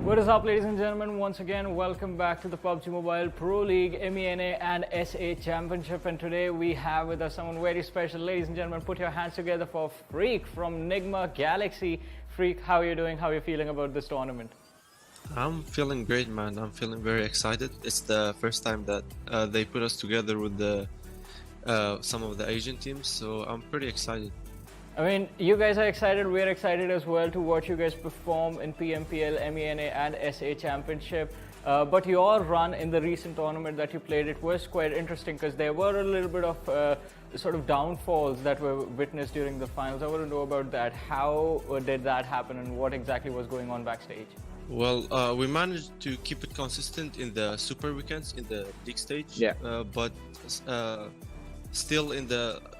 What is up, ladies and gentlemen? Once again, welcome back to the PUBG Mobile Pro League, MENA and SA Championship. And today we have with us someone very special. Ladies and gentlemen, put your hands together for Freak from Nigma Galaxy. Freak, how are you doing? How are you feeling about this tournament? I'm feeling great, man. I'm feeling very excited. It's the first time that they put us together with some of the Asian teams, so I'm pretty excited. I mean, you guys are excited, we're excited as well to watch you guys perform in PMPL, MENA and SA Championship. But your run in the recent tournament that you played, it was quite interesting because there were a little bit of sort of downfalls that were witnessed during the finals. I want to know about that. How did that happen and what exactly was going on backstage? Well, we managed to keep it consistent in the super weekends, in the league stage. Yeah. But still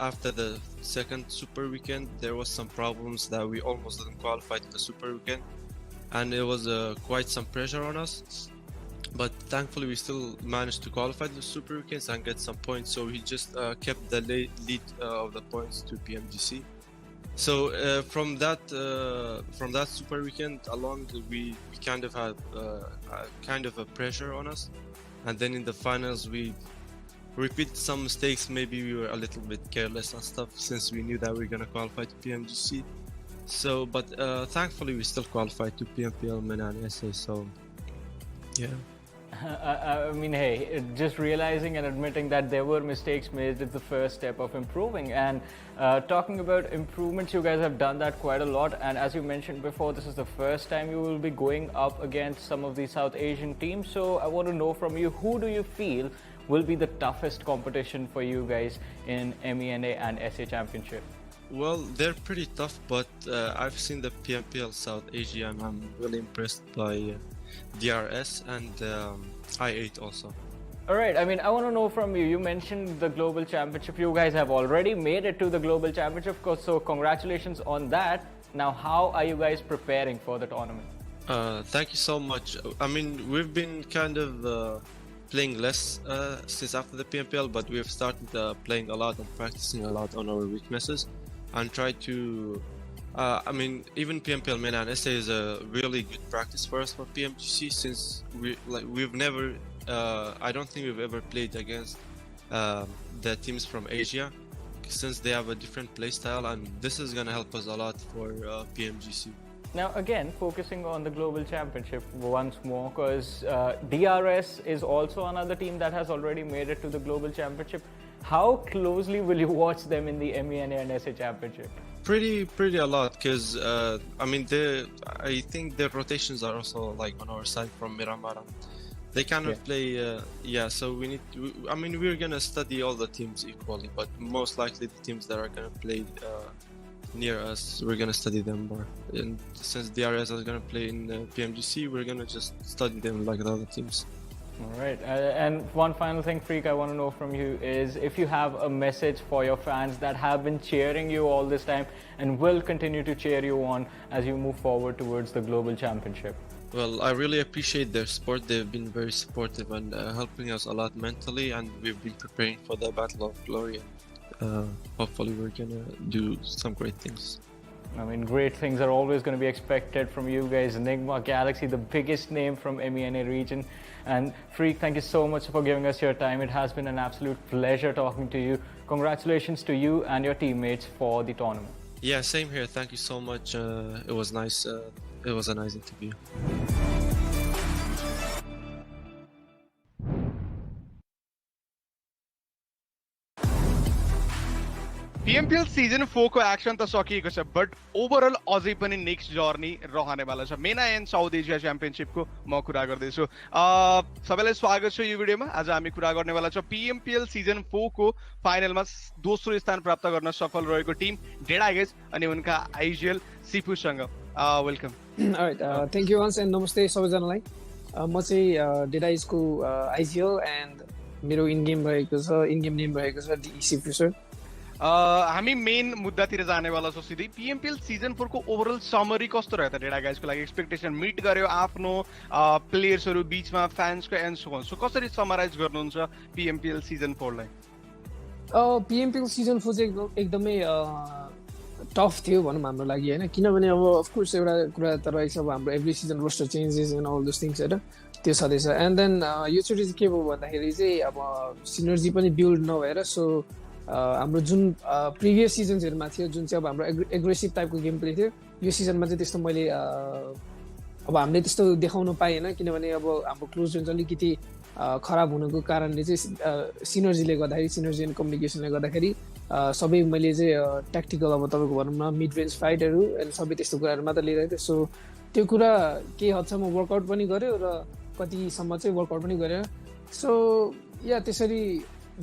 after the second super weekend, there was some problems that we almost didn't qualify to the super weekend, and it was quite some pressure on us. But thankfully, we still managed to qualify to the super weekends and get some points. So we just kept the lead of the points to PMGC. So from that super weekend along, we kind of had a pressure on us, and then in the finals we repeated some mistakes. Maybe we were a little bit careless and stuff since we knew that we were gonna qualify to PMGC. So, but thankfully we still qualified to PMPL MENA and SA. So, yeah. I mean, hey, just realizing and admitting that there were mistakes made is the first step of improving. And talking about improvements, you guys have done that quite a lot. And as you mentioned before, this is the first time you will be going up against some of the South Asian teams. So I want to know from you, who do you feel will be the toughest competition for you guys in MENA and SA Championship? Well, they're pretty tough, but I've seen the PMPL South Asia and I'm really impressed by DRS and I8 also. Alright, I mean, I want to know from you, you mentioned the Global Championship. You guys have already made it to the Global Championship, so congratulations on that. Now, how are you guys preparing for the tournament? Thank you so much. I mean, we've been kind of playing less since after the PMPL, but we've started playing a lot and practicing a lot on our weaknesses and try to I mean, even PMPL MENA and SA is a really good practice for us for PMGC, since we've never I don't think we've ever played against the teams from Asia, since they have a different playstyle, and this is gonna help us a lot for PMGC. Now again, focusing on the Global Championship once more, because DRS is also another team that has already made it to the Global Championship. How closely will you watch them in the MENA and SA Championship? Pretty a lot, because I mean, I think their rotations are also like on our side from Miramar. They kind of play, yeah. So we need to. I mean, we're gonna study all the teams equally, but most likely the teams that are gonna play near us, we're gonna study them more. And since DRS is gonna play in PMGC, we're gonna just study them like the other teams. All right, and one final thing, Freak, I want to know from you is if you have a message for your fans that have been cheering you all this time and will continue to cheer you on as you move forward towards the Global Championship. Well, I really appreciate their support. They've been very supportive and helping us a lot mentally, and we've been preparing for the Battle of Glory. Hopefully we're gonna do some great things. I mean, great things are always going to be expected from you guys. Nigma Galaxy, the biggest name from MENA region. And Freak, thank you so much for giving us your time. It has been an absolute pleasure talking to you. Congratulations to you and your teammates for the tournament. Yeah, same here. Thank you so much. It was nice. It was a nice interview. PMPL Season 4 को action त सकिएको छ, but overall अझै पनि next journey रहनेवाला छ। MENA end south एसिया च्याम्पियनशिपको म कुरा गर्दैछु। सबैलाई स्वागत छ यो भिडियोमा। आज हामी कुरा गर्नेवाला छ PMPL Season 4 को फाइनलमा दोस्रो स्थान प्राप्त गर्न सफल रहेको टिम डेडाइज अनि उनका IGL सिपुसँग। Welcome. Alright, thank you once and नमस्ते सबैजनालाई। म चाहिँ डेडाइजको आइजिएल एन्ड मेरो इन गेम नेम रहेको छ DE सिपु सर। हामी मेन मुद्दातिर जानेवाला छौँ सिधै। PMPL Season 4 को ओभरअल समरी कस्तो रह्यो त डेडा गाइजको लागि? एक्सपेक्टेसन मिट गर्यो आफ्नो प्लेयर्सहरू बीचमा, फ्यान्सको एन्ड सो अन। सो कसरी समराइज गर्नुहुन्छ PMPL Season 4 लाई? PMPL Season 4 चाहिँ एकदमै टफ थियो भनौँ हाम्रो लागि होइन किनभने अब अफकोर्स एउटा कुरा त रहेछ अब हाम्रो every season roster changes and all those things होइन त्यो छँदैछ एन्ड देन योचोटि चाहिँ के भयो भन्दाखेरि चाहिँ अब सिनर्जी पनि बिल्ड नभएर सो हाम्रो जुन प्रिभियस सिजन्सहरूमा थियो जुन चाहिँ अब हाम्रो एग्रेसिभ टाइपको गेम प्ले थियो यो सिजनमा चाहिँ त्यस्तो मैले अब हामीले त्यस्तो देखाउन पाएन किनभने अब हाम्रो क्लोज रेन्ज अलिकति खराब हुनुको कारणले चाहिँ सिनर्जीले गर्दाखेरि सिनर्जी एन्ड कम्युनिकेसनले गर्दाखेरि सबै मैले चाहिँ ट्याक्टिकल अब तपाईँको भनौँ न मिड रेन्ज फाइटहरू एन्ड सबै त्यस्तो कुराहरू मात्र लिइरहेको थिएँ सो त्यो कुरा केही हदसम्म वर्कआउट पनि गर्यो र कतिसम्म चाहिँ वर्कआउट पनि गर्यो सो या त्यसरी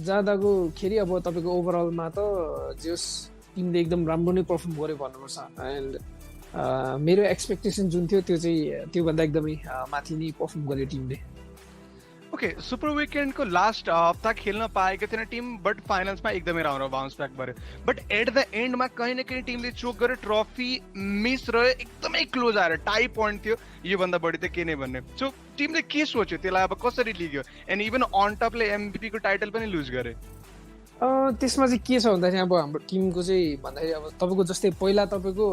जाँदाको खेरि अब तपाईँको ओभरअलमा त जस टिमले एकदम राम्रो नै पर्फर्म गर्यो भन्नुपर्छ एन्ड मेरो एक्सपेक्टेसन जुन थियो त्यो चाहिँ त्योभन्दा एकदमै माथि नै पर्फर्म गर्यो टिमले ओके सुपर विकेन्डको लास्ट हप्ता खेल्न पाएको थिएन टिम बट फाइनल्समा एकदमै राम्रो बाउन्स ब्याक गर्यो बट एट द एन्डमा कहीँ न कहीँ टिमले चोक गर्यो ट्रफी मिस रह्यो एकदमै क्लोज आएर टाई पोइन्ट थियो योभन्दा बढी त के नै भन्ने सो टिमले के सोच्यो त्यसलाई अब कसरी लिग्यो एन्ड इभन अन टपले एमभिपीको टाइटल पनि लुज गरे त्यसमा चाहिँ के छ भन्दाखेरि अब हाम्रो टिमको चाहिँ भन्दाखेरि अब तपाईँको जस्तै पहिला तपाईँको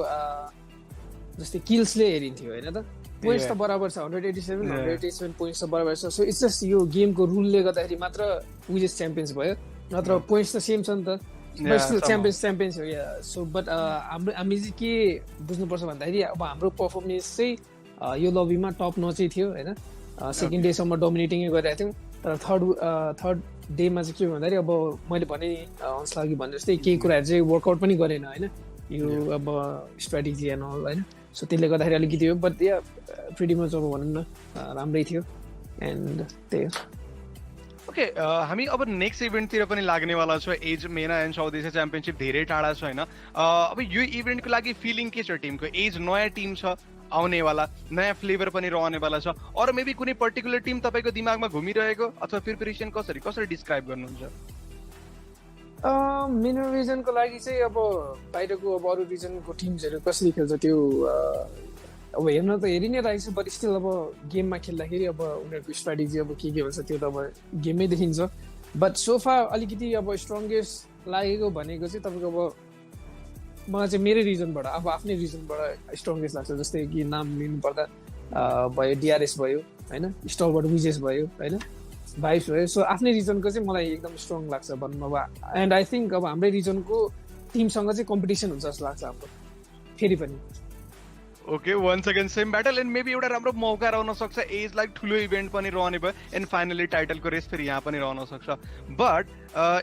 जस्तै किल्सले हेरिन्थ्यो होइन त पोइन्ट्स त बराबर छ 187 पोइन्ट्स त बराबर छ सो इट्स जस्ट यो गेमको रुलले गर्दाखेरि मात्र विजेस च्याम्पियन्स भयो नत्र पोइन्ट्स त सेम छ नि त बट स्टिल च्याम्पियन्स हो या सो बट हामी चाहिँ के बुझ्नुपर्छ भन्दाखेरि अब हाम्रो पर्फर्मेन्स चाहिँ यो लबीमा टप नचै थियो होइन सेकेन्ड डेसम्म डोमिनेटिङै गरिरहेको थियौँ तर थर्ड डेमा चाहिँ के भन्दाखेरि अब मैले भने अन्स लागि भने जस्तै केही कुराहरू चाहिँ वर्कआउट पनि गरेन होइन यो अब स्ट्राटेजी एन्ड अल होइन सो त्यसले गर्दाखेरि अलिकति हो बट या प्रिटी मच अब भनौँ न राम्रै थियो एन्ड त्यही हो ओके हामी अब नेक्स्ट इभेन्टतिर पनि लाग्नेवाला छ एज मेना एन्ड साउथ एसिया च्याम्पियनसिप धेरै टाढा छ होइन अब यो इभेन्टको लागि फिलिङ के छ टिमको एज नयाँ टिम छ आउनेवाला नयाँ फ्लेभर पनि रहनेवाला छ अरू मेबी कुनै पर्टिकुलर टिम तपाईँको दिमागमा घुमिरहेको अथवा प्रिपरेसन कसरी डिस्क्राइब गर्नुहुन्छ मेरो रिजनको लागि चाहिँ अब बाहिरको अब अरू रिजनको टिम्सहरू कसरी खेल्छ त्यो अब हेर्न त हेरि नै रहेको छ बट स्टिल अब गेममा खेल्दाखेरि अब उनीहरूको स्ट्राटेजी अब के हुन्छ त्यो त अब गेममै देखिन्छ बट सोफा अलिकति अब स्ट्रङ्गेस्ट लागेको भनेको चाहिँ तपाईँको अब मलाई चाहिँ मेरै रिजनबाट अब आफ्नै रिजनबाट स्ट्रङ्गेस्ट लाग्छ जस्तै कि नाम लिनुपर्दा भयो डिआरएस भयो होइन स्टलबाट विजेस भयो होइन भाइब्स भयो सो आफ्नै रिजनको चाहिँ मलाई एकदम स्ट्रङ लाग्छ भनौँ अब एन्ड आई थिङ्क अब हाम्रै रिजनको टिमसँग चाहिँ कम्पिटिसन हुन्छ जस्तो लाग्छ हाम्रो फेरि पनि okay once again same battle end maybe एउटा राम्रो मौका रहन सक्छ एजलाई ठुलो इभेन्ट पनि रहने भयो एन्ड फाइनली टाइटलको रेस फेरि यहाँ पनि रहन सक्छ बट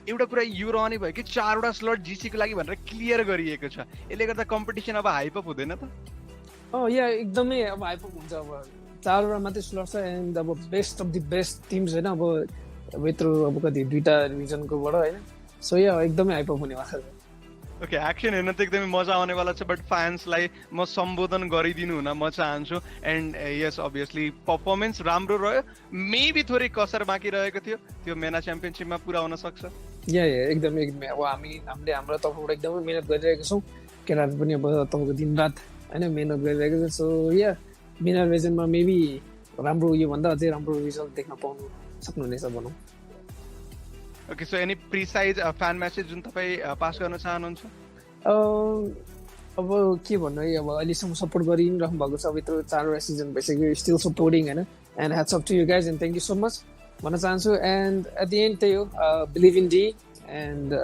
एउटा कुरा यो रहने भयो कि 4वटा स्लट जिसीको लागि भनेर क्लियर गरिएको छ यसले गर्दा कम्पिटिसन अब हाइपअप हुँदैन त या एकदमै अब हाइपअप हुन्छ अब 4वटा मात्रै स्लट छ एन्ड अब best of the best teams होइन अब यत्रो अब कति 2टा रिजनकोबाट होइन सो या एकदमै हाइपअप हुनेवाला छ ओके एक्सन हेर्न त एकदमै मजा आउनेवाला छ बट फ्यान्सलाई म सम्बोधन गरिदिनु हुन म चाहन्छु एन्ड यस अभियसली पर्फर्मेन्स राम्रो रह्यो मेबी थोरै कसर बाँकी रहेको थियो त्यो मेना च्याम्पियनसिपमा पुरा हुन सक्छ या एकदमै अब हामीले हाम्रो तर्फबाट एकदमै मिहिनेत गरिरहेका छौँ केटाहरू पनि अब तपाईँको दिनरात होइन मिहिनेत गरिरहेको छ सो या मेना रिजनमा मेबी राम्रो योभन्दा अझै राम्रो रिजल्ट देख्न पाउनु सक्नुहुनेछ भनौँ okay so any precise fan message जुन तपाईँ पास गर्न चाहनुहुन्छ अब के भन्नु है अब अहिलेसम्म सपोर्ट गरिरहनु भएको छ अब यत्रो 4वटा सिजन भइसक्यो स्टिल सपोर्टिङ होइन and hats up to you guys and thank you so much भन्न चाहन्छु एन्ड एट द एन्ड त्यही हो believe in the and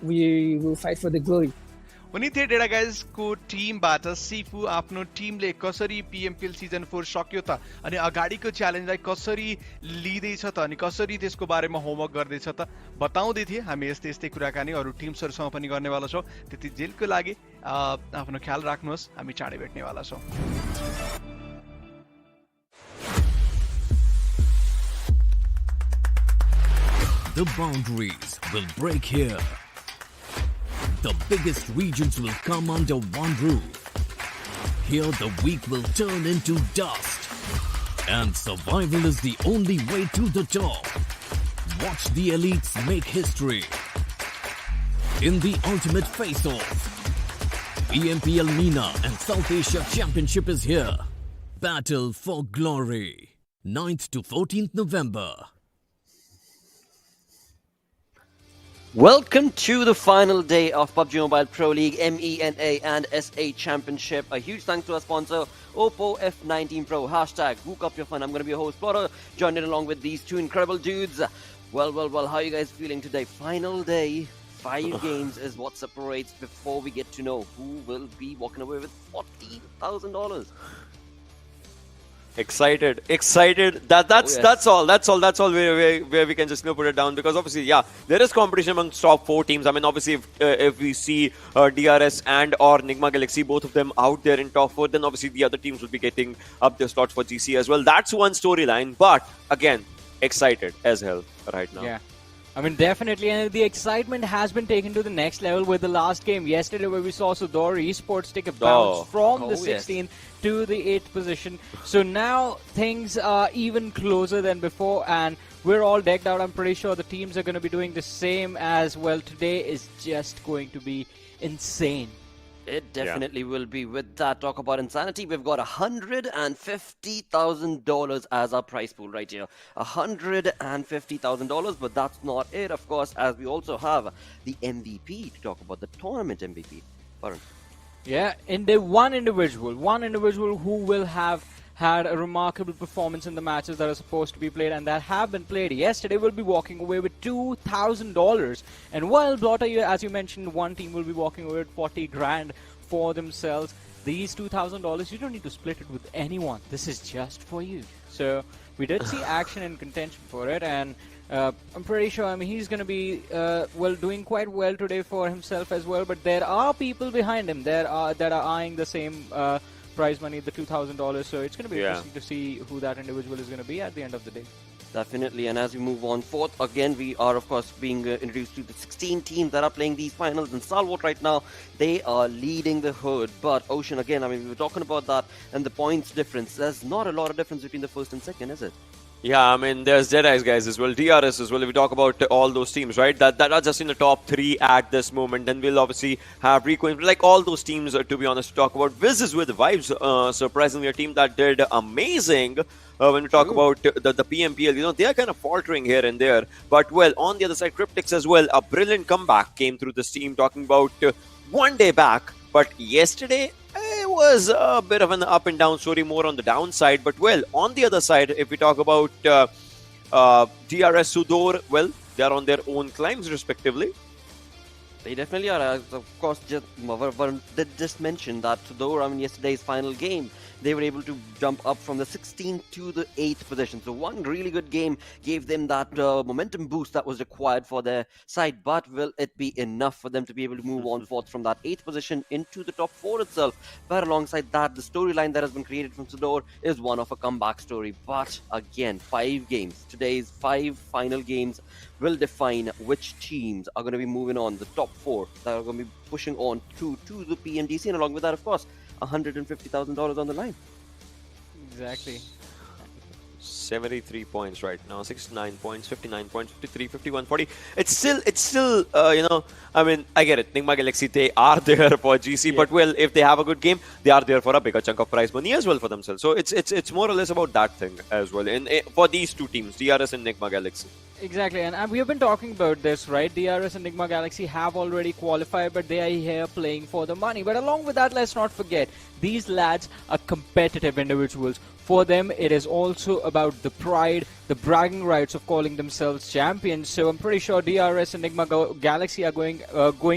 we will fight for the glory हुने थिए डेडा गाइजको टिमबाट सिफु आफ्नो टिमले कसरी पिएमपिएल सिजन 4 सक्यो त अनि अगाडिको च्यालेन्जलाई कसरी लिँदैछ त अनि कसरी त्यसको बारेमा होमवर्क गर्दैछ त बताउँदै थिए हामी यस्तै यस्तै कुराकानी अरू टिम्सहरूसँग पनि गर्नेवाला छौँ त्यति जेलको लागि आफ्नो ख्याल राख्नुहोस् हामी चाँडै भेट्नेवाला छौँ The boundaries will break here. The biggest regions will come under one roof. Here the weak will turn into dust. And survival is the only way to the top. Watch the elites make history. In the ultimate face-off, PMPL MENA and South Asia Championship is here. Battle for glory. 9th to 14th November. Welcome to the final day of PUBG Mobile Pro League MENA and SA Championship. A huge thanks to our sponsor, Oppo F19 Pro. Hashtag Book Up Your Fun. I'm going to be your host, Plotter, joined in along with these two incredible dudes. Well, how are you guys feeling today? Final day, 5 games is what separates before we get to know who will be walking away with $40,000. Excited. That's all where we can just put it down, because obviously there is competition amongst top 4 teams. I mean, obviously if we see DRS and or Nigma Galaxy, both of them out there in top 4, then obviously the other teams will be getting up their slots for GC as well. That's one storyline, but again, excited as hell right now. Yeah. I mean, definitely, and the excitement has been taken to the next level with the last game yesterday, where we saw SUDOR Esports take a bounce from the 16th to the 8th position. So now things are even closer than before, and we're all decked out. I'm pretty sure the teams are going to be doing the same as well. Today is just going to be insane. It definitely will be. With that, talk about insanity. We've got $150,000 as our prize pool right here. $150,000, but that's not it, of course, as we also have the MVP to talk about, the tournament MVP. Varun. Yeah, one individual who will have had a remarkable performance in the matches that are supposed to be played and that have been played yesterday will be walking away with $2,000. And while Blotter, as you mentioned, one team will be walking away with 40 grand for themselves. These $2,000, you don't need to split it with anyone. This is just for you. So we did see action and contention for it, and I'm pretty sure, I mean, he's going to be doing quite well today for himself as well. But there are people behind him that are eyeing the same prize money, the $2,000. So it's going to be interesting to see who that individual is going to be at the end of the day. Definitely, and as we move on forth, again, we are, of course, being introduced to the 16 teams that are playing these finals. And Salvot right now, they are leading the herd. But Ocean, again, I mean, we were talking about that and the points difference. There's not a lot of difference between the first and second, is it? Yeah, I mean, there's DEADEYES guys as well, DRS as well. If we talk about all those teams, right, that are just in the top 3 at this moment, then we'll obviously have Recoin, like all those teams, to be honest, to talk about. Wizzes with Vibes, surprisingly, a team that did amazing. When we talk about the PMPL, you know, they are kind of faltering here and there. But, well, on the other side, Cryptics as well, a brilliant comeback came through this team, talking about one day back. But yesterday, it was a bit of an up and down story, more on the downside. But, well, on the other side, if we talk about DRS, SUDOR, well, they are on their own climbs, respectively. They definitely are. Of course, Varun did just mention that SUDOR, I mean, yesterday's final game, they were able to jump up from the 16th to the 8th position. So one really good game gave them that momentum boost that was required for their side. But will it be enough for them to be able to move on forth from that 8th position into the top 4 itself? But alongside that, the storyline that has been created from SUDOR is one of a comeback story. But again, 5 games. Today's 5 final games will define which teams are going to be moving on, the top 4 that are going to be pushing on to the PMGC, and along with that, of course, $150,000 on the line. Exactly. 73 points right now, 69 points, 59 points, 53, 51, 40. It's still, you know, I mean, I get it. Nigma Galaxy, they are there for GC, but well, if they have a good game, they are there for a bigger chunk of prize money as well for themselves. So it's more or less about that thing as well. And for these two teams, DRS and Nigma Galaxy. Exactly, and we have been talking about this, right? DRS and Nigma Galaxy have already qualified, but they are here playing for the money. But along with that, let's not forget, these lads are competitive individuals. For them, it is also about the pride, the bragging rights of calling themselves champions. So I'm pretty sure DRS and Nigma Galaxy are going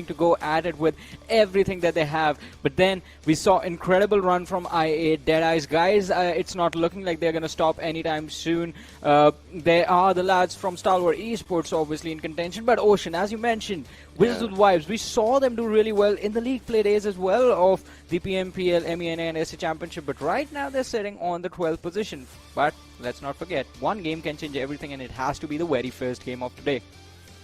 to go at it with everything that they have. But then we saw incredible run from IA. DEADEYES guys, it's not looking like they're going to stop anytime soon. There are the lads from NASR Esports obviously in contention. But Ocean, as you mentioned, Wizzes with Vibes, we saw them do really well in the league play days as well of the PMPL MENA and SA Championship. But right now they're sitting on the 12th position. But let's not forget, one game can change everything, and it has to be the very first game of today.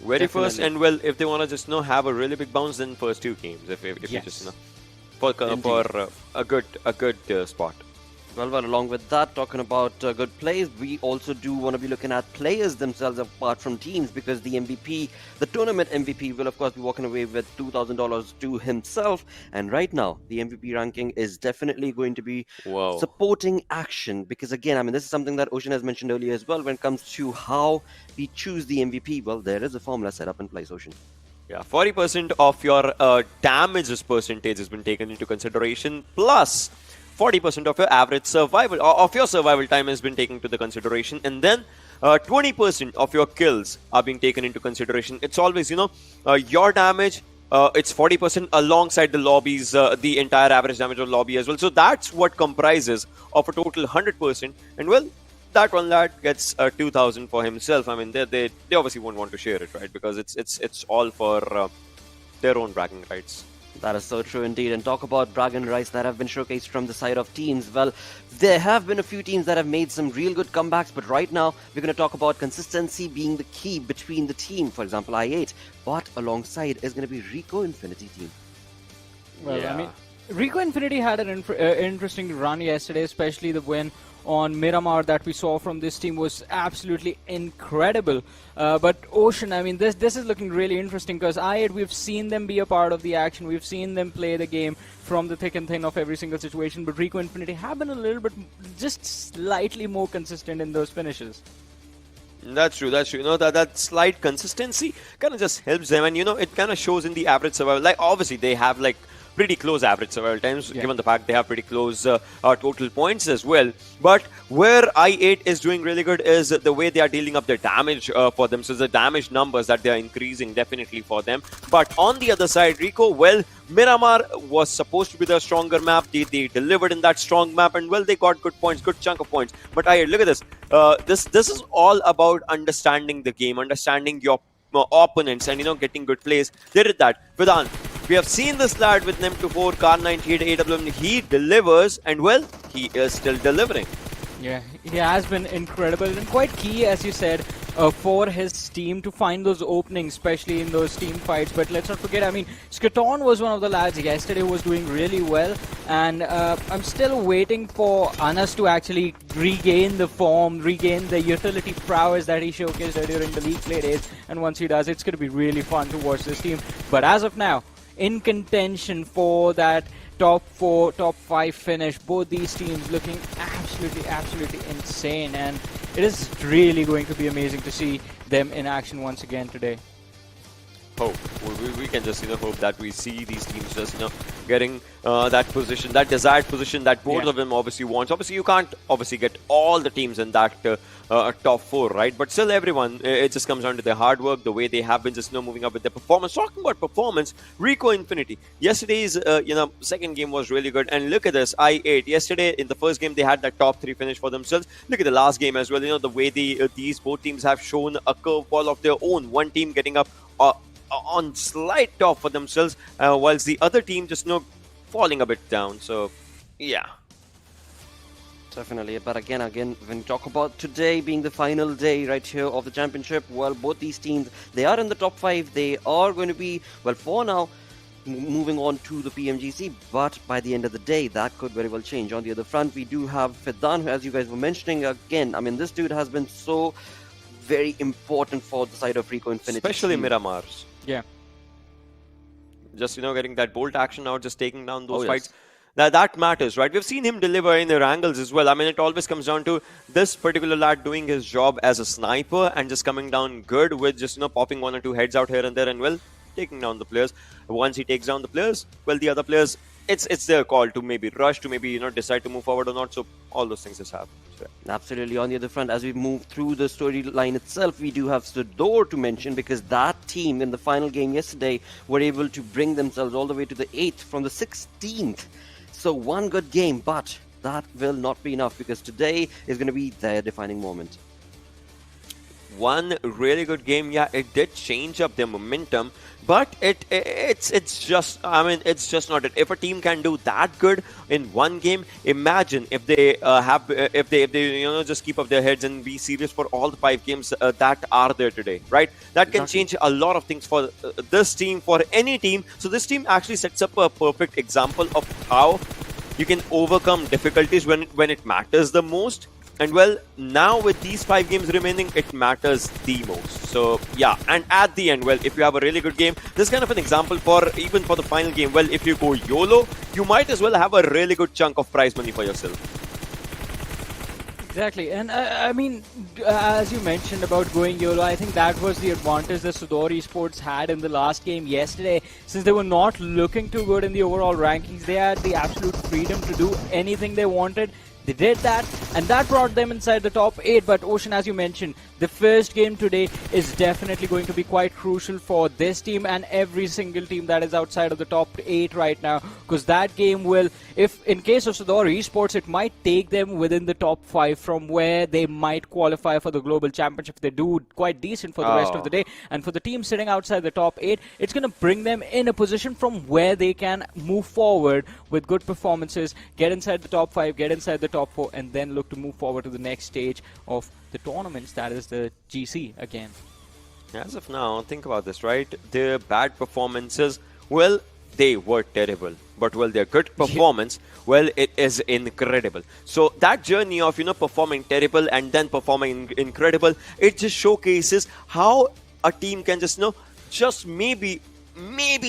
Very first, and well, if they want to just have a really big bounce, then first 2 games. If you just for a good spot. Well, along with that, talking about good plays, we also do want to be looking at players themselves apart from teams, because the MVP, the tournament MVP, will of course be walking away with $2,000 to himself. And right now, the MVP ranking is definitely going to be supporting action, because again, I mean, this is something that Ocean has mentioned earlier as well when it comes to how we choose the MVP. Well, there is a formula set up in place, Ocean. Yeah, 40% of your damages percentage has been taken into consideration, plus 40% of your average survival, of your survival time has been taken into the consideration, and then 20% of your kills are being taken into consideration. It's always, your damage, it's 40% alongside the lobbies, the entire average damage of lobby as well. So that's what comprises of a total 100%. And well, that one lad gets 2,000 for himself. I mean, they obviously won't want to share it, right? Because it's all for their own bragging rights. That is so true indeed. And talk about bragging rights that have been showcased from the side of teams. Well, there have been a few teams that have made some real good comebacks, but right now we're going to talk about consistency being the key between the team. For example, I8, but alongside is going to be Rico Infinity team. Well, Yeah. I mean, Rico Infinity had an interesting run yesterday, especially the win on Miramar that we saw from this team was absolutely incredible. But Ocean, I mean, this is looking really interesting because we've seen them be a part of the action. We've seen them play the game from the thick and thin of every single situation. But Rico Infinity have been a little bit, just slightly more consistent in those finishes. That's true. That slight consistency kind of just helps them, and it kind of shows in the average survival. Like, obviously they have like pretty close average survival times, given the fact they have pretty close total points as well. But where I8 is doing really good is the way they are dealing up their damage for them. So the damage numbers that they are increasing definitely for them. But on the other side, Rico, well, Miramar was supposed to be the stronger map. They delivered in that strong map, and well, they got good points, good chunk of points. But I8, look at this. This is all about understanding the game, understanding your opponents, and getting good plays. They did that. Vedant, we have seen this lad with NEM24, Car 98, AWM. He delivers, and well, he is still delivering. Yeah, he has been incredible and quite key, as you said, for his team to find those openings, especially in those team fights. But let's not forget, I mean, Skaton was one of the lads yesterday who was doing really well, and I'm still waiting for Anas to actually regain the form, regain the utility prowess that he showcased during the league play days. And once he does, it's going to be really fun to watch this team. But as of now, in contention for that top 4, top 5 finish, both these teams looking absolutely insane, and it is really going to be amazing to see them in action once again today. Hope we can just hope that we see these teams just getting that position, that desired position that both of them obviously wants. Obviously you can't get all the teams in that top 4, right? But still, everyone, it just comes down to their hard work, the way they have been just moving up with their performance. Talking about performance, Rico Infinity, yesterday's second game was really good, and look at this. I8 yesterday in the first game they had that top 3 finish for themselves. Look at the last game as well. The way these both teams have shown a curveball of their own. One team getting up on slight top for themselves, whilst the other team just falling a bit down. So yeah, Definitely, but again, when you talk about today being the final day right here of the championship, well, both these teams, they are in the top 5. They are going to be, well, for now, moving on to the PMGC, but by the end of the day, that could very well change. On the other front, we do have Fidan, who, as you guys were mentioning, again, I mean, this dude has been so very important for the side of Rico Infinity. Especially Miramars. Yeah. Just, getting that bolt action out, just taking down those fights. That matters, right? We've seen him deliver in Erangels as well. I mean, it always comes down to this particular lad doing his job as a sniper and just coming down good with just, popping 1 or 2 heads out here and there and, well, taking down the players. Once he takes down the players, well, the other players, it's their call to maybe rush, to maybe, decide to move forward or not. So all those things just happen. So, yeah. Absolutely. On the other front, as we move through the storyline itself, we do have SUDOR to mention, because that team in the final game yesterday were able to bring themselves all the way to the 8th from the 16th. So one good game, but that will not be enough, because today is going to be their defining moment. One really good game, yeah, it did change up their momentum, but it's just, I mean, it's just not it. If a team can do that good in one game, imagine if they if they just keep up their heads and be serious for all the 5 games that are there today, right? That can change a lot of things for this team, for any team. So this team actually sets up a perfect example of how you can overcome difficulties when it matters the most. And well, now with these 5 games remaining, it matters the most. So yeah, and at the end, well, if you have a really good game, this is kind of an example for even for the final game. Well, if you go YOLO, you might as well have a really good chunk of prize money for yourself. Exactly, and I mean, as you mentioned about going YOLO, I think that was the advantage that SUDOR Esports had in the last game yesterday. Since they were not looking too good in the overall rankings, they had the absolute freedom to do anything they wanted. They did that, and that brought them inside the top 8. But Ocean, as you mentioned, the first game today is definitely going to be quite crucial for this team and every single team that is outside of the top 8 right now. Because that game will, if in case of SUDOR Esports, it might take them within the top 5 from where they might qualify for the global championship. They do quite decent for the rest of the day. And for the team sitting outside the top 8, it's going to bring them in a position from where they can move forward with good performances, get inside the top 5, get inside the top 4, and then look to move forward to the next stage of the tournaments, that is the GC again. As of now, think about this, right? Their bad performances, well, they were terrible. But, well, their good performance, well, it is incredible. So that journey of, performing terrible and then performing incredible, it just showcases how a team can just, just maybe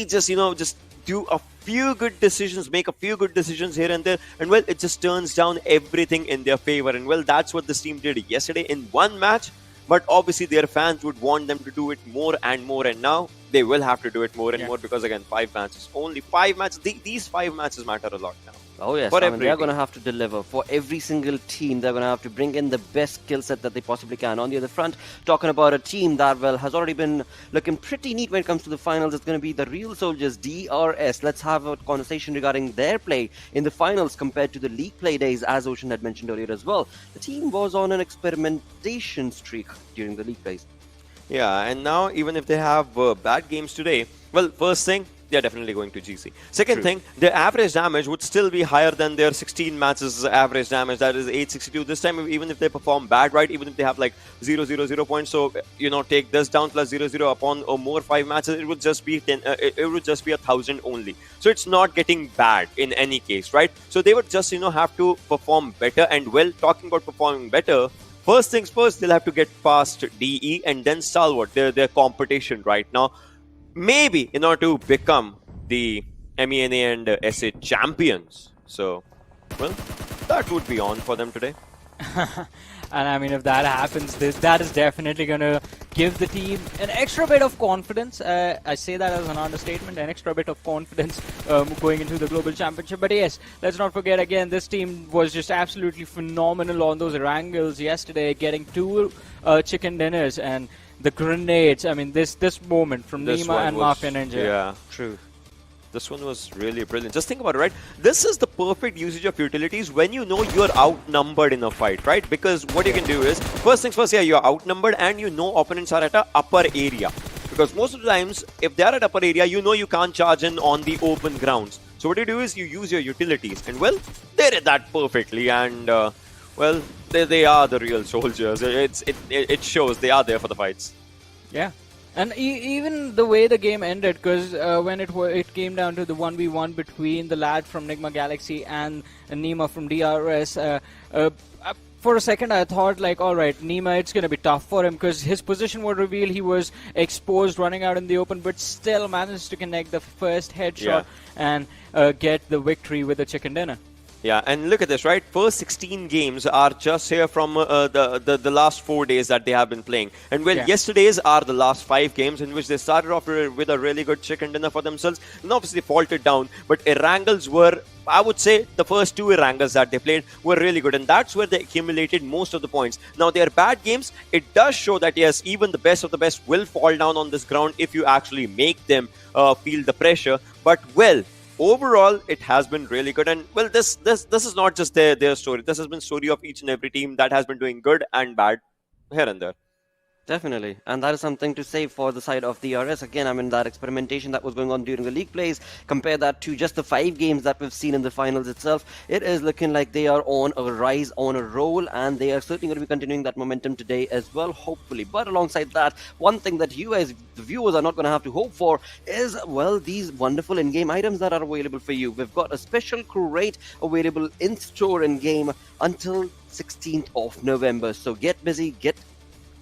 just, just do a few good decisions, make a few good decisions here and there, and well, it just turns down everything in their favor. And well, that's what this team did yesterday in one match. But obviously, their fans would want them to do it more and more, and now they will have to do it more and more because again, 5 matches, only 5 matches. These 5 matches matter a lot now. Oh yes, I mean, they're going to have to deliver for every single team. They're going to have to bring in the best skill set that they possibly can. On the other front, talking about a team that, well, has already been looking pretty neat when it comes to the finals, it's going to be the Real Soldiers, DRS. Let's have a conversation regarding their play in the finals compared to the league play days, as Ocean had mentioned earlier as well. The team was on an experimentation streak during the league plays. Yeah, and now even if they have bad games today, well, first thing, they're definitely going to GC. Second thing, their average damage would still be higher than their 16 matches average damage. That is 862. This time, even if they perform bad, right, even if they have like 000 points, so, take this down plus 00 upon or more 5 matches, it would just be 10, it would just be 1,000 only. So it's not getting bad in any case, right? So they would just, have to perform better. And well, talking about performing better, first things first, they'll have to get past DE and then Stalwart, their competition right now. Maybe in order to become the MENA and SA champions. So, well, that would be on for them today. And I mean, if that happens, that is definitely going to give the team an extra bit of confidence. I say that as an understatement, an extra bit of confidence going into the Global Championship. But yes, let's not forget again, this team was just absolutely phenomenal on those Erangels yesterday, getting 2 chicken dinners and the grenades. I mean, this moment from Nima and Mafia Ninja. Yeah, true. This one was really brilliant. Just think about it, right? This is the perfect usage of utilities when you know you're outnumbered in a fight, right? Because what you can do is, first things first, yeah, you're outnumbered and you know opponents are at a upper area. Because most of the times, if they're at upper area, you know you can't charge in on the open grounds. So what you do is you use your utilities. And well, they did that perfectly. And well, they are the real soldiers. It shows they are there for the fights. Yeah. And even the way the game ended, because when it came down to the 1v1 between the lad from Nigma Galaxy and Nima from DRS, for a second I thought like, alright, Nima, it's going to be tough for him because his position would reveal he was exposed running out in the open, but still managed to connect the first headshot and get the victory with the chicken dinner. Yeah, and look at this, right? First 16 games are just here from the last 4 days that they have been playing. And well, yesterday's are the last 5 games in which they started off with a really good chicken dinner for themselves and obviously faltered down. But Erangels were, I would say, the first 2 Erangels that they played were really good. And that's where they accumulated most of the points. Now, their bad games, it does show that, yes, even the best of the best will fall down on this ground if you actually make them feel the pressure. But, well, overall, it has been really good. And, well, this is not just their story. This has been story of each and every team that has been doing good and bad here and there. Definitely, and that is something to say for the side of the DRS. Again, I mean, that experimentation that was going on during the league plays, compare that to just the 5 games that we've seen in the finals itself, it is looking like they are on a rise, on a roll, and they are certainly going to be continuing that momentum today as well, hopefully. But alongside that, one thing that you as the viewers are not going to have to hope for is, well, these wonderful in-game items that are available for you. We've got a special crate available in store in-game until 16th of November, so get busy, get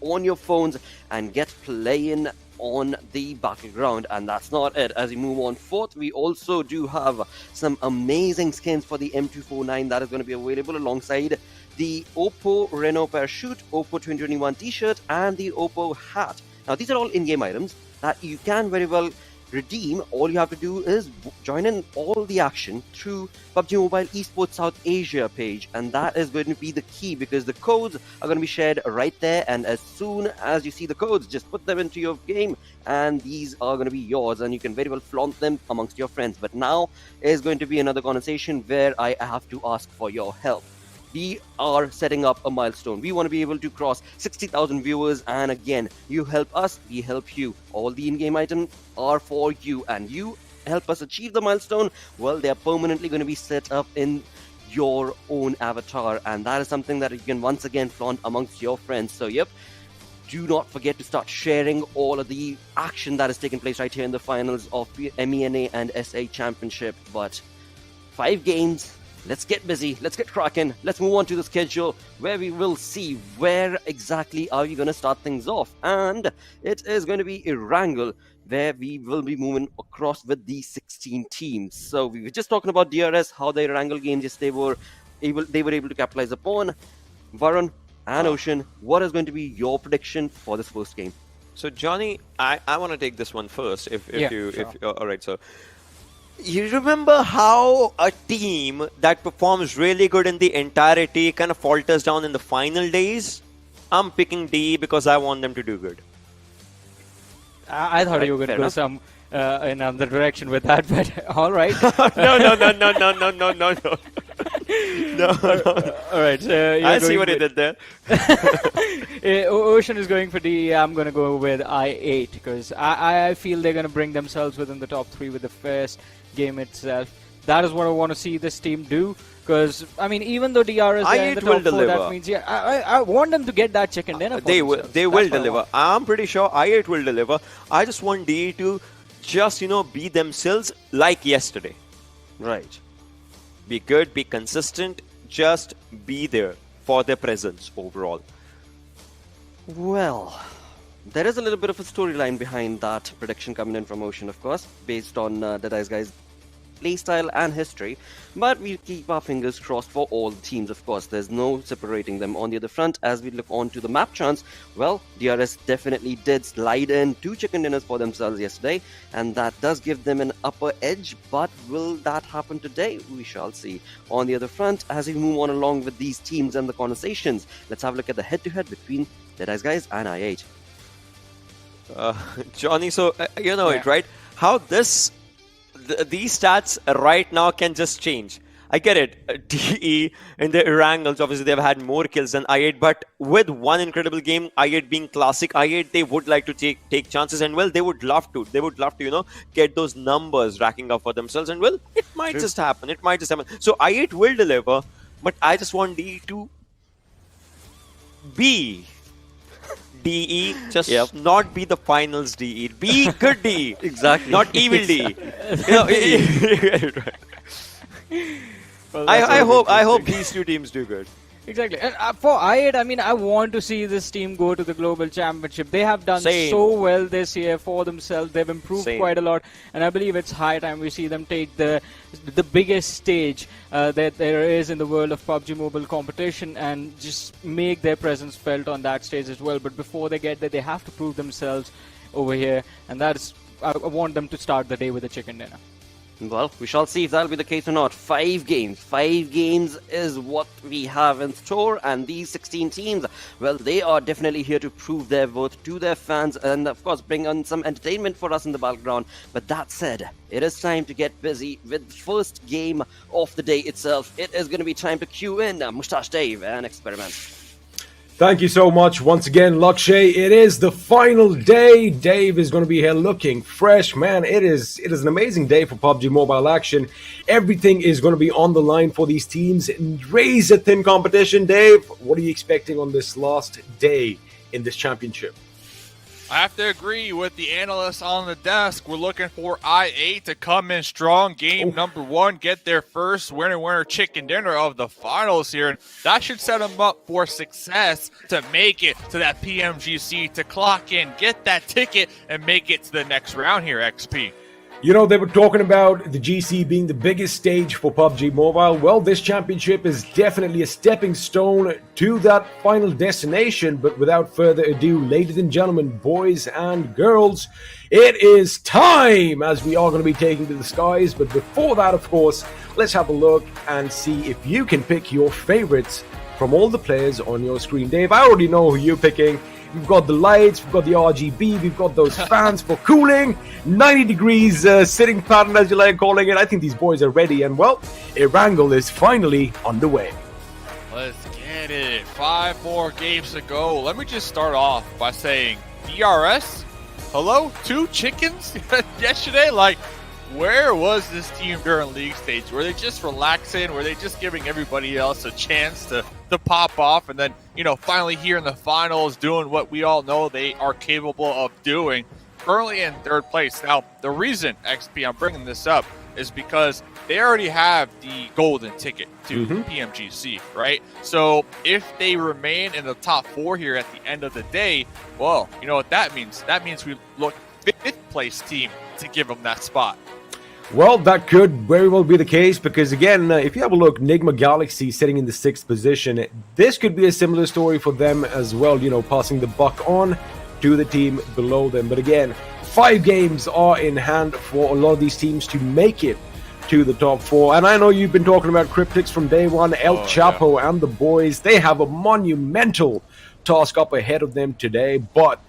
on your phones and get playing on the battleground. And that's not it. As we move on forth, we also do have some amazing skins for the M249 that is going to be available alongside the Oppo Reno Parachute, Oppo 2021 t-shirt, and the Oppo hat. Now, these are all in-game items that you can very well redeem. All you have to do is join in all the action through PUBG Mobile Esports South Asia page, and that is going to be the key because the codes are going to be shared right there, and as soon as you see the codes, just put them into your game and these are going to be yours and you can very well flaunt them amongst your friends. But now is going to be another conversation where I have to ask for your help. We are setting up a milestone. We want to be able to cross 60,000 viewers, and again, you help us, we help you. All the in-game items are for you, and you help us achieve the milestone. Well, they are permanently going to be set up in your own avatar, and that is something that you can once again flaunt amongst your friends. So, yep, do not forget to start sharing all of the action that is taking place right here in the finals of MENA and SA Championship. But 5 games. Let's get busy, let's get cracking, let's move on to the schedule where we will see where exactly are we going to start things off. And it is going to be Erangel, where we will be moving across with the 16 teams. So we were just talking about DRS, how the Erangel games yesterday were able to capitalize upon. Varun and Ocean, what is going to be your prediction for this first game? So Johnny, I want to take this one first. All right, so you remember how a team that performs really good in the entirety kind of falters down in the final days? I'm picking DE because I want them to do good. I thought you were going to go some in another direction with that, but all right. No. All right. So I see what he did there. Ocean is going for DE. I'm going to go with I8 because I feel they're going to bring themselves within the top 3 with the first game itself. That is what I want to see this team do. Because, I mean, even though DR is there in the top 4, that means, I want them to get that chicken dinner for themselves. They will deliver. I'm pretty sure I8 will deliver. I just want DE to just, be themselves like yesterday. Right. Be good, be consistent, just be there for their presence overall. Well, there is a little bit of a storyline behind that prediction coming in from Ocean, of course, based on DEADEYES guys' playstyle and history, but we keep our fingers crossed for all teams, of course. There's no separating them. On the other front, as we look on to the map chance, well, DRS definitely did slide in 2 chicken dinners for themselves yesterday, and that does give them an upper edge, but will that happen today? We shall see. On the other front, as we move on along with these teams and the conversations, let's have a look at the head-to-head between DEADEYES guys and I8. Johnny, so you know it, right? How these stats right now can just change. I get it. DE and the Erangels, obviously they've had more kills than I8, but with one incredible game, I8 being classic, I8 they would like to take chances, and well, they would love to. They would love to, get those numbers racking up for themselves, and well, it might just happen. It might just happen. So I8 will deliver, but I just want DE to be DE, just not be the finals DE. Be good DE. Exactly. Not evil DE. Well, I hope these 2 teams do good. Exactly. And for I8, I mean, I want to see this team go to the Global Championship. They have done so well this year for themselves. They've improved quite a lot. And I believe it's high time we see them take the biggest stage that there is in the world of PUBG Mobile competition and just make their presence felt on that stage as well. But before they get there, they have to prove themselves over here. And I want them to start the day with a chicken dinner. Well, we shall see if that'll be the case or not. 5 games. 5 games is what we have in store. And these 16 teams, well, they are definitely here to prove their worth to their fans and, of course, bring on some entertainment for us in the background. But that said, it is time to get busy with the first game of the day itself. It is going to be time to cue in Mustache Dave and experiment. Thank you so much once again, Lakshay. It is the final day. Dave is going to be here looking fresh. Man, it is an amazing day for PUBG Mobile action. Everything is going to be on the line for these teams. Razor-thin competition. Dave, what are you expecting on this last day in this championship? I have to agree with the analysts on the desk. We're looking for I8 to come in strong. Game number 1, get their first winner chicken dinner of the finals here. And that should set them up for success to make it to that PMGC, to clock in, get that ticket, and make it to the next round here, XP. You know, they were talking about the GC being the biggest stage for PUBG Mobile. Well, this championship is definitely a stepping stone to that final destination. But without further ado, ladies and gentlemen, boys and girls, it is time as we are going to be taking to the skies. But before that, of course, let's have a look and see if you can pick your favorites from all the players on your screen. Dave, I already know who you're picking. We've got the lights, we've got the RGB, we've got those fans for cooling, 90 degrees sitting pattern, as you like calling it. I think these boys are ready, and well, Erangel is finally underway. Let's get it. 5 more games to go. Let me just start off by saying, DRS, hello, 2 chickens yesterday? Like, where was this team during league stage? Were they just relaxing? Were they just giving everybody else a chance to pop off? And then, you know, finally here in the finals, doing what we all know they are capable of doing. Currently in 3rd place. Now, the reason, XP, I'm bringing this up is because they already have the golden ticket to PMGC, right? So if they remain in the top 4 here at the end of the day, well, you know what that means? That means we look 5th place team to give them that spot. Well, that could very well be the case because, again, if you have a look, Nigma Galaxy sitting in the 6th position, this could be a similar story for them as well, you know, passing the buck on to the team below them. But again, 5 games are in hand for a lot of these teams to make it to the top 4. And I know you've been talking about Cryptics from day one, El Chapo and the boys. They have a monumental task up ahead of them today, but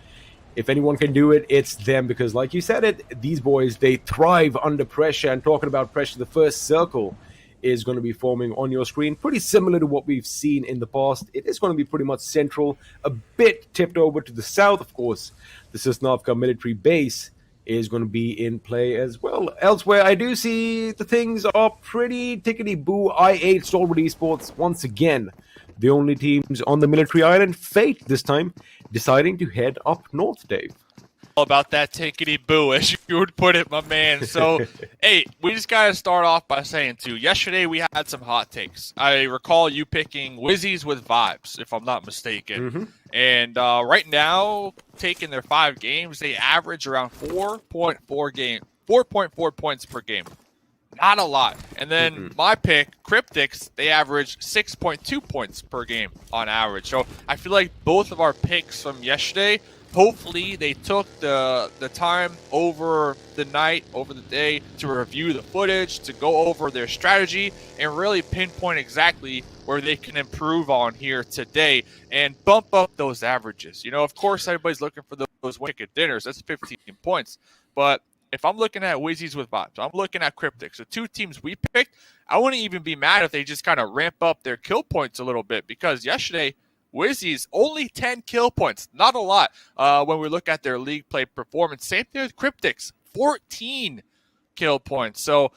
if anyone can do it, it's them because, like you said it, these boys, they thrive under pressure. And talking about pressure, the first circle is going to be forming on your screen. Pretty similar to what we've seen in the past. It is going to be pretty much central, a bit tipped over to the south. Of course, the Sosnovka military base is going to be in play as well. Elsewhere, I do see the things are pretty tickety-boo. I8 Stalwart Esports, once again, the only teams on the military island. Fate this time deciding to head up north, Dave. All about that tickety-boo, as you would put it, my man. So, hey, we just got to start off by saying, too, yesterday we had some hot takes. I recall you picking Wizzes with vibes, if I'm not mistaken. And right now, taking their 5 games, they average around 4.4 points per game. Not a lot. And then my pick, Cryptics, they average 6.2 points per game on average. So I feel like both of our picks from yesterday, hopefully they took the time over the night, over the day, to review the footage, to go over their strategy, and really pinpoint exactly where they can improve on here today and bump up those averages. You know, of course, everybody's looking for those wicked dinners. That's 15 points. But if I'm looking at Wizzes with vibes, I'm looking at Cryptics, the 2 teams we picked, I wouldn't even be mad if they just kind of ramp up their kill points a little bit because yesterday, Wizzes, only 10 kill points. Not a lot when we look at their league play performance. Same thing with Cryptics, 14 kill points. So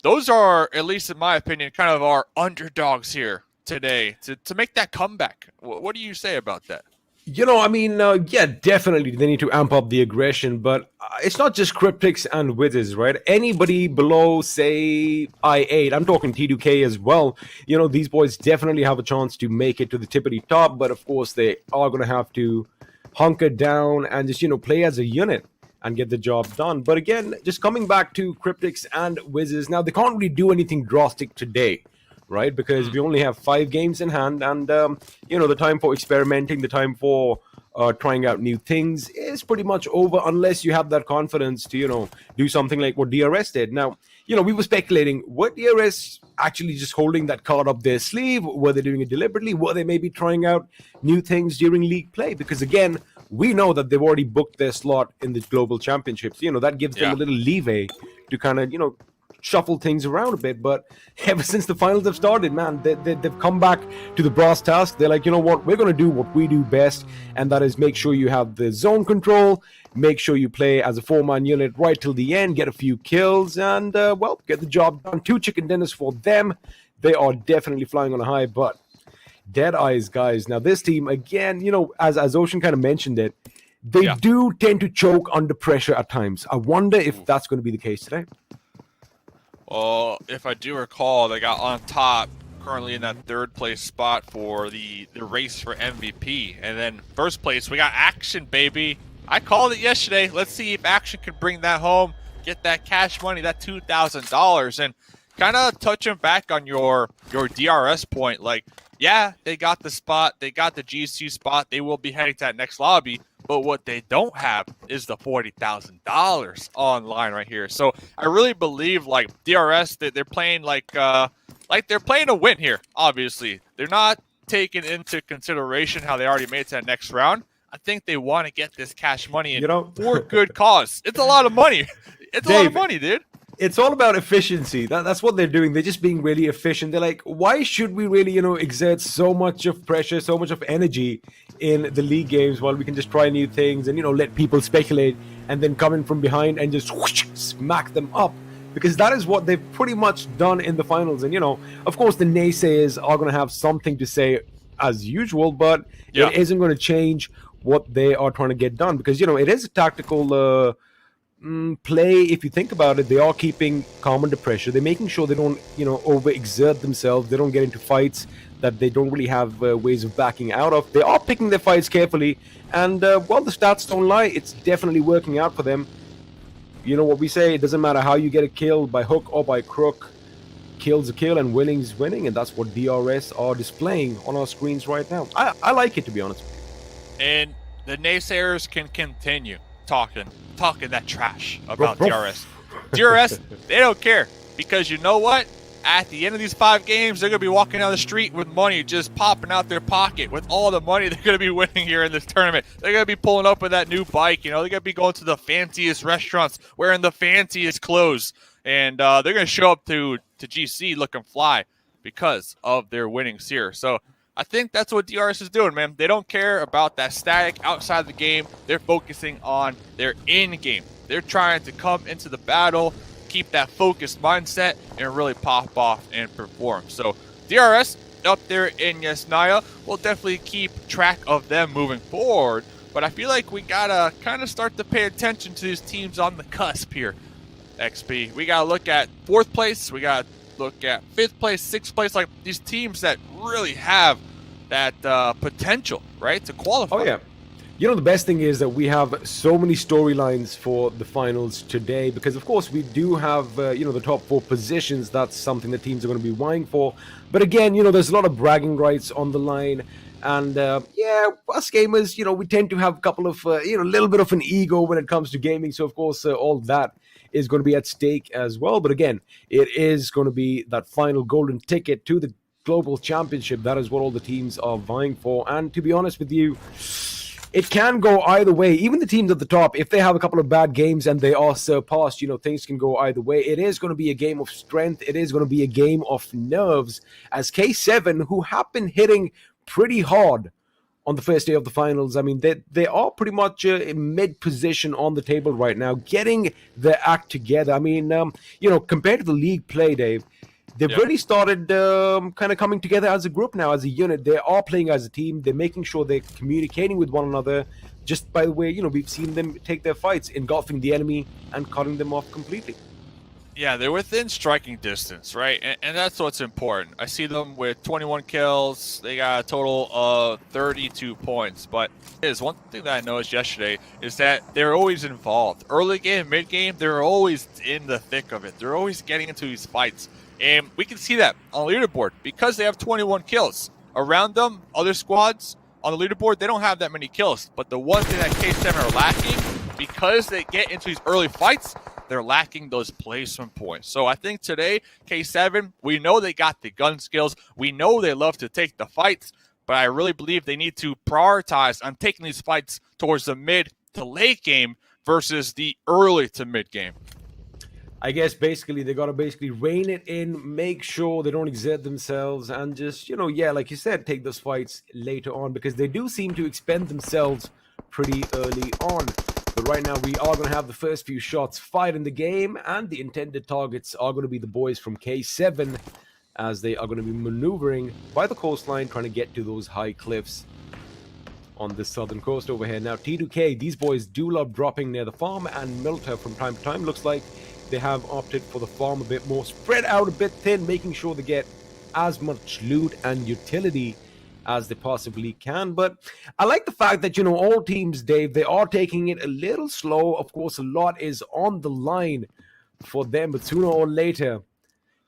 those are, at least in my opinion, kind of our underdogs here today to make that comeback. What do you say about that? You know, I mean, yeah, definitely they need to amp up the aggression, but it's not just Cryptics and Wizzes, right? Anybody below, say, I8, I'm talking T2K as well, you know, these boys definitely have a chance to make it to the tippity top, but of course they are going to have to hunker down and just, you know, play as a unit and get the job done. But again, just coming back to Cryptics and Wizzes, now they can't really do anything drastic today, right? Because we only have 5 games in hand and, you know, the time for experimenting, the time for trying out new things is pretty much over unless you have that confidence to, you know, do something like what DRS did. Now, you know, we were speculating, were DRS actually just holding that card up their sleeve? Were they doing it deliberately? Were they maybe trying out new things during league play? Because again, we know that they've already booked their slot in the global championships. You know, that gives them a little leeway to kind of, you know, shuffle things around a bit. But ever since the finals have started, man, they've come back to the brass task. They're like, you know what, we're going to do what we do best, and that is make sure you have the zone control, make sure you play as a 4-man unit right till the end, get a few kills, and, well, get the job done. 2 chicken dinners for them. They are definitely flying on a high, but DEADEYES, guys. Now, this team, again, you know, as Ocean kind of mentioned it, they do tend to choke under pressure at times. I wonder if that's going to be the case today. Well, if I do recall, they got on top, currently in that 3rd place spot for the race for MVP. And then 1st place, we got Action, baby. I called it yesterday. Let's see if Action can bring that home. get that cash money, that $2,000. And kind of touching back on your DRS point, like, yeah, they got the spot, they got the GC spot, they will be heading to that next lobby, but what they don't have is the $40,000 online right here. So I really believe, like, DRS, that they're playing like they're playing a win here. Obviously, they're not taking into consideration how they already made it to that next round. I think they want to get this cash money in for good cause. It's a lot of money. It's a lot of money, dude. It's all about efficiency. That's what they're doing. They're just being really efficient. They're like, why should we really, exert so much of pressure, so much of energy in the league games while we can just try new things and, let people speculate and then come in from behind and just whoosh, smack them up? Because that is what they've pretty much done in the finals. And, of course, the naysayers are going to have something to say as usual, but it isn't going to change what they are trying to get done. Because, it is a tactical play. If you think about it, they are keeping calm under pressure. They're making sure they don't, overexert themselves. They don't get into fights that they don't really have ways of backing out of. They are picking their fights carefully. And, while the stats don't lie, it's definitely working out for them. You know what we say, it doesn't matter how you get a kill, by hook or by crook. Kill's a kill and winning's winning, and that's what DRS are displaying on our screens right now. I like it, to be honest. And the naysayers can continue talking that trash about DRS. DRS, they don't care, because you know what? At the end of these 5 games, they're going to be walking down the street with money just popping out their pocket with all the money they're going to be winning here in this tournament. They're going to be pulling up with that new bike. They're going to be going to the fanciest restaurants, wearing the fanciest clothes. And they're going to show up to GC looking fly because of their winnings here. So I think that's what DRS is doing, man. They don't care about that static outside the game. They're focusing on their in-game. They're trying to come into the battle, keep that focused mindset, and really pop off and perform. So DRS up there in Yasnaya, we'll definitely keep track of them moving forward. But I feel like we gotta kind of start to pay attention to these teams on the cusp here. XP, we gotta look at 4th place, we gotta look at 5th place, 6th place, like these teams that really have that potential, right, to qualify. Oh yeah. The best thing is that we have so many storylines for the finals today, because of course we do have, the top 4 positions. That's something that teams are going to be vying for. But again, there's a lot of bragging rights on the line. And us gamers, we tend to have a couple of, a little bit of an ego when it comes to gaming. So of course, all that is going to be at stake as well. But again, it is going to be that final golden ticket to the global championship. That is what all the teams are vying for. And to be honest with you, it can go either way. Even the teams at the top, if they have a couple of bad games and they are surpassed, things can go either way. It is going to be a game of strength. It is going to be a game of nerves, as K7, who have been hitting pretty hard on the first day of the finals. I mean, they are pretty much in mid-position on the table right now, getting their act together. I mean, compared to the league play, Dave, they've really started kind of coming together as a group now, as a unit. They are playing as a team. They're making sure they're communicating with one another. Just by the way, we've seen them take their fights, engulfing the enemy and cutting them off completely. Yeah, they're within striking distance, right? And that's what's important. I see them with 21 kills. They got a total of 32 points. But is one thing that I noticed yesterday is that they're always involved. Early game, mid game, they're always in the thick of it. They're always getting into these fights. And we can see that on the leaderboard because they have 21 kills. Around them, other squads on the leaderboard, they don't have that many kills. But the one thing that K7 are lacking, because they get into these early fights, they're lacking those placement points. So I think today, K7, we know they got the gun skills. We know they love to take the fights. But I really believe they need to prioritize on taking these fights towards the mid to late game versus the early to mid game. I guess basically they got to rein it in, make sure they don't exert themselves, and just, like you said, take those fights later on, because they do seem to expend themselves pretty early on. But right now we are going to have the first few shots fired in the game, and the intended targets are going to be the boys from K7, as they are going to be maneuvering by the coastline, trying to get to those high cliffs on the southern coast over here. Now T2K, these boys do love dropping near the farm and Milter from time to time. Looks like they have opted for the farm a bit more, spread out a bit thin, making sure they get as much loot and utility as they possibly can. But I like the fact that, all teams, Dave, they are taking it a little slow. Of course, a lot is on the line for them. But sooner or later,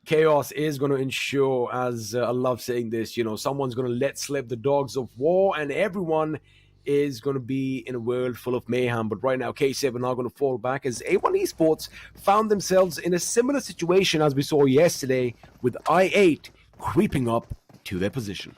chaos is going to ensure, as I love saying this, someone's going to let slip the dogs of war, and everyone is going to be in a world full of mayhem. But right now, K7 are going to fall back as A1 Esports found themselves in a similar situation as we saw yesterday, with I8 creeping up to their position.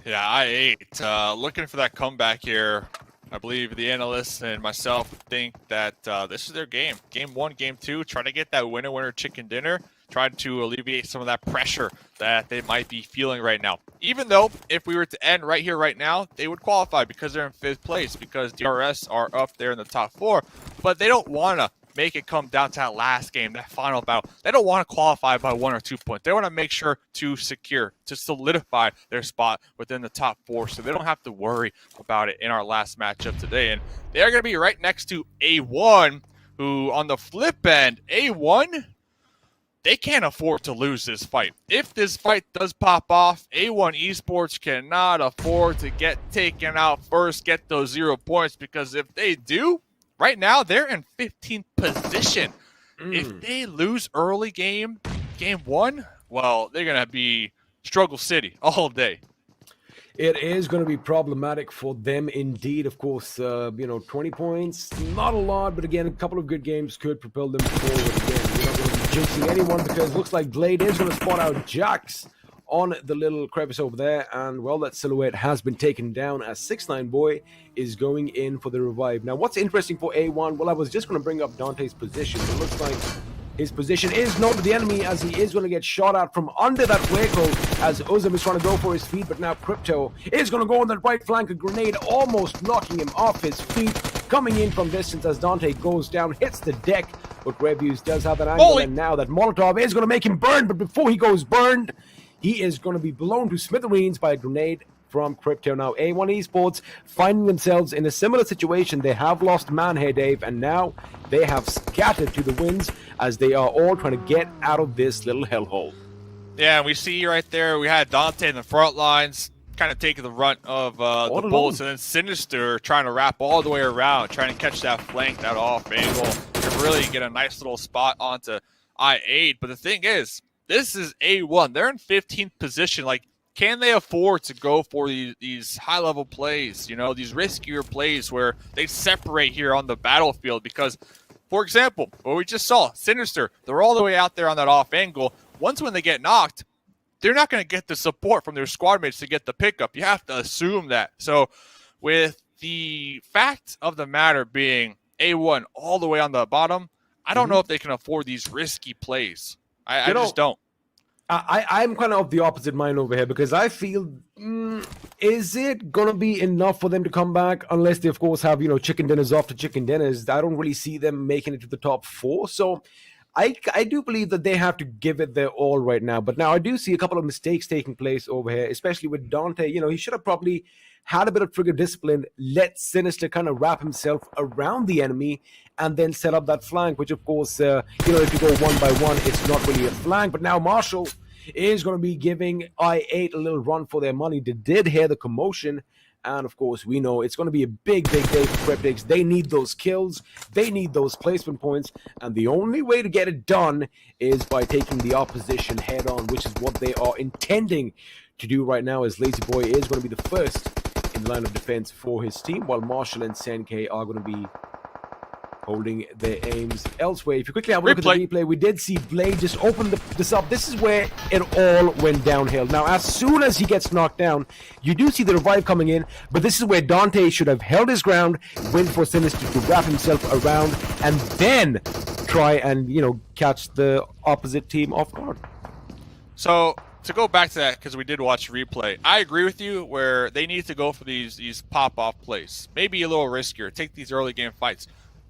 Yeah, I8 looking for that comeback here. I believe the analysts and myself think that this is their game. Game 1, Game 2, try to get that winner chicken dinner. Trying to alleviate some of that pressure that they might be feeling right now. Even though, if we were to end right here, right now, they would qualify because they're in 5th place, because DRS are up there in the top 4, but they don't want to make it come down to that last game, that final battle. They don't want to qualify by 1 or 2 points. They want to make sure to solidify their spot within the top 4, so they don't have to worry about it in our last matchup today. And they are going to be right next to A1, who, on the flip end, A1, they can't afford to lose this fight. If this fight does pop off, A1 Esports cannot afford to get taken out first, get those 0 points, because if they do, right now they're in 15th position. If they lose early game 1, well, they're going to be struggle city all day. It is going to be problematic for them indeed. Of course, 20 points, not a lot, but again, a couple of good games could propel them forward again. We're not going to be jinxing anyone, because it looks like Blade is going to spot out Jax on the little crevice over there, and well, that silhouette has been taken down as 6ix9ine Boy is going in for the revive. Now, what's interesting for A1, well, I was just going to bring up Dante's position. It looks like his position is known to the enemy, as he is going to get shot at from under that vehicle as Uzum is trying to go for his feet, but now Crypto is going to go on the right flank, a grenade almost knocking him off his feet, coming in from distance as Dante goes down, hits the deck, but Revius does have that angle, and now that Molotov is going to make him burn, but before he goes burned, he is going to be blown to smithereens by a grenade from Crypto. Now, A1 Esports finding themselves in a similar situation. They have lost man here, Dave, and now they have scattered to the winds as they are all trying to get out of this little hellhole. Yeah, we see right there, we had Dante in the front lines, kind of taking the brunt of the bullets, and then Sinister trying to wrap all the way around, trying to catch that flank, that off angle, to really get a nice little spot onto I8. But the thing is, this is A1. They're in 15th position. Like, can they afford to go for these high-level plays, these riskier plays where they separate here on the battlefield? Because, for example, what we just saw, Sinister, they're all the way out there on that off angle. Once when they get knocked, they're not going to get the support from their squad mates to get the pickup. You have to assume that. So with the fact of the matter being A1 all the way on the bottom, I don't know if they can afford these risky plays. I just don't. I'm kind of the opposite mind over here, because I feel, is it going to be enough for them to come back? Unless they, of course, have, chicken dinners after chicken dinners. I don't really see them making it to the top 4. So I do believe that they have to give it their all right now. But now I do see a couple of mistakes taking place over here, especially with Dante. He should have probably had a bit of trigger discipline, let Sinister kind of wrap himself around the enemy, and then set up that flank, which, of course, if you go 1 by 1, it's not really a flank. But now Marshall is going to be giving I8 a little run for their money. They did hear the commotion, and, of course, we know it's going to be a big, big day for Cryptics. They need those kills. They need those placement points, and the only way to get it done is by taking the opposition head-on, which is what they are intending to do right now, as Lazy Boy is going to be the first in the line of defense for his team, while Marshall and Senke are going to be holding their aims elsewhere. If you quickly have a look at the replay, we did see Blade just open this up. This is where it all went downhill. Now, as soon as he gets knocked down, you do see the revive coming in, but this is where Dante should have held his ground, wait for Sinister to wrap himself around, and then try and, catch the opposite team off guard. So, to go back to that, because we did watch replay, I agree with you where they need to go for these pop-off plays. Maybe a little riskier, take these early game fights.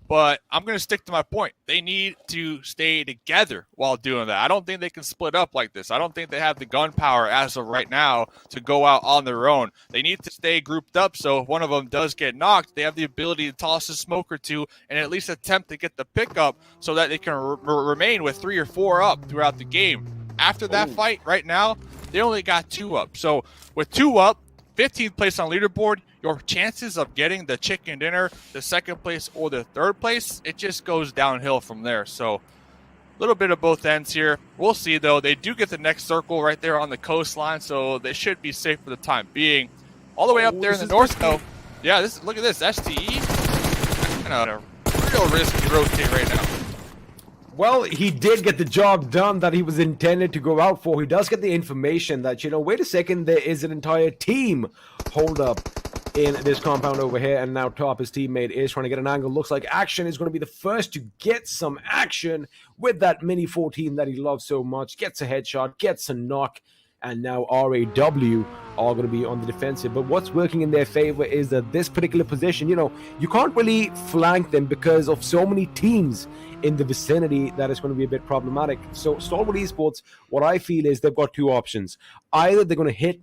But I'm going to stick to my point. They need to stay together while doing that. I don't think they can split up like this. I don't think they have the gunpowder as of right now to go out on their own. They need to stay grouped up, so if one of them does get knocked, they have the ability to toss a smoke or two and at least attempt to get the pickup so that they can remain with 3 or 4 up throughout the game. After that fight, right now, they only got 2 up. So with 2 up, 15th place on leaderboard, your chances of getting the chicken dinner, the 2nd place or the 3rd place, it just goes downhill from there. So little bit of both ends here. We'll see, though. They do get the next circle right there on the coastline, so they should be safe for the time being. All the way up there in the north, though. Yeah, look at this. STE. Kind of a real risky rotate right now. Well, he did get the job done that he was intended to go out for. He does get the information that, wait a second, there is an entire team hold up in this compound over here, and now Top, his teammate, is trying to get an angle. Looks like Action is going to be the first to get some action with that Mini 14 that he loves so much. Gets a headshot, gets a knock, and now RAW are going to be on the defensive. But what's working in their favor is that this particular position, you can't really flank them because of so many teams in the vicinity that is going to be a bit problematic. So Stalwart Esports, what I feel is they've got two options. Either they're going to hit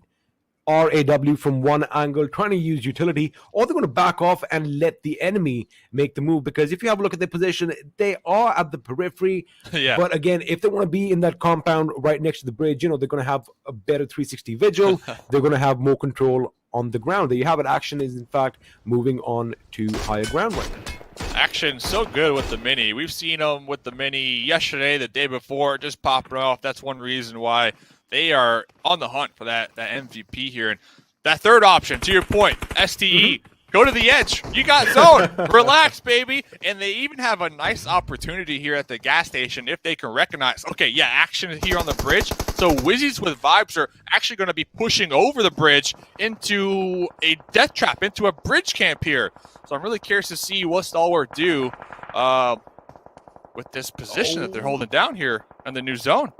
RAW from one angle, trying to use utility, or they're going to back off and let the enemy make the move. Because if you have a look at their position, they are at the periphery. Yeah. But again, if they want to be in that compound right next to the bridge, they're going to have a better 360 vigil. They're going to have more control on the ground. There you have it. Action is, in fact, moving on to higher ground right now. Action so good with the Mini. We've seen them with the Mini yesterday, the day before, just popping off. That's one reason why they are on the hunt for that MVP here. And that third option, to your point, STE, go to the edge. You got zone. Relax, baby. And they even have a nice opportunity here at the gas station if they can recognize, okay, yeah, Action here on the bridge. So Wizzes with Vibes are actually going to be pushing over the bridge into a death trap, into a bridge camp here. So I'm really curious to see what Stalwart do with this position that they're holding down here in the new zone.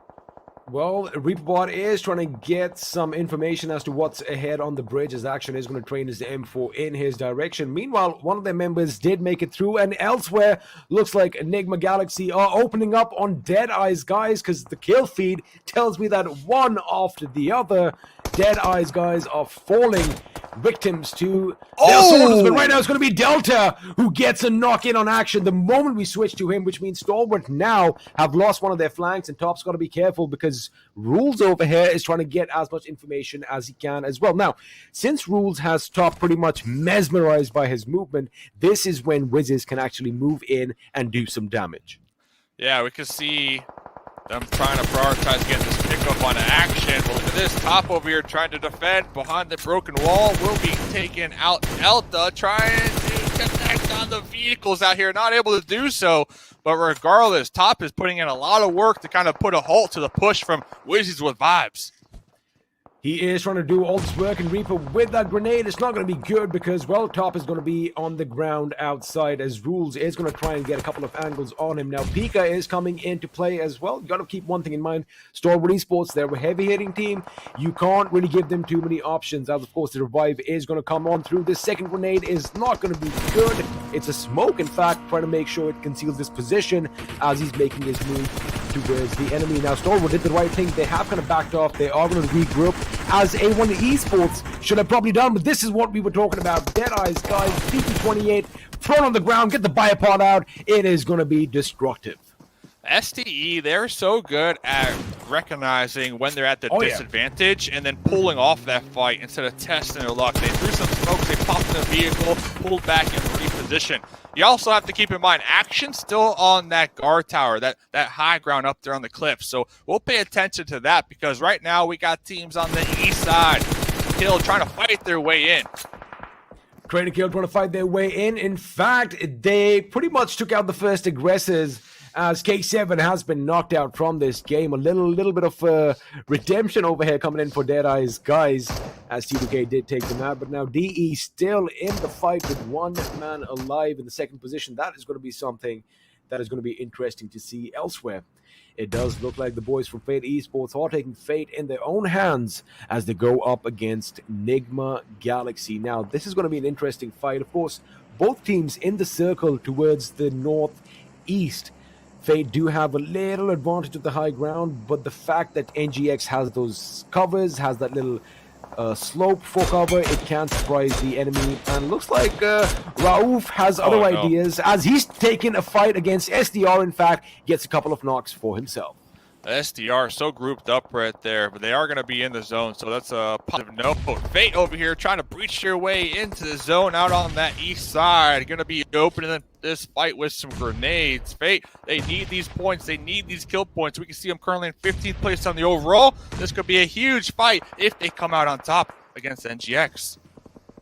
Well, Reaperbot is trying to get some information as to what's ahead on the bridge, as Action is going to train his M4 in his direction. Meanwhile, one of their members did make it through, and elsewhere, looks like Enigma Galaxy are opening up on Deadeyes, guys, because the kill feed tells me that one after the other, Deadeyes guys are falling victims to their soldiers. But right now it's going to be Delta who gets a knock in on Action the moment we switch to him, which means Stalwart now have lost one of their flanks, and Top's got to be careful because Rules over here is trying to get as much information as he can as well. Now, since Rules has Top pretty much mesmerized by his movement, this is when Wizzes can actually move in and do some damage. Yeah, we can see them trying to prioritize getting this pickup on Action. But look at this, Top over here trying to defend behind the broken wall. Will be taking out Delta, trying to connect on the vehicles out here. Not able to do so. But regardless, Top is putting in a lot of work to kind of put a halt to the push from Wizzes with Vibes. He is trying to do all this work, and Reaper with that grenade, it's not going to be good because, well, Top is going to be on the ground outside as Rules is going to try and get a couple of angles on him. Now, Pika is coming into play as well. You got to keep one thing in mind. Stalwart Esports, they're a heavy-hitting team. You can't really give them too many options, as, of course, the revive is going to come on through. This second grenade is not going to be good. It's a smoke, in fact, trying to make sure it conceals this position as he's making his move towards the enemy. Now, Stalwart did the right thing. They have kind of backed off. They are going to regroup, as A1 Esports should have probably done, but this is what we were talking about. Deadeyes, guys, PP28, thrown on the ground, get the biopod out. It is going to be destructive. STE, they're so good at recognizing when they're at the disadvantage and then pulling off that fight instead of testing their luck. They threw some smokes, they popped in the vehicle, pulled back and repositioned. You also have to keep in mind, Action still on that guard tower, that high ground up there on the cliff. So we'll pay attention to that because right now we got teams on the east side, Kill trying to fight their way in. Trainer Kill trying to fight their way in. In fact, they pretty much took out the first aggressors, as K7 has been knocked out from this game. A little bit of redemption over here coming in for Deadeyes, guys, as T2K did take them out. But now DE still in the fight with one man alive in the second position. That is going to be something that is going to be interesting to see elsewhere. It does look like the boys from Fate Esports are taking fate in their own hands as they go up against Enigma Galaxy. Now, this is going to be an interesting fight. Of course, both teams in the circle towards the northeast. Fate do have a little advantage of the high ground, but the fact that NGX has those covers, has that little slope for cover, it can surprise the enemy. And looks like Raouf has other ideas, as he's taken a fight against SDR, in fact, gets a couple of knocks for himself. SDR so grouped up right there, but they are going to be in the zone, so that's a positive note. Fate over here trying to breach their way into the zone out on that east side. Going to be opening this fight with some grenades. Fate, they need these points. They need these kill points. We can see them currently in 15th place on the overall. This could be a huge fight if they come out on top against NGX.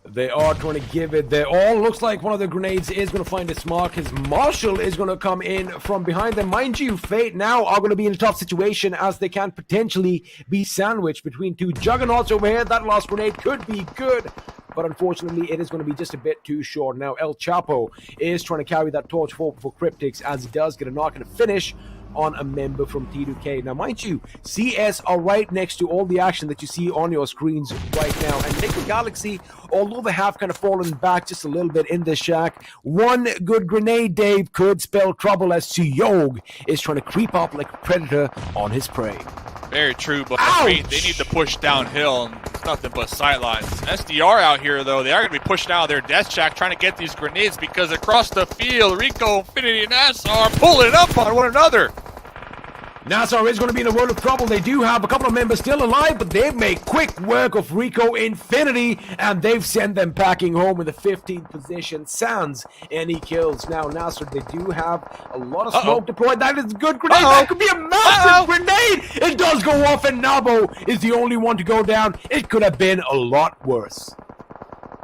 They are trying to give it their all. Looks like one of the grenades is going to find its mark. His Marshall is going to come in from behind them. Mind you, Fate now are going to be in a tough situation as they can potentially be sandwiched between two juggernauts over here. That last grenade could be good, but unfortunately it is going to be just a bit too short. Now El Chapo is trying to carry that torch forward for Cryptics as he does get a knock and a finish on a member from T2K. Now, mind you, CS are right next to all the action that you see on your screens right now. And Nickel Galaxy, although they have kind of fallen back just a little bit in this shack, one good grenade, Dave, could spell trouble as Suyog is trying to creep up like a predator on his prey. Very true, but they need to push downhill, and it's nothing but sightlines. SDR out here, though, they are going to be pushed out of their death shack trying to get these grenades because across the field, Rico, Infinity, and NASR pulling up on one another. NASR is going to be in a world of trouble. They do have a couple of members still alive, but they've made quick work of Rico Infinity, and they've sent them packing home in the 15th position. Sans any kills. Now, NASR, they do have a lot of smoke deployed. That is a good grenade. That could be a massive grenade. It does go off, and Nabo is the only one to go down. It could have been a lot worse.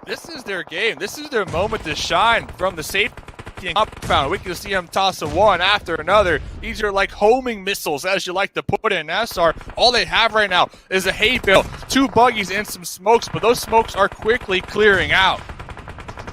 This is their game. This is their moment to shine from the safety upbound. We can see him toss a one after another. These are like homing missiles, as you like to put it in NASR. All they have right now is a hay bale, 2 buggies, and some smokes, but those smokes are quickly clearing out.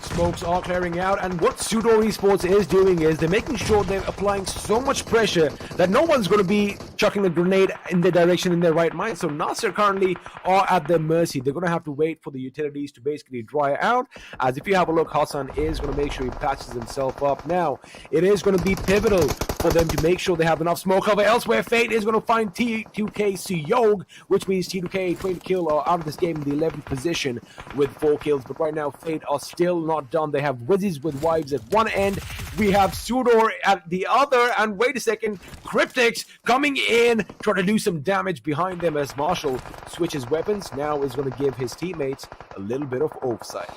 Smokes are clearing out, and what SUDOR Esports is doing is they're making sure they're applying so much pressure that no one's going to be chucking a grenade in their direction in their right mind. So NASR currently are at their mercy. They're going to have to wait for the utilities to basically dry out, as if you have a look, Hassan is going to make sure he patches himself up. Now, it is going to be pivotal for them to make sure they have enough smoke cover. Elsewhere, Fate is going to find T2K Suyog, which means T2K 20 kill are out of this game in the 11th position with 4 kills. But right now, Fate are still not done. They have Wizzes with wives at one end. We have SUDOR at the other. And wait a second, Cryptics coming in, trying to do some damage behind them as Marshall switches weapons. Now is going to give his teammates a little bit of oversight.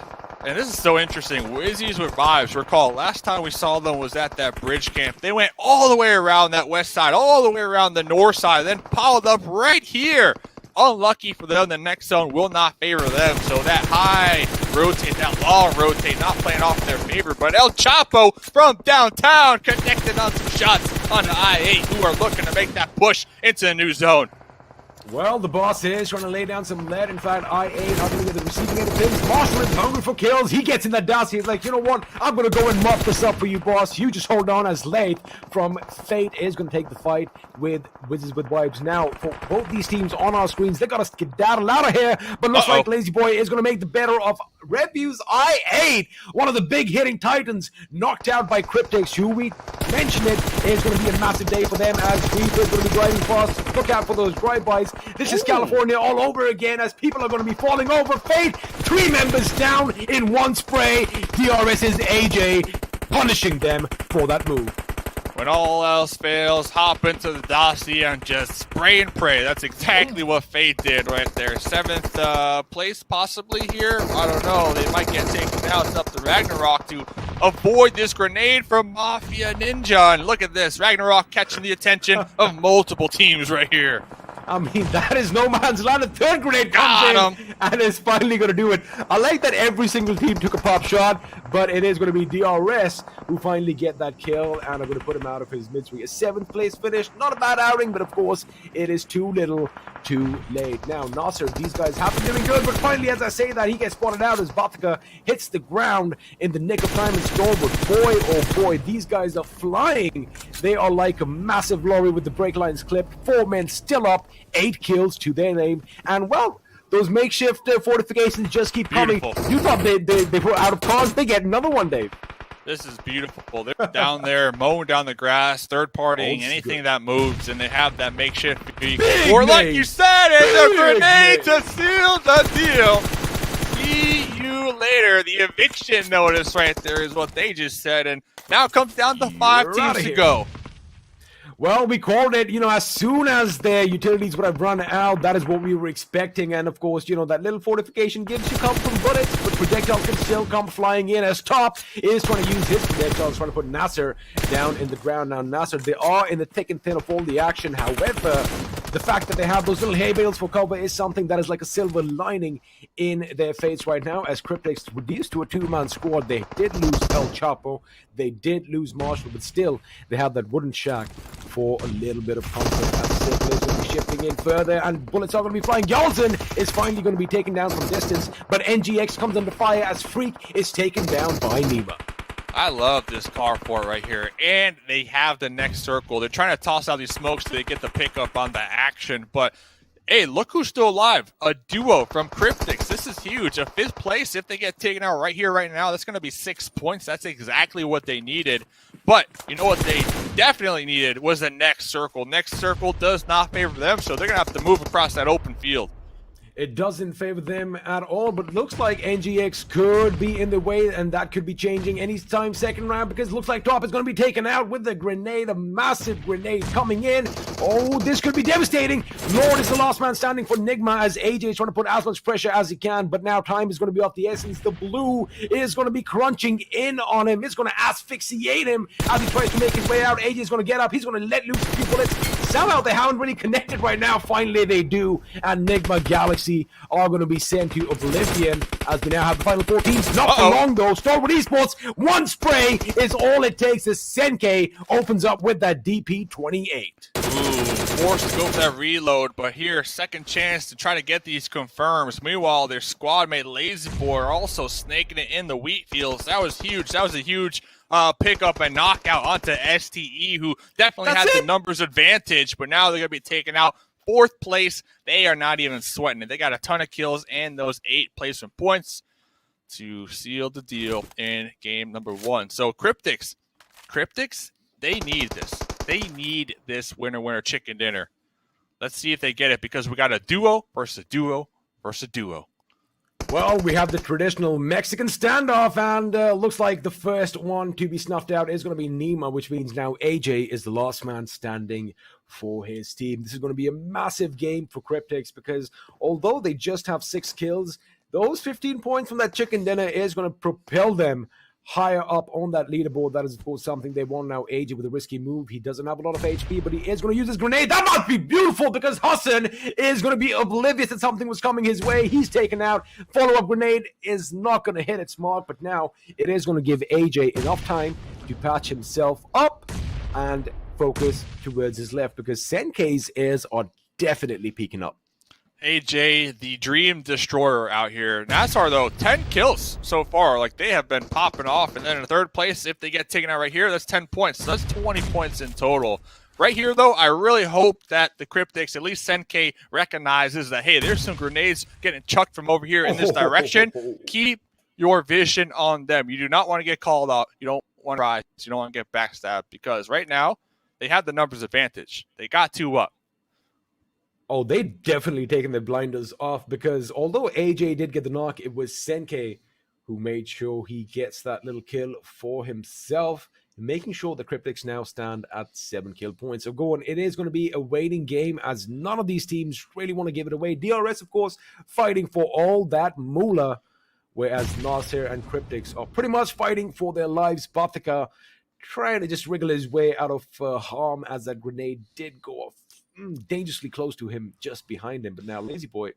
And this is so interesting. Wizzes with vibes. Recall, last time we saw them was at that bridge camp. They went all the way around that west side, all the way around the north side, then piled up right here. Unlucky for them, the next zone will not favor them. So that high rotate, that long rotate, not playing off in their favor. But El Chapo from downtown connected on some shots on the I-8, who are looking to make that push into the new zone. Well, the boss is trying to lay down some lead. In fact, I8 not going to get the receiving end of things. Marshall is hungry for kills. He gets in that dust. He's like, you know what? I'm going to go and mop this up for you, boss. You just hold on, as Lathe from Fate is going to take the fight with Wizzes with Vibes. Now, for both these teams on our screens, they got to skedaddle out of here. But looks like Lazy Boy is going to make the better of Review's I8. One of the big hitting titans knocked out by Cryptics, who we mentioned it is going to be a massive day for them as Reaper is going to be driving fast. Look out for those drive-bys. This is California all over again as people are going to be falling over. Fate, 3 members down in one spray. DRS's AJ punishing them for that move. When all else fails, hop into the dossier and just spray and pray. That's exactly what Fate did right there. 7th place possibly here. I don't know. They might get taken out. It's up to Ragnarok to avoid this grenade from Mafia Ninja. And look at this. Ragnarok catching the attention of multiple teams right here. I mean, that is no man's land. A third grenade comes in and is finally going to do it. I like that every single team took a pop shot, but it is going to be DRS who finally get that kill and are going to put him out of his mid-swing. A 7th place finish. Not a bad outing, but of course, it is too little too late. Now, NASR, these guys have been doing good, but finally, as I say that, he gets spotted out as Bathika hits the ground in the nick of time and score. But boy, oh boy, these guys are flying. They are like a massive lorry with the brake lines clipped. 4 men still up. 8 kills to their name, and well, those makeshift fortifications just keep coming. You thought they were out of cause. They get another one, Dave. This is beautiful. They're down there mowing down the grass, third-partying anything that moves, and they have that makeshift vehicle. Or like you said, it's a grenade to seal the deal. See you later. The eviction notice right there is what they just said, and now it comes down to 5 teams to go. Well, we called it, as soon as their utilities would have run out, that is what we were expecting. And of course, that little fortification gives you cover from bullets, but projectiles can still come flying in as Top is trying to use his projectiles, trying to put NASR down in the ground. Now, NASR, they are in the thick and thin of all the action. However, the fact that they have those little hay bales for cover is something that is like a silver lining in their face right now, as Cryptics reduced to a two-man squad. They did lose El Chapo, they did lose Marshall, but still, they have that wooden shack for a little bit of comfort. As Circle is going to be shifting in further, and bullets are going to be flying. Yalzin is finally going to be taken down from distance, but NGX comes under fire as Freak is taken down by Nima. I love this car fort right here, and they have the next circle. They're trying to toss out these smokes so they get the pickup on the action, but hey, look who's still alive. A duo from Cryptics. This is huge. A 5th place, if they get taken out right here, right now, that's going to be 6 points. That's exactly what they needed. But you know what they definitely needed was the next circle. Next circle does not favor them, so they're going to have to move across that open field. It doesn't favor them at all, but looks like NGX could be in the way, and that could be changing anytime second round, because it looks like Top is going to be taken out with the grenade, a massive grenade coming in. Oh, this could be devastating. Lord is the last man standing for Nigma, as AJ is trying to put as much pressure as he can, but now time is going to be of the essence. The blue is going to be crunching in on him. It's going to asphyxiate him as he tries to make his way out. AJ is going to get up. He's going to let loose a few bullets. Somehow they haven't really connected right now. Finally they do, and Nigma Galaxy are going to be sent to Oblivion, as we now have the final 4 teams. Not for long though. Starwood Esports, one spray is all it takes as Senke opens up with that DP28. Forced to go for that reload, but here, second chance to try to get these confirms. Meanwhile, their squad mate Lazy Boy are also snaking it in the wheat fields. That was huge. That was a huge pickup and knockout onto STE, who definitely had the numbers advantage, but now they're going to be taken out. 4th place, they are not even sweating it. They got a ton of kills and those 8 placement points to seal the deal in game number 1. So Cryptics, they need this. They need this winner chicken dinner. Let's see if they get it, because we got a duo versus a duo versus a duo. Well, we have the traditional Mexican standoff, and looks like the first one to be snuffed out is going to be Nima, which means now AJ is the last man standing for his team. This is going to be a massive game for Cryptics, because although they just have 6 kills, those 15 points from that chicken dinner is going to propel them higher up on that leaderboard. That is, of course, something they want now. AJ with a risky move. He doesn't have a lot of HP, but he is going to use his grenade. That must be beautiful, because Hassan is going to be oblivious that something was coming his way. He's taken out. Follow-up grenade is not going to hit its mark, but now it is going to give AJ enough time to patch himself up and focus towards his left, because Senkei's ears are definitely peeking up. AJ, the Dream Destroyer out here. NASR, though, 10 kills so far. Like, they have been popping off. And then in 3rd place, if they get taken out right here, that's 10 points. So that's 20 points in total. Right here, though, I really hope that the Cryptics, at least Senkei, recognizes that, hey, there's some grenades getting chucked from over here in this direction. Keep your vision on them. You do not want to get called out. You don't want to rise. You don't want to get backstabbed, because right now, they have the numbers advantage. They got 2 up. Oh, they definitely taken their blinders off, because although AJ did get the knock, it was Senke who made sure he gets that little kill for himself, making sure the Cryptics now stand at 7 kill points. So go on, it is going to be a waiting game, as none of these teams really want to give it away. DRS, of course, fighting for all that moolah, whereas NASR and Cryptics are pretty much fighting for their lives. Bathika trying to just wriggle his way out of harm, as that grenade did go off dangerously close to him, just behind him. But now Lazy Boy,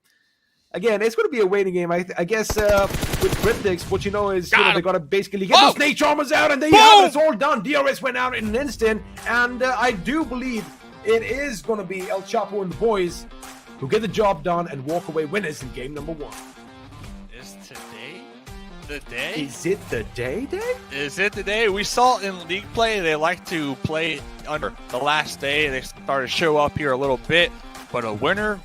again, it's going to be a waiting game. I guess with Cryptics, what you know is they got to basically get those snake charmers out, and there you have it. It's all done. DRS went out in an instant, and I do believe it is going to be El Chapo and the boys who get the job done and walk away winners in game number 1. Is today the day? Is it the day? Is it the day? We saw in league play, they like to play under the last day. They started to show up here a little bit, but a winner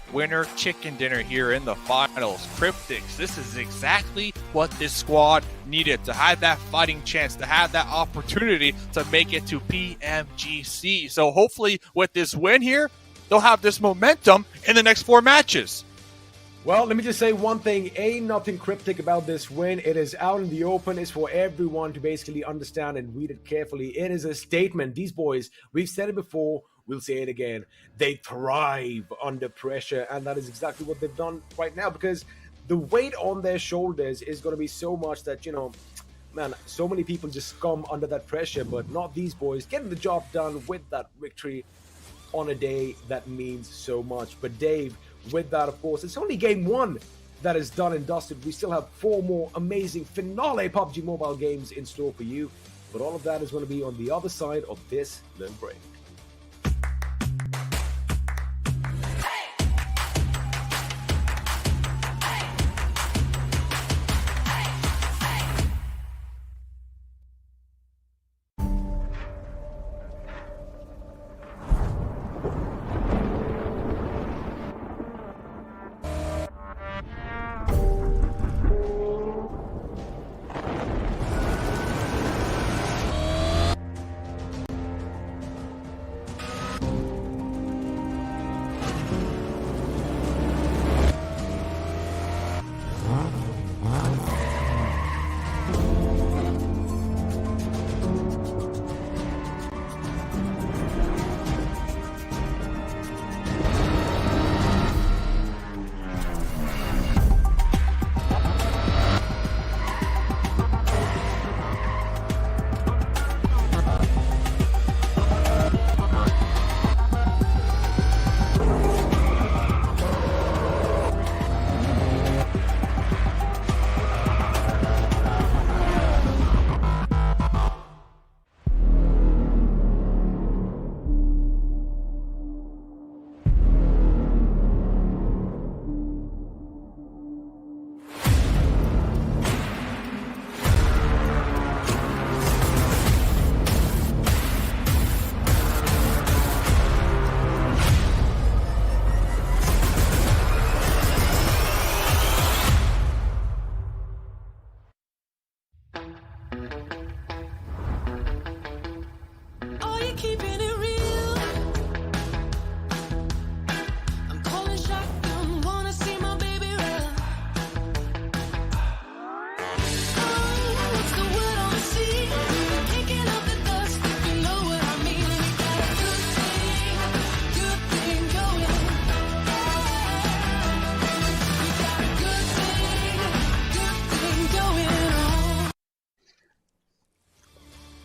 chicken dinner here in the finals. Cryptics, this is exactly what this squad needed to have that fighting chance, to have that opportunity to make it to PMGC. So hopefully with this win here, they'll have this momentum in the next 4 matches. Well, let me just say one thing. Ain't nothing cryptic about this win. It is out in the open. It's for everyone to basically understand and read it carefully. It is a statement. These boys, we've said it before, we'll say it again, they thrive under pressure, and that is exactly what they've done right now, because the weight on their shoulders is going to be so much that, you know, man, so many people just come under that pressure, but not these boys, getting the job done with that victory on a day that means so much. But Dave, with that, of course, it's only game one that is done and dusted. We still have 4 more amazing finale PUBG Mobile games in store for you, but all of that is going to be on the other side of this little break.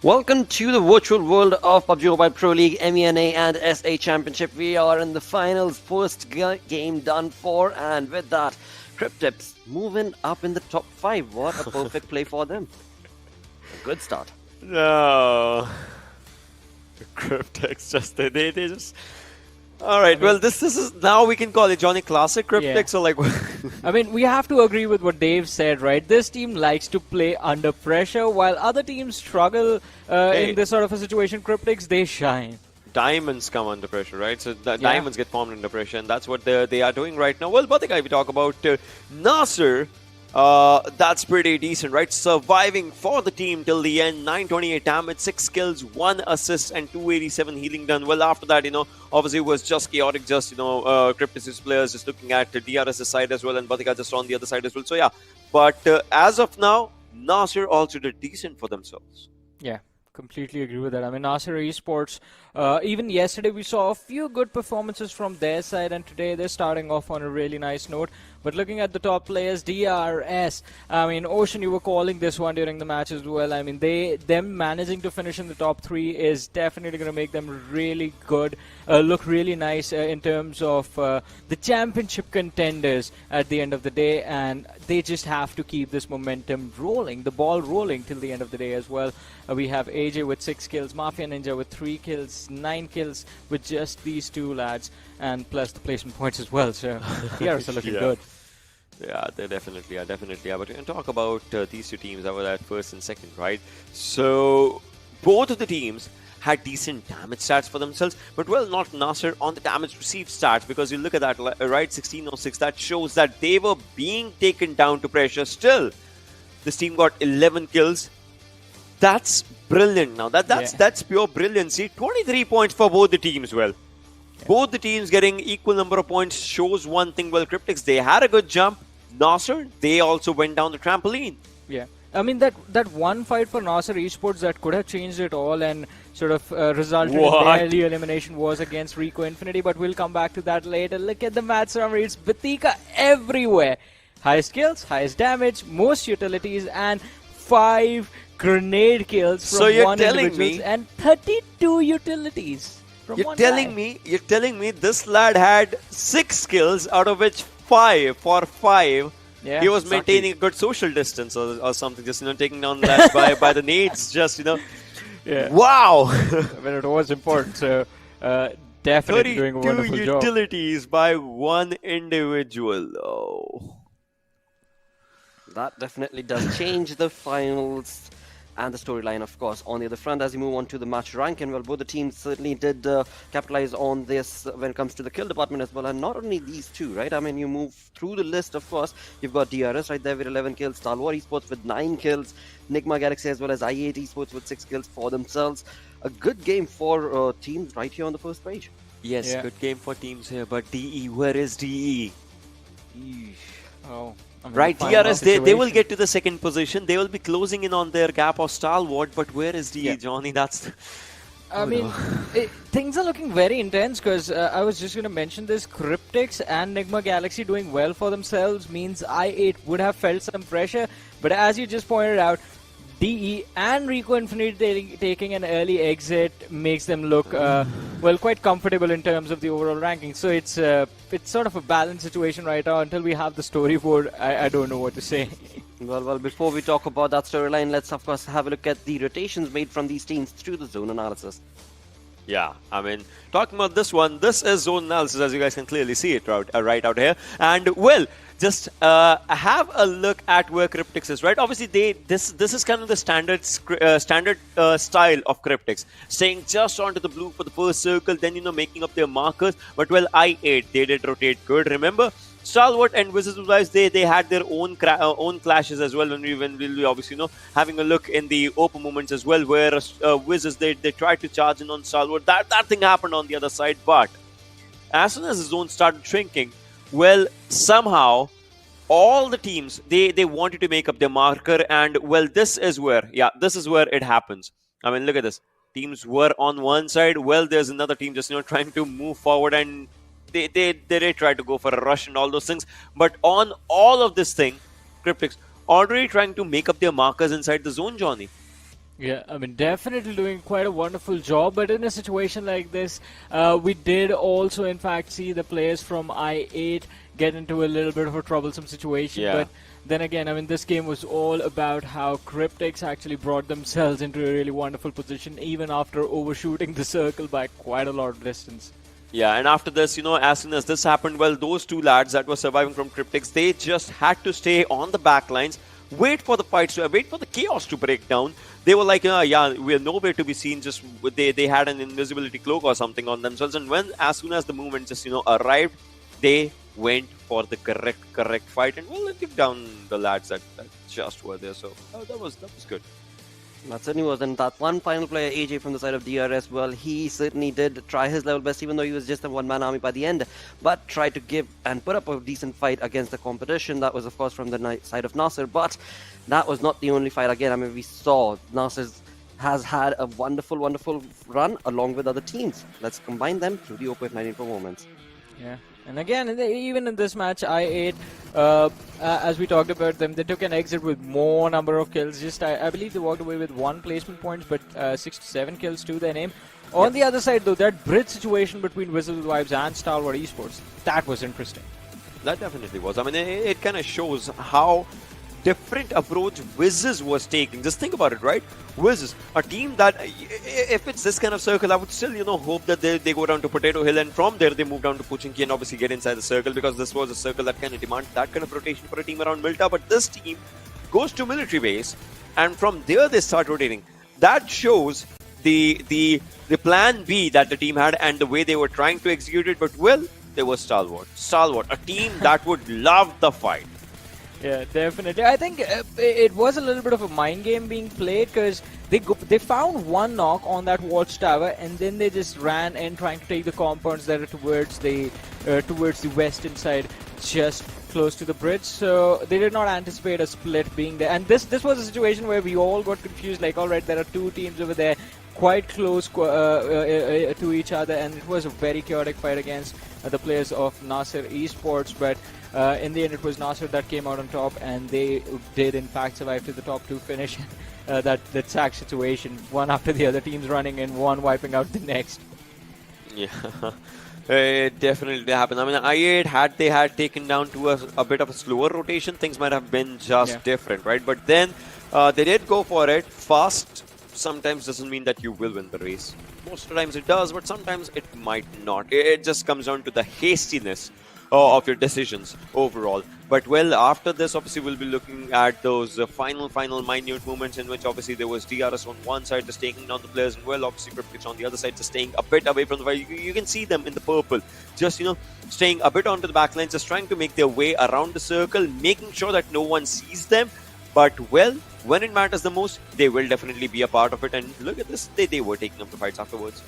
Welcome to the virtual world of PUBG Mobile Pro League, MENA and SA Championship. We are in the finals, first game done for, and with that, Cryptics moving up in the top 5. What a perfect play for them. Good start. No. Cryptics they just... Alright, well this is now we can call it Johnny Classic Cryptics, or like... I mean, we have to agree with what Dave said, right? This team likes to play under pressure, while other teams struggle in this sort of a situation. Cryptics, they shine. Diamonds come under pressure, right? So diamonds get formed under pressure, and that's what they are doing right now. Well, but the guy we talk about, NASR, that's pretty decent, right? Surviving for the team till the end, 928 damage, 6 kills, 1 assist, and 287 healing done. Well, after that, obviously it was just chaotic, just, Cryptics players just looking at the DRS side as well, and Batika just on the other side as well. So, yeah, but as of now, NASR also did decent for themselves. Yeah. Completely agree with that. I mean, NASR Esports, even yesterday we saw a few good performances from their side, and today they're starting off on a really nice note. But looking at the top players, DRS, I mean, Ocean, you were calling this one during the match as well. I mean, them managing to finish in the top 3 is definitely going to make them really good, look really nice in terms of the championship contenders at the end of the day, and they just have to keep this momentum rolling, the ball rolling till the end of the day as well. We have AJ with 6 kills, Mafia Ninja with 3 kills, 9 kills with just these 2 lads, and plus the placement points as well. So DRS are looking good. Yeah, they definitely are, But we can talk about these 2 teams that were at first and second, right? So both of the teams had decent damage stats for themselves, but well, not NASR on the damage received stats, because you look at that, right, 1606, that shows that they were being taken down to pressure. Still, this team got 11 kills. That's brilliant. Now that's pure brilliancy. 23 points for both the teams. Well, both the teams getting equal number of points shows one thing. Well, Cryptics, they had a good jump. NASR, they also went down the trampoline. Yeah. I mean, that one fight for NASR Esports that could have changed it all and sort of resulted in What? their early elimination was against Rico Infinity, but we'll come back to that later. Look at the match summary. It's Batika everywhere. Highest kills, highest damage, most utilities, and 5 grenade kills from So you're one telling individual me- and 32 utilities from You're one telling guy. me this lad had 6 kills, out of which 5 for 5. Yeah, He was exactly. maintaining a good social distance or something, just taking down lads by the nades, just Yeah. Wow! But it was important, so definitely doing a 32 wonderful job. utilities by one individual. Oh. That definitely does change the finals and the storyline, of course. On the other front, as you move on to the match ranking, well, both the teams certainly did capitalize on this when it comes to the kill department as well. And not only these two, right? I mean, you move through the list, of course. You've got DRS right there with 11 kills, SUDOR Esports with 9 kills, Nigma Galaxy as well as I8 Esports with 6 kills for themselves. A good game for teams right here on the first page. Yes, Yeah. good game for teams here, but DE, where is DE? Oh, I mean, Right, the final DRS, they will situation. get to the second position. They will be closing in on their gap of stalwart, but where is DE, Yeah. Johnny? That's... I mean, things are looking very intense because I was just going to mention this. Cryptics and Nigma Galaxy doing well for themselves means I8 would have felt some pressure. But as you just pointed out, DE and Rico Infinity taking an early exit makes them look, well, quite comfortable in terms of the overall ranking. So it's sort of a balanced situation right now. Until we have the storyboard, I don't know what to say. Well, before we talk about that storyline, let's of course have a look at the rotations made from these teams through the zone analysis. Yeah, I mean, talking about this one, this is zone analysis, as you guys can clearly see it right out here. And, well, just have a look at where Cryptics is, right? Obviously, this is kind of the standard style of Cryptics. Staying just onto the blue for the first circle, then, making up their markers. But, well, I8, they did rotate good. Remember, Stalwart and Wizzes, they had their own clashes as well when we'll be obviously having a look in the open moments as well, where Wizzes they tried to charge in on Stalwart. That thing happened on the other side, but as soon as the zone started shrinking, well, somehow all the teams they wanted to make up their marker, and well, this is where it happens. I mean, look at this. Teams were on one side. Well, there's another team just trying to move forward, and they did try to go for a rush and all those things. But on all of this thing, Cryptics already trying to make up their markers inside the zone, Johnny. Yeah, I mean, definitely doing quite a wonderful job. But in a situation like this, we did also, in fact, see the players from I8 get into a little bit of a troublesome situation. Yeah. But then again, I mean, this game was all about how Cryptics actually brought themselves into a really wonderful position, even after overshooting the circle by quite a lot of distance. Yeah, and after this, as soon as this happened, well, those two lads that were surviving from Cryptics, they just had to stay on the back lines, wait for the fights, wait for the chaos to break down. They were like, yeah, we're nowhere to be seen. Just they had an invisibility cloak or something on themselves, and as soon as the movement just arrived, they went for the correct fight, and well, they took down the lads that just were there. So that was good. That certainly was. And that one final player, AJ, from the side of DRS, well, he certainly did try his level best, even though he was just a one-man army by the end, but tried to give and put up a decent fight against the competition. That was, of course, from the side of NASR, but that was not the only fight. Again, I mean, we saw NASR has had a wonderful run along with other teams. Let's combine them through the Oppo F19 performance. Yeah. And again, even in this match, I8, as we talked about them, they took an exit with more number of kills. Just I believe they walked away with 1 placement points, but 6 to 7 kills to their name. On the other side, though, that bridge situation between Wizzes Vibes and Stalwart Esports, that was interesting. That definitely was. I mean, it kind of shows how different approach Wizzes was taking. Just think about it, right? Wizzes, a team that, if it's this kind of circle, I would still, hope that they go down to Potato Hill, and from there they move down to Pochinki and obviously get inside the circle, because this was a circle that kind of demanded that kind of rotation for a team around Milta. But this team goes to military base, and from there they start rotating. That shows the plan B that the team had and the way they were trying to execute it. But well, they were Stalwart, a team that would love the fight. Yeah, definitely. I think it was a little bit of a mind game being played, because they found one knock on that watchtower, and then they just ran in trying to take the compounds that are towards the western side. just close to the bridge, so they did not anticipate a split being there. And this was a situation where we all got confused, like, all right, there are two teams over there quite close to each other, and it was a very chaotic fight against the players of NASR Esports, but in the end it was NASR that came out on top, and they did in fact survive to the top 2 finish. that sack situation, one after the other, teams running in, one wiping out the next. Yeah. It definitely happened. I mean, I8, had they had taken down to a bit of a slower rotation, things might have been just different, right? But then they did go for it. Fast sometimes doesn't mean that you will win the race. Most of the times it does, but sometimes it might not. It just comes down to the hastiness of your decisions overall. But well, after this, obviously, we'll be looking at those final minute moments in which obviously there was DRS on one side just taking down the players, and well, obviously Cryptics on the other side just staying a bit away from the fight. You can see them in the purple, just, you know, staying a bit onto the back line, just trying to make their way around the circle, making sure that no one sees them. But well, when it matters the most, they will definitely be a part of it. And look at this, they were taking up the fights afterwards.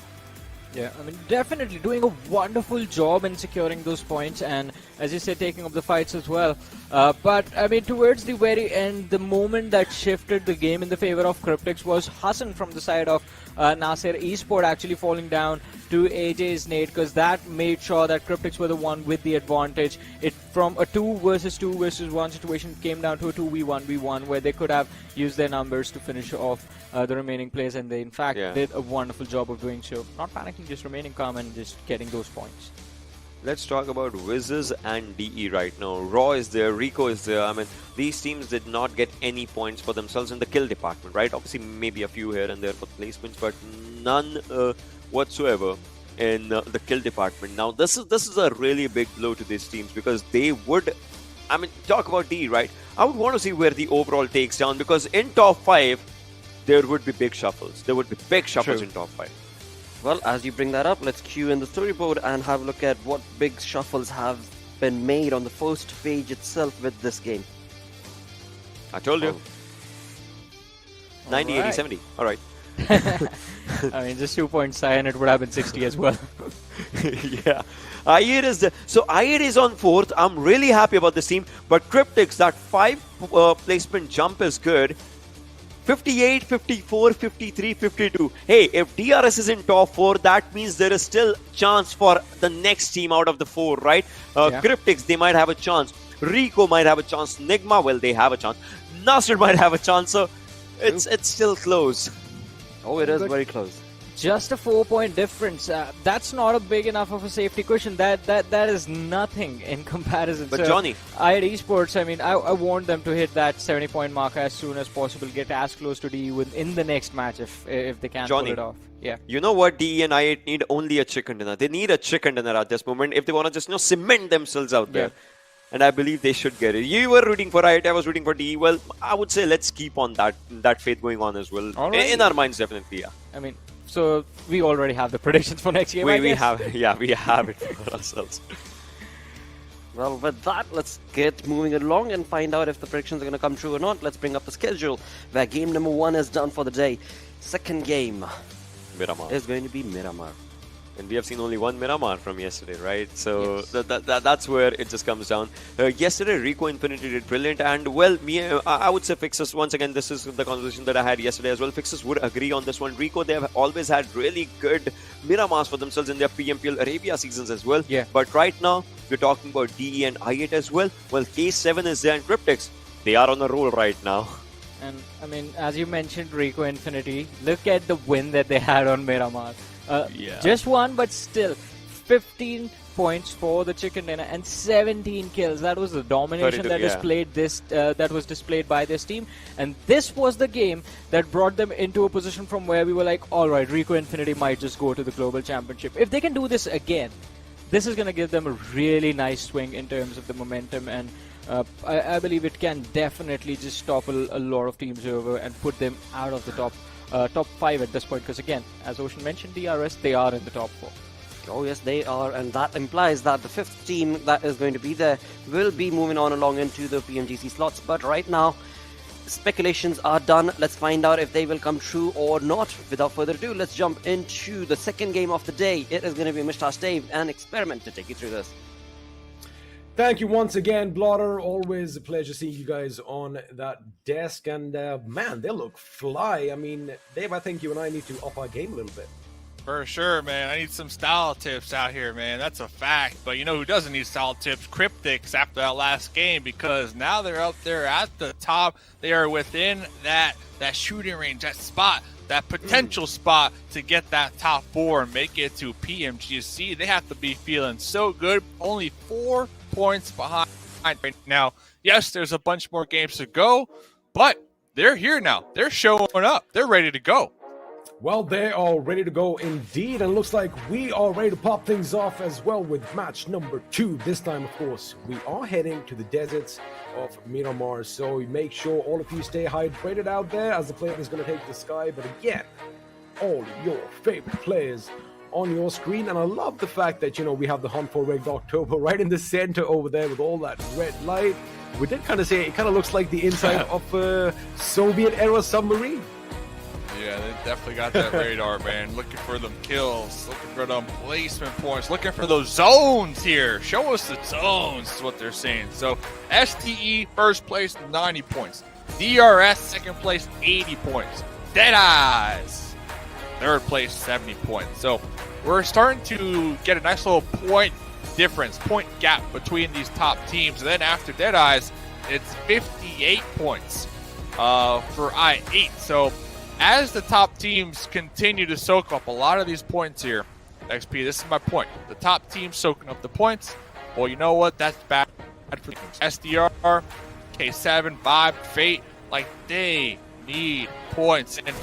Yeah, I mean, definitely doing a wonderful job in securing those points, and as you said, taking up the fights as well. But I mean, towards the very end, the moment that shifted the game in the favor of Cryptics was Hassan from the side of NASR Esports actually falling down to AJ's nade, because that made sure that Cryptics were the one with the advantage. It from a 2 versus 2 versus 1 situation came down to a 2v1v1 where they could have used their numbers to finish off the remaining players, and they in fact did a wonderful job of doing so. Not panicking, just remaining calm and just getting those points. Let's talk about Wizzes and DE right now. Raw is there, Rico is there. I mean, these teams did not get any points for themselves in the kill department, right? Obviously, maybe a few here and there for placements, but none whatsoever in the kill department. Now, this is a really big blow to these teams, because they would, I mean, talk about DE, right? I would want to see where the overall takes down, because in top 5, there would be big shuffles. There would be big shuffles in top 5. Well, as you bring that up, let's cue in the storyboard and have a look at what big shuffles have been made on the first page itself with this game. I told you. 90, 80, 70. All right. I mean, just 2 points high, and it would have been 60 as well. Yeah. I8 is the, so I8 is on 4th. I'm really happy about this team. But Cryptics, that 5 placement jump is good. 58, 54, 53, 52. Hey, if DRS is in top 4, that means there is still chance for the next team out of the 4, right? Cryptics, they might have a chance. Rico might have a chance. Nigma, well, they have a chance. NASR might have a chance. So it's still close. Oh, it is very close. Just a 4-point difference. That's not a big enough of a safety cushion. That is nothing in comparison. But so, Johnny, at Esports, I mean, I want them to hit that 70-point mark as soon as possible. Get as close to DE in the next match if they can pull it off. Yeah. You know what? DE and I8 need only a chicken dinner. They need a chicken dinner at this moment if they want to just, you know, cement themselves out there. And I believe they should get it. You were rooting for I8, I was rooting for DE. Well, I would say let's keep on that faith going on as well. In our minds, definitely, yeah. I mean, so we already have the predictions for next game. We have it for ourselves. Well, with that, let's get moving along and find out if the predictions are going to come true or not. Let's bring up the schedule, where game number 1 is done for the day. Second game Miramar is going to be Miramar. And we have seen only one Miramar from yesterday, right? So that's where it just comes down. Yesterday, Rico Infinity did brilliant. And, well, I would say Fixes, once again, this is the conversation that I had yesterday as well. Fixes would agree on this one. Rico, they have always had really good Miramars for themselves in their PMPL Arabia seasons as well. Yeah. But right now, we're talking about DE and I8 as well. Well, K7 is there and Cryptics. They are on a roll right now. And, I mean, as you mentioned, Rico Infinity, look at the win that they had on Miramar. Just one, but still 15 points for the chicken dinner and 17 kills. That was the domination that was displayed by this team, and this was the game that brought them into a position from where we were like, all right, Rico Infinity might just go to the global championship. If they can do this again, this is going to give them a really nice swing in terms of the momentum, and I believe it can definitely just topple a lot of teams over and put them out of the top 5 at this point, because again, as Ocean mentioned, DRS, they are in the top 4. Oh yes, they are, and that implies that the 5th team that is going to be there will be moving on along into the PMGC slots. But right now, speculations are done. Let's find out if they will come true or not. Without further ado, let's jump into the second game of the day. It is going to be Mr. Dave and Experiment to take you through this. Thank you once again, Blotter. Always a pleasure seeing you guys on that desk. And man, they look fly. I mean, Dave, I think you and I need to up our game a little bit. For sure, man. I need some style tips out here, man. That's a fact. But you know who doesn't need style tips? Cryptics after that last game, because now they're up there at the top. They are within that shooting range, that spot, that potential spot to get that top 4 and make it to PMGC. They have to be feeling so good. Only 4 points behind right now. Yes, there's a bunch more games to go, but they're here now. They're showing up. They're ready to go. Well, they are ready to go indeed, and it looks like we are ready to pop things off as well with match number 2. This time, of course, we are heading to the deserts of Miramar, so make sure all of you stay hydrated out there as the plane is going to take the sky. But again, all your favorite players on your screen, and I love the fact that, you know, we have the Hunt for Red October right in the center over there with all that red light. We did kind of say it kind of looks like the inside of a Soviet-era submarine. Yeah, they definitely got that radar, man. Looking for them kills, looking for them placement points, looking for those zones here. Show us the zones is what they're saying. So STE first place, 90 points. DRS second place, 80 points. Deadeyes third place, 70 points. So we're starting to get a nice little point difference, point gap between these top teams. And then after Deadeyes, it's 58 points for I8. So as the top teams continue to soak up a lot of these points here, XP, this is my point. The top teams soaking up the points. Well, you know what? That's bad for SDR, K7, Vibe, Fate. Like, they need points. And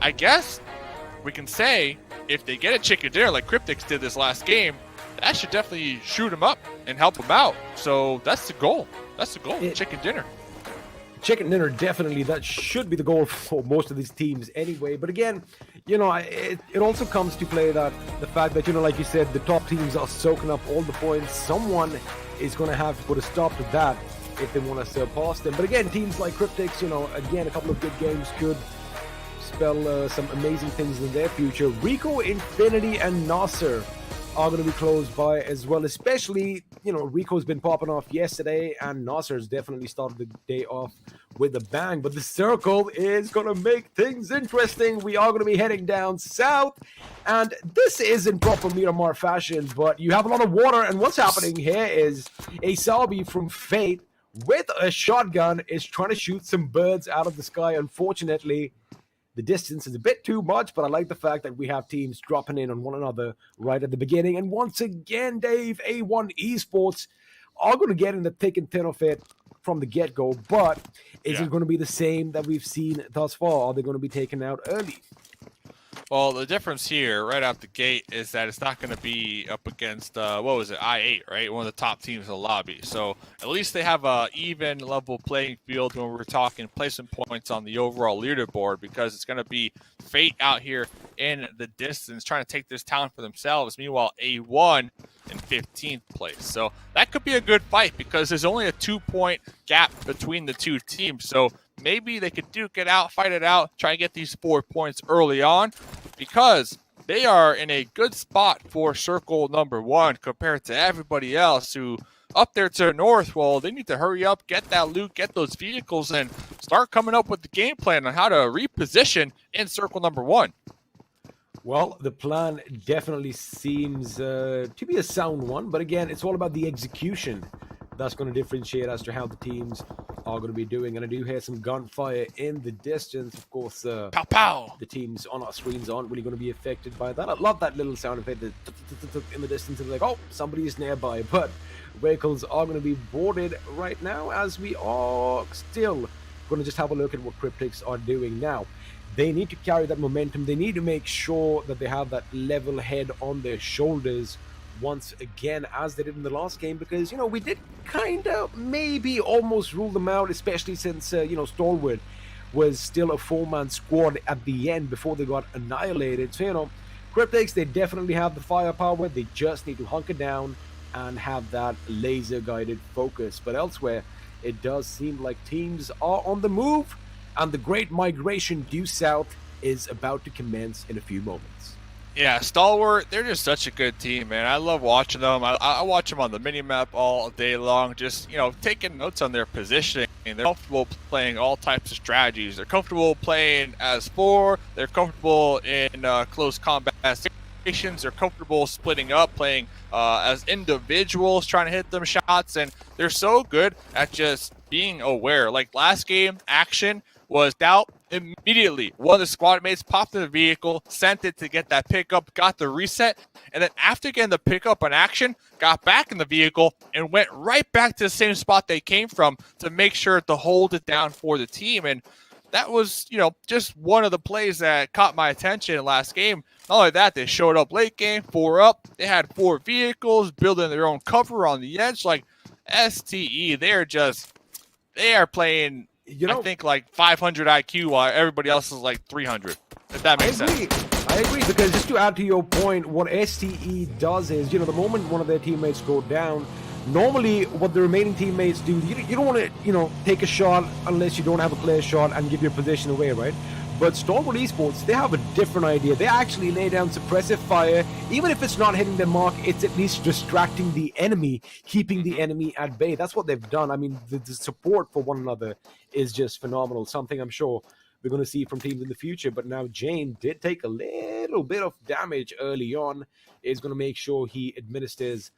I guess we can say if they get a chicken dinner like Cryptics did this last game, that should definitely shoot them up and help them out. So that's the goal. That's the goal, chicken dinner. Chicken dinner, definitely. That should be the goal for most of these teams anyway. But again, you know, it also comes to play that the fact that, you know, like you said, the top teams are soaking up all the points. Someone is going to have to put a stop to that if they want to surpass them. But again, teams like Cryptics, you know, again, a couple of good games could spell some amazing things in their future. Rico, Infinity, and NASR are going to be close by as well, especially, you know, Rico's been popping off yesterday, and NASR's definitely started the day off with a bang. But the circle is going to make things interesting. We are going to be heading down south, and this is in proper Miramar fashion, but you have a lot of water, and what's happening here is a Sabi from Fate with a shotgun is trying to shoot some birds out of the sky. Unfortunately, the distance is a bit too much, but I like the fact that we have teams dropping in on one another right at the beginning. And once again, Dave, A1 Esports are going to get in the thick and thin of it from the get-go, but is it going to be the same that we've seen thus far? Are they going to be taken out early? Well, the difference here, right out the gate, is that it's not going to be up against, I8, right? One of the top teams in the lobby. So at least they have a even level playing field when we're talking placement points on the overall leaderboard, because it's going to be Fate out here in the distance trying to take this town for themselves. Meanwhile, A1 in 15th place. So that could be a good fight because there's only a 2-point gap between the two teams. So maybe they could duke it out, fight it out, try and get these 4 points early on, because they are in a good spot for circle number 1 compared to everybody else who up there to the north. Well, they need to hurry up, get that loot, get those vehicles, and start coming up with the game plan on how to reposition in circle number 1. Well, the plan definitely seems to be a sound one, but again, it's all about the execution that's going to differentiate as to how the teams are going to be doing. And I do hear some gunfire in the distance. Of course, pow pow. The teams on our screens aren't really going to be affected by that. I love that little sound effect in the distance. It's like, oh, somebody is nearby. But vehicles are going to be boarded right now, as we are still going to just have a look at what Cryptics are doing now. They need to carry that momentum. They need to make sure that they have that level head on their shoulders once again, as they did in the last game, because, you know, we did kind of maybe almost rule them out, especially since, you know, Stalwart was still a 4-man squad at the end before they got annihilated. So, you know, Cryptics, they definitely have the firepower. They just need to hunker down and have that laser-guided focus. But elsewhere, it does seem like teams are on the move, and the great migration due south is about to commence in a few moments. Yeah, Stalwart, they're just such a good team, man. I love watching them. I watch them on the mini-map all day long, just, taking notes on their positioning. They're comfortable playing all types of strategies. They're comfortable playing as 4. They're comfortable in close combat situations. They're comfortable splitting up, playing as individuals, trying to hit them shots, and they're so good at just being aware. Like last game, Action was out immediately. One of the squad mates popped in the vehicle, sent it to get that pickup, got the reset, and then after getting the pickup on Action, got back in the vehicle and went right back to the same spot they came from to make sure to hold it down for the team. And that was, just one of the plays that caught my attention last game. Not only that, they showed up late game, 4 up. They had 4 vehicles, building their own cover on the edge. Like STE, they are playing, I think, like 500 IQ while everybody else is like 300. If that makes sense. I agree, because just to add to your point, what STE does is, the moment one of their teammates go down, normally what the remaining teammates do, you don't want to, take a shot unless you don't have a clear shot and give your position away, right? But Stalwart Esports, they have a different idea. They actually lay down suppressive fire. Even if it's not hitting the mark, it's at least distracting the enemy, keeping the enemy at bay. That's what they've done. I mean, the support for one another is just phenomenal. Something I'm sure we're going to see from teams in the future. But now Jane did take a little bit of damage early on. Is going to make sure he administers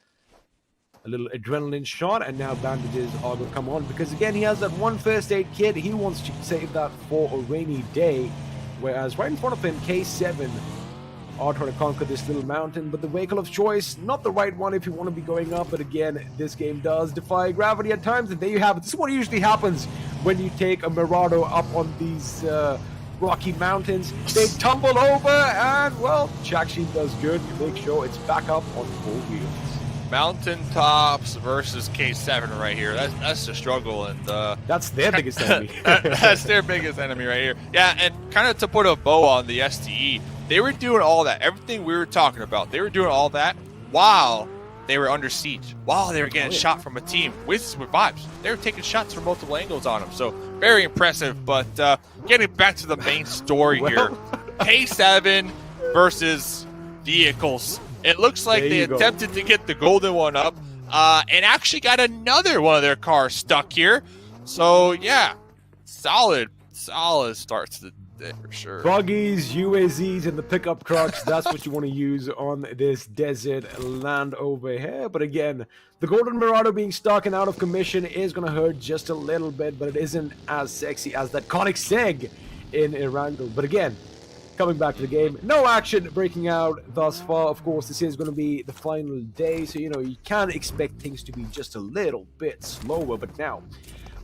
a little adrenaline shot, and now bandages are going to come on, because again, he has that one first aid kit. He wants to save that for a rainy day, whereas right in front of him, K7 are trying to conquer this little mountain, but the vehicle of choice, not the right one if you want to be going up. But again, this game does defy gravity at times, and there you have it. This is what usually happens when you take a Mirado up on these rocky mountains. They tumble over, and well, Chakshin does good to make sure it's back up on 4 wheels. Mountaintops versus K7 right here. That's the struggle, and that's their biggest enemy. That's their biggest enemy right here. Yeah, and kind of to put a bow on the STE, they were doing all that, everything we were talking about. They were doing all that while they were under siege, while they were getting shot from a team. Wizzes with vibes. They were taking shots from multiple angles on them, so very impressive. But getting back to the main story here, K7 versus vehicles. It looks like they attempted to get the golden one up and actually got another one of their cars stuck here. So, yeah, solid start to the day for sure. Buggies, UAZs, and the pickup trucks, that's what you want to use on this desert land over here. But again, the Golden Mirado being stuck and out of commission is going to hurt just a little bit, but it isn't as sexy as that Conic Seg in Erangel. But again, coming back to the game, no action breaking out thus far. Of course, this is going to be the final day, so you can expect things to be just a little bit slower. But now,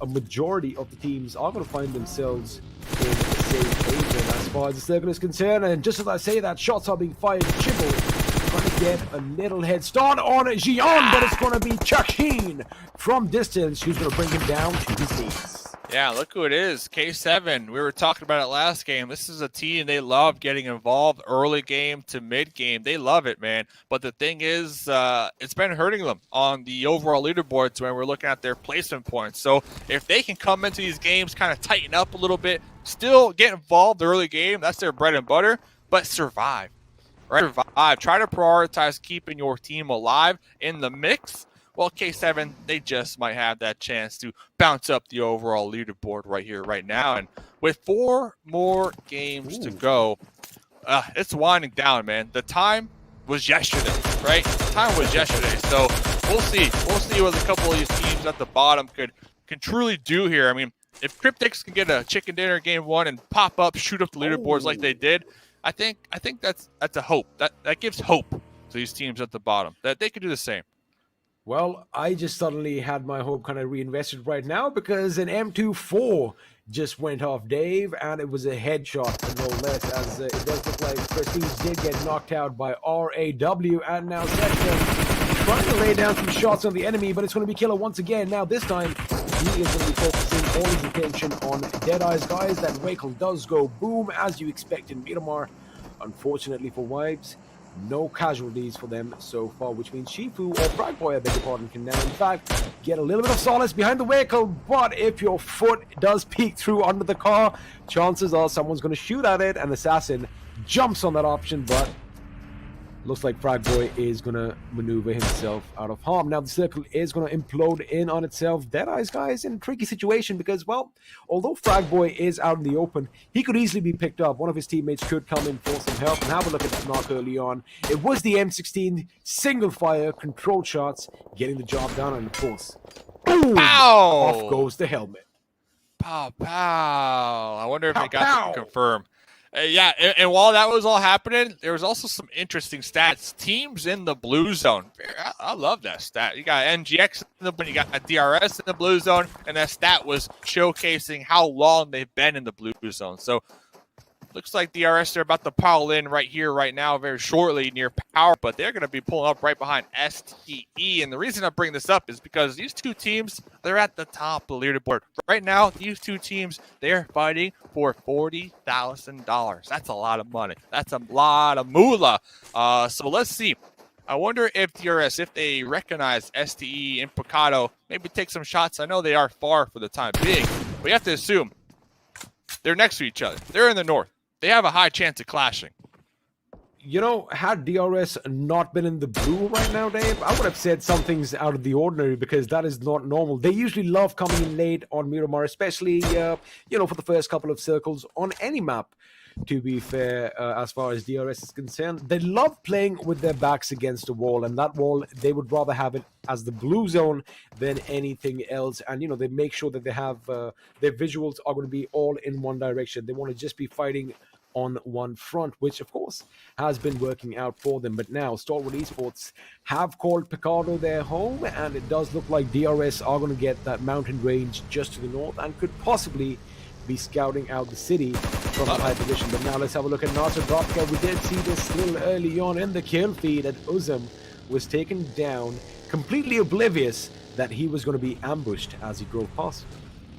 a majority of the teams are going to find themselves in a safe haven as far as the circle is concerned. And just as I say that, shots are being fired. Chibble trying to get a little head start on Jian, but it's going to be Chakshin from distance who's going to bring him down to his knees. Yeah, look who it is, K7. We were talking about it last game. This is a team, they love getting involved early game to mid game. They love it, man. But the thing is, it's been hurting them on the overall leaderboards when we're looking at their placement points. So if they can come into these games, kind of tighten up a little bit, still get involved early game, that's their bread and butter, but survive. Right? Survive. Try to prioritize keeping your team alive in the mix. Well, K7, they just might have that chance to bounce up the overall leaderboard right here, right now. And with 4 more games to go, it's winding down, man. The time was yesterday, right? The time was yesterday. So we'll see. We'll see what a couple of these teams at the bottom can truly do here. I mean, if Cryptics can get a chicken dinner game 1 and pop up, shoot up the leaderboards like they did, I think that's a hope. That gives hope to these teams at the bottom that they could do the same. Well, I just suddenly had my hope kind of reinvested right now, because an M24 just went off, Dave, and it was a headshot, no less, as it does look like Prestige did get knocked out by RAW, and now Zexton trying to lay down some shots on the enemy, but it's going to be Killer once again. Now this time, he is going to be focusing all his attention on Deadeye's guys. That vehicle does go boom, as you expect in Miramar. Unfortunately for Vibes, no casualties for them so far, which means Shifu, or Frag Boy, I beg your pardon, can now in fact get a little bit of solace behind the vehicle. But if your foot does peek through under the car, chances are someone's going to shoot at it, and Assassin jumps on that option, but Looks like Fragboy is going to maneuver himself out of harm. Now the circle is going to implode in on itself. Deadeye's, guys, in a tricky situation because, well, although Fragboy is out in the open, he could easily be picked up. One of his teammates could come in for some help. And have a look at that knock early on. It was the M16 single fire controlled shots getting the job done, and of course, boom, off goes the helmet. Pow, pow. I wonder if Pow, they got to confirm. Yeah, and while that was all happening, there was also some interesting stats. Teams in the blue zone. I love that stat. You got NGX in the blue, you got a DRS in the blue zone, and that stat was showcasing how long they've been in the blue zone. So looks like DRS, they're about to pile in right here, right now, very shortly near power, but they're going to be pulling up right behind STE. And the reason I bring this up is because these two teams, they're at the top of the leaderboard. Right now, these two teams, they're fighting for $40,000. That's a lot of money. That's a lot of moolah. So let's see. I wonder if DRS, if they recognize STE and Picado, maybe take some shots. I know they are far for the time being, but you have to assume they're next to each other. They're in the north. They have a high chance of clashing. You know, had DRS not been in the blue right now, Dave, I would have said something's out of the ordinary because that is not normal. They usually love coming in late on Miramar, especially, for the first couple of circles on any map, to be fair, as far as DRS is concerned. They love playing with their backs against a wall, and that wall, they would rather have it as the blue zone than anything else. And, they make sure that they have their visuals are going to be all in one direction. They want to just be fighting on one front, which of course has been working out for them. But now Stalwart Esports have called Picado their home, and it does look like DRS are going to get that mountain range just to the north and could possibly be scouting out the city from a high position. But now let's have a look at NASR Dropkill. We did see this little early on in the kill feed that Uzum was taken down, completely oblivious that he was going to be ambushed as he drove past.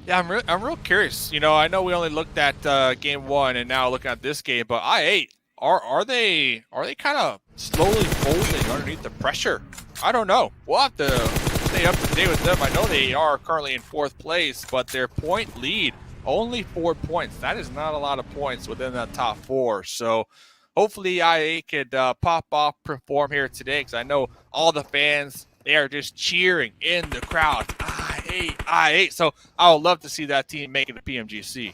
Yeah, I'm real curious. I know we only looked at game one and now looking at this game, but I8 are they kind of slowly folding underneath the pressure? I don't know. We'll have to stay up to date with them. I know they are currently in 4th place, but their point lead only 4 points. That is not a lot of points within that top 4. So hopefully IA could pop off, perform here today, because I know all the fans, they are just cheering in the crowd. I8. So I would love to see that team make it to PMGC.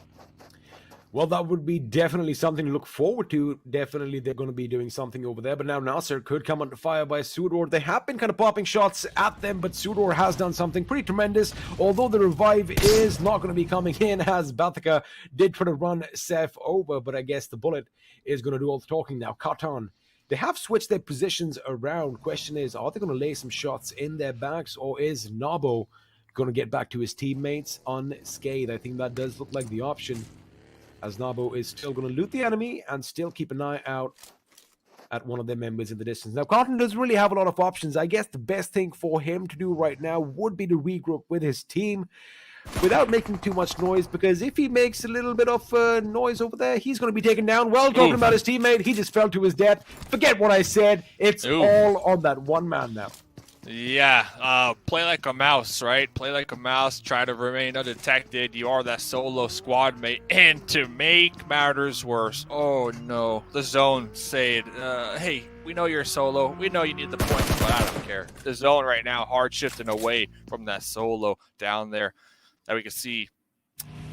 Well, that would be definitely something to look forward to. Definitely they're going to be doing something over there. But now NASR could come under fire by SUDOR. They have been kind of popping shots at them, but SUDOR has done something pretty tremendous. Although the revive is not going to be coming in, as Bathika did try to run Seth over, but I guess the bullet is going to do all the talking now. Katan, they have switched their positions around. Question is, are they going to lay some shots in their backs, or is Nabo going to get back to his teammates unscathed? I think that does look like the option, as Nabo is still going to loot the enemy and still keep an eye out at one of their members in the distance. Now, Cotton doesn't really have a lot of options. I guess the best thing for him to do right now would be to regroup with his team without making too much noise, because if he makes a little bit of noise over there, he's going to be taken down. Well, talking about his teammate, he just fell to his death. Forget what I said. It's all on that one man now. Yeah, play like a mouse, right? Play like a mouse, try to remain undetected. You are that solo squad mate. And to make matters worse, oh no, the zone said, hey, we know you're solo. We know you need the points, but I don't care. The zone right now hard shifting away from that solo down there that we can see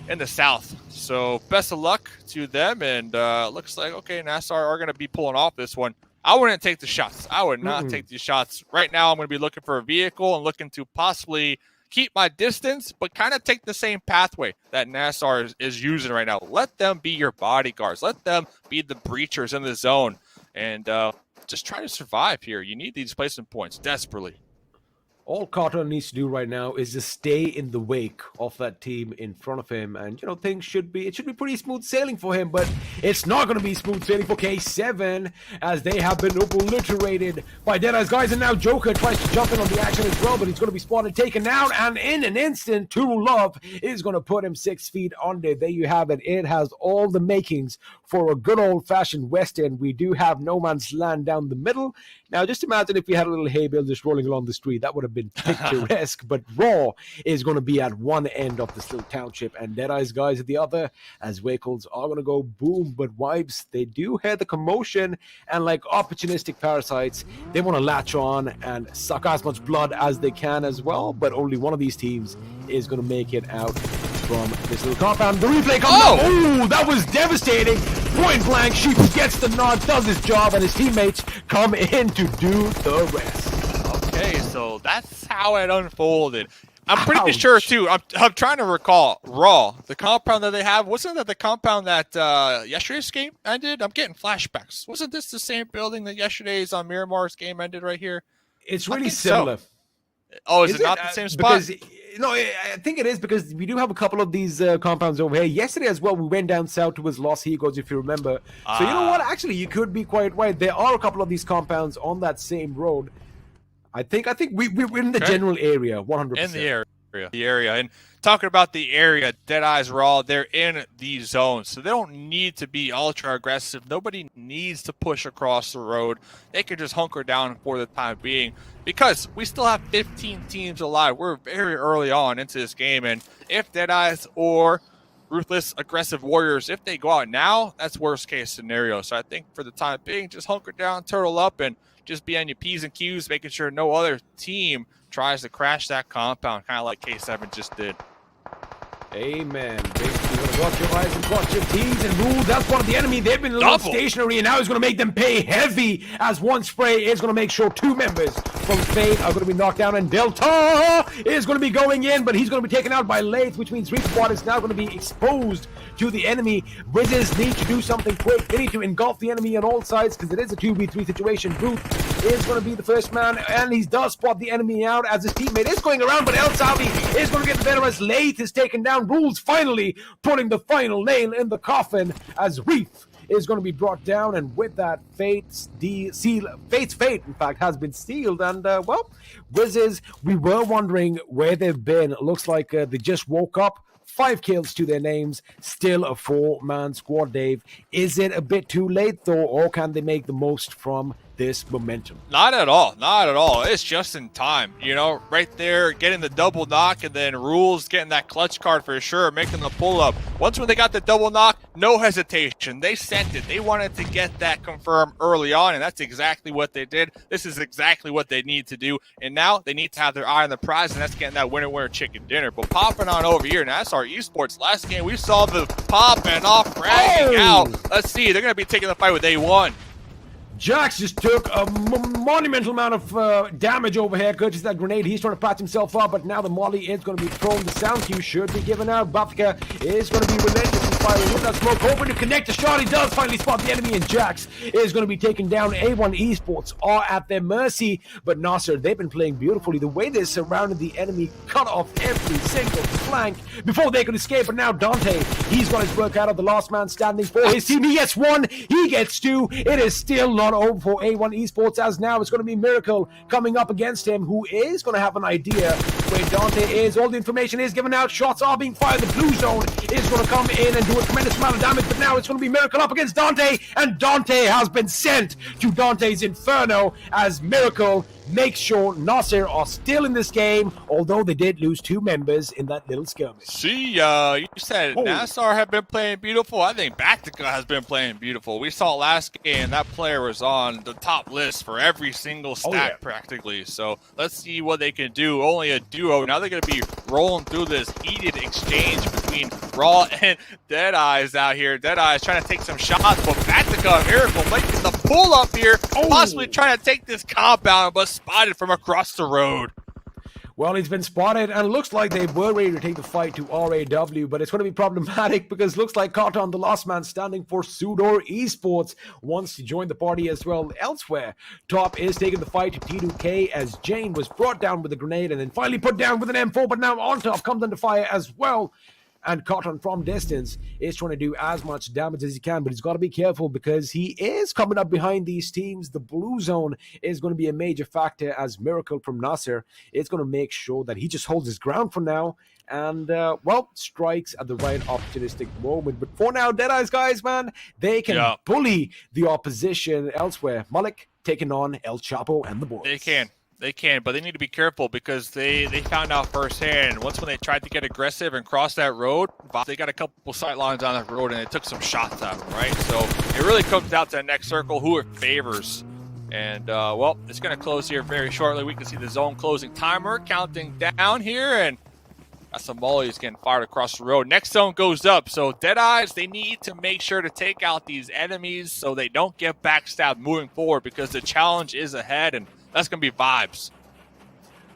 in the south. So best of luck to them, and looks like, okay, NASR are going to be pulling off this one. I wouldn't take the shots. I would not take these shots. Right now, I'm going to be looking for a vehicle and looking to possibly keep my distance, but kind of take the same pathway that NASR is using right now. Let them be your bodyguards. Let them be the breachers in the zone. And just try to survive here. You need these placement points desperately. All Carter needs to do right now is just stay in the wake of that team in front of him, and things should be pretty smooth sailing for him. But it's not going to be smooth sailing for K7, as they have been obliterated by Deadeye's guys. And now Joker tries to jump in on the action as well, but he's going to be spotted, taken out, and in an instant, True Love is going to put him 6 feet under. There you have it. It has all the makings for a good old-fashioned West End. We do have no man's land down the middle. Now, just imagine if we had a little hay bale just rolling along the street. That would have been picturesque, but Raw is going to be at one end of this little township and Deadeye's guys at the other, as vehicles are going to go boom. But Vibes, they do hear the commotion, and like opportunistic parasites, they want to latch on and suck as much blood as they can as well, but only one of these teams is going to make it out from this little compound. The replay comes out. Oh, that was devastating. Point blank, Sheep gets the nod, does his job, and his teammates come in to do the rest. Okay, so that's how it unfolded. I'm pretty sure too. I'm trying to recall Raw, the compound that they have. Wasn't that the compound that yesterday's game ended? I'm getting flashbacks. Wasn't this the same building that yesterday's on Miramar's game ended right here? It's really similar. So. Oh, is it not the same spot? Because, no, I think it is, because we do have a couple of these compounds over here. Yesterday as well, we went down south towards Los Higos, if you remember. So you know what? Actually, you could be quite right. There are a couple of these compounds on that same road. I think we're in the general area, 100%. In the area. And talking about the area, Deadeye's Raw, they're in the zone, so they don't need to be ultra aggressive. Nobody needs to push across the road. They can just hunker down for the time being, because we still have 15 teams alive. We're very early on into this game, and if Deadeye's or Ruthless aggressive warriors, if they go out now, that's worst case scenario. So I think for the time being, just hunker down, turtle up, and just be on your P's and Q's, making sure no other team tries to crash that compound, kind of like K7 just did. Amen. Basically, you're going to watch your eyes and watch your T's and rules. That's part of the enemy. They've been a little stationary, and now he's going to make them pay heavy, as one spray is going to make sure two members from Fate are going to be knocked down, and Delta is going to be going in, but he's going to be taken out by Lathe, which means Respawn is now going to be exposed to the enemy. Wizzes need to do something quick. They need to engulf the enemy on all sides, because it is a 2v3 situation. Booth is going to be the first man, and he does spot the enemy out as his teammate is going around, but El Savi is going to get the better as Lathe is taken down. Rules finally putting the final nail in the coffin as Reef is going to be brought down, and with that, Fate's fate, in fact, has been sealed. And well, Wizzes, we were wondering where they've been. It looks like they just woke up. 5 kills to their names, still a 4-man squad, Dave. Is it a bit too late, though, or can they make the most from this momentum? Not at all. Not at all. It's just in time. You know, right there, getting the double knock, and then Rules getting that clutch card for sure, making the pull-up. Once when they got the double knock, no hesitation. They sent it. They wanted to get that confirmed early on, and that's exactly what they did. This is exactly what they need to do, and now they need to have their eye on the prize, and that's getting that winner chicken dinner. But popping on over here, NASR Esports, last game we saw the popping off, bragging out. Let's see, they're going to be taking the fight with A1. Jax just took a monumental amount of damage over here, courtesy of that grenade. He's trying to patch himself up, but now the molly is going to be thrown. The sound cue should be given out. Bafka is going to be relentless and firing with that smoke, hoping to connect the shot. He does finally spot the enemy, and Jax is going to be taken down. A1 Esports are at their mercy, but NASR, they've been playing beautifully. The way they surrounded the enemy, cut off every single flank before they could escape. But now Dante, he's got his work out of the last man standing for his team. He gets 1, he gets 2. It is still not over for A1 Esports, as now it's going to be Miracle coming up against him, who is going to have an idea where Dante is. All the information is given out. Shots are being fired. The blue zone is going to come in and do a tremendous amount of damage, but now it's going to be Miracle up against Dante, and Dante has been sent to Dante's Inferno as Miracle makes sure NASR are still in this game, although they did lose 2 members in that little skirmish. See, you said NASR have been playing beautiful. I think Bactica has been playing beautiful. We saw last game that player was on the top list for every single stat practically. So let's see what they can do. Only a duo. Now they're going to be rolling through this heated exchange between Raw and Deadeyes out here. Deadeyes trying to take some shots, but Bactica and Miracle making the pull up here, possibly trying to take this compound, but spotted from across the road. Well, he's been spotted, and it looks like they were ready to take the fight to RAW, but it's going to be problematic because it looks like Cotton, the last man standing for SUDOR Esports, wants to join the party as well. Elsewhere, Top is taking the fight to T2K as Jane was brought down with a grenade and then finally put down with an M4, but now on Top comes under fire as well. And Cotton from distance is trying to do as much damage as he can, but he's got to be careful because he is coming up behind these teams. The blue zone is going to be a major factor as Miracle from NASR is going to make sure that he just holds his ground for now and, well, strikes at the right opportunistic moment. But for now, Deadeyes guys, man, they can bully the opposition elsewhere. Malik taking on El Chapo and the boys. They can. They can, but they need to be careful because they found out firsthand. Once when they tried to get aggressive and cross that road, they got a couple sight lines on that road and it took some shots at them, right? So it really comes down to that next circle, who it favors. And, well, it's going to close here very shortly. We can see the zone closing timer counting down here, and got some mollies getting fired across the road. Next zone goes up, so Deadeyes, they need to make sure to take out these enemies so they don't get backstabbed moving forward because the challenge is ahead, and that's going to be Vibes.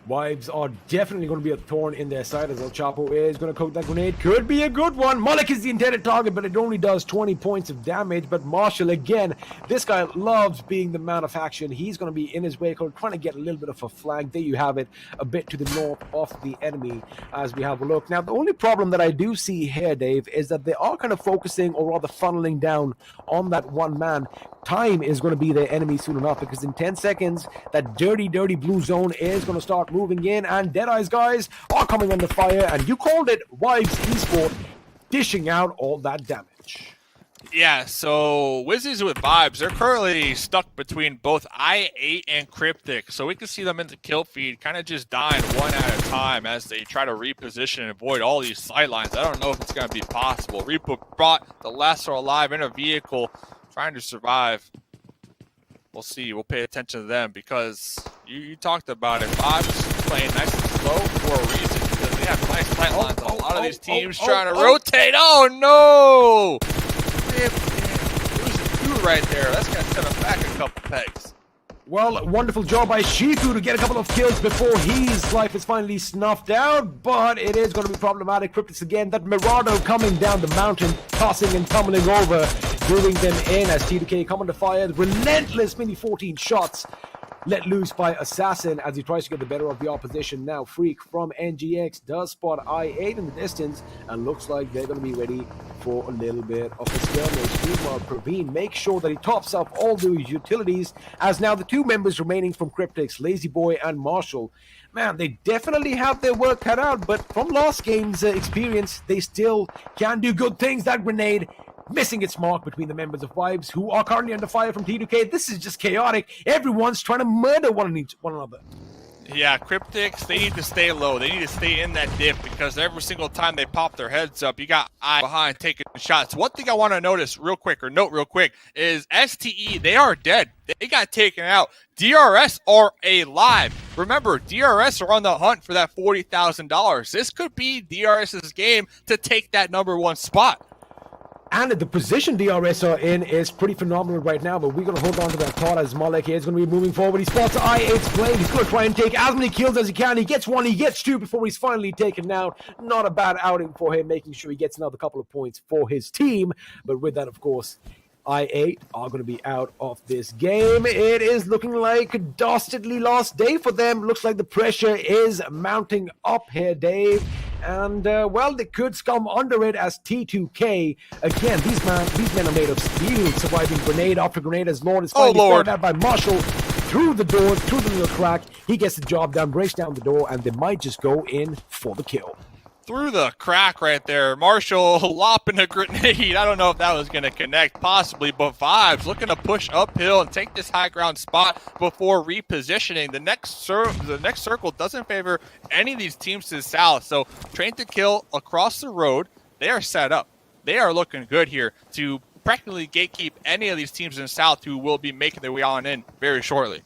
Vibes are definitely going to be a thorn in their side as El Chapo is going to cook that grenade. Could be a good one. Malik is the intended target, but it only does 20 points of damage. But Marshall, again, this guy loves being the man of action. He's going to be in his vehicle trying to get a little bit of a flank. There you have it, a bit to the north of the enemy as we have a look. Now, the only problem that I do see here, Dave, is that they are kind of focusing or rather funneling down on that one man. Time is going to be their enemy soon enough because in 10 seconds, that dirty blue zone is going to start moving in, and Deadeyes guys are coming under fire, and you called it, Wizzes Esports dishing out all that damage. Yeah, so Wizzes with Vibes, they're currently stuck between both I8 and Cryptic, so we can see them in the kill feed kind of just dying one at a time as they try to reposition and avoid all these sightlines. I don't know if it's going to be possible. Reaper brought the Lesser alive in a vehicle, trying to survive. We'll see. We'll pay attention to them because you talked about it. Vibes playing nice and slow for a reason because they have nice sight lines on a lot of these teams trying to rotate. Oh, no! It was a two right there. That's going to set him back a couple pegs. Well, wonderful job by Shifu to get a couple of kills before his life is finally snuffed out, but it is going to be problematic. Cryptics again, that Mirado coming down the mountain, tossing and tumbling over, doing them in as T2K come under fire. Relentless mini 14 shots let loose by Assassin as he tries to get the better of the opposition. Now Freak from NGX does spot I8 in the distance and looks like they're going to be ready for a little bit of a skirmish. Meanwhile, Praveen makes sure that he tops up all those utilities as now the two members remaining from Cryptics, Lazy Boy and Marshall. Man, they definitely have their work cut out, but from last game's experience, they still can do good things. That grenade missing its mark between the members of Vibes, who are currently under fire from T2K. This is just chaotic. Everyone's trying to murder one another. Yeah, Cryptics, they need to stay low. They need to stay in that dip because every single time they pop their heads up, you got eye behind taking shots. One thing I want to note real quick is STE, they are dead. They got taken out. DRS are alive. Remember, DRS are on the hunt for that $40,000. This could be DRS's game to take that #1 spot. And the position DRS are in is pretty phenomenal right now, but we're going to hold on to that thought as Malek here is going to be moving forward. He spots I8's plane. He's going to try and take as many kills as he can. He gets one, he gets two before he's finally taken out. Not a bad outing for him, making sure he gets another couple of points for his team. But with that, of course, I8 are going to be out of this game. It is looking like a dastardly last day for them. Looks like the pressure is mounting up here, Dave. And, well, they could come under it as T2K. Again, these men are made of steel, surviving grenade after grenade as Lord is finally found out by Marshall. Through the door, through the little crack. He gets the job done, breaks down the door, and they might just go in for the kill. Through the crack right there, Marshall lopping a grenade. I don't know if that was going to connect, possibly, but Vibes looking to push uphill and take this high ground spot before repositioning. The next circle doesn't favor any of these teams to the south, so Train to Kill across the road, they are set up. They are looking good here to practically gatekeep any of these teams in the south who will be making their way on in very shortly.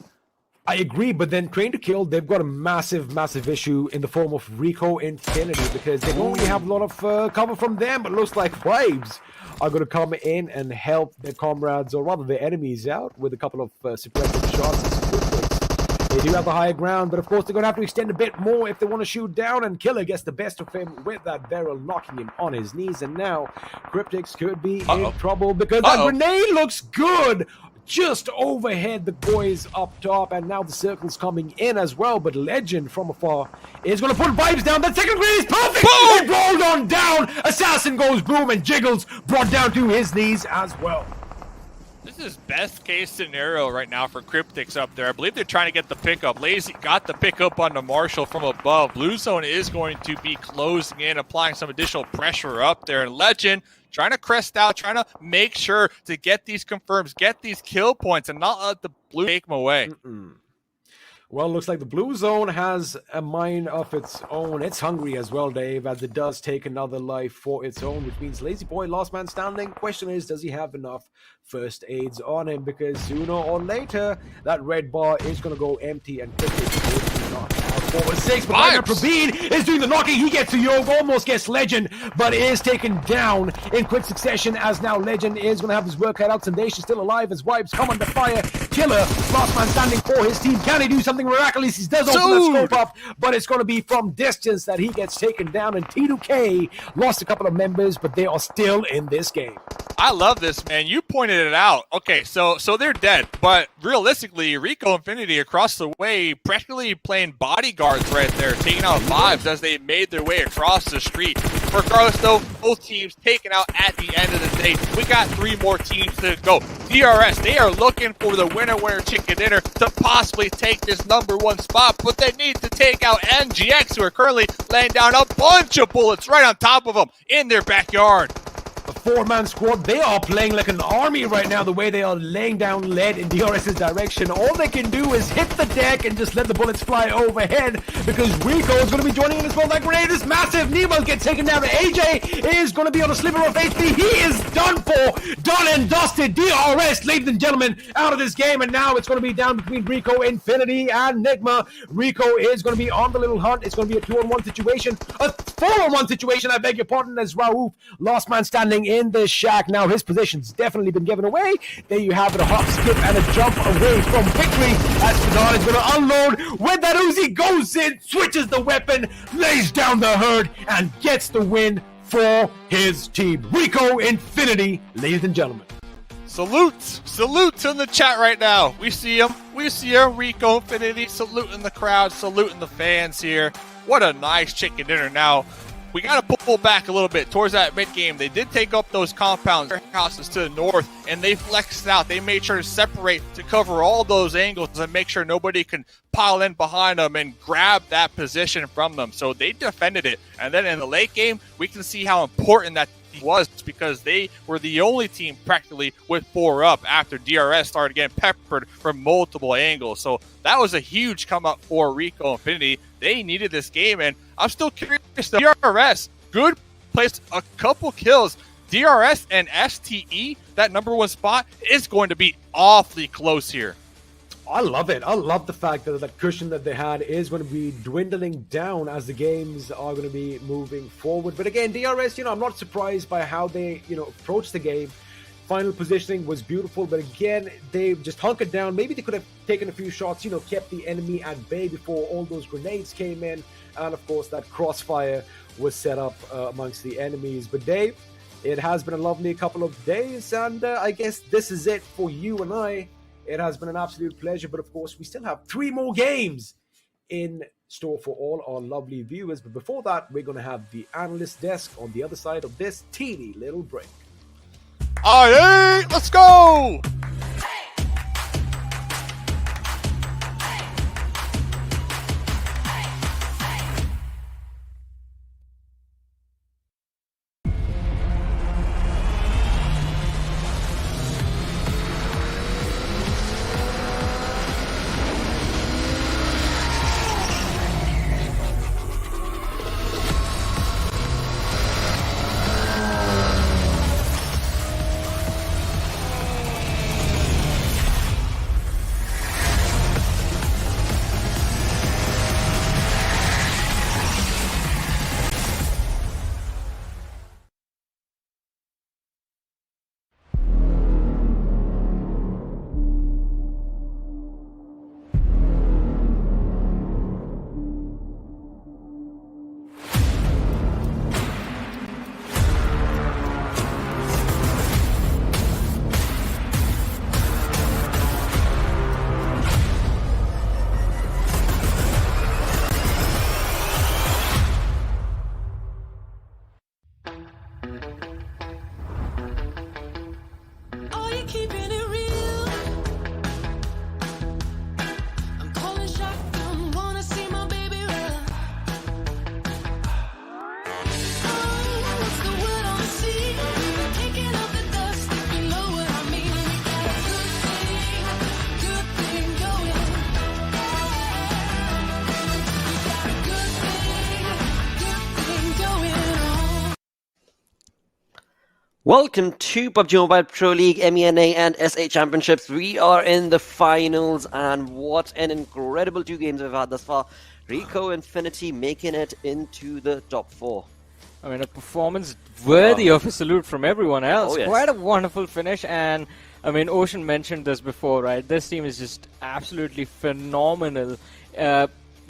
I agree, but then Train to Kill, they've got a massive issue in the form of Rico Infinity because they don't really have a lot of cover from them, but it looks like Vibes are going to come in and help their comrades, or rather their enemies, out with a couple of suppressive shots and Cryptics. They do have the higher ground, but of course they're going to have to extend a bit more if they want to shoot down, and Killer gets the best of him with that barrel, knocking him on his knees, and now Cryptics could be in trouble because that grenade looks good! Just overhead the boys up top, and now the circle's coming in as well, but Legend from afar is going to put Vibes down. That second grenade is perfect! Boom! It rolled on down! Assassin goes boom, and Jiggles brought down to his knees as well. This is best case scenario right now for Cryptics up there. I believe they're trying to get the pickup. Lazy got the pickup on the Marshall from above. Blue Zone is going to be closing in, applying some additional pressure up there, and Legend trying to crest out, trying to make sure to get these confirms, get these kill points, and not let the blue take them away. Well, looks like the blue zone has a mind of its own. It's hungry as well, Dave, as it does take another life for its own, which means Lazy Boy, last man standing. Question is, does he have enough first aids on him? Because sooner or later, that red bar is going to go empty and Cryptics will not out. Forward 6, but right now Praveen is doing the knocking. He gets to Yog, almost gets Legend, but is taken down in quick succession as now Legend is going to have his work cut out. Sandation still alive as Wipes come under fire. Killer, last man standing for his team. Can he do something miraculous? He does open that scope up, but it's going to be from distance that he gets taken down. And T2K lost a couple of members, but they are still in this game. I love this, man. You pointed it out. Okay, so they're dead, but realistically, Rico Infinity across the way practically playing bodyguards right there, taking out vibes as they made their way across the street. Regardless, though, both teams taken out at the end of the day. We got 3 more teams to go. DRS, they are looking for the winner chicken dinner to possibly take this #1 spot, but they need to take out NGX, who are currently laying down a bunch of bullets right on top of them in their backyard. A 4-man squad, they are playing like an army right now, the way they are laying down lead in DRS's direction. All they can do is hit the deck and just let the bullets fly overhead, because Rico is going to be joining in as well. That grenade is massive. Nemo gets taken down. AJ is going to be on a sliver of HP. He is done for. Done and dusted. DRS, ladies and gentlemen, out of this game. And now it's going to be down between Rico, Infinity, and Nigma. Rico is going to be on the little hunt. It's going to be a 2-on-1 situation. A 4-on-1 situation, I beg your pardon, as Raouf, last man standing in this shack. Now his position's definitely been given away. There you have it, a hop, skip, and a jump away from victory as SUDOR is going to unload when that Uzi goes in, switches the weapon, lays down the herd, and gets the win for his team. Rico Infinity, ladies and gentlemen. Salutes in the chat right now. We see him, Rico Infinity saluting the crowd, saluting the fans here. What a nice chicken dinner. Now we got to pull back a little bit towards that mid-game. They did take up those compounds, houses to the north, and they flexed out. They made sure to separate to cover all those angles and make sure nobody can pile in behind them and grab that position from them. So they defended it. And then in the late game, we can see how important that was, because they were the only team practically with 4 up after DRS started getting peppered from multiple angles. So that was a huge come up for Rico Infinity. They needed this game, and I'm still curious. DRS, good place, a couple kills. DRS and STE, that #1 spot, is going to be awfully close here. I love it. I love the fact that that cushion that they had is going to be dwindling down as the games are going to be moving forward. But again, DRS, I'm not surprised by how they, approached the game. Final positioning was beautiful, but again, they just hunkered down. Maybe they could have taken a few shots, kept the enemy at bay before all those grenades came in. And of course, that crossfire was set up amongst the enemies. But Dave, it has been a lovely couple of days, and I guess this is it for you and I. It has been an absolute pleasure, but of course, we still have 3 more games in store for all our lovely viewers. But before that, we're going to have the analyst desk on the other side of this teeny little break. All right, let's go! Welcome to PUBG Mobile Pro League, MENA and SA Championships. We are in the finals, and what an incredible 2 games we've had thus far. Rico Infinity making it into the top 4. I mean, a performance worthy of a salute from everyone else. Oh, yes. Quite a wonderful finish, and I mean, Ocean mentioned this before, right? This team is just absolutely phenomenal.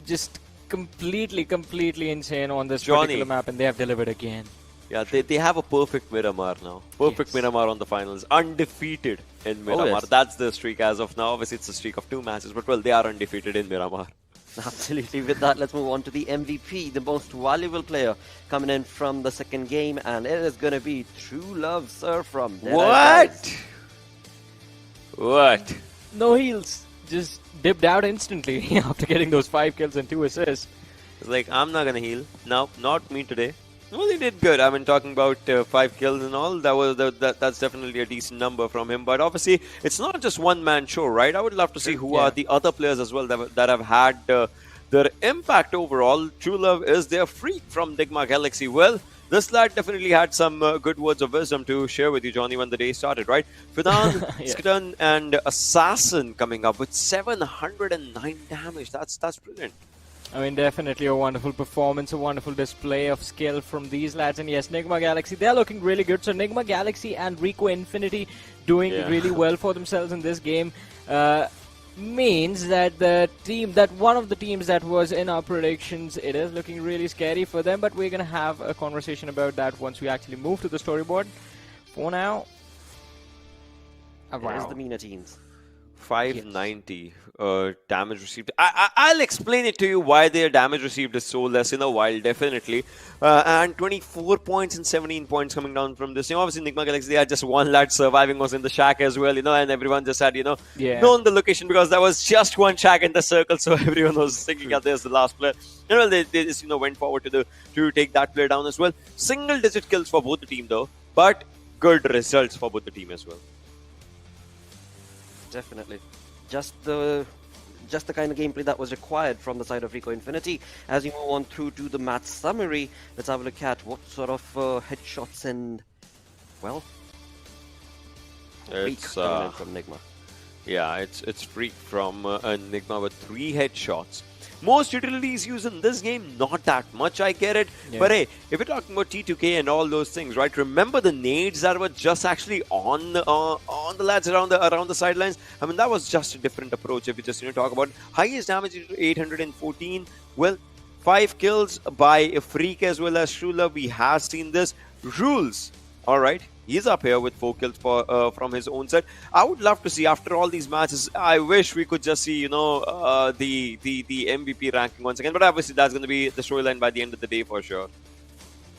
Just completely insane on this particular map, and they have delivered again. Yeah, they have a perfect Miramar now. Perfect Miramar on the finals. Undefeated in Miramar. yes. That's the streak as of now. Obviously, it's a streak of 2 matches, but well, they are undefeated in Miramar. Absolutely. With that, let's move on to the MVP, the most valuable player coming in from the second game, and it is going to be True Love, sir, from DEADEYES. What? No heals. Just dipped out instantly after getting those 5 kills and 2 assists. It's like, I'm not gonna heal. No, not me today. Well, he did good. I mean, talking about 5 kills and all, that's definitely a decent number from him. But obviously, it's not just one-man show, right? I would love to see who are the other players as well that have had their impact overall. True Love is their freak from Nigma Galaxy. Well, this lad definitely had some good words of wisdom to share with you, Johnny, when the day started, right? Fidan, Skdan, and Assassin coming up with 709 damage. That's brilliant. I mean, definitely a wonderful performance, a wonderful display of skill from these lads. And yes, Nigma Galaxy, they're looking really good. So Nigma Galaxy and Rico Infinity doing really well for themselves in this game means that one of the teams that was in our predictions, it is looking really scary for them. But we're going to have a conversation about that once we actually move to the storyboard. For now, Here's the MENA teams. 590 damage received. I'll explain it to you why their damage received is so less in a while, definitely. And 24 points and 17 points coming down from this team. Obviously, Nigma Galaxy, they had just one lad surviving, was in the shack as well, and everyone just had, known the location because there was just one shack in the circle, so everyone was thinking that there's the last player. They just, went forward to take that player down as well. Single-digit kills for both the team, though, but good results for both the team as well. Definitely. Just the kind of gameplay that was required from the side of Rico Infinity. As we move on through to the match summary, let's have a look at what sort of headshots and, well, it's coming in from Nigma. Yeah, it's Freak from Nigma with 3 headshots. Most utilities used in this game, not that much, I get it. Yeah. But hey, if you're talking about T2K and all those things, right? Remember the nades that were just actually on the lads around the sidelines? I mean, that was just a different approach. If you just talk about highest damage, 814. Well, 5 kills by a Freak as well as True Love. We have seen this. Rules, all right. He's up here with 4 kills from his own set. I would love to see, after all these matches, I wish we could just see, the MVP ranking once again. But obviously, that's going to be the storyline by the end of the day for sure.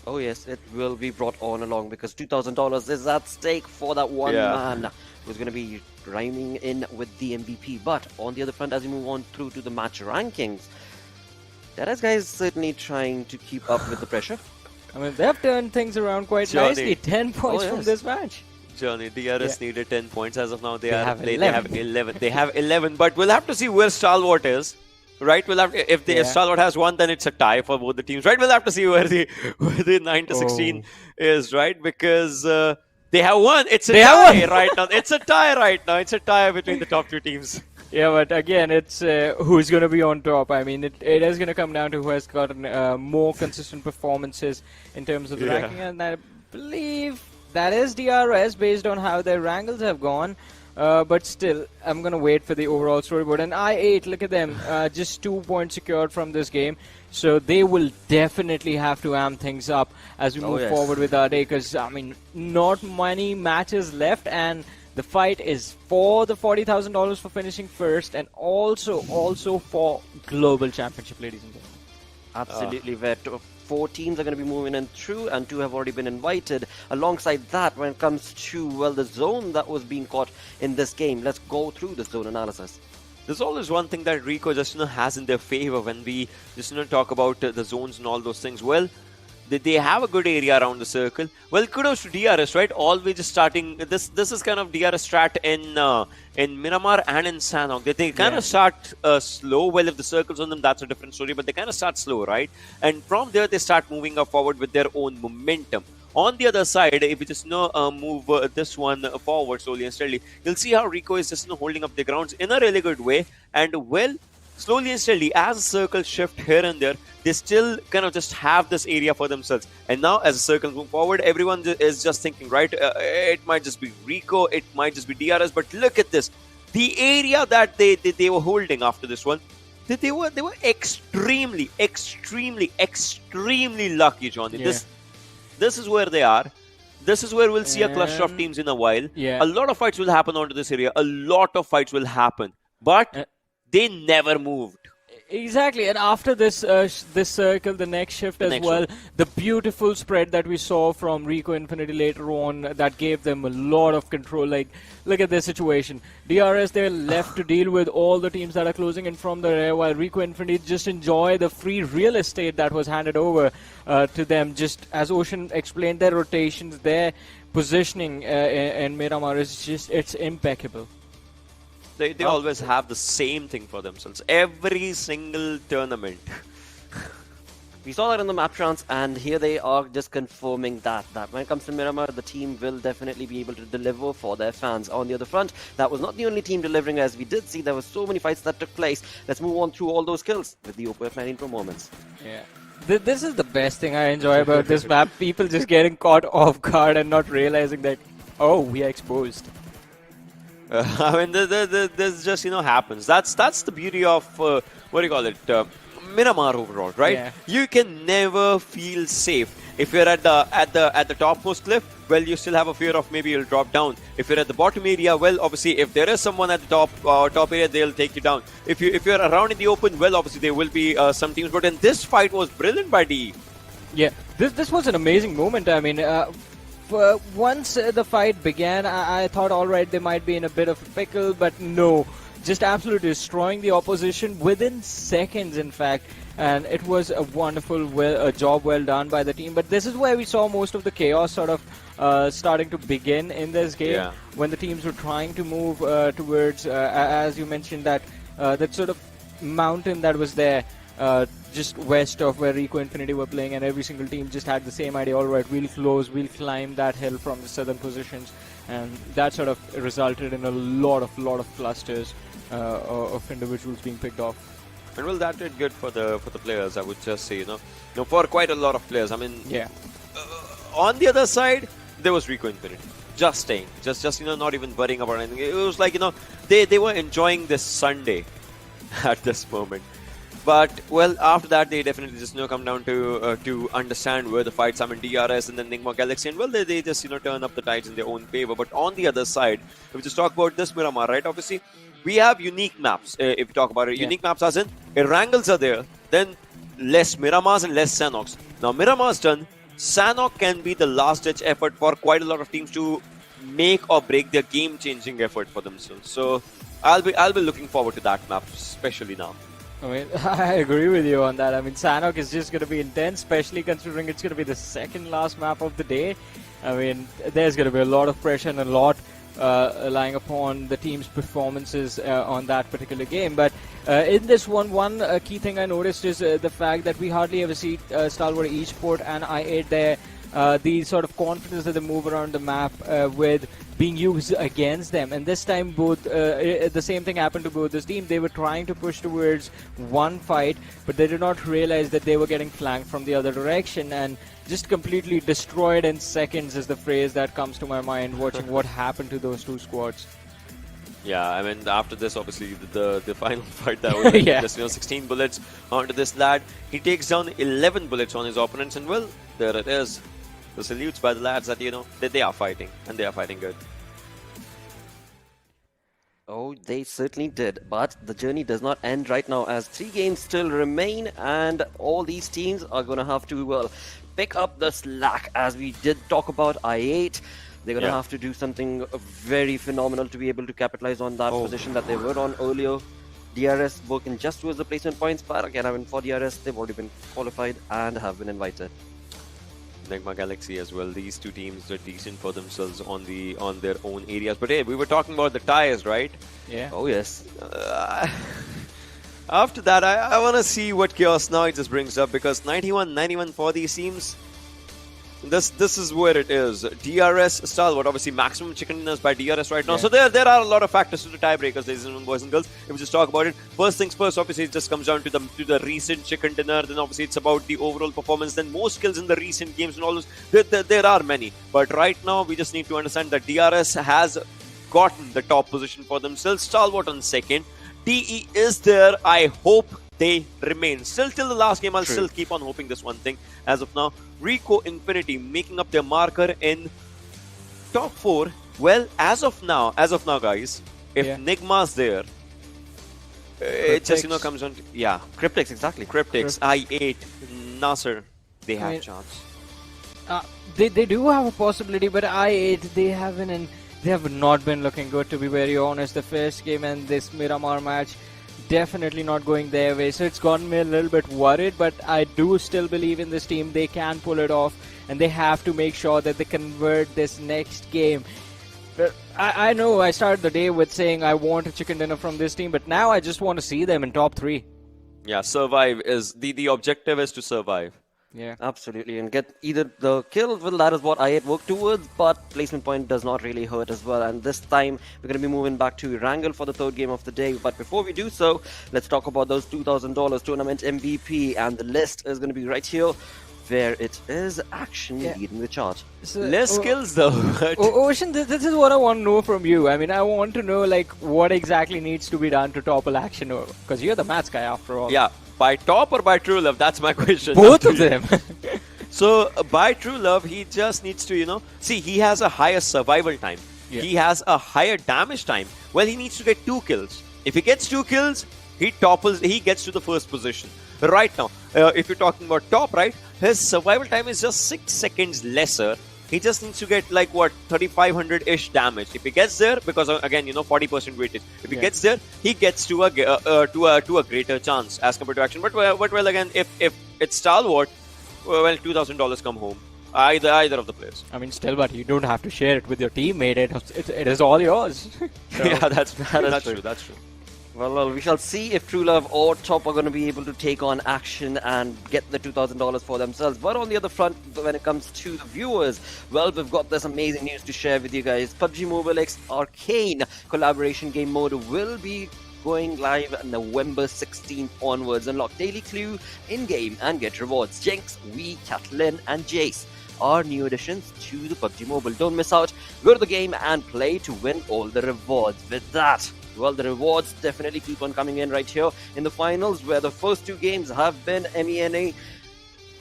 Oh yes, it will be brought on along because $2,000 is at stake for that one man who's going to be rhyming in with the MVP. But on the other front, as we move on through to the match rankings, DEADEYES guys certainly trying to keep up with the pressure. I mean, they've turned things around quite nicely. 10 points from this match. Johnny, DRS needed 10 points as of now. They have 11. They have 11, but we'll have to see where Stalwart is. Right? We'll have if Stalwart has 1, then it's a tie for both the teams. Right? We'll have to see where the 9-16 is. Right? Because they have 1. It's a tie right now. It's a tie right now. It's a tie between the top 2 teams. Yeah, but again, it's who's going to be on top. I mean, it is going to come down to who has gotten more consistent performances in terms of the ranking. And I believe that is DRS based on how their Erangels have gone. But still, I'm going to wait for the overall storyboard. And I8, look at them, just 2 points secured from this game. So they will definitely have to amp things up as we move forward with our day. Because, I mean, not many matches left. And the fight is for the $40,000 for finishing first, and also for global championship, ladies and gentlemen. Absolutely, where 4 teams are going to be moving in through, and 2 have already been invited. Alongside that, when it comes to the zone that was being caught in this game, let's go through the zone analysis. There's always one thing that Rico just has in their favor when we just talk about the zones and all those things. Well, they have a good area around the circle. Well, kudos to DRS, right? Always just starting. This is kind of DRS strat in Miramar and in Sanhok. They kind of start slow. Well, if the circle's on them, that's a different story. But they kind of start slow, right? And from there, they start moving up forward with their own momentum. On the other side, if you just move this one forward slowly and steadily, you'll see how Rico is just holding up the grounds in a really good way. And well, slowly and steadily, as a circle shift here and there, they still kind of just have this area for themselves. And now, as the circles move forward, everyone is just thinking, right? It might just be Rico, it might just be DRS, but look at this. The area that they were holding after this one, they were extremely lucky, Johnny. Yeah. This is where they are. This is where we'll see a cluster of teams in a while. Yeah. A lot of fights will happen onto this area. A lot of fights will happen. But they never moved. Exactly, and after this this circle, the next shift as well, the beautiful spread that we saw from Rico Infinity later on, that gave them a lot of control. Like, look at this situation. DRS, they're left to deal with all the teams that are closing in from the rear, while Rico Infinity just enjoy the free real estate that was handed over to them. Just as Ocean explained, their rotations, their positioning in Miramar is just, it's impeccable. They always have the same thing for themselves. Every single tournament. We saw that in the map chance, and here they are just confirming that when it comes to Miramar, the team will definitely be able to deliver for their fans. On the other front, that was not the only team delivering, as we did see there were so many fights that took place. Let's move on through all those kills with the Oppo F19 Pro moments. Yeah. This is the best thing I enjoy about this map. People just getting caught off guard and not realizing that, oh, we are exposed. I mean, this just happens. That's the beauty of what do you call it? Miramar overall, right? Yeah. You can never feel safe. If you're at the topmost cliff, well, you still have a fear of maybe you'll drop down. If you're at the bottom area, well, obviously, if there is someone at the top area, they'll take you down. If you're around in the open, well, obviously there will be some teams. But then this fight was brilliant by DE. Yeah, this was an amazing moment. I mean, once the fight began, I thought, all right, they might be in a bit of a pickle, but no, just absolutely destroying the opposition within seconds, in fact. And it was a wonderful job well done by the team. But this is where we saw most of the chaos sort of starting to begin in this game, when the teams were trying to move towards, as you mentioned, that sort of mountain that was there. Just west of where Rico Infinity were playing, and every single team just had the same idea. All right, we'll climb that hill from the southern positions, and that sort of resulted in a lot of clusters of individuals being picked off. And well, that did good for the players, I would just say, for quite a lot of players. I mean, yeah. On the other side, there was Rico Infinity, just staying, just not even worrying about anything. It was like they were enjoying this Sunday at this moment. But, well, after that, they definitely just come down to understand where the fights are in DRS and then Nigma Galaxy. And, well, they just, turn up the tides in their own favor. But on the other side, if we just talk about this Miramar, right, obviously, we have unique maps, if you talk about it. Yeah. Unique maps as in, Erangels are there, then less Miramars and less Sanhoks. Now, Miramar's done. Sanhok can be the last-ditch effort for quite a lot of teams to make or break their game-changing effort for themselves. So, I'll be looking forward to that map, especially now. I mean, I agree with you on that. I mean, Sanhok is just going to be intense, especially considering it's going to be the second last map of the day. I mean, there's going to be a lot of pressure and a lot lying upon the team's performances on that particular game. But in this one key thing I noticed is the fact that we hardly ever see Stalwart Esports and I8 there. The sort of confidence that they move around the map with being used against them. And this time both the same thing happened to both this team. They were trying to push towards one fight, but they did not realize that they were getting flanked from the other direction, and just completely destroyed in seconds is the phrase that comes to my mind watching what happened to those two squads. Yeah, I mean, after this, obviously, the final fight that was just 16 bullets onto this lad. He takes down 11 bullets on his opponents, and well, there it is. The salutes by the lads that, that they are fighting, and they are fighting good. Oh, they certainly did, but the journey does not end right now, as 3 games still remain, and all these teams are going to have to, pick up the slack, as we did talk about I8. They're going to have to do something very phenomenal to be able to capitalize on that position that they were on earlier. DRS working just towards the placement points, but again, I mean, for DRS, they've already been qualified and have been invited. Nigma Galaxy as well. These two teams are decent for themselves on their own areas. But hey, we were talking about the ties, right? Yeah. Oh yes. After that, I want to see what Chaos now it just brings up, because 91-91 for these teams. This is where it is. DRS Stalwart, obviously maximum chicken dinners by DRS right now. So there are a lot of factors to the tiebreakers, ladies and gentlemen, boys and girls. If we just talk about it, first things first, obviously it just comes down to the recent chicken dinner. Then obviously it's about the overall performance. Then most skills in the recent games and all those. There are many, but right now we just need to understand that DRS has gotten the top position for themselves. Stalwart on second. DE is there. I hope they remain. Still till the last game, I'll still keep on hoping this one thing. As of now, Rico Infinity making up their marker in top 4. Well, as of now, guys, if Nigma's there, it just comes on to, Cryptics, exactly. Cryptics, I8, NASR, they have chance. They do have a possibility, but I8 they have not been looking good, to be very honest. The first game and this Miramar match, definitely not going their way, so it's gotten me a little bit worried, but I do still believe in this team. They can pull it off, and they have to make sure that they convert this next game. But I know I started the day with saying I want a chicken dinner from this team, but now I just want to see them in top 3. Yeah, survive is the objective is to survive. Yeah, absolutely, and get either the kill. Well, that is what I had worked towards, but placement point does not really hurt as well. And this time we're going to be moving back to Erangel for the third game of the day. But before we do so, let's talk about those $2,000 tournament MVP, and the list is going to be right here, where it is Action leading the chart. So, less kills though. Ocean, this is what I want to know from you. I mean, I want to know like what exactly needs to be done to topple Action, because you're the match guy after all. Yeah. By top or by true love? That's my question. Both of them. So, by true love, he just needs to, see, he has a higher survival time. Yeah. He has a higher damage time. Well, he needs to get 2 kills. If he gets 2 kills, he gets to the first position. Right now, if you're talking about top, right, his survival time is just 6 seconds lesser. He just needs to get like what 3,500-ish damage. If he gets there, because again 40% weightage. If he gets there, he gets to a greater chance as compared to Action. But well again, if it's Stalwart, well $2,000 come home. Either of the players. I mean, still, but you don't have to share it with your teammate. It is all yours. So, yeah, that's true. That's true. Well, we shall see if True Love or Top are going to be able to take on Action and get the $2,000 for themselves. But on the other front, when it comes to the viewers, well, we've got this amazing news to share with you guys. PUBG Mobile X Arcane collaboration game mode will be going live November 16th onwards. Unlock daily clue in-game and get rewards. Jinx, Wee, Catelyn and Jace are new additions to the PUBG Mobile. Don't miss out. Go to the game and play to win all the rewards. With that, well, the rewards definitely keep on coming in right here in the finals, where the first 2 games have been MENA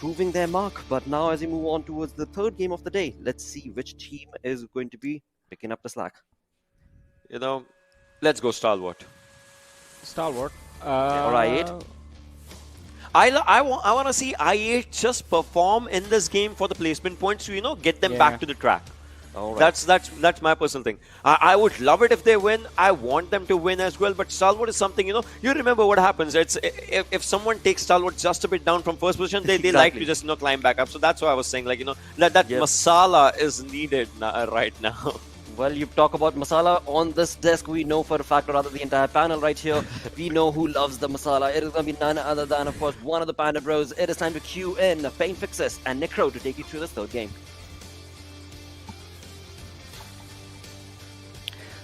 proving their mark. But now as we move on towards the third game of the day, let's see which team is going to be picking up the slack. Let's go Stalwart. Stalwart. Or I8. I want to see I8 just perform in this game for the placement points to get them back to the track. All right. That's my personal thing. I would love it if they win. I want them to win as well. But Stalwart is something, you remember what happens. It's if someone takes Stalwart just a bit down from first position, they like to just climb back up. So that's why I was saying, that masala is needed right now. Well, you talk about masala on this desk. We know for a fact, or rather the entire panel right here, we know who loves the masala. It is going to be none other than, of course, one of the Panda Bros. It is time to cue in Pain Fixes and Necro to take you through this third game.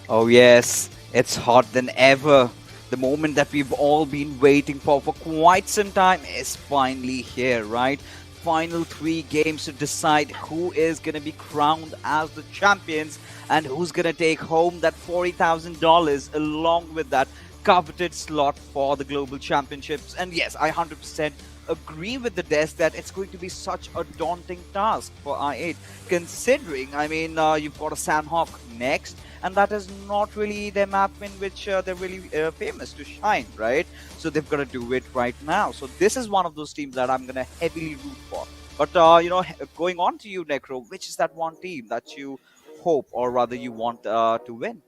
Oh yes, it's hot than ever. The moment that we've all been waiting for quite some time is finally here, right? Final 3 games to decide who is going to be crowned as the champions and who's going to take home that $40,000 along with that coveted slot for the global championships. And yes, I 100% agree with the desk that it's going to be such a daunting task for I8, considering, you've got a Sanhok next, and that is not really their map in which they're really famous to shine, right? So they've got to do it right now. So this is one of those teams that I'm going to heavily root for. But, going on to you, Necro, which is that one team that you hope, or rather you want to win?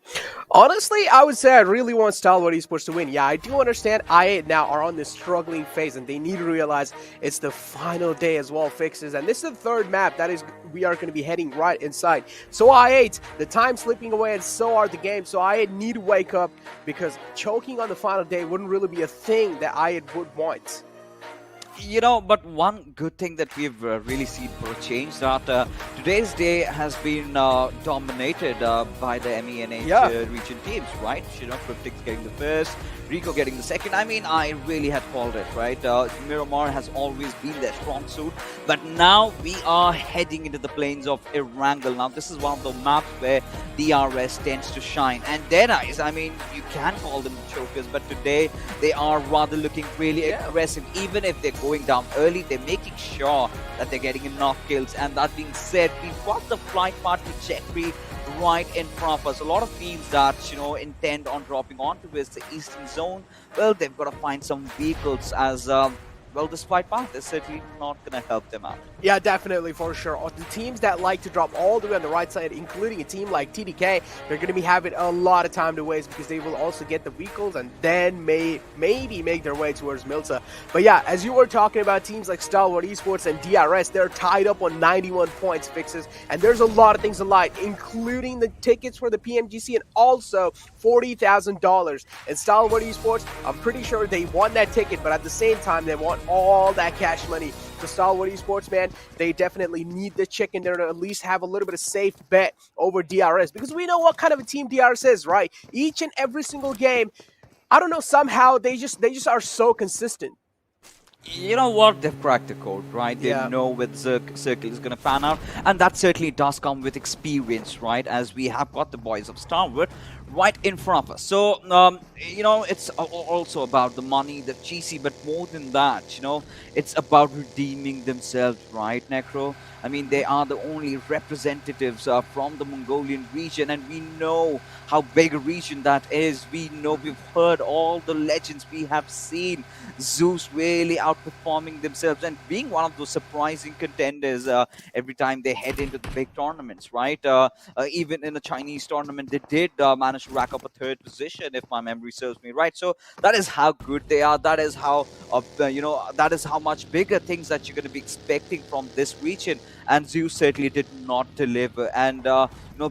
Honestly, I would say I really want Stalwart Esports to win. Yeah, I do understand I8 now are on this struggling phase, and they need to realize it's the final day as well, Fixes. And this is the third map that we are going to be heading right inside. So I8, the time slipping away, and so are the games. So I8 need to wake up, because choking on the final day wouldn't really be a thing that I8 would want. But one good thing that we've really seen for a change that today's day has been dominated by the MENA region teams, right? Cryptics getting the first, Rico getting the second. I mean, I really had called it, right? Miramar has always been their strong suit, but now we are heading into the plains of Erangel. Now, this is one of the maps where DRS tends to shine. And Deadeyees, I mean, you can call them chokers, but today they are rather looking really aggressive. Even if they're going down early, they're making sure that they're getting enough kills. And that being said, we've got the flight path to Jeffrey right in front of us. A lot of teams that, intend on dropping onto the eastern zone, well, they've got to find some vehicles as this flight path is certainly not going to help them out. Yeah, definitely, for sure. The teams that like to drop all the way on the right side, including a team like TDK, they're going to be having a lot of time to waste because they will also get the vehicles and then maybe make their way towards Milta. But yeah, as you were talking about teams like Stalwart Esports and DRS, they're tied up on 91 points fixes, and there's a lot of things to like, including the tickets for the PMGC and also $40,000. And Stalwart Esports, I'm pretty sure they won that ticket, but at the same time, they want all that cash money. So Stalwart Esports, man, they definitely need the chicken there to at least have a little bit of safe bet over DRS, because we know what kind of a team DRS is, right? Each and every single game, I don't know, somehow they just are so consistent. You know what? They've cracked the code, right? They know where the circle is going to pan out, and that certainly does come with experience, right? As we have got the boys of Starwood right in front of us. So, it's also about the money, the GC, but more than that, it's about redeeming themselves, right, Necro? I mean, they are the only representatives from the Mongolian region, and we know how big a region that is. We know, we've heard all the legends, we have seen Zeus really outperforming themselves and being one of those surprising contenders every time they head into the big tournaments, right? Even in a Chinese tournament, they did manage to rack up a third position, if my memory serves me right. So that is how good they are. That is how, that is how much bigger things that you're going to be expecting from this region. And Zeus certainly did not deliver. And,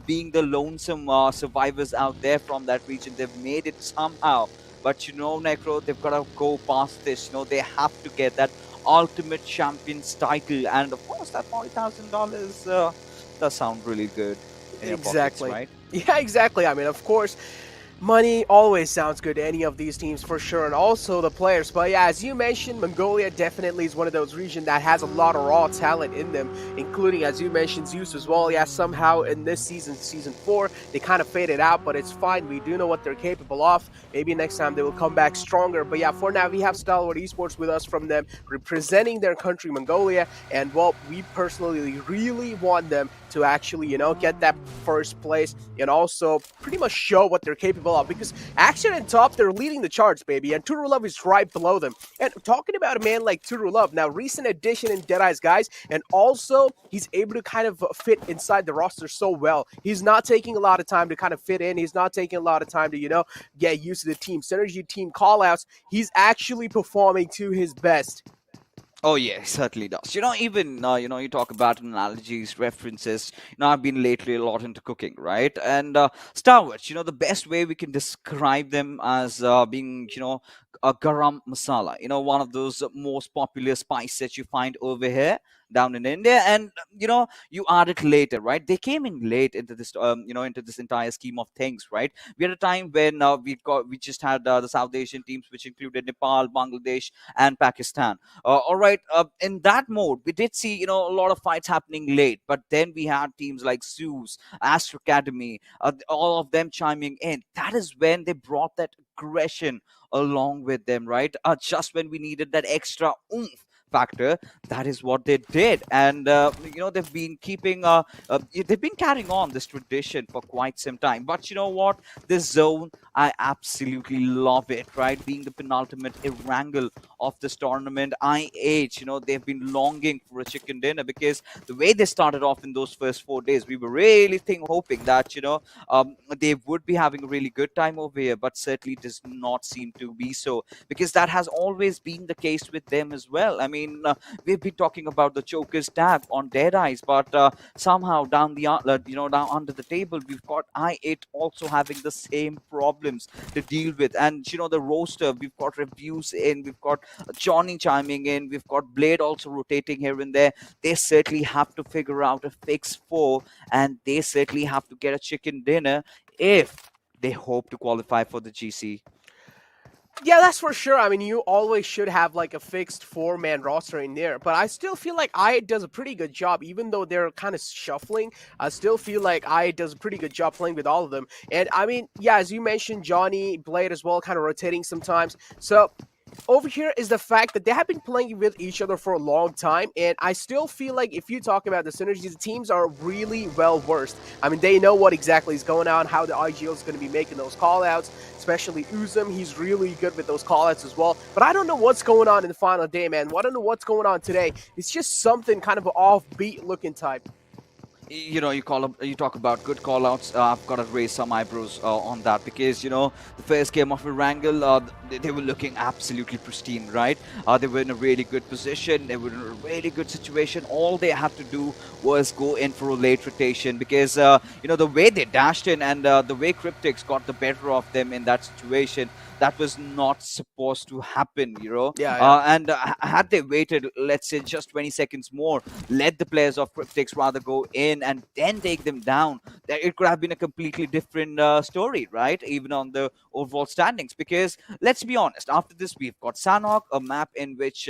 being the lonesome survivors out there from that region, they've made it somehow. But, Necro, they've got to go past this. They have to get that ultimate champion's title. And, of course, that $40,000 does sound really good in your pockets, right? Yeah, exactly. I mean, of course, money always sounds good to any of these teams for sure, and also the players. But yeah, as you mentioned, Mongolia definitely is one of those regions that has a lot of raw talent in them, including, as you mentioned, Zeus as well. Yeah, somehow in this season, Season 4, they kind of faded out, but it's fine. We do know what they're capable of. Maybe next time they will come back stronger. But yeah, for now, we have Stalwart Esports with us from them, representing their country, Mongolia, and well, we personally really want them to actually, get that first place and also pretty much show what they're capable of, because Action and Top, they're leading the charts, baby, and Turulov is right below them. And talking about a man like Turulov, now recent addition in Deadeye's, guys, and also he's able to kind of fit inside the roster so well. He's not taking a lot of time to kind of fit in. He's not taking a lot of time to, get used to the team synergy, team callouts. He's actually performing to his best. Oh yeah, it certainly does. Even you talk about analogies, references. I've been lately a lot into cooking, right? And Stalwarts, the best way we can describe them as being, a garam masala. One of those most popular spices that you find over here down in India, and you add it later, right? They came in late into this, into this entire scheme of things, right? We had a time when we just had the South Asian teams, which included Nepal, Bangladesh, and Pakistan. All right, in that mode, we did see a lot of fights happening late, but then we had teams like Zeus, Astro Academy, all of them chiming in. That is when they brought that aggression along with them, right? Just when we needed that extra oomph factor, that is what they did. And they've been keeping they've been carrying on this tradition for quite some time. But you know what, this zone, I absolutely love it, right? Being the penultimate Erangel of this tournament, they've been longing for a chicken dinner, because the way they started off in those first 4 days, we were really hoping that they would be having a really good time over here, but certainly does not seem to be so, because that has always been the case with them as well. I mean, mean, we've been talking about the Joker's tab on DEADEYES, but somehow down the down under the table, we've got I8 also having the same problems to deal with. And the roster, we've got reviews in, we've got Johnny chiming in, we've got Blade also rotating here and there. They certainly have to figure out a fix for, and they certainly have to get a chicken dinner if they hope to qualify for the GC. Yeah, that's for sure. I mean, you always should have like a fixed 4-man roster in there, but I still feel like I does a pretty good job, even though they're kind of shuffling. I still feel like I does a pretty good job playing with all of them. And I mean, yeah, as you mentioned, Johnny, Blade as well, kind of rotating sometimes. So over here is the fact that they have been playing with each other for a long time, and I still feel like if you talk about the synergies, the teams are really well versed. I mean, they know what exactly is going on, how the IGL is going to be making those callouts, especially Uzum. He's really good with those callouts as well. But I don't know what's going on in the final day, man. I don't know what's going on today. It's just something kind of offbeat looking type. You talk about good callouts. I've got to raise some eyebrows on that, because the first game of Erangel, they were looking absolutely pristine, right? They were in a really good position. They were in a really good situation. All they had to do was go in for a late rotation, because the way they dashed in and the way Cryptics got the better of them in that situation, that was not supposed to happen, And had they waited, let's say, just 20 seconds more, let the players of Cryptics rather go in and then take them down, that it could have been a completely different story, right? Even on the overall standings. Because let's be honest, after this, we've got Sanhok, a map in which,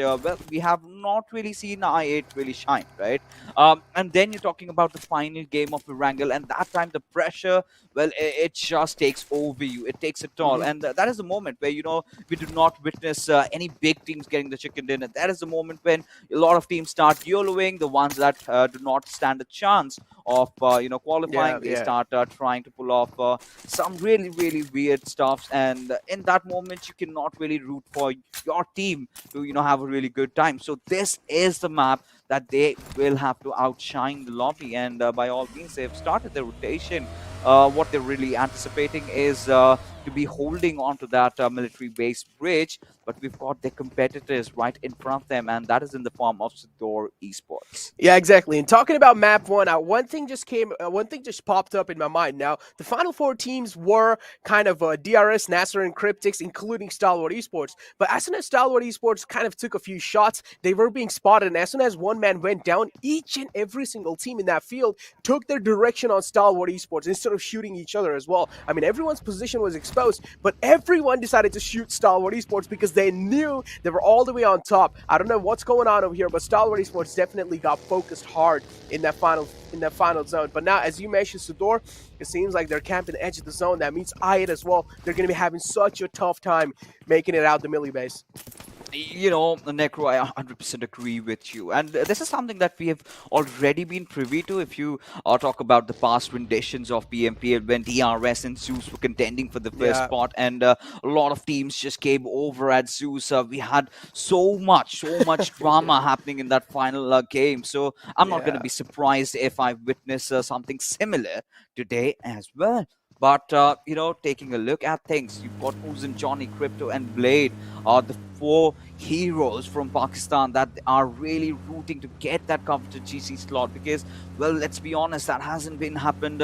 we have not really seen I8 really shine, right? And then you're talking about the final game of Erangel, and that time the pressure, it just takes over you. It takes a toll. And that is the moment where, we do not witness any big teams getting the chicken dinner. That is the moment when a lot of teams start YOLOing. The ones that do not stand a chance of, qualifying, they start trying to pull off some really, really weird stuff. And in that moment, you cannot really root for your team to, have a really good time. So this is the map that they will have to outshine the lobby. And by all means, they've started the rotation. What they're really anticipating is to be holding on to that military base bridge, but we've got their competitors right in front of them, and that is in the form of SUDOR Esports. Yeah, exactly. And talking about map one, one thing just popped up in my mind. Now, the final 4 teams were kind of DRS, NASR, and Cryptics, including Stalwart Esports. But as soon as Stalwart Esports kind of took a few shots, they were being spotted, and as soon as one man went down, each and every single team in that field took their direction on Stalwart Esports instead of shooting each other as well. I mean, everyone's position was exposed, but everyone decided to shoot Stalwart Esports because they knew they were all the way on top. I don't know what's going on over here, but Stalwart Esports definitely got focused hard in that final zone. But now, as you mentioned, SUDOR, it seems like they're camping the edge of the zone. That means I8 as well. They're going to be having such a tough time making it out the Millie base. Necro, I 100% agree with you. And this is something that we have already been privy to. If you talk about the past renditions of PMPL, when DRS and Zeus were contending for the first spot, and a lot of teams just came over at Zeus. We had so much drama happening in that final game. So I'm not going to be surprised if I witness something similar today as well. But, taking a look at things, you've got Uzum, Johnny, Crypto, and Blade, the 4 heroes from Pakistan that are really rooting to get that coveted GC slot. Because, well, let's be honest, that hasn't been happened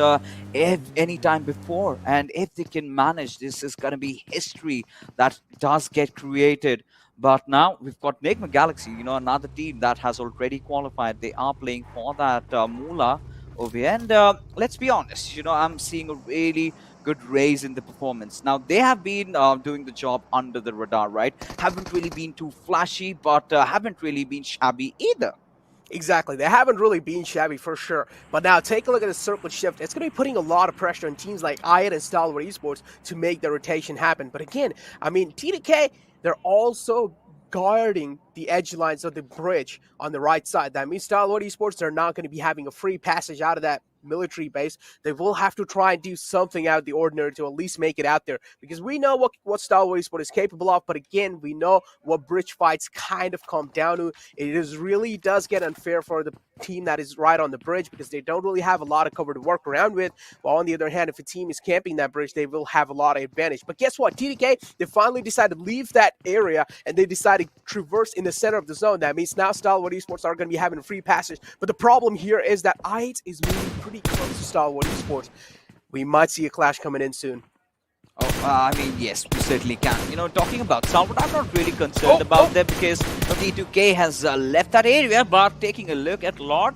any time before. And if they can manage, this is going to be history that does get created. But now we've got Nigma Galaxy, another team that has already qualified. They are playing for that Moolah over here. And let's be honest, I'm seeing a really good raise in the performance. Now, they have been doing the job under the radar, right? Haven't really been too flashy, but haven't really been shabby either. Exactly. They haven't really been shabby for sure. But now take a look at the circle shift. It's going to be putting a lot of pressure on teams like I8 and Stalwart Esports to make the rotation happen. But again, I mean, TDK, they're also guarding the edge lines of the bridge on the right side. That means Stalwart Esports, they're not going to be having a free passage out of that military base. They will have to try and do something out of the ordinary to at least make it out there, because we know what Stalwart Esports is capable of, but again, we know what bridge fights kind of come down to. It really does get unfair for the team that is right on the bridge because they don't really have a lot of cover to work around with. While on the other hand, if a team is camping that bridge, they will have a lot of advantage. But guess what? TDK, they finally decided to leave that area and they decided to traverse in the center of the zone. That means now Stalwart Esports are going to be having free passage. But the problem here is that I8 is moving pretty close to Stalwart Esports. We might see a clash coming in soon. Oh, I mean, yes, we certainly can. Talking about Stalwart, I'm not really concerned about them because T2K has left that area, but taking a look at Lord,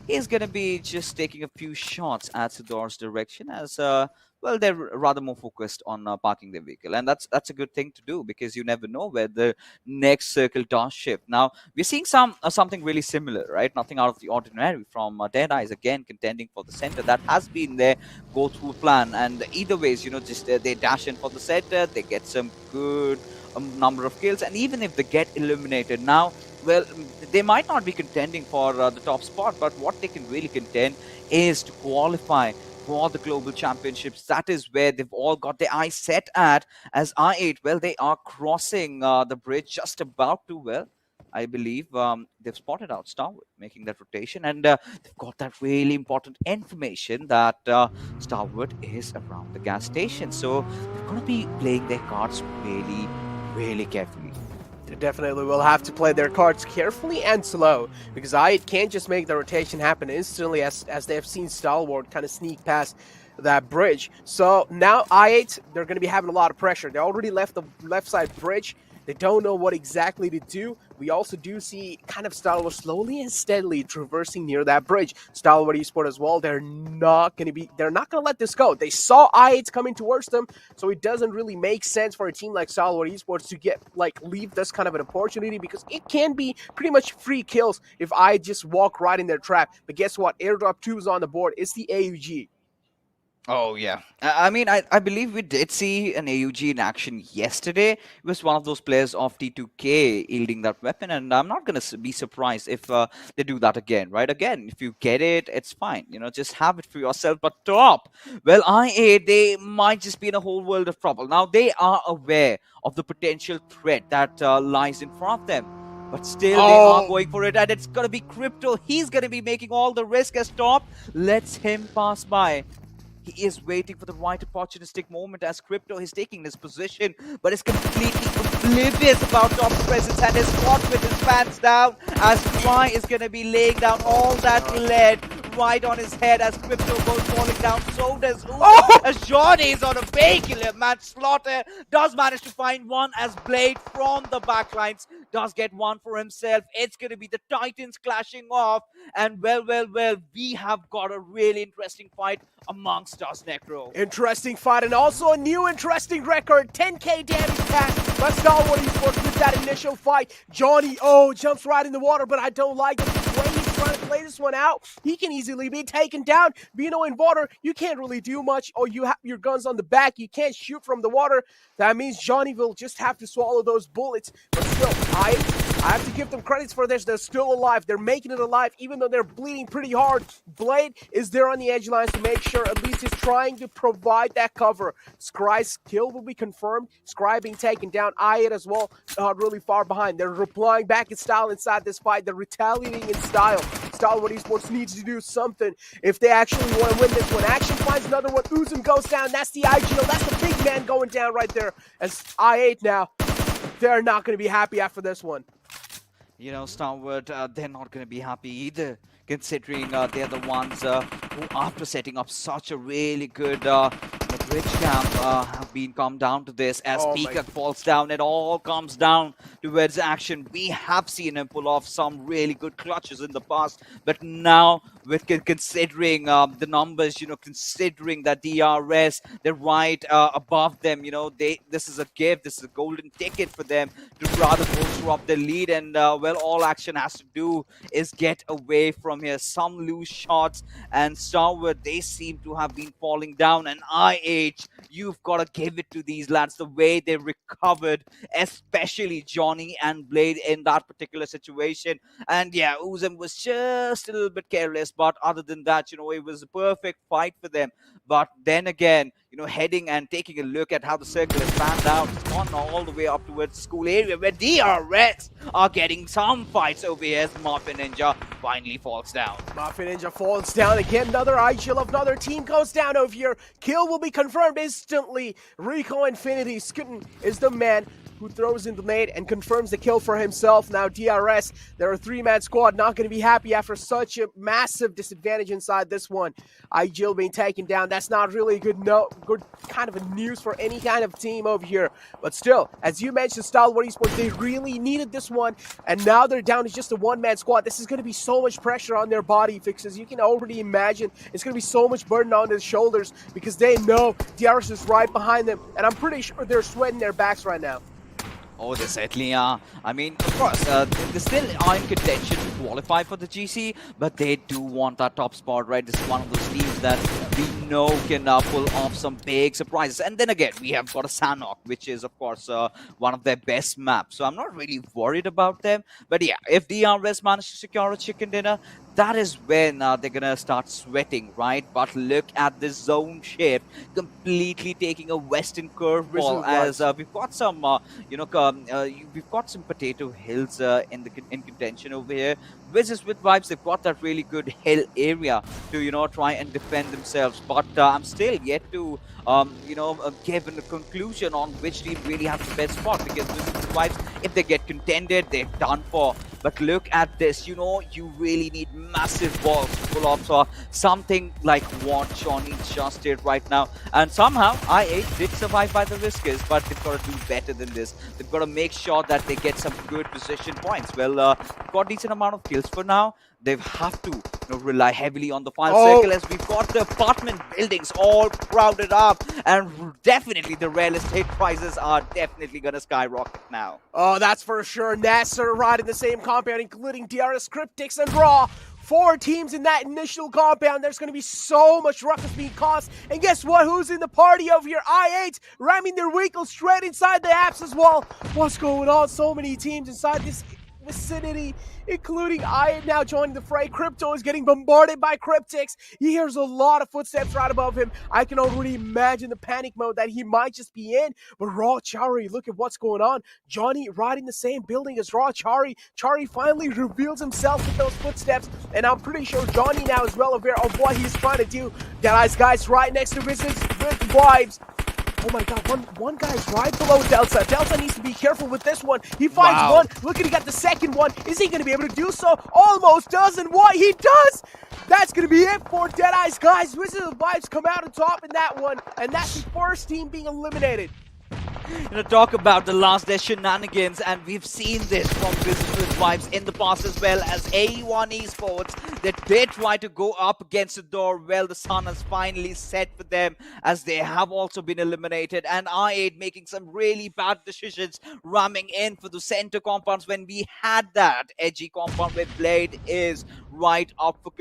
he's going to be just taking a few shots at SUDOR's direction as, well, they're rather more focused on parking their vehicle. And that's a good thing to do because you never know where the next circle does shift. Now, we're seeing something really similar, right? Nothing out of the ordinary from DEADEYES, again, contending for the center. That has been their go-through plan. And either ways, just they dash in for the center, they get some good number of kills. And even if they get eliminated now, well, they might not be contending for the top spot, but what they can really contend is to qualify for the global championships. That is where they've all got their eyes set at. As I8, well, they are crossing the bridge just about to, well, I believe they've spotted out Stalwart making that rotation, and they've got that really important information that Stalwart is around the gas station. So they're going to be playing their cards really, really carefully. They definitely will have to play their cards carefully and slow because I8 can't just make the rotation happen instantly as they have seen Stalwart kind of sneak past that bridge. So now I8, they're going to be having a lot of pressure. They already left the left side bridge. They don't know what exactly to do. We also do see kind of Stalwart slowly and steadily traversing near that bridge. Stalwart Esports as well, they're not going to let this go. They saw I8 coming towards them, so it doesn't really make sense for a team like Stalwart Esports to leave this kind of an opportunity because it can be pretty much free kills if I just walk right in their trap. But guess what? Airdrop 2 is on the board. It's the AUG. Oh, yeah. I mean, I believe we did see an AUG in action yesterday. It was one of those players of T2K yielding that weapon, and I'm not going to be surprised if they do that again, right? Again, if you get it, it's fine. Just have it for yourself. But top, well, I8, they might just be in a whole world of trouble. Now, they are aware of the potential threat that lies in front of them. But still, they are going for it, and it's going to be Crypto. He's going to be making all the risk as top lets him pass by. He is waiting for the right opportunistic moment as Crypto is taking his position, but is completely oblivious about Top's presence and is caught with his pants down as Cry is going to be laying down all that lead right on his head as Crypto goes falling down. So does Uzo as Johnny is on a vehicular match. Slaughter does manage to find one as Blade from the backlines does get one for himself. It's going to be the Titans clashing off, and well, we have got a really interesting fight amongst us, Necro. Interesting fight, and also a new interesting record. 10k damage pack. Let's know what he's working with that initial fight. Johnny, jumps right in the water, but I don't like it. The way he's trying to play this one out, he can easily be taken down. Bino in water, you can't really do much. Oh, you have your guns on the back. You can't shoot from the water. That means Johnny will just have to swallow those bullets. But still, I have to give them credits for this. They're still alive. They're making it alive, even though they're bleeding pretty hard. Blade is there on the edge lines to make sure at least he's trying to provide that cover. Scry's kill will be confirmed. Scry being taken down. I8 as well, not really far behind. They're replying back in style inside this fight. They're retaliating in style. Stalwart Esports needs to do something if they actually want to win this one. Action finds another one. Uzum goes down. That's the IGL. That's the big man going down right there. As I8 now, they're not going to be happy after this one. Stalwart, they're not going to be happy either, considering they're the ones who, after setting up such a really good bridge camp, have been come down to this. As Peacock falls down, it all comes down towards action. We have seen him pull off some really good clutches in the past, but now, with considering the numbers, considering that DRS, they're right above them. This is a gift, this is a golden ticket for them to rather bolster up the lead, and well, all action has to do is get away from here. Some loose shots, and Stalwart, they seem to have been falling down, and IH, you've got to give it to these lads, the way they recovered, especially Johnny and Blade in that particular situation. And yeah, Uzum was just a little bit careless, but other than that, it was a perfect fight for them. But then again, heading and taking a look at how the circle is panned out, it's gone all the way up towards the school area where DRS are getting some fights over here as Muffin Ninja finally falls down. Muffin Ninja falls down again. Another IGL of another team goes down over here. Kill will be confirmed instantly. Rico Infinity Skitten is the man who throws in the nade and confirms the kill for himself. Now DRS, they're a 3-man squad, not going to be happy after such a massive disadvantage inside this one. IGL being taken down, that's not really good kind of a news for any kind of team over here. But still, as you mentioned, Stalwart Esports, they really needed this one, and now they're down to just a 1-man squad. This is going to be so much pressure on their body, Fixes. You can already imagine it's going to be so much burden on their shoulders because they know DRS is right behind them, and I'm pretty sure they're sweating their backs right now. Oh, they certainly are. I mean, of course, they still are in contention to qualify for the GC, but they do want that top spot, right? This is one of those teams that we know can pull off some big surprises. And then again, we have got a Sanhok, which is, of course, one of their best maps. So I'm not really worried about them. But yeah, if DRS manage to secure a chicken dinner, that is when they're going to start sweating, right? But look at this zone shift, completely taking a western curveball as we've got some, we've got some potato hills in contention over here. Wizzes with vibes, they've got that really good hill area to, try and defend themselves. But I'm still yet to, give a conclusion on which team really has the best spot, because Wizzes with vibes, if they get contended, they're done for. But look at this, you really need massive balls to pull off something like what Johnny just did right now. And somehow, I8 did survive by the Whiskers, but they've got to do better than this. They've got to make sure that they get some good position points. Well, got a decent amount of kills for now. They have to rely heavily on the final circle, as we've got the apartment buildings all crowded up, and definitely the real estate prices are definitely going to skyrocket now. Oh, that's for sure. NASR right in the same compound, including DRS, Cryptics, and Raw. 4 teams in that initial compound. There's going to be so much ruckus being caused. And guess what? Who's in the party over here? I8 ramming their vehicles straight inside the apps as well. What's going on? So many teams inside this vicinity, including I now joining the fray. Crypto is getting bombarded by Cryptics. He hears a lot of footsteps right above him. I can already imagine the panic mode that he might just be in. But Raw Chari, look at what's going on. Johnny right in the same building as Raw Chari. Chari finally reveals himself with those footsteps, and I'm pretty sure Johnny now is well aware of what he's trying to do. That guy's right next to Wizzes with vibes. Oh my god, one guy's right below Delta. Delta needs to be careful with this one. He finds one. Look at, he got the second one. Is he going to be able to do so? Almost does, and what he does! That's going to be it for Deadeye's guys. Wizzes of Vibes come out on top in that one, and that's the first team being eliminated. Talk about the last day shenanigans, and we've seen this from Wizzes with Vibes in the past as well as A1 Esports. They did try to go up against the door. Well, the sun has finally set for them, as they have also been eliminated, and I8 making some really bad decisions, ramming in for the center compounds when we had that edgy compound where Blade is right up for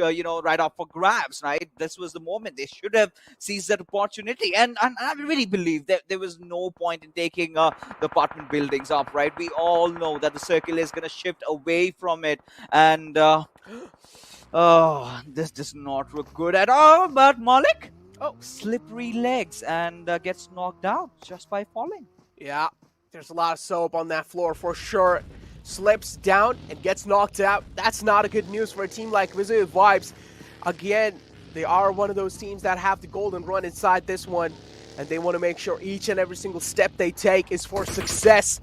right up for grabs, right? This was the moment they should have seized that opportunity, and I really believe that there was no point in taking the apartment buildings up, right? We all know that the circle is going to shift away from it, and oh, this does not look good at all. But Malik, slippery legs, and gets knocked out just by falling. Yeah, there's a lot of soap on that floor for sure. Slips down and gets knocked out. That's not a good news for a team like Wizzes Vibes. Again, they are one of those teams that have the golden run inside this one, and they want to make sure each and every single step they take is for success.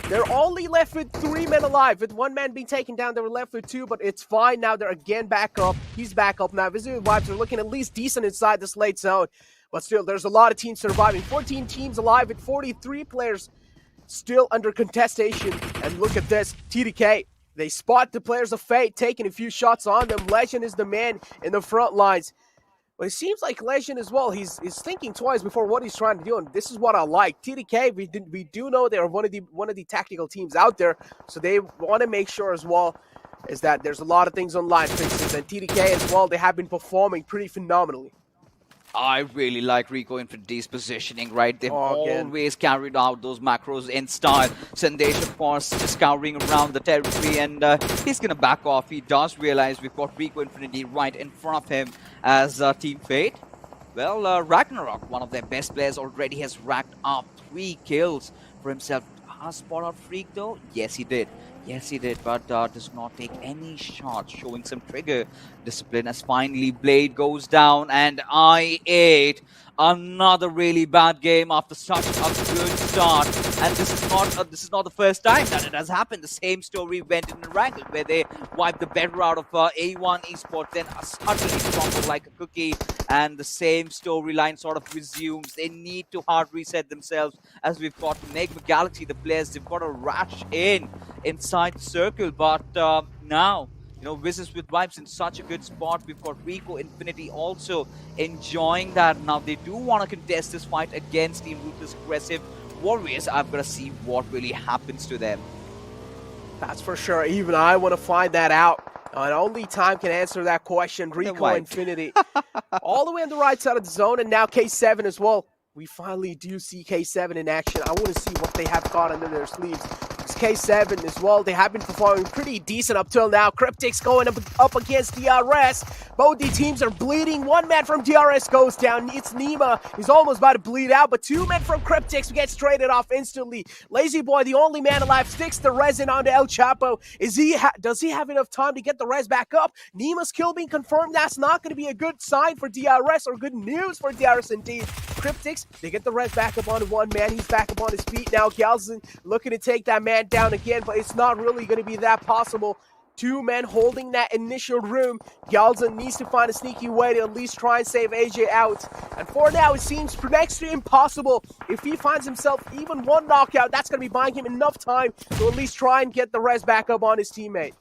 They're only left with 3 men alive. With 1 man being taken down, they were left with 2, but it's fine now. They're again back up. He's back up now. Wizzes Vibes are looking at least decent inside this late zone, but still, there's a lot of teams surviving. 14 teams alive with 43 players still under contestation. And look at this, TDK. They spot the players of Fate, taking a few shots on them. Legend is the man in the front lines. But it seems like Legend as well, he's thinking twice before what he's trying to do, and this is what I like. TDK, we do know they're one of the tactical teams out there, so they want to make sure as well is that there's a lot of things on line, Fixes, and TDK as well, they have been performing pretty phenomenally. I really like Rico Infinity's positioning, right? They've Again. always carried out those macros in style. Sandesh, of course, just scouring around the territory, and he's going to back off. He does realize we've got Rico Infinity right in front of him as Team Fate. Well, Ragnarok, one of their best players, already has racked up 3 kills for himself. Spot out Freak, though? Yes, he did. Yes, he did, but does not take any shots, showing some trigger discipline as finally Blade goes down, and I8, another really bad game after such a good start. And this is not the first time that it has happened. The same story went in Erangel, where they wiped the better out of A1 Esports, then suddenly crumbled like a cookie, and the same storyline sort of resumes. They need to hard reset themselves, as we've got Enigma Galaxy, the players, they've got to rush inside the circle, but now, you know, Wizzes with Vibes in such a good spot. We've got Rico Infinity also enjoying that. Now they do want to contest this fight against Team Ruthless Aggressive Warriors. I've got to see what really happens to them. That's for sure. Even I want to find that out. And only time can answer that question. Rico Infinity. All the way on the right side of the zone, and now K7 as well. We finally do see K7 in action. I want to see what they have got under their sleeves. K7 as well, they have been performing pretty decent up till now. Cryptics going up against DRS. Both the teams are bleeding. One man from DRS goes down. It's Nima. He's almost about to bleed out, but 2 men from Cryptics get traded off instantly. Lazy Boy, the only man alive, sticks the res in onto El Chapo. Does he have enough time to get the res back up? Nima's kill being confirmed. That's not going to be a good sign for DRS, or good news for DRS indeed. Cryptics, they get the res back up onto one man. He's back up on his feet now. Galzin looking to take that man down again, but it's not really going to be that possible. 2 men holding that initial room. Galzin needs to find a sneaky way to at least try and save AJ out. And for now, it seems next to impossible. If he finds himself even 1 knockout, that's going to be buying him enough time to at least try and get the res back up on his teammate.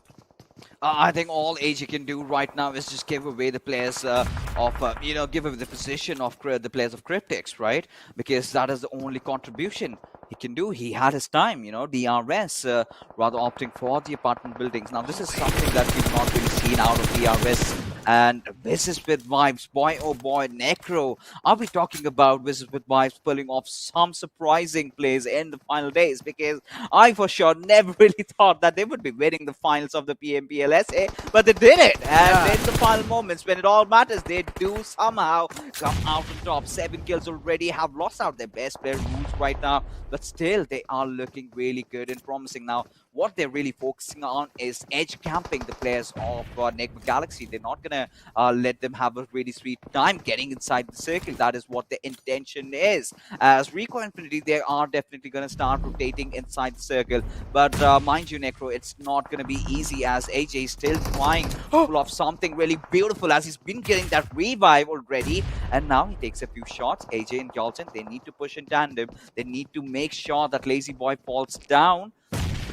I think all AJ can do right now is just give away the players give away the position of the players of Cryptics, right? Because that is the only contribution he can do. He had his time, you know, DRS rather opting for the apartment buildings. Now, this is something that we've not really seen out of DRS. And Wizzes with Vibes, boy oh boy, Necro. Are we talking about Wizzes with Vibes pulling off some surprising plays in the final days? Because I for sure never really thought that they would be winning the finals of the PMPL SA, but they did it. And in the final moments, when it all matters, they do somehow come out on top. 7 kills already, have lost out their best player Rules right now, but still they are looking really good and promising. Now, what they're really focusing on is edge camping the players of Enigma Galaxy. They're not going to let them have a really sweet time getting inside the circle. That is what the intention is. As Rico Infinity, they are definitely going to start rotating inside the circle. But mind you, Necro, it's not going to be easy, as AJ is still trying to pull off something really beautiful, as he's been getting that revive already. And now he takes a few shots. AJ and Galton, they need to push in tandem. They need to make sure that Lazy Boy falls down.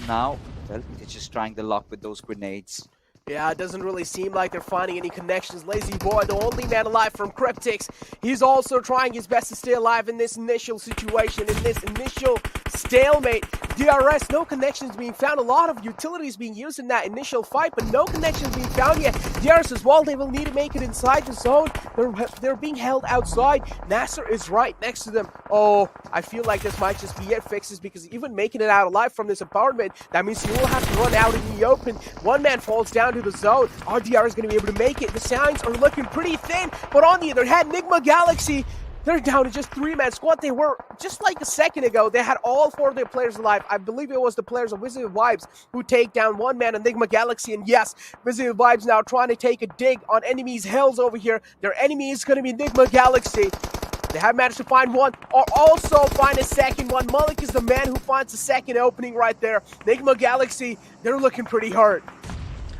Now, well, they're just trying the luck with those grenades. Yeah, it doesn't really seem like they're finding any connections. Lazy Boy, the only man alive from Cryptics, he's also trying his best to stay alive in this initial situation, in this initial stalemate. DRS, no connections being found. A lot of utilities being used in that initial fight, but no connections being found yet. DRS as well, they will need to make it inside the zone. They're being held outside. NASR is right next to them. Oh, I feel like this might just be it, Fixes, because even making it out alive from this apartment, that means you will have to run out in the open. One man falls down to the zone. RDR is going to be able to make it. The signs are looking pretty thin, but on the other hand, Enigma Galaxy, they're down to just 3-man squad. They were, just like a second ago, they had all 4 of their players alive. I believe it was the players of Wizzes Vibes who take down 1 man, Enigma Galaxy. And yes, Wizzes Vibes now trying to take a dig on enemies' hells over here. Their enemy is going to be Enigma Galaxy. They have managed to find one, or also find a second one. Malik is the man who finds the second opening right there. Enigma Galaxy, they're looking pretty hurt.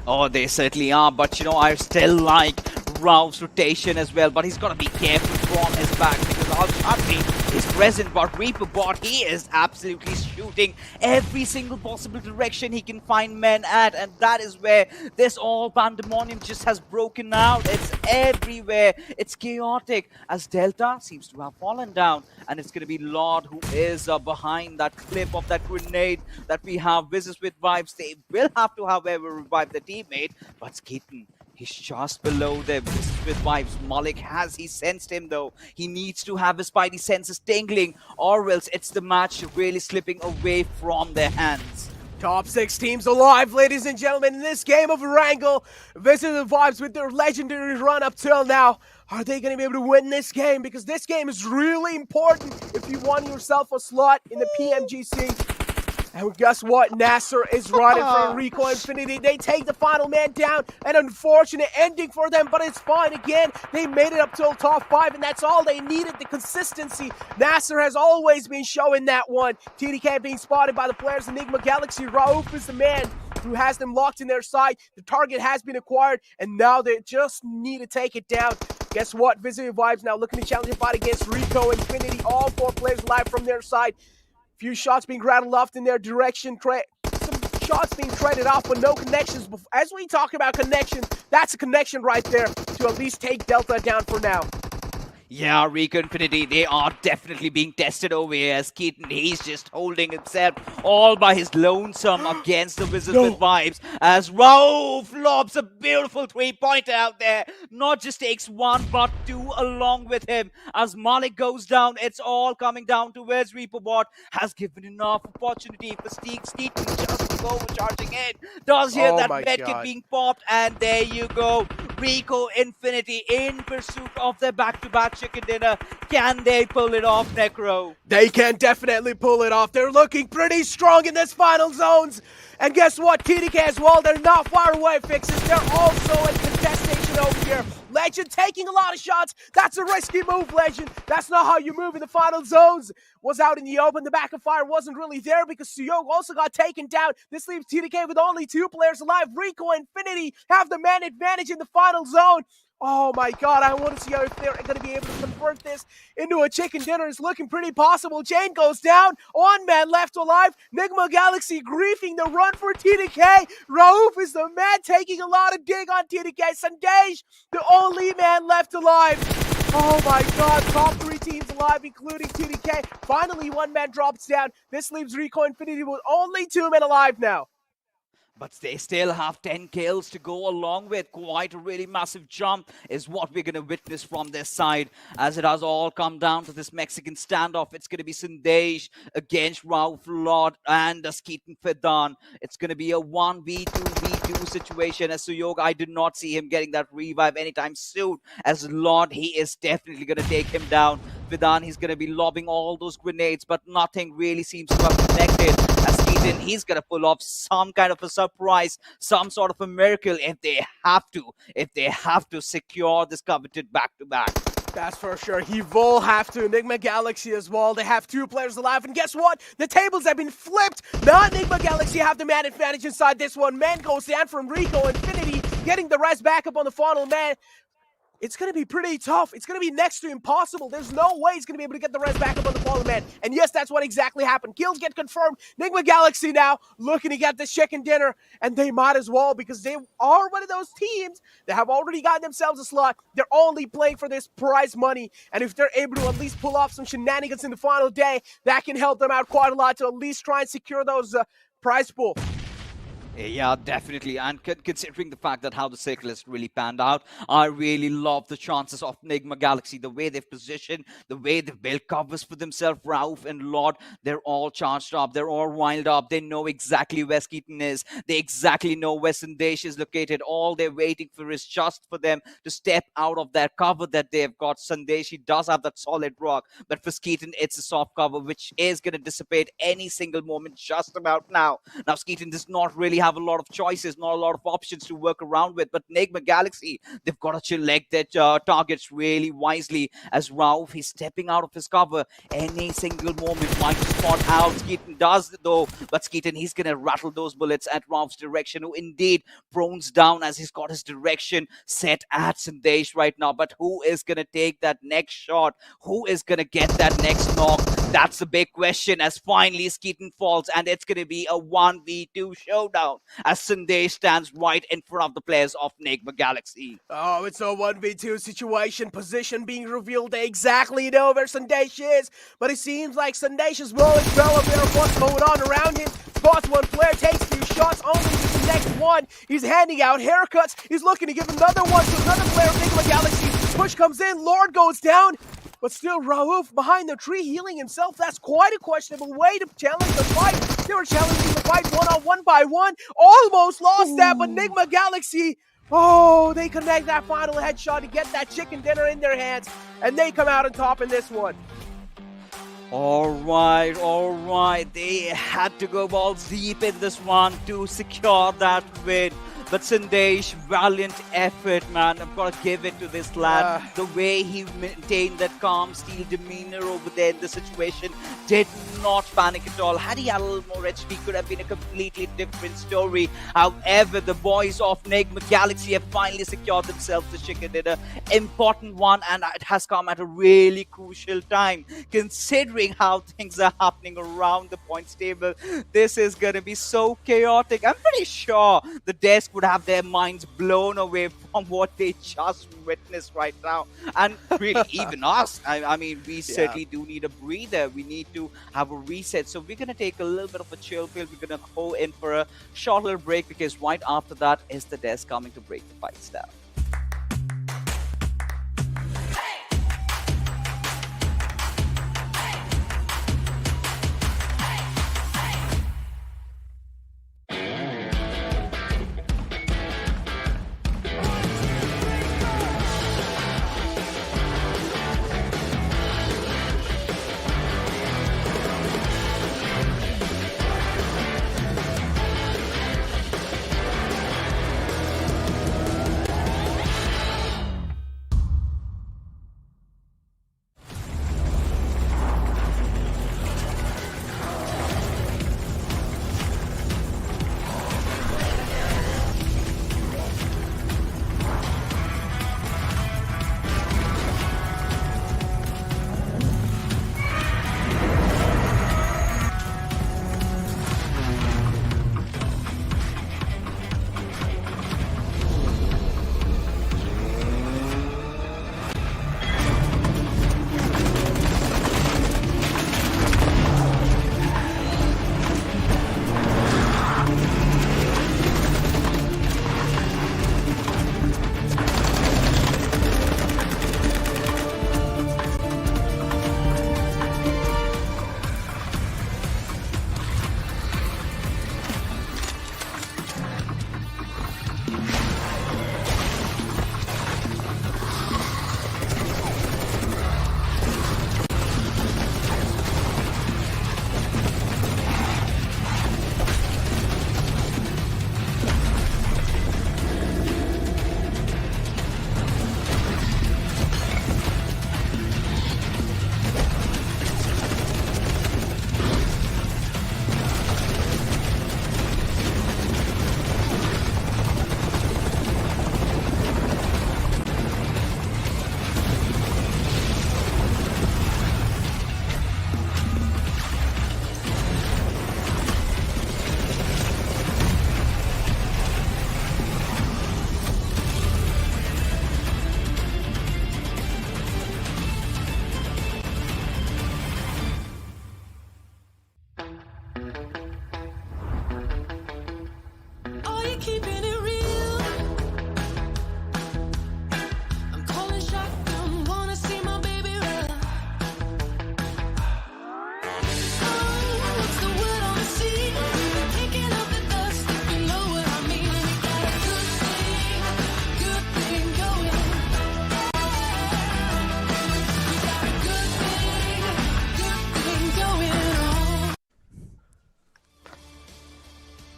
Oh, they certainly are, but you know, I still like Ralph's rotation as well, but he's got to be careful from his back, because Al-Shadri is present, but Reaper Bot, he is absolutely shooting every single possible direction he can find men at, and that is where this all pandemonium just has broken out. It's everywhere. It's chaotic, as Delta seems to have fallen down, and it's going to be Lord who is behind that clip of that grenade that we have. Wizzes with Vibes, they will have to, however, revive the teammate, but Skeeton, He's just below them with vibes. Malik has he sensed him though. He needs to have his spidey senses tingling, or else it's the match really slipping away from their hands. Top 6 teams alive, ladies and gentlemen, in this game of Erangel. Visit the Vibes with their legendary run up till now. Are they going to be able to win this game? Because this game is really important if you want yourself a slot in the PMGC. And guess what? NASR is right in front of Rico Infinity. They take the final man down. An unfortunate ending for them, but it's fine. Again, they made it up till top 5, and that's all they needed, the consistency. NASR has always been showing that one. TDK being spotted by the players. Enigma Galaxy. Rauf is the man who has them locked in their side. The target has been acquired, and now they just need to take it down. Guess what? Visitor Vibes now looking to challenge a fight against Rico Infinity. All 4 players alive from their side. Few shots being rattled off in their direction. Some shots being traded off, but no connections. As we talk about connections, that's a connection right there to at least take Delta down for now. Yeah, Rico Infinity, they are definitely being tested over here as Keaton, he's just holding himself all by his lonesome against the Wizzes with vibes as Rauf lobs a beautiful 3-pointer out there. Not just takes 1 but 2 along with him. As Malik goes down, it's all coming down to where's Reaperbot has given enough opportunity for Keaton just to go charging in. Does hear that medkit being popped, and there you go. Rico Infinity in pursuit of their back-to-back chicken dinner. Can they pull it off, Necro? They can definitely pull it off. They're looking pretty strong in this final zones. And guess what? TDK as well, they're not far away, Fixes. They're also in contestation over here. Legend taking a lot of shots. That's a risky move, Legend. That's not how you move in the final zones. Was out in the open. The back of fire wasn't really there because Suyog also got taken down. This leaves TDK with only 2 players alive. Rico Infinity have the man advantage in the final zone. Oh my god, I want to see if they're going to be able to convert this into a chicken dinner. It's looking pretty possible. Chain goes down. 1 man left alive. Enigma Galaxy griefing the run for TDK. Rauf is the man taking a lot of dig on TDK. Sandesh, the only man left alive. Oh my god, top 3 teams alive, including TDK. Finally, 1 man drops down. This leaves Rico Infinity with only 2 men alive now. But they still have 10 kills to go along with. Quite a really massive jump is what we're going to witness from this side, as it has all come down to this Mexican standoff. It's going to be Sandesh against Rauf Lord and Skeeton Fidan. It's going to be a 1v2v2 situation, as Suyog, I did not see him getting that revive anytime soon. As Lord, he is definitely going to take him down. Fidan, he's going to be lobbing all those grenades, but nothing really seems to have connected. As Keaton, he's going to pull off some kind of a surprise, some sort of a miracle if they have to secure this coveted back-to-back. That's for sure. He will have to. Enigma Galaxy as well. They have 2 players alive. And guess what? The tables have been flipped. Now Enigma Galaxy have the man advantage inside this one. Man goes down from Rico Infinity, getting the rest back up on the final man. It's going to be pretty tough. It's going to be next to impossible. There's no way he's going to be able to get the rest back up on the fallen man. And yes, that's what exactly happened. Kills get confirmed. Enigma Galaxy now looking to get this chicken dinner. And they might as well, because they are one of those teams that have already gotten themselves a slot. They're only playing for this prize money. And if they're able to at least pull off some shenanigans in the final day, that can help them out quite a lot to at least try and secure those prize pool. Yeah, definitely. And considering the fact that how the circle has really panned out, I really love the chances of Enigma Galaxy, the way they've positioned, the way they've built covers for themselves. Rauf and Lord, they're all charged up. They're all wild up. They know exactly where Skeeton is. They exactly know where Sandesh is located. All they're waiting for is just for them to step out of that cover that they've got. Sandesh, he does have that solid rock, but for Skeeton, it's a soft cover, which is going to dissipate any single moment just about now. Now, Skeeton does not really have a lot of choices, not a lot of options to work around with, but Enigma Galaxy, they've got to select their targets really wisely, as Rauf, he's stepping out of his cover any single moment, might spot out. Skeeton does though, but Skeeton, he's gonna rattle those bullets at Rauf's direction, who indeed prones down as he's got his direction set at Sandesh right now. But who is gonna take that next shot? Who is gonna get that next knock? That's the big question as finally Skeeton falls, and it's going to be a 1v2 showdown as Sandesh stands right in front of the players of Enigma Galaxy. Oh, it's a 1v2 situation. Position being revealed. They exactly know where Sandesh is. But it seems like Sandesh is well aware of what's going on around him. Spots one player, takes 2 shots, only to the next one. He's handing out haircuts. He's looking to give another one to another player of Enigma Galaxy. Push comes in. Lord goes down. But still, Raouf behind the tree healing himself. That's quite a questionable way to challenge the fight. They were challenging the fight one by one. Almost lost that, but Enigma Galaxy, oh, they connect that final headshot to get that chicken dinner in their hands. And they come out on top in this one. All right. They had to go balls deep in this one to secure that win. But Sandesh, valiant effort, man. I've got to give it to this lad. The way he maintained that calm, steel demeanor over there in the situation, did not panic at all. Had he had a little more HP, could have been a completely different story. However, the boys of Enigma Galaxy have finally secured themselves the chicken dinner. Important one, and it has come at a really crucial time. Considering how things are happening around the points table, this is going to be so chaotic. I'm pretty sure the desk would have their minds blown away from what they just witnessed right now. And really, even us, I mean, we certainly do need a breather. We need to have a reset. So we're going to take a little bit of a chill pill. We're going to go in for a short little break, because right after that is the desk coming to break the fights down.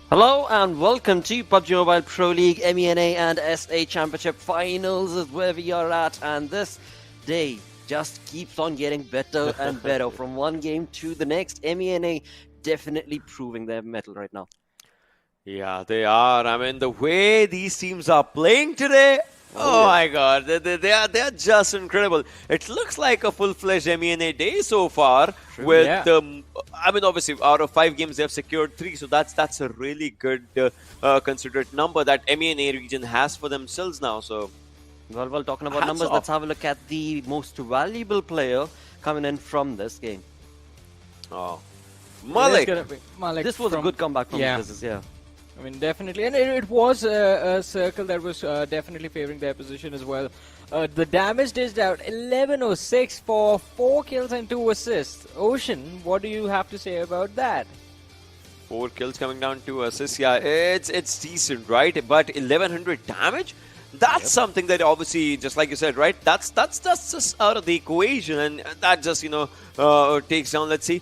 Hello and welcome to PUBG Mobile Pro League MENA and SA Championship Finals is where we are at, and this day just keeps on getting better and better from one game to the next. MENA definitely proving their mettle right now. Yeah, they are. I mean, the way these teams are playing today, Oh my God, they are just incredible. It looks like a full-fledged MENA day so far. With I mean, obviously, out of 5 games they have secured 3, so that's a really good considered number that MENA region has for themselves now. So, well, talking about numbers, let's have a look at the most valuable player coming in from this game. Oh, Malik. Malik. This was a good comeback from Wizzes, yeah. I mean, definitely. And it was a circle that was definitely favoring their position as well. The damage dished out 1106 for 4 kills and 2 assists. Ocean, what do you have to say about that? 4 kills coming down to assists. Yeah, it's decent, right? But 1100 damage? That's something that obviously, just like you said, right? That's just out of the equation, and that just, takes down, let's see,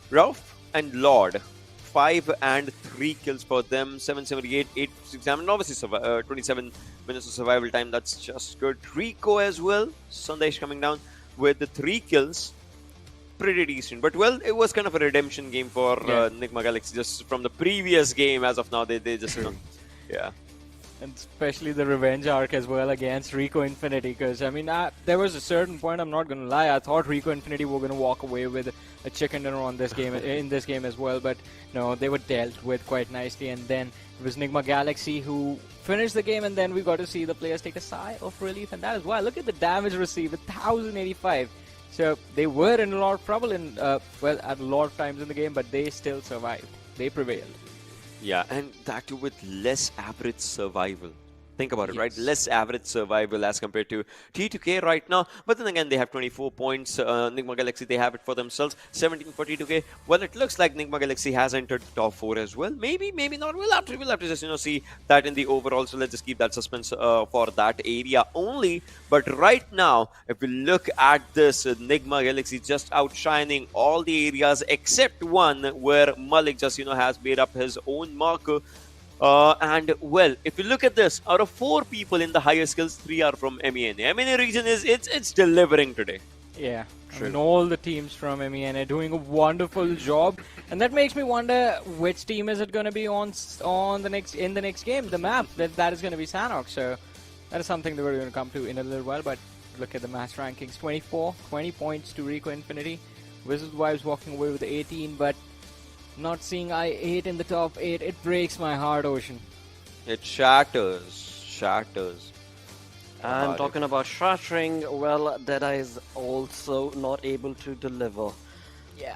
Ralph and Lord. 5 and 3 kills for them, 778, 867, and obviously 27 minutes of survival time. That's just good. Rico as well. Sandesh coming down with the 3 kills. Pretty decent. But well, it was kind of a redemption game for Nigma Galaxy just from the previous game. As of now, they just, yeah. And especially the revenge arc as well against Rico Infinity, because I mean, there was a certain point, I'm not going to lie, I thought Rico Infinity were going to walk away with a chicken dinner on this game, in this game as well, but no, they were dealt with quite nicely, and then it was Nigma Galaxy who finished the game, and then we got to see the players take a sigh of relief, and that is why. Look at the damage received, 1085. So they were in a lot of trouble at a lot of times in the game, but they still survived. They prevailed. Yeah, and that too with less average survival. Think about it, right? Less average survival as compared to T2K right now. But then again, they have 24 points. Nigma Galaxy, they have it for themselves. 17 for T2K. Well, it looks like Nigma Galaxy has entered the top 4 as well. Maybe not. We'll have to just, see that in the overall. So let's just keep that suspense for that area only. But right now, if we look at this, Nigma Galaxy just outshining all the areas except one where Malik just, has made up his own marker. And well, if you look at this, out of 4 people in the higher skills, 3 are from MENA. MENA region it's delivering today. Yeah, I mean, all the teams from MENA doing a wonderful job, and that makes me wonder which team is it going to be in the next game, the map that is going to be Sanhok. So that is something that we're going to come to in a little while. But look at the match rankings: 24, 20 points to Rico Infinity. Wizzes Vibes walking away with 18, but not seeing I8 in the top 8, it breaks my heart, Ocean. It shatters. And talking about shattering, well, Deadeye is also not able to deliver. Yeah.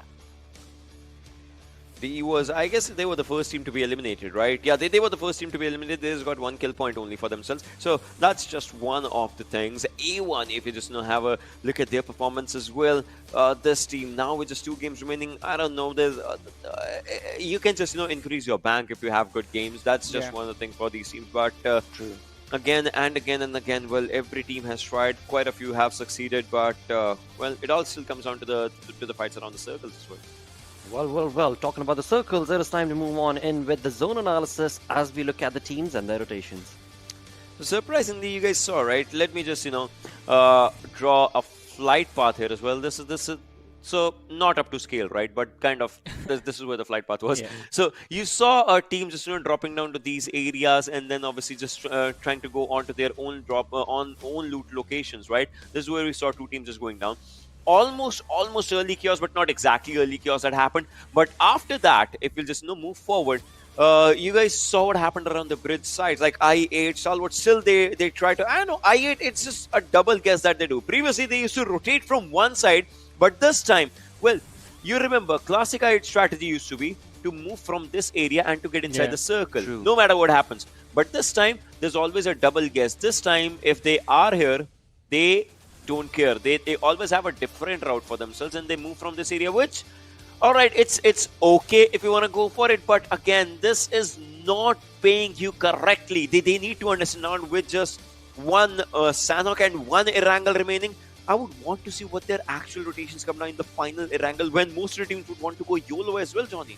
I guess they were the first team to be eliminated, right? Yeah, they were the first team to be eliminated. They just got 1 kill point only for themselves. So that's just one of the things. A1, if you just have a look at their performance as well. This team now with just 2 games remaining, I don't know. There's you can just increase your bank if you have good games. That's just one of the things for these teams. But again and again, well, every team has tried. Quite a few have succeeded, but well, it all still comes down to the fights around the circles as well. Well, talking about the circles, it is time to move on in with the zone analysis as we look at the teams and their rotations. So surprisingly, you guys saw, right? Let me just, draw a flight path here as well. This is so not up to scale, right? But kind of, this is where the flight path was. Yeah. So you saw a team just dropping down to these areas and then obviously just trying to go onto their own own loot locations, right? This is where we saw 2 teams just going down. Almost early chaos, but not exactly early chaos that happened. But after that, if we'll just move forward, you guys saw what happened around the bridge sides. Like I8, Salwood, still they try to. I know I8. It's just a double guess that they do. Previously, they used to rotate from one side, but this time, well, you remember, classic I8 strategy used to be to move from this area and to get inside the circle, no matter what happens. But this time, there's always a double guess. This time, if they are here, they don't care. They always have a different route for themselves and they move from this area, which, alright, it's okay if you want to go for it, but again, this is not paying you correctly. They need to understand, with just 1 Sanhok and 1 Erangel remaining, I would want to see what their actual rotations come down in the final Erangel, when most of the teams would want to go YOLO as well, Johnny.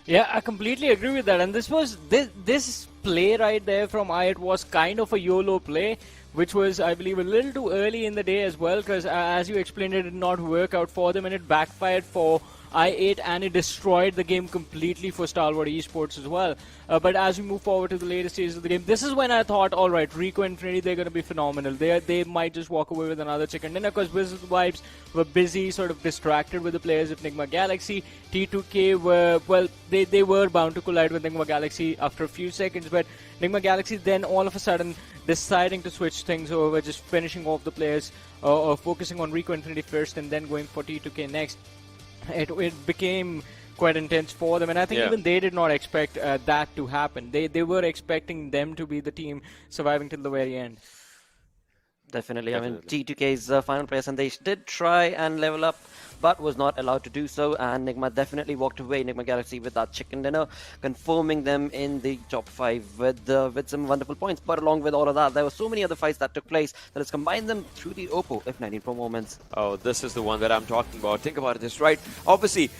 Yeah, I completely agree with that. And this play right there from I8 was kind of a YOLO play, which was, I believe, a little too early in the day as well, because as you explained, it did not work out for them, and it backfired for I8, and it destroyed the game completely for Stalwart Esports as well. But as we move forward to the later stages of the game, this is when I thought, all right, Rico and Trinity, they're going to be phenomenal. They might just walk away with another chicken dinner, because Wizzes Vibes were busy, sort of distracted with the players of Nigma Galaxy. T2K were, well, they were bound to collide with Nigma Galaxy after a few seconds, but Nigma Galaxy then all of a sudden deciding to switch things over, just finishing off the players, or focusing on Rico Infinity first and then going for T2K next. It became quite intense for them, and I think even they did not expect that to happen. They were expecting them to be the team surviving till the very end. Definitely. I mean, T2K's final place, and they did try and level up, but was not allowed to do so, and Nigma definitely walked away, Nigma Galaxy, with that chicken dinner, confirming them in the top 5 with some wonderful points. But along with all of that, there were so many other fights that took place that has combined them through the Oppo F19 Pro moments. Oh, this is the one that I'm talking about. Think about this, right? Obviously,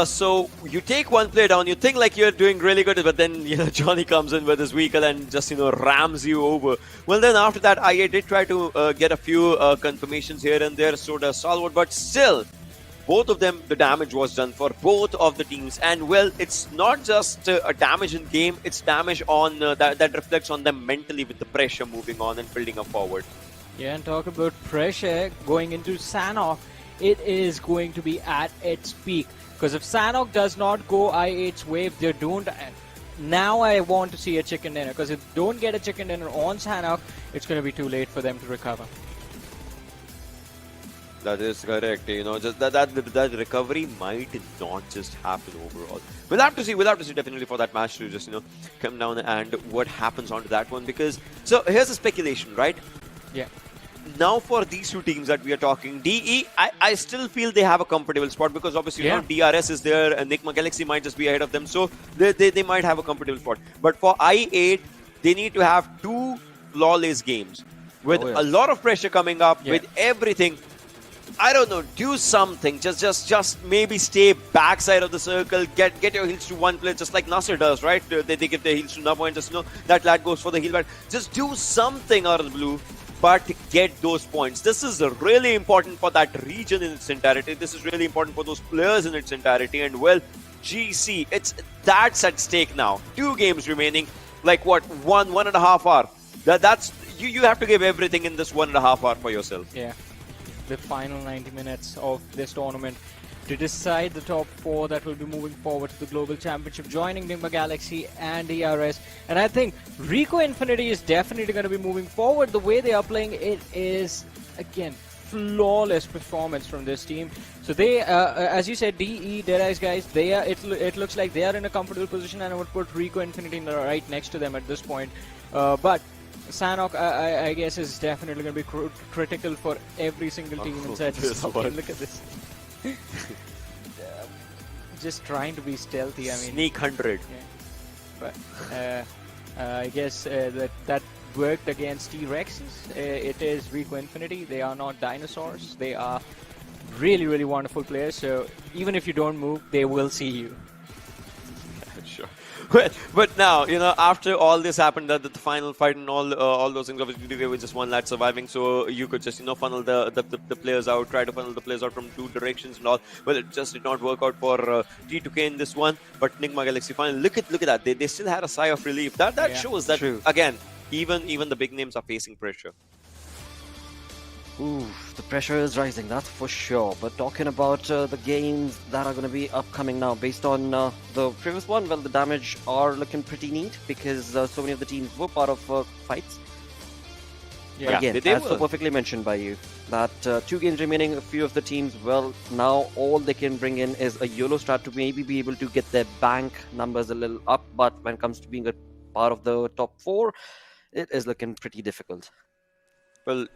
so you take one player down, you think like you're doing really good, but then Johnny comes in with his vehicle and just rams you over. Well, then after that, IA did try to get a few confirmations here and there, so does Stalwart, but still, both of them, the damage was done for both of the teams. And well, it's not just a damage in game, it's damage on that reflects on them mentally with the pressure moving on and building up forward. Yeah, and talk about pressure going into Sanhok, it is going to be at its peak. Because if Sanhok does not go I8's way, if they don't, now I want to see a chicken dinner. Because if they don't get a chicken dinner on Sanhok, it's going to be too late for them to recover. That is correct. Just that recovery might not just happen overall. We'll have to see definitely for that match to just come down and what happens onto that one. Because so here's a speculation, right? Yeah. Now for these two teams that we are talking, DE, I still feel they have a comfortable spot, because obviously DRS is there, and Nigma Galaxy might just be ahead of them, so they might have a comfortable spot. But for I8, they need to have 2 flawless games with a lot of pressure coming up, with everything. I don't know, do something. Just maybe stay backside of the circle. Get your heals to one place, just like NASR does, right? They give their heals to Nabo and just that lad goes for the heal. But just do something out of the blue, but get those points. This is really important for that region in its entirety. This is really important for those players in its entirety. And well, GC, that's at stake now. 2 games remaining. Like what? 1.5 hour. That's you have to give everything in this 1.5 hour for yourself. Yeah. The final 90 minutes of this tournament to decide the top 4 that will be moving forward to the Global Championship, joining Nigma Galaxy and DRS. And I think Rico Infinity is definitely going to be moving forward. The way they are playing, it is, again, flawless performance from this team. So they, as you said, DEADEYES guys, they are. It looks like they are in a comfortable position, and I would put Rico Infinity right next to them at this point. But Sanhok, I guess, is definitely going to be critical for every single team inside this. Okay, look at this. Just trying to be stealthy. I mean, sneak 100. Yeah. But I guess that worked against T-Rexes. It is Rico Infinity. They are not dinosaurs. They are really, really wonderful players. So even if you don't move, they will see you. Sure. But now, after all this happened, the final fight and all those things, obviously there was just one lad surviving, so you could just funnel the players out, try to funnel the players out from 2 directions and all. Well, it just did not work out for T2K in this one. But Nigma Galaxy finally, look at that, they still had a sigh of relief. That shows that again, even the big names are facing pressure. Ooh, the pressure is rising, that's for sure. But talking about the games that are going to be upcoming now, based on the previous one, well, the damage are looking pretty neat, because so many of the teams were part of fights. Yeah, again, as so perfectly mentioned by you, that 2 games remaining, a few of the teams, well, now all they can bring in is a YOLO strat to maybe be able to get their bank numbers a little up. But when it comes to being a part of the top 4, it is looking pretty difficult. Well,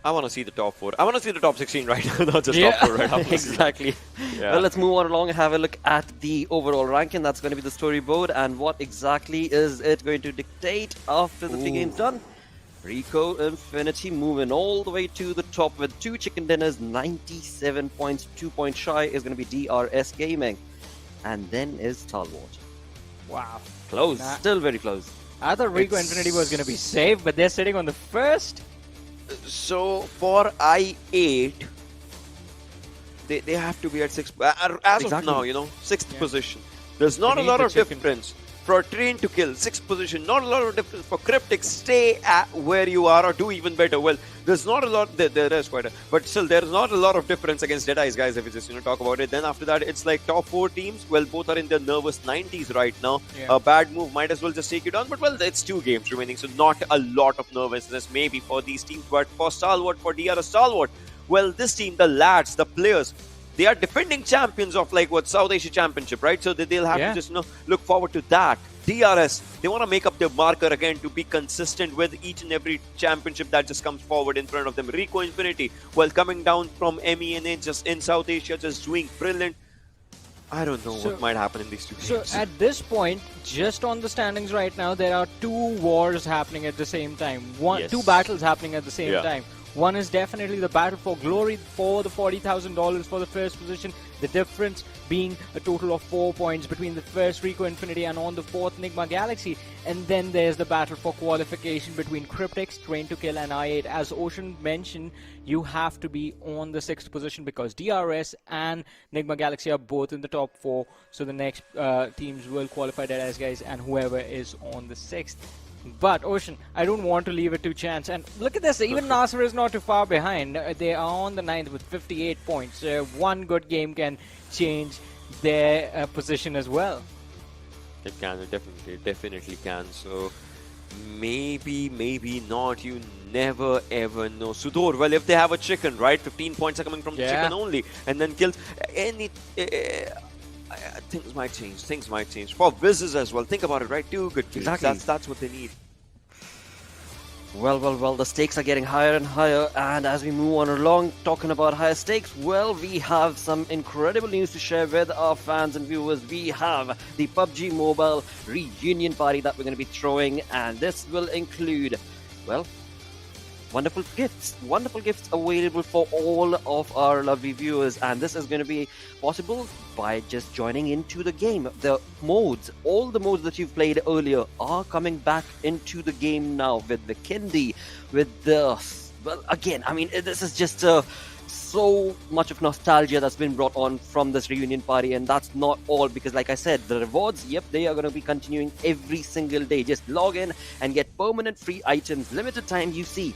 I want to see the top 4. I want to see the top 16 right now, not just top 4 right now. Exactly. Well, let's move on along and have a look at the overall ranking. That's going to be the storyboard, and what exactly is it going to dictate after the 3 games done. Rico Infinity moving all the way to the top with 2 chicken dinners, 97 points, 2 points shy is going to be DRS Gaming. And then is Stalwart. Wow. Close, still very close. I thought Rico Infinity was going to be safe, but they're sitting on the first. So for I8, they have to be at 6th. As of now, you know, 6th position. There's not a lot of difference. For Train to Kill, 6th position, not a lot of difference. For Cryptics, stay at where you are or do even better. Well, there's not a lot, there is quite a, but still there's not a lot of difference against DEADEYES, guys, if we just, you know, talk about it. Then after that, it's like top 4 teams. Well, both are in their nervous 90s right now. A bad move might as well just take you down. But well, it's 2 games remaining, so not a lot of nervousness maybe for these teams. But for Stalwart, for DRS Stalwart, well, this team, the lads, the players, they are defending champions of like what South Asia Championship, right? So they'll have to just, you know, look forward to that. DRS, they want to make up their marker again to be consistent with each and every championship that just comes forward in front of them. Rico Infinity, well, coming down from MENA just in South Asia, just doing brilliant. I don't know what might happen in these 2 games. So at this point, just on the standings right now, there are 2 wars happening at the same time. 2 battles happening at the same time. One is definitely the battle for glory for the $40,000 for the first position. The difference being a total of 4 points between the first Rico Infinity and on the 4th Enigma Galaxy. And then there's the battle for qualification between Cryptics, Train to Kill and I8. As Ocean mentioned, you have to be on the 6th position because DRS and Enigma Galaxy are both in the top 4. So the next teams will qualify DEADEYES, guys, and whoever is on the 6th. But Ocean, I don't want to leave it to chance. And look at this, even NASR is not too far behind. They are on the 9th with 58 points. One good game can change their position as well. It can, it definitely can. So maybe not. You never ever know. SUDOR, well, if they have a chicken, right? 15 points are coming from the chicken only, and then kills any. Things might change. For Wizzes as well, think about it, right? 2 good kills. Exactly. That's what they need. Well, the stakes are getting higher and higher, and as we move on along, talking about higher stakes, well, we have some incredible news to share with our fans and viewers. We have the PUBG Mobile reunion party that we're going to be throwing, and this will include, well, wonderful gifts available for all of our lovely viewers, and this is going to be possible by just joining into the game. The modes, all the modes that you've played earlier are coming back into the game now with the Kindi, with the, well, again, I mean, this is just so much of nostalgia that's been brought on from this reunion party, and that's not all, because like I said, the rewards, yep, they are going to be continuing every single day. Just log in and get permanent free items, limited time UC.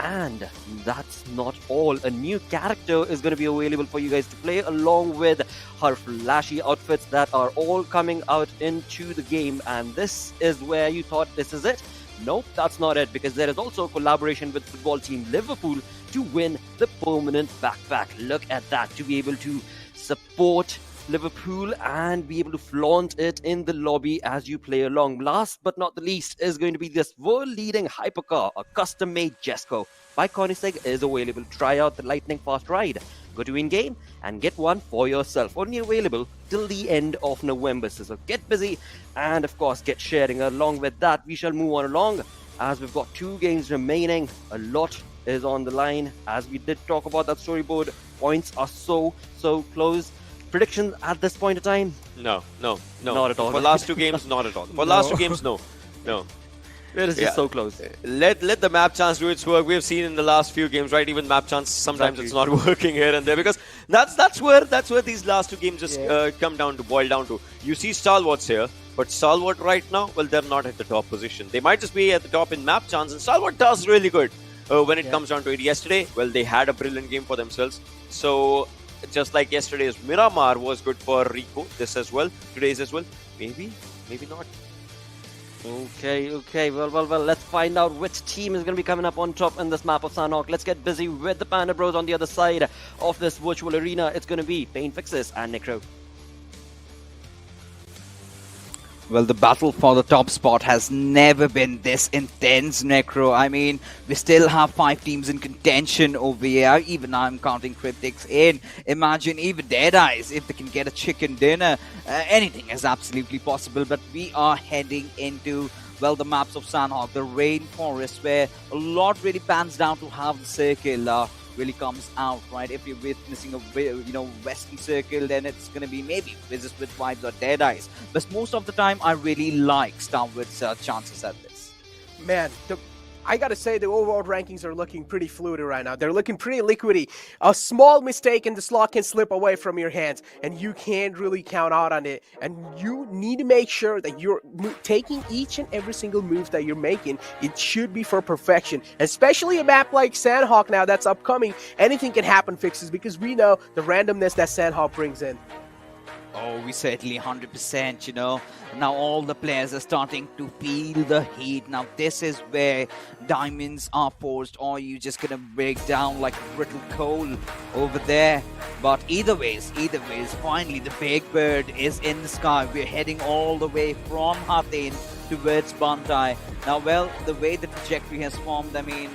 And that's not all. A new character is going to be available for you guys to play along with her flashy outfits that are all coming out into the game. And this is where you thought this is it? Nope, that's not it, because there is also a collaboration with football team Liverpool to win the permanent backpack. Look at that, to be able to support Liverpool and be able to flaunt it in the lobby as you play along. Last but not the least is going to be this world-leading hypercar, a custom-made Jesco by Koenigsegg is available. Try out the lightning fast ride. Go to in-game and get one for yourself. Only available till the end of November. So get busy and of course get sharing. Along with that, we shall move on along as we've got 2 games remaining. A lot is on the line. As we did talk about that storyboard, points are so close. Predictions at this point in time? No. Not at all. For last 2 games, not at all. For last 2 games, no. It is just so close. Let the map chance do its work. We've seen in the last few games, right? Even map chance sometimes it's not working here and there, because that's where these last 2 games just boil down to. You see Stalwarts here, but Stalwart right now, well, they're not at the top position. They might just be at the top in map chance, and Stalwart does really good when it comes down to it. Yesterday, well, they had a brilliant game for themselves. So just like yesterday's Miramar was good for Rico, this as well, today's as well, maybe not. Okay, well, let's find out which team is going to be coming up on top in this map of Sanhok. Let's get busy with the Panda Bros on the other side of this virtual arena. It's going to be Pain Fixes and Necro. Well, the battle for the top spot has never been this intense, Necro. I mean, we still have 5 teams in contention over here. Even now I'm counting Cryptics in. Imagine even DEADEYES, if they can get a chicken dinner. Anything is absolutely possible. But we are heading into, well, the maps of Sanhok, the rainforest, where a lot really pans down to how the circle really comes out, right? If you're witnessing a western circle, then it's going to be maybe Wizzes with vibes or Deadeyes. But most of the time, I really like Starwood's chances at this. Man, I gotta say the overall rankings are looking pretty fluid right now. They're looking pretty liquidy. A small mistake and the slot can slip away from your hands, and you can't really count out on it. And you need to make sure that you're taking each and every single move that you're making. It should be for perfection, especially a map like Sanhok now that's upcoming. Anything can happen, Fixes, because we know the randomness that Sanhok brings in. Oh, we certainly 100%, you know. Now all the players are starting to feel the heat. Now this is where diamonds are forced, or you just gonna break down like brittle coal over there. But either ways, finally the big bird is in the sky. We're heading all the way from Hathin towards Bantai. Now, well, the way the trajectory has formed, I mean,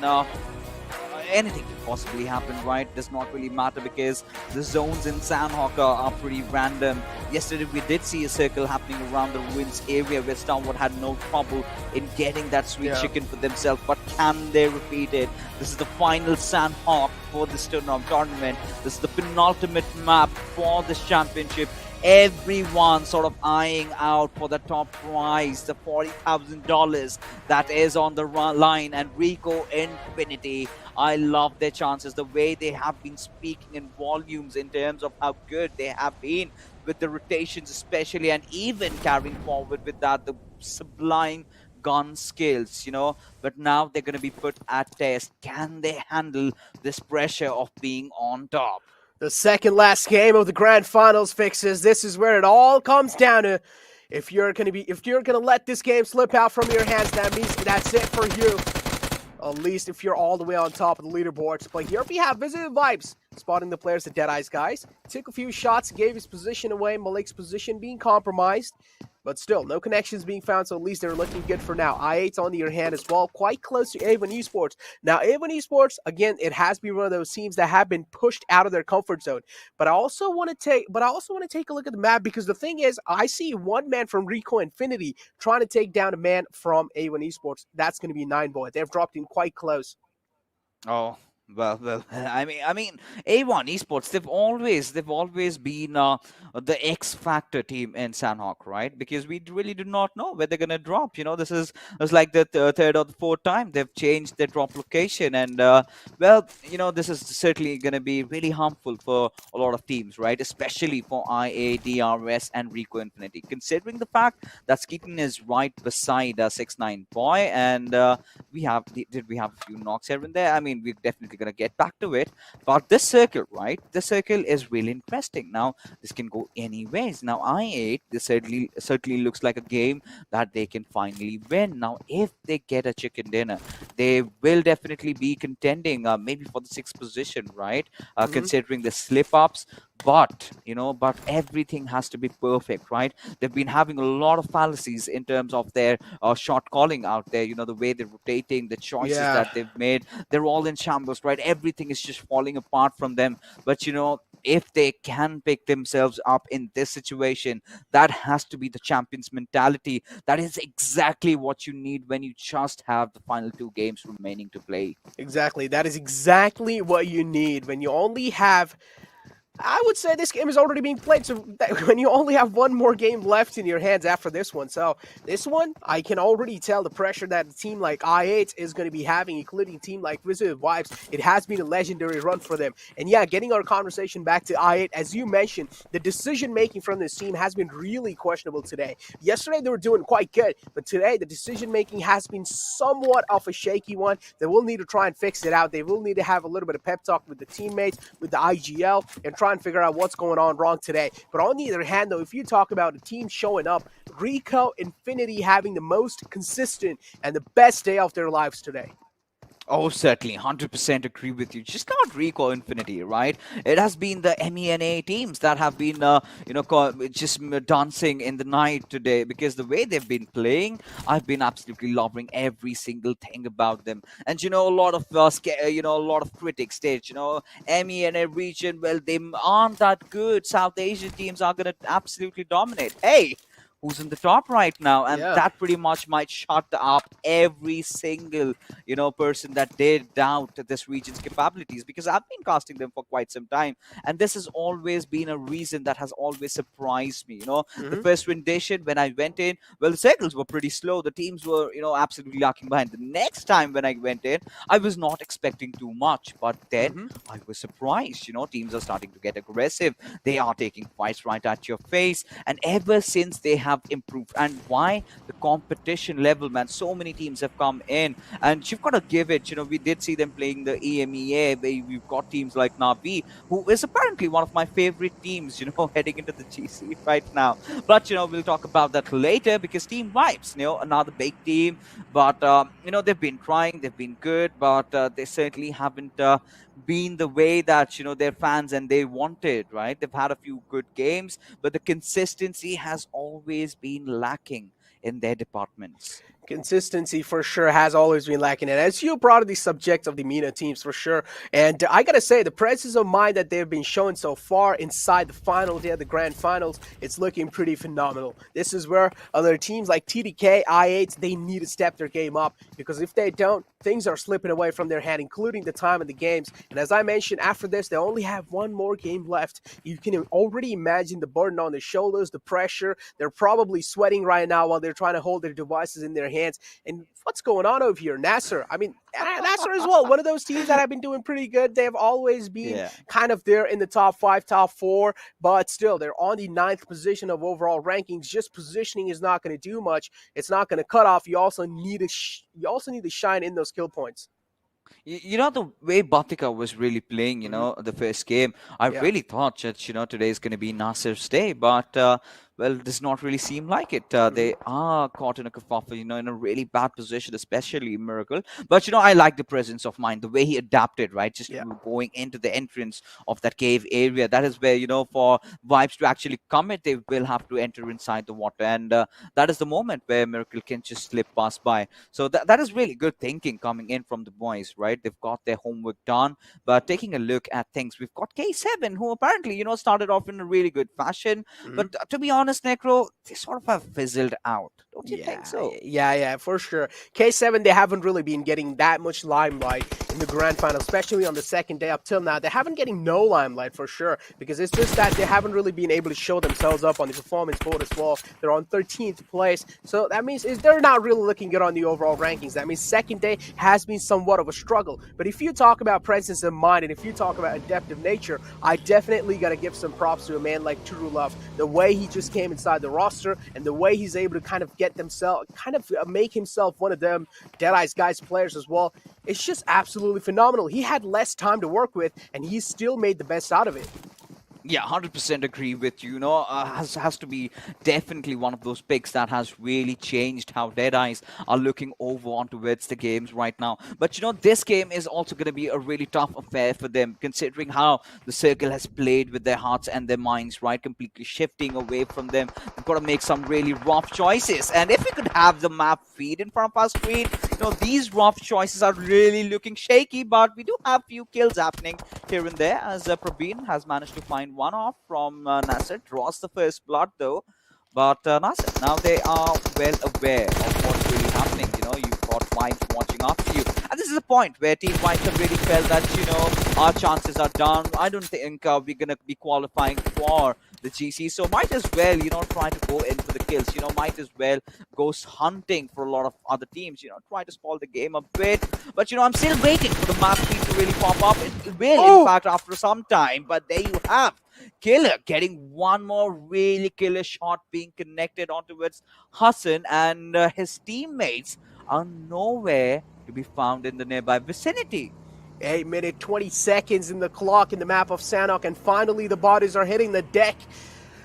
anything can possibly happen, right? Does not really matter because the zones in Sanhok are pretty random. Yesterday we did see a circle happening around the ruins area where Starwood had no trouble in getting that sweet chicken for themselves, but can they repeat it? This is the final Sanhok for this tournament. This is the penultimate map for this championship. Everyone sort of eyeing out for the top prize, the $40,000 that is on the line. And Rico Infinity, I love their chances, the way they have been speaking in volumes in terms of how good they have been with the rotations especially, and even carrying forward with that, the sublime gun skills, you know. But now they're going to be put at test. Can they handle this pressure of being on top? The second last game of the grand finals, Fixes. This is where it all comes down to. If you're gonna let this game slip out from your hands, that means that's it for you. At least if you're all the way on top of the leaderboards. But here we have Visited Vibes spotting the players, the Deadeyes guys. Took a few shots, gave his position away. Malik's position being compromised. But still, no connections being found, so at least they're looking good for now. I8's on the other hand as well, quite close to A1 Esports. Now, A1 Esports, again, it has been one of those teams that have been pushed out of their comfort zone. But I also want to take a look at the map, because the thing is, I see one man from Rico Infinity trying to take down a man from A1 Esports. That's going to be 9boy. They've dropped in quite close. Oh. Well, I mean, A1 Esports, they've always been the X Factor team in Sanhok, right? Because we really do not know where they're gonna drop. You know, this is like the third or the fourth time they've changed their drop location, and well, you know, this is certainly gonna be really harmful for a lot of teams, right? Especially for IA, DRS, and Rico Infinity, considering the fact that Skeeton is right beside 6ix9ine Boy, and we have a few knocks here and there. I mean, we're definitely gonna get back to it, but this circle, right? This circle is really interesting. Now this can go any ways. Now I8, this certainly looks like a game that they can finally win. Now if they get a chicken dinner, they will definitely be contending maybe for the 6th position, right? Considering the slip ups. But but everything has to be perfect, right? They've been having a lot of fallacies in terms of their shot calling out there. You know, the way they're rotating, the choices that they've made, they're all in shambles, right? Everything is just falling apart from them. But if they can pick themselves up in this situation, that has to be the champion's mentality. That is exactly what you need when you just have the final 2 games remaining to play. Exactly. That is exactly what you need when you only have, I would say this game is already being played, so when you only have one more game left in your hands after this one. So this one, I can already tell the pressure that a team like I8 is going to be having, including a team like Visited Vibes. It has been a legendary run for them. And yeah, getting our conversation back to I8, as you mentioned, the decision-making from this team has been really questionable today. Yesterday, they were doing quite good, but today, the decision-making has been somewhat of a shaky one. They will need to try and fix it out. They will need to have a little bit of pep talk with the teammates, with the IGL, and try and figure out what's going on wrong today. But on the other hand, though, if you talk about a team showing up, Rico Infinity having the most consistent and the best day of their lives today. Oh, certainly, 100% agree with you. Just not Rico Infinity, right? It has been the MENA teams that have been, just dancing in the night today, because the way they've been playing, I've been absolutely loving every single thing about them. And a lot of a lot of critics state, MENA region, well, they aren't that good. South Asian teams are gonna absolutely dominate. Hey, who's in the top right now, and Yeah. that pretty much might shut up every single person that dare doubt this region's capabilities, because I've been casting them for quite some time, and this has always been a reason that has always surprised me. The first rendition when I went in, well, the circles were pretty slow, the teams were absolutely lacking behind. The next time when I went in, I was not expecting too much, but then I was surprised. Teams are starting to get aggressive, they are taking fights right at your face, and ever since they have improved. And why? The competition level, man. So many teams have come in, and you've got to give it. We did see them playing the EMEA. We've got teams like Navi, who is apparently one of my favorite teams, heading into the GC right now. But we'll talk about that later, because Team Vibes, another big team, but they've been trying, they've been good, but they certainly haven't been the way that their fans and they wanted, right? They've had a few good games, but the consistency has always been lacking in their departments. Consistency for sure has always been lacking, and as you brought up the subject of the MENA teams for sure, and I gotta say the presence of mind that they've been showing so far inside the final day of the grand finals, it's looking pretty phenomenal. This is where other teams like TDK, I8, they need to step their game up, because if they don't, things are slipping away from their hand, including the time of the games. And as I mentioned, after this they only have one more game left. You can already imagine the burden on their shoulders, the pressure. They're probably sweating right now while they're trying to hold their devices in their hands. And what's going on over here? NASR, NASR as well, one of those teams that have been doing pretty good. They've always been kind of there in the top 5, top 4, but still they're on the 9th position of overall rankings. Just positioning is not going to do much. It's not going to cut off. You also need to shine in those kill points. The way Batika was really playing, the first game, I really thought that, today is going to be Nasir's day, but well, does not really seem like it. They are caught in a kerfuffle, in a really bad position, especially Miracle. But, I like the presence of mind, the way he adapted, right? Just going into the entrance of that cave area. That is where, for Vibes to actually commit, they will have to enter inside the water. And that is the moment where Miracle can just slip past by. So that is really good thinking coming in from the boys, right? They've got their homework done. But taking a look at things, we've got K7, who apparently, started off in a really good fashion. But to be honest, Necro, they sort of have fizzled out. Don't you think so? Yeah, for sure. K7, they haven't really been getting that much limelight in the grand final, especially on the second day up till now. They haven't getting no limelight for sure, because it's just that they haven't really been able to show themselves up on the performance board as well. They're on 13th place, so that means they're not really looking good on the overall rankings. That means second day has been somewhat of a struggle. But if you talk about presence of mind and if you talk about adaptive nature, I definitely got to give some props to a man like Turulov. The way he just came inside the roster and the way he's able to kind of make himself one of them Deadeye's guys players as well. It's just absolutely phenomenal. He had less time to work with and he still made the best out of it. Yeah, 100% agree with you. Has to be definitely one of those picks that has really changed how Deadeyes are looking over on towards the games right now. But this game is also going to be a really tough affair for them, considering how the circle has played with their hearts and their minds, right? Completely shifting away from them. They've got to make some really rough choices. And if we could have the map feed in front of our screen, these rough choices are really looking shaky, but we do have few kills happening here and there, as Praveen has managed to find one off from NASR. Draws the first blood though, but NASR, now they are well aware of what's really happening. You've got Vibes watching after you, and this is a point where Team Vibes have really felt that our chances are done. I don't think we're gonna be qualifying for the GC, so might as well try to go in for the kills. Might as well go hunting for a lot of other teams. Try to spoil the game a bit. But I'm still waiting for the map feed to really pop up. It will, in fact, after some time. But there you have Killer getting one more really killer shot being connected onto Hassan, and his teammates are nowhere to be found in the nearby vicinity. 8 minutes, 20 seconds in the clock in the map of Sanhok, and finally the bodies are hitting the deck.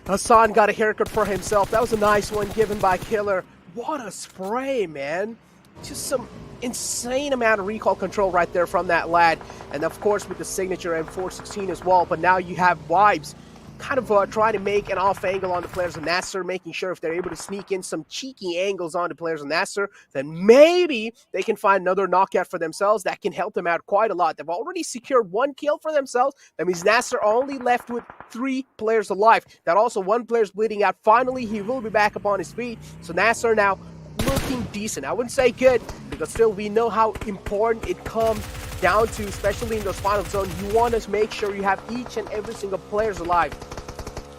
Hassan got a haircut for himself. That was a nice one given by Killer. What a spray, man. Just some insane amount of recall control right there from that lad. And of course with the signature M416 as well. But now you have Vibes kind of trying to make an off angle on the players of NASR, making sure if they're able to sneak in some cheeky angles on the players of NASR, then maybe they can find another knockout for themselves that can help them out quite a lot. They've already secured 1 kill for themselves. That means NASR are only left with 3 players alive. That also 1 player's bleeding out. Finally, he will be back up on his feet. So NASR now looking decent. I wouldn't say good, because still we know how important it comes down to, especially in those final zones. You want to make sure you have each and every single players alive.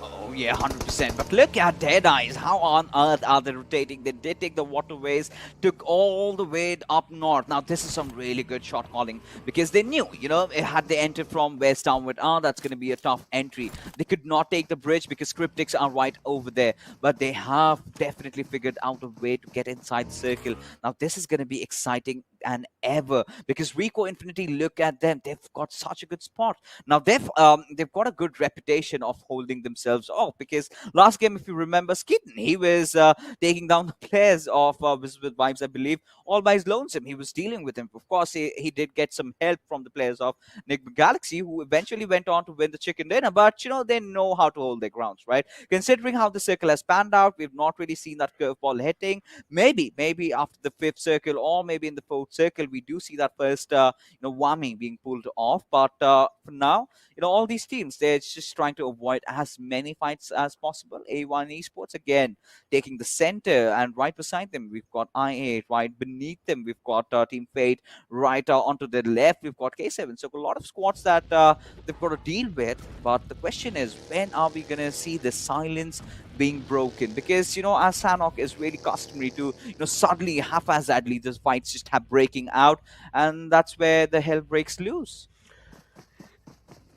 Oh yeah, 100%. But look at Deadeyes. How on earth are they rotating? They did take the waterways, took all the way up north. Now this is some really good shot calling, because they knew, you know, had they entered from west downward, that's going to be a tough entry. They could not take the bridge because Cryptics are right over there. But they have definitely figured out a way to get inside the circle. Now this is going to be exciting and ever, because Rico Infinity, look at them, they've got such a good spot. Now they've got a good reputation of holding themselves off, because last game, if you remember, Skitten, he was taking down the players of Wizzes with Vibes, I believe, all by his lonesome. He was dealing with him. Of course, he did get some help from the players of Nick Galaxy, who eventually went on to win the chicken dinner, but you know, they know how to hold their grounds, right? Considering how the circle has panned out, we've not really seen that curveball hitting. Maybe after the 5th circle, or maybe in the 4th circle, we do see that first whammy being pulled off. But for now, you know, all these teams, they're just trying to avoid as many fights as possible. A1 Esports again taking the center, and right beside them we've got I8, right beneath them we've got Team Fate, right onto the left we've got K7. So a lot of squads that they've got to deal with. But the question is, when are we gonna see the silence being broken? Because, you know, as Sanhok is really customary to, you know, suddenly haphazardly the fights just have breaking out, and that's where the hell breaks loose.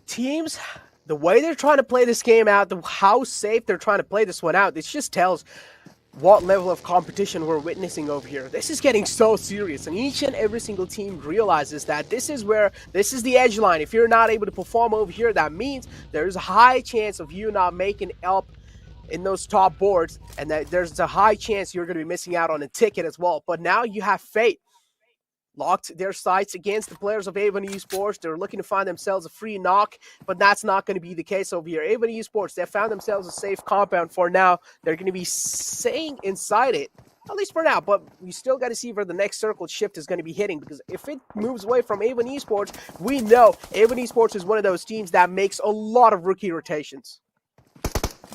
Teams, the way they're trying to play this game out, how safe they're trying to play this one out, this just tells what level of competition we're witnessing over here. This is getting so serious, and each and every single team realizes that this is the edge line. If you're not able to perform over here, that means there's a high chance of you not making up in those top boards, and that there's a high chance you're going to be missing out on a ticket as well. But now you have Fate locked their sights against the players of A1 Esports. They're looking to find themselves a free knock, but that's not going to be the case over here. A1 Esports, they found themselves a safe compound for now. They're going to be staying inside it, at least for now, but we still got to see where the next circle shift is going to be hitting, because if it moves away from A1 Esports, we know A1 Esports is one of those teams that makes a lot of rookie rotations.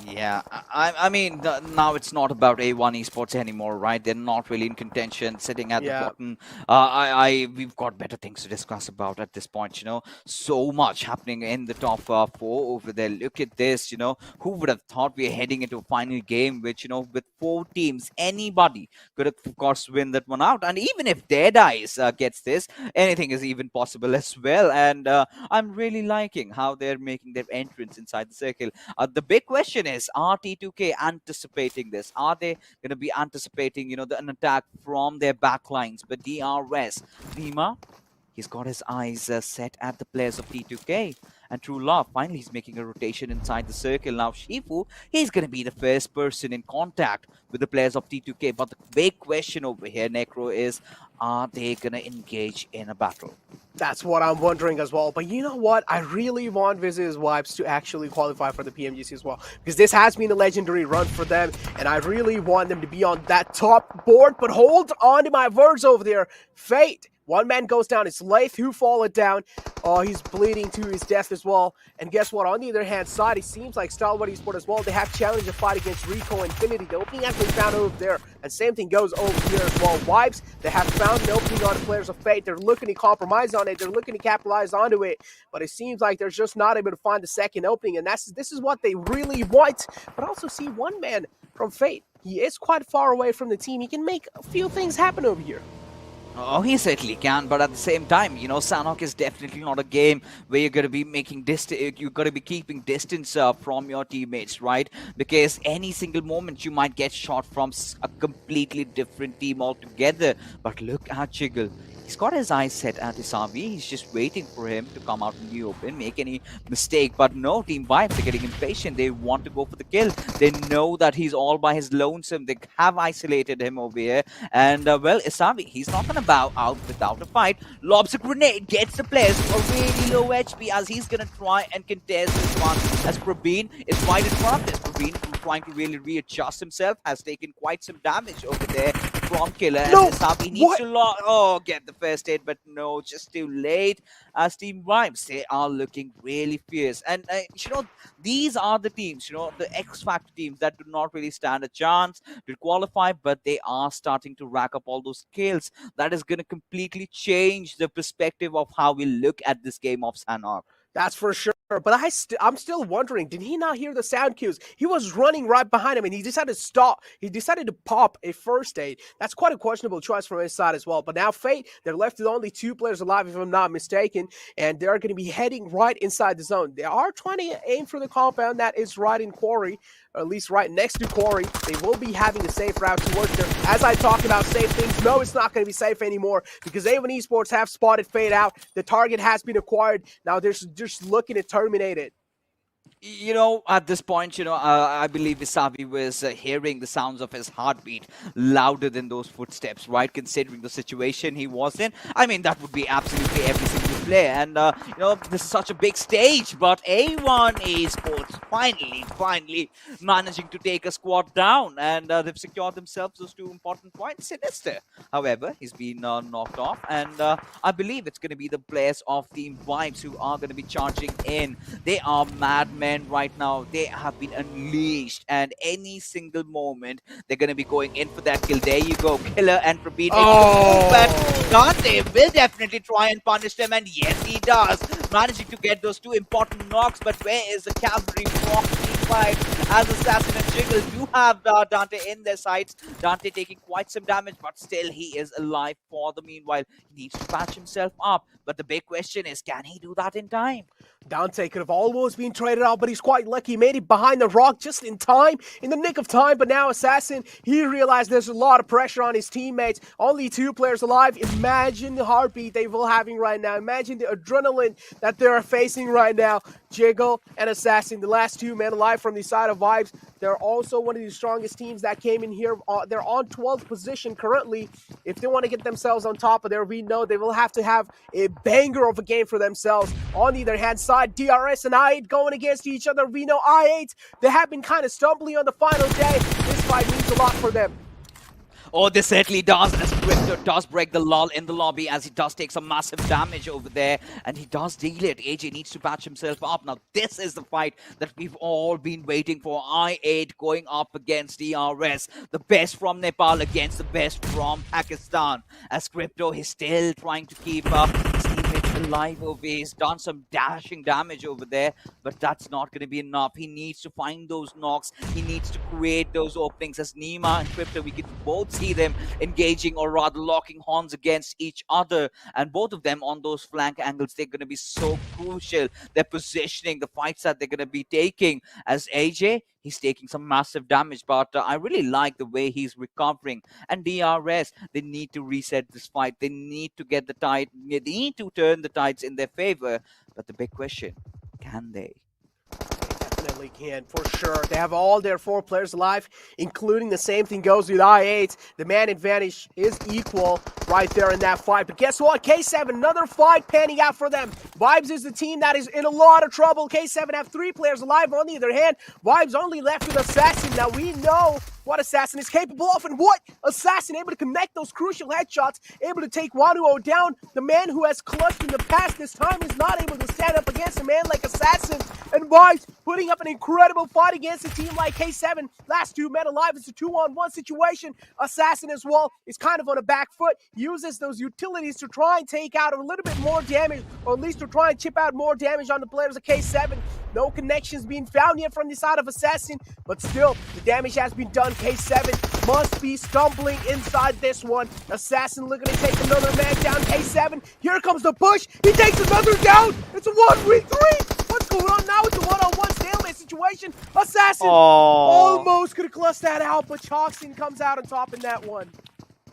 Yeah, I mean, now it's not about A1 Esports anymore, right? They're not really in contention, sitting at the bottom. We've got better things to discuss about at this point, you know. So much happening in the top 4 over there. Look at this, you know. Who would have thought we're heading into a final game, which, you know, with 4 teams, anybody could, of course, win that one out. And even if Deadeyes gets this, anything is even possible as well. And I'm really liking how they're making their entrance inside the circle. The big question is, are T2K anticipating this? Are they going to be anticipating, you know, an attack from their backlines? But DRS, Nima, he's got his eyes set at the players of T2K. And True Love, finally he's making a rotation inside the circle. Now Shifu, he's going to be the first person in contact with the players of T2K. But the big question over here, Necro, is, are they going to engage in a battle? That's what I'm wondering as well. But you know what? I really want Wizzes Vibes to actually qualify for the PMGC as well, because this has been a legendary run for them, and I really want them to be on that top board. But hold on to my words over there. Fate, one man goes down. It's Lath who followed down. Oh, he's bleeding to his death as well. And guess what? On the other hand side, it seems like Stalwart Esports as well. They have challenged a fight against Rico Infinity. The opening has been found over there. And same thing goes over here as well. Vibes, they have found an opening on the players of Fate. They're looking to compromise on it. They're looking to capitalize onto it. But it seems like they're just not able to find the second opening. And this is what they really want. But also see one man from Fate. He is quite far away from the team. He can make a few things happen over here. Oh, he certainly can, but at the same time, you know, Sanhok is definitely not a game where you're going to be making distance. You're going to be keeping distance from your teammates, right? Because any single moment you might get shot from a completely different team altogether. But look at Jiggle. He's got his eyes set at Isavi. He's just waiting for him to come out in the open, make any mistake. But no, Team Vibes are getting impatient. They want to go for the kill. They know that he's all by his lonesome. They have isolated him over here. And, well, Isavi, he's not going to bow out without a fight. Lobs a grenade, gets the players to a really low HP as he's gonna try and contest this one. As Praveen is right in front of this. Praveen, trying to really readjust himself, has taken quite some damage over there from Killer. No! And Sabi needs to get the first aid, but no, just too late. As Team Vibes, they are looking really fierce. And you know, these are the teams, you know, the X Factor teams that do not really stand a chance to qualify, but they are starting to rack up all those kills. That is going to completely change the perspective of how we look at this game of Sanhok. That's for sure. But I'm still wondering, did he not hear the sound cues? He was running right behind him and he decided to stop. He decided to pop a first aid. That's quite a questionable choice from his side as well. But now Fate, they're left with only 2 players alive, if I'm not mistaken. And they're going to be heading right inside the zone. They are trying to aim for the compound that is right in Quarry, or at least right next to Quarry. They will be having a safe route towards there. As I talk about safe things, no, it's not going to be safe anymore because A1 Esports have spotted Fate out. The target has been acquired. Now they're just looking to terminate it. You know, at this point, you know, I believe Visavi was hearing the sounds of his heartbeat louder than those footsteps, right? Considering the situation he was in. I mean, that would be absolutely every single player. And, you know, this is such a big stage. But A1 Esports finally managing to take a squad down. And they've secured themselves those 2 important points. Sinister, however, he's been knocked off. And I believe it's going to be the players of Team Vibes who are going to be charging in. They are madmen right now. They have been unleashed, and any single moment they're going to be going in for that kill. There you go, Killer and Praveen. But Dante will definitely try and punish them, and yes, he does, managing to get those 2 important knocks. But where is the cavalry from Team 5 as Assassin and Jiggle do have Dante in their sights? Dante taking quite some damage, but still he is alive for the meanwhile. He needs to patch himself up, but the big question is, can he do that in time? Dante could have almost been traded out, but he's quite lucky. He made it behind the rock just in time, in the nick of time. But now Assassin, he realized there's a lot of pressure on his teammates. Only 2 players alive. Imagine the heartbeat they will having right now. Imagine the adrenaline that they're facing right now. Jiggle and Assassin, the last 2 men alive from the side of Vibes. They're also one of the strongest teams that came in here. They're on 12th position currently. If they want to get themselves on top of there, we know they will have to have a banger of a game for themselves. On the other hand side, DRS and I8 going against each other. We know I8, they have been kind of stumbling on the final day. This fight means a lot for them. Oh, this certainly does, as Crypto does break the lull in the lobby, as he does take some massive damage over there, and he does deal it. AJ needs to patch himself up. Now, this is the fight that we've all been waiting for. I8 going up against DRS, the best from Nepal against the best from Pakistan, as Crypto is still trying to keep up his teammates alive over. He's done some dashing damage over there, but that's not going to be enough. He needs to find those knocks. He needs to create those openings. As Nima and Crypto, we can both see them engaging, or rather locking horns against each other, and both of them on those flank angles, they're going to be so crucial. Their positioning, the fights that they're going to be taking, as AJ, he's taking some massive damage, but I really like the way he's recovering. And DRS, they need to reset this fight. They need to get the tide, they need to turn the tides in their favor. But the big question, can they? Definitely can, for sure. They have all their 4 players alive, including the same thing goes with I8. The man advantage is equal right there in that fight. But guess what? K7, another fight panning out for them. Vibes is the team that is in a lot of trouble. K7 have 3 players alive. On the other hand, Vibes only left with Assassin. Now we know what Assassin is capable of, and what Assassin able to connect those crucial headshots, able to take Wanuo down. The man who has clutched in the past this time is not able to stand up against a man like Assassin. And Vibes putting up an incredible fight against a team like K7. Last 2 men alive. It's a 2-on-1 situation. Assassin as well is kind of on a back foot. Uses those utilities to try and take out a little bit more damage, or at least to try and chip out more damage on the players of K7. No connections being found yet from the side of Assassin, but still, the damage has been done. K7 must be stumbling inside this one. Assassin looking to take another man down. K7, here comes the push. He takes another down. It's a 1v3. What's going on now? It's a 1-on-1 stalemate situation. Assassin almost could have clutched that out, but Chalkson comes out on top in that one.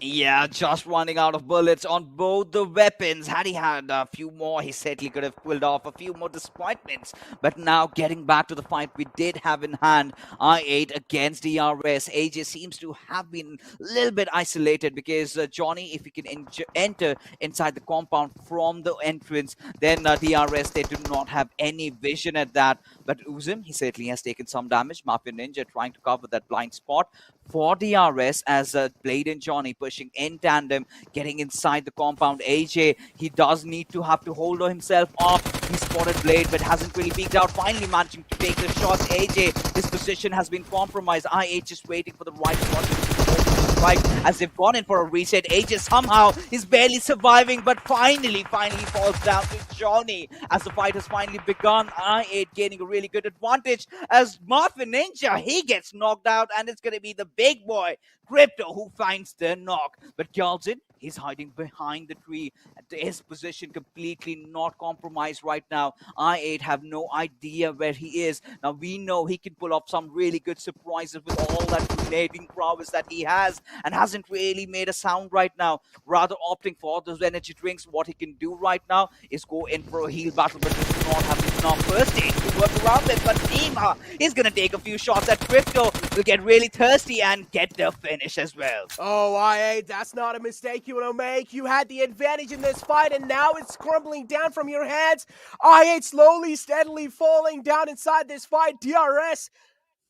Yeah, just running out of bullets on both the weapons. Had he had a few more, he certainly could have pulled off a few more disappointments. But now getting back to the fight we did have in hand, I8 against DRS. AJ seems to have been a little bit isolated because Johnny, if he can enter inside the compound from the entrance, then DRS, they do not have any vision at that. But Uzim, he certainly has taken some damage. Mafia Ninja trying to cover that blind spot for DRS as Blade and Johnny pushing in tandem, getting inside the compound. AJ, he does need to have to hold himself off. He spotted Blade but hasn't really peeked out, finally managing to take the shot. AJ, his position has been compromised. I8 just waiting for the right spot to strike as they've gone in for a reset. AJ somehow is barely surviving, but finally falls down to Johnny as the fight has finally begun. I8 gaining a really good advantage as Mafia Ninja, he gets knocked out, and it's going to be the big boy Crypto who finds the knock. But Galzin, he's hiding behind the tree. His position completely not compromised right now. I8 have no idea where he is. Now we know he can pull off some really good surprises with all that grenading prowess that he has, and hasn't really made a sound right now. Rather opting for those energy drinks. What he can do right now is go in for a heal battle, but does not have enough first aid to work around it. But Nima is going to take a few shots at Crypto, will get really thirsty and get the finish as well. Oh, I8, that's not a mistake you want to make. You had the advantage in this fight, and now it's crumbling down from your hands. I8 slowly, steadily falling down inside this fight. DRS,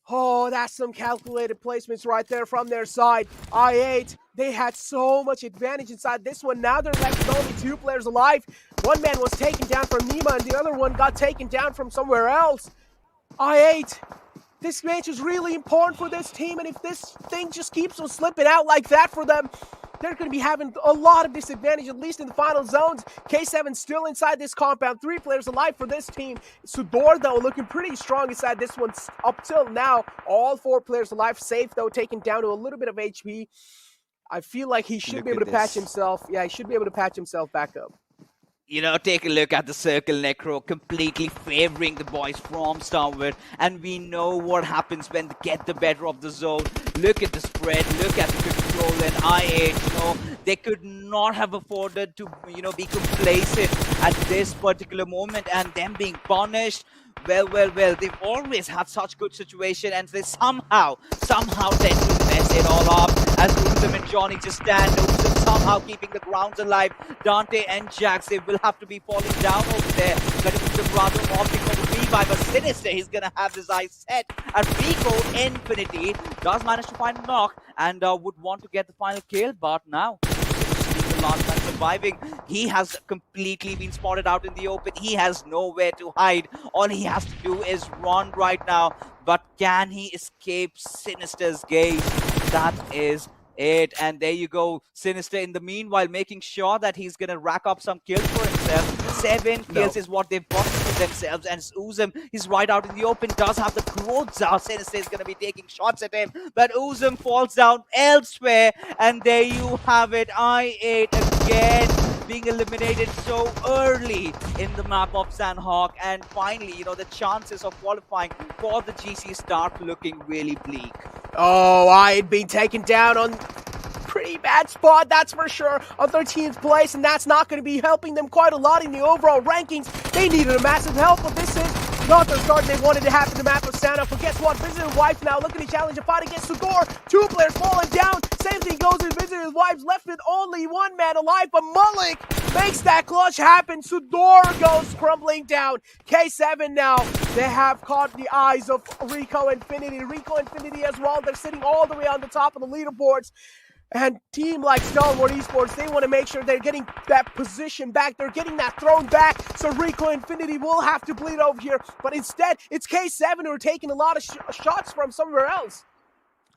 oh, that's some calculated placements right there from their side. I8, they had so much advantage inside this one. Now they're left with only 2 players alive. One man was taken down from Nima, and the other one got taken down from somewhere else. I8, this match is really important for this team, and if this thing just keeps on slipping out like that for them, they're going to be having a lot of disadvantage, at least in the final zones. K7 still inside this compound. 3 players alive for this team. SUDOR, though, looking pretty strong inside this one up till now. All 4 players alive. Safe, though, taken down to a little bit of HP. I feel like he should be able to patch himself. Yeah, he should be able to patch himself back up. You know, take a look at the circle Necro, completely favoring the boys from Starwood. And we know what happens when they get the better of the zone. Look at the spread, look at the control, and I8, they could not have afforded to, be complacent at this particular moment, and them being punished. Well, they've always had such good situation, and they somehow tend to mess it all up as Uzim and Johnny just stand. Uzim somehow keeping the grounds alive. Dante and Jax, they will have to be falling down over there, but Uzim rather opting for the revive. But Sinister, he's gonna have his eyes set at Rico. Infinity does manage to find a knock and would want to get the final kill, but now the last man surviving. He has completely been spotted out in the open. He has nowhere to hide. All he has to do is run right now. But can he escape Sinister's gaze? That is it. And there you go. Sinister in the meanwhile making sure that he's going to rack up some kills for himself. 7 kills is what they've got for themselves. And Uzim, he's right out in the open, does have the growth. Sinister is going to be taking shots at him. But Uzim falls down elsewhere. And there you have it. I8 again being eliminated so early in the map of Sanhok. And finally, the chances of qualifying for the GC start looking really bleak. Oh, I8 being taken down on pretty bad spot, that's for sure, on 13th place, and that's not going to be helping them quite a lot in the overall rankings. They needed a massive help, but this is not the start they wanted to have in the map of Sanhok. But guess what? Visitor's Wife now looking to challenge a fight against SUDOR. 2 players falling down. Same thing goes in Visitor's Wife's left with only 1 man alive, but Malik makes that clutch happen. SUDOR goes crumbling down. K7 now, they have caught the eyes of Rico Infinity. Rico Infinity as well, they're sitting all the way on the top of the leaderboards. And team like Stalwart Esports, they want to make sure they're getting that position back. They're getting that throne back. So Rico Infinity will have to bleed over here. But instead, it's K7 who are taking a lot of shots from somewhere else.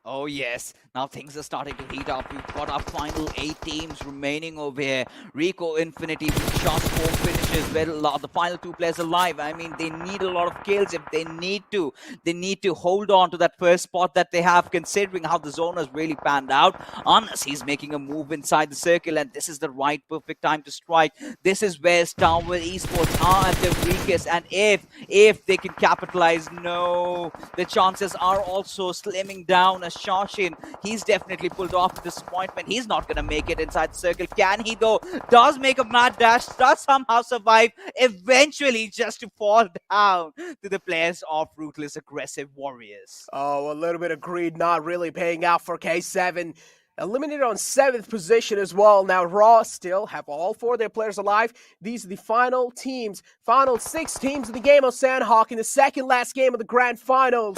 Oh yes, now things are starting to heat up. We've got our final 8 teams remaining over here. Rico Infinity with just 4 finishes. Well, the final 2 players alive. I mean, they need a lot of kills if they need to. They need to hold on to that first spot that they have, considering how the zone has really panned out. Unless he's making a move inside the circle, and this is the right perfect time to strike. This is where Stalwart Esports are at their weakest, and if they can capitalize, no, the chances are also slimming down as Shashin, he's definitely pulled off the disappointment. He's not going to make it inside the circle. Can he though? Does make a mad dash, does somehow survive, eventually just to fall down to the players of Ruthless Aggressive Warriors. Oh, a little bit of greed not really paying out for K7. Eliminated on 7th position as well. Now Raw still have all 4 of their players alive. These are the final teams, final 6 teams of the game of Sanhok in the second last game of the grand finals.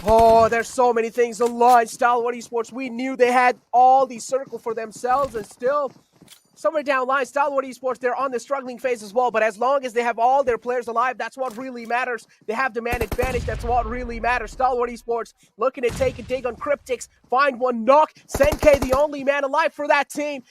Oh, there's so many things on line. Stalwart Esports, we knew they had all the circle for themselves, and still somewhere down the line, Stalwart Esports, they're on the struggling phase as well, but as long as they have all their players alive, that's what really matters. They have the man advantage, that's what really matters. Stalwart Esports looking to take a dig on Cryptics, find one knock. Senke, the only man alive for that team.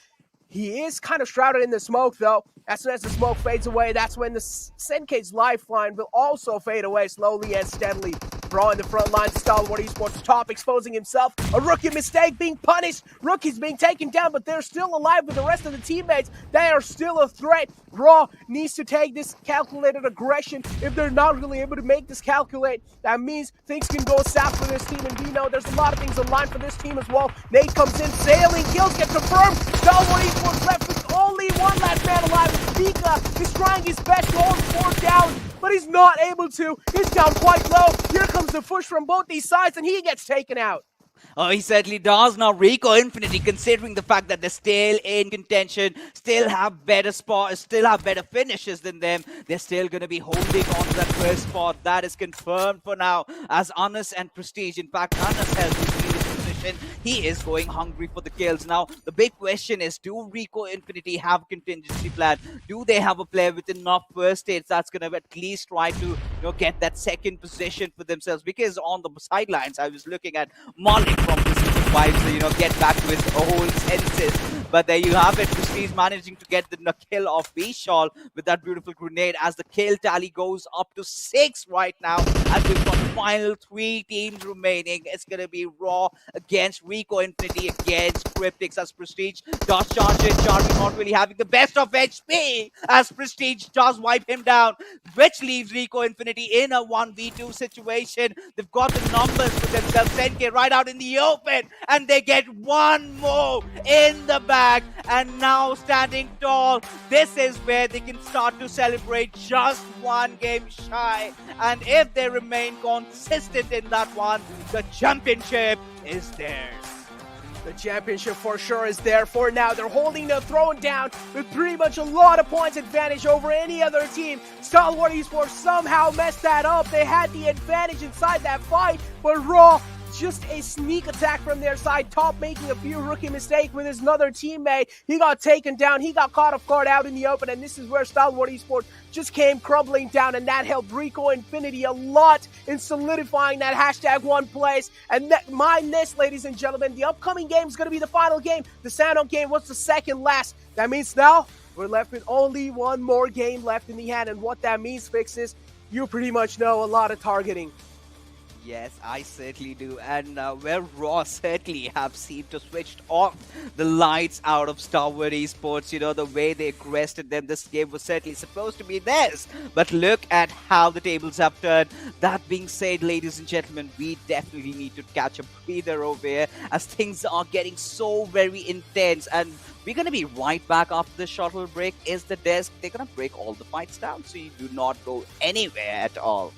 He is kind of shrouded in the smoke, though. As soon as the smoke fades away, that's when the Senke's lifeline will also fade away slowly and steadily. Raw in the front lines, Stalwart Esports top exposing himself. A rookie mistake being punished. Rookies being taken down, but they're still alive with the rest of the teammates. They are still a threat. Raw needs to take this calculated aggression. If they're not really able to make this calculate, that means things can go south for this team. And we know there's a lot of things on line for this team as well. Nate comes in, sailing, kills get confirmed. Stalwart Esports left with only one last man alive. Vika is trying his best to hold the fort down, but he's not able to. He's down quite low. Here comes the push from both these sides, and he gets taken out. Oh, he certainly does. Now Rico Infinity, considering the fact that they're still in contention, still have better spots, still have better finishes than them, they're still going to be holding on to that first spot. That is confirmed for now as Anas and Prestige. In fact, Anas has this leadership position. He is going hungry for the kills. Now, the big question is, do Rico Infinity have a contingency plan? Do they have a player with enough first aids that's going to at least try to get that second position for themselves? Because on the sidelines, I was looking at Malik from this vibes, get back to his old senses. But there you have it. Prestige managing to get the kill of Vishal with that beautiful grenade as the kill tally goes up to 6 right now. As we've got the final 3 teams remaining. It's going to be Raw against Rico Infinity against Cryptics as Prestige does charge in. Charlie not really having the best of HP as Prestige does wipe him down, which leaves Rico Infinity in a 1v2 situation. They've got the numbers for themselves. 10k right out in the open, and they get one more in the bag, and now standing tall. This is where they can start to celebrate, just one game shy, and if they remain consistent in that one, the championship is theirs. The championship for sure is there for now. They're holding the throne down with pretty much a lot of points advantage over any other team. Stalwart Esports somehow messed that up. They had the advantage inside that fight, but Raw, just a sneak attack from their side. Top making a few rookie mistakes with his another teammate. He got taken down. He got caught off guard out in the open, and this is where Stalwart Esports just came crumbling down, and that helped Rico Infinity a lot in solidifying that #1 place. And mind this, ladies and gentlemen, the upcoming game is going to be the final game. The Sanhok game was the second last. That means now we're left with only one more game left in the hand, and what that means, Fixes, you pretty much know, a lot of targeting. Yes, I certainly do. And where Raw certainly have seemed to switch off the lights out of Stalwart Esports, the way they aggressed at them, this game was certainly supposed to be theirs. But look at how the tables have turned. That being said, ladies and gentlemen, we definitely need to catch a breather over here as things are getting so very intense. And we're going to be right back after the shuttle break. Is the desk, they're going to break all the fights down, so you do not go anywhere at all.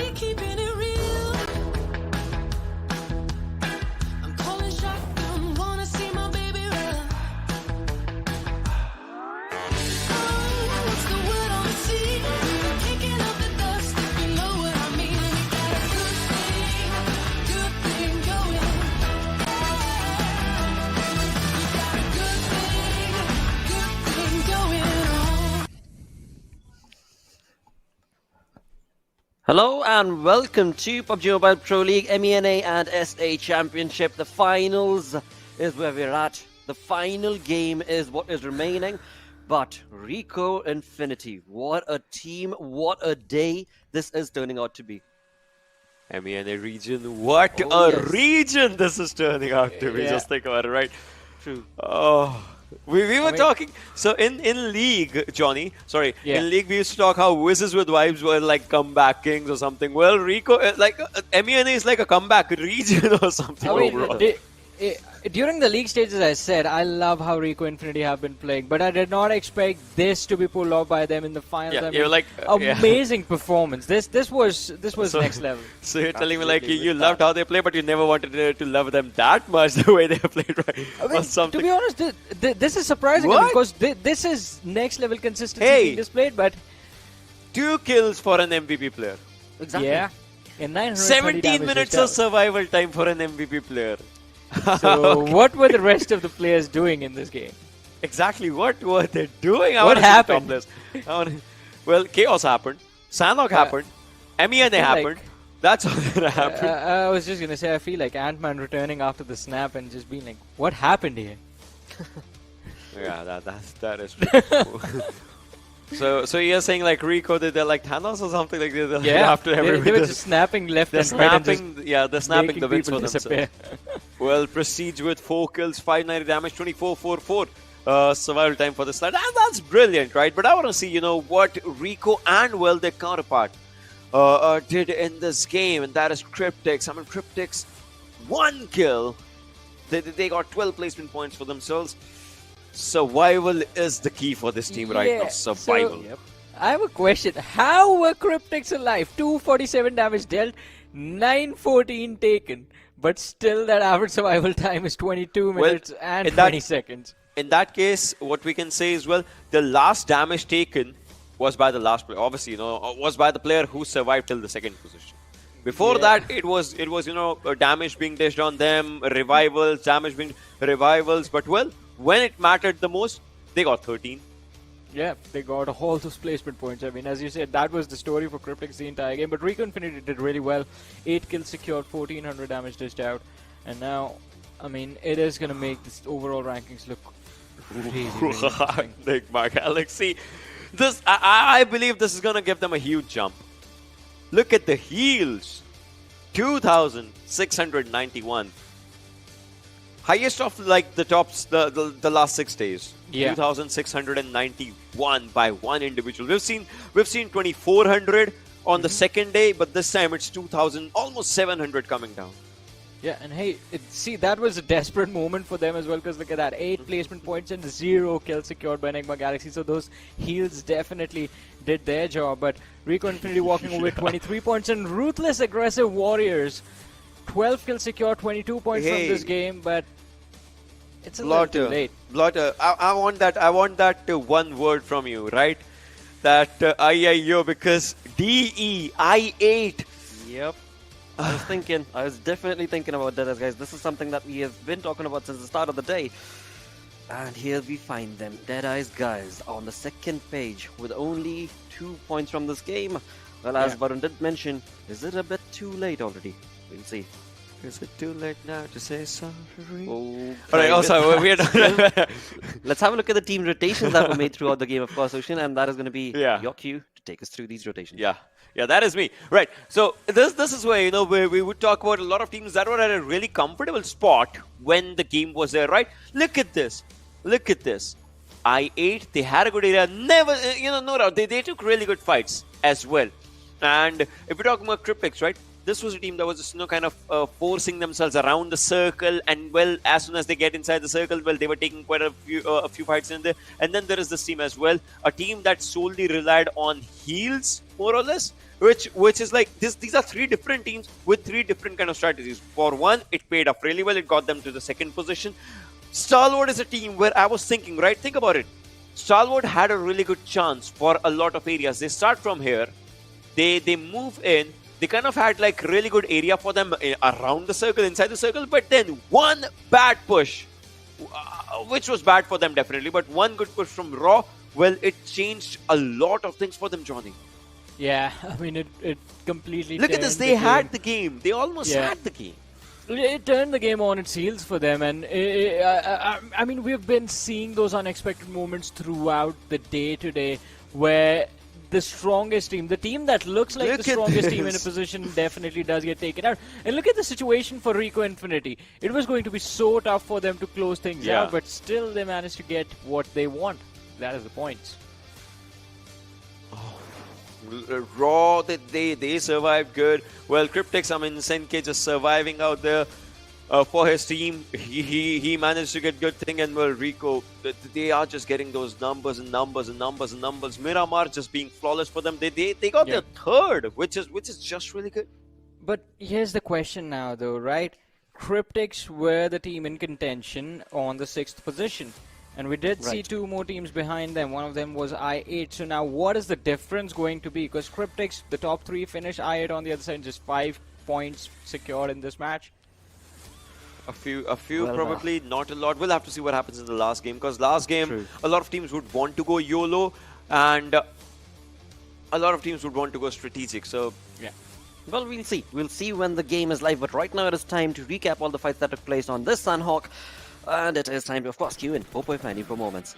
we keeping it real? I'm calling shotgun, wanna see my baby run. Oh, what's the word on the sea? Kicking up the dust, if you know what I mean. We got a good thing going. We got a good thing going on. Hello and welcome to PUBG Mobile Pro League MENA and SA Championship. The finals is where we're at. The final game is what is remaining. But Rico Infinity, what a team, what a day this is turning out to be. MENA region, what Oh, a yes. region this is turning out to be. Yeah. Just think about it, right? True. Oh, we were mean- talking. So in League, Johnny, sorry, Yeah. in League we used to talk how Wizzes with Vibes were like comeback kings or something. Well, Rico, MENA is like a comeback region or something I mean, overall. during the league stages, I said I love how Rico Infinity have been playing, but I did not expect this to be pulled off by them in the finals. Yeah, I you're mean, like, yeah. amazing performance. This was So- next level. So you're telling me like Absolutely you with loved how they play, but you never wanted to love them that much the way they played, right? I Or mean, something. to be honest, this is surprising What? because this is next level consistency Hey. being displayed. But 2 kills for an MVP player. Exactly. yeah, in 930 17 damage minutes dished of survival time for an MVP player. out. So what were the rest of the players doing in this game? Exactly, what were they doing? I What wanna see the happened? top list. Well, chaos happened. Sanhok happened. MENA feel like- happened. That's all that happened. I was just gonna say I feel like Ant-Man returning after the snap and just being like, what happened here? Yeah, that is true. So you're saying like Rico, they're like Thanos or something like that? Yeah, After they everybody. were just snapping left They're and right and just snapping, yeah, they're snapping making the wins people for disappear. themselves. Well, proceeds with 4 kills, 590 damage, 24-4-4 survival time for the slide. And that's brilliant, right? But I want to see, you know, what Rico and, well, their counterpart did in this game, and that is Cryptics. I mean, Cryptics, 1 kill. They got 12 placement points for themselves. Survival is the key for this team right now. Yeah, Survival. so- I have a question. How were Cryptics alive? 247 damage dealt, 914 taken, but still that average survival time is 22 Well, minutes and in that- 20 seconds. In that case, what we can say is, well, the last damage taken was by the last player. Obviously, you know, was by the player who survived till the second position. Before Yeah. that, it was you know, damage being dished on them, revivals, damage being revivals. But well, when it mattered the most, they got 13. Yeah, they got all those placement points. I mean, as you said, that was the story for Cryptics the entire game. But Rico Infinity did really well. 8 kills secured, 1400 damage dished out. And now, I mean, it is going to make this overall rankings look really, really interesting. Big Mark Alex. See, this I believe this is gonna give them a huge jump. Look at the heals. 2,691. Highest of like the tops the last 6 days. Yeah. 2,691 by one individual. We've seen 2,400 on the second day, but this time it's 2,000, almost 700 coming down. Yeah, and hey, see, that was a desperate moment for them as well, because look at that, 8 placement points and 0 kills secured by Enigma Galaxy, so those heals definitely did their job, but Rico Infinity walking away with 23 points, and Ruthless Aggressive Warriors, 12 kills secured, 22 points from Hey. this game, but it's a little too late. Blotter, I want that one word from you, right? That IIO, because DEI8. Yep. I was definitely thinking about that, guys. This is something that we have been talking about since the start of the day. And here we find them, Deadeyes guys, on the second page with only 2 points from this game. Well, as Varun did mention, is it a bit too late already? We'll see. Is it too late now to say sorry? Oh, Alright, also, we're Let's have a look at the team rotations that were made throughout the game, of course, Ocean, and that is going to be Yeah. your cue to take us through these rotations. Yeah, that is me. Right. So this is where, you know, where we would talk about a lot of teams that were at a really comfortable spot when the game was there, right? Look at this. Look at this. I8, they had a good area. Never, no doubt, they took really good fights as well. And if we're talking about Cryptics, right? this was a team that was just, kind of forcing themselves around the circle, and well, as soon as they get inside the circle, well, they were taking quite a few fights in there. And then there is this team as well, a team that solely relied on heals, more or less, which is like this. These are three different teams with three different kind of strategies. For one, it paid off really well. It got them to the second position. Stalwart is a team where I was thinking, right? Think about it. Stalwart had a really good chance for a lot of areas. They start from here. They move in. They kind of had like really good area for them around the circle, inside the circle. But then one bad push, which was bad for them definitely. But one good push from Raw, well, it changed a lot of things for them, Johnny. Yeah, I mean, it completely Look at this. They had the game. They almost had the game. It turned the game on its heels for them, and I mean, we've been seeing those unexpected moments throughout the day today, where the strongest team, the team that looks like the strongest team in a position, definitely does get taken out. And look at the situation for Rico Infinity. It was going to be so tough for them to close things out, but still they managed to get what they want. That is the point. Raw, they survived good. Well, Cryptics, I mean, Senke just surviving out there for his team. He managed to get good thing, and well, Rico, they are just getting those numbers and numbers and numbers and numbers. Miramar just being flawless for them. They got their third, which is just really good. But here's the question now, though, right? Cryptics were the team in contention on the 6th position. And we did see two more teams behind them. One of them was I8. So now what is the difference going to be? Because Cryptics, the top 3 finished, I8 on the other side, just 5 points secured in this match. A few probably, not a lot. We'll have to see what happens in the last game. Because last game, a lot of teams would want to go YOLO. And a lot of teams would want to go strategic. So, yeah. Well, we'll see. We'll see when the game is live. But right now it is time to recap all the fights that took place on this Sanhok. And it is time to, of course, queue in 4.5 for moments.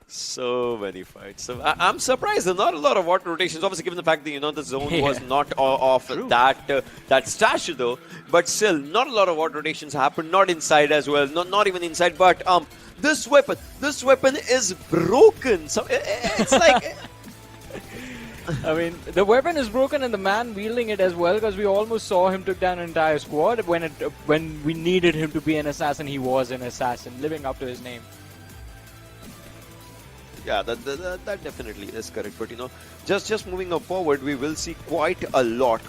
So many fights. So I'm surprised there's not a lot of water rotations. Obviously, given the fact that the zone was not off that stature though. But still, not a lot of water rotations happened. Not inside as well. Not even inside. But this weapon is broken. So it's like. I mean, the weapon is broken and the man wielding it as well, because we almost saw him took down an entire squad. When we needed him to be an assassin, he was an assassin, living up to his name. Yeah, that definitely is correct. But just moving up forward, we will see quite a lot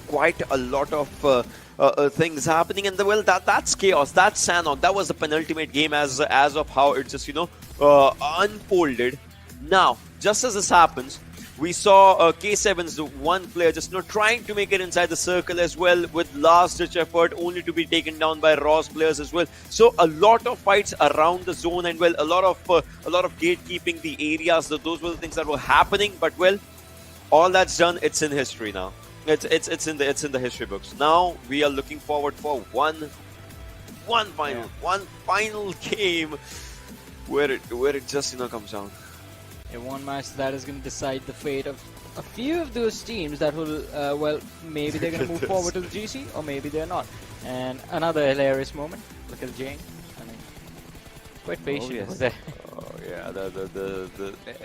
of things happening. And that's chaos. That's Sanhok. That was the penultimate game as of how it just unfolded. Now, just as this happens, we saw K7's the one player just trying to make it inside the circle as well with last-ditch effort, only to be taken down by Raw's players as well. So a lot of fights around the zone, and well, a lot of gatekeeping the areas. Those were the things that were happening. But well, all that's done. It's in history now. It's in the history books. Now we are looking forward for one final game where it just comes down. One match that is going to decide the fate of a few of those teams that will, well, maybe they're going to move forward to the GC, or maybe they're not. And another hilarious moment. Look at Jane. I mean, quite patient over there. Oh yeah,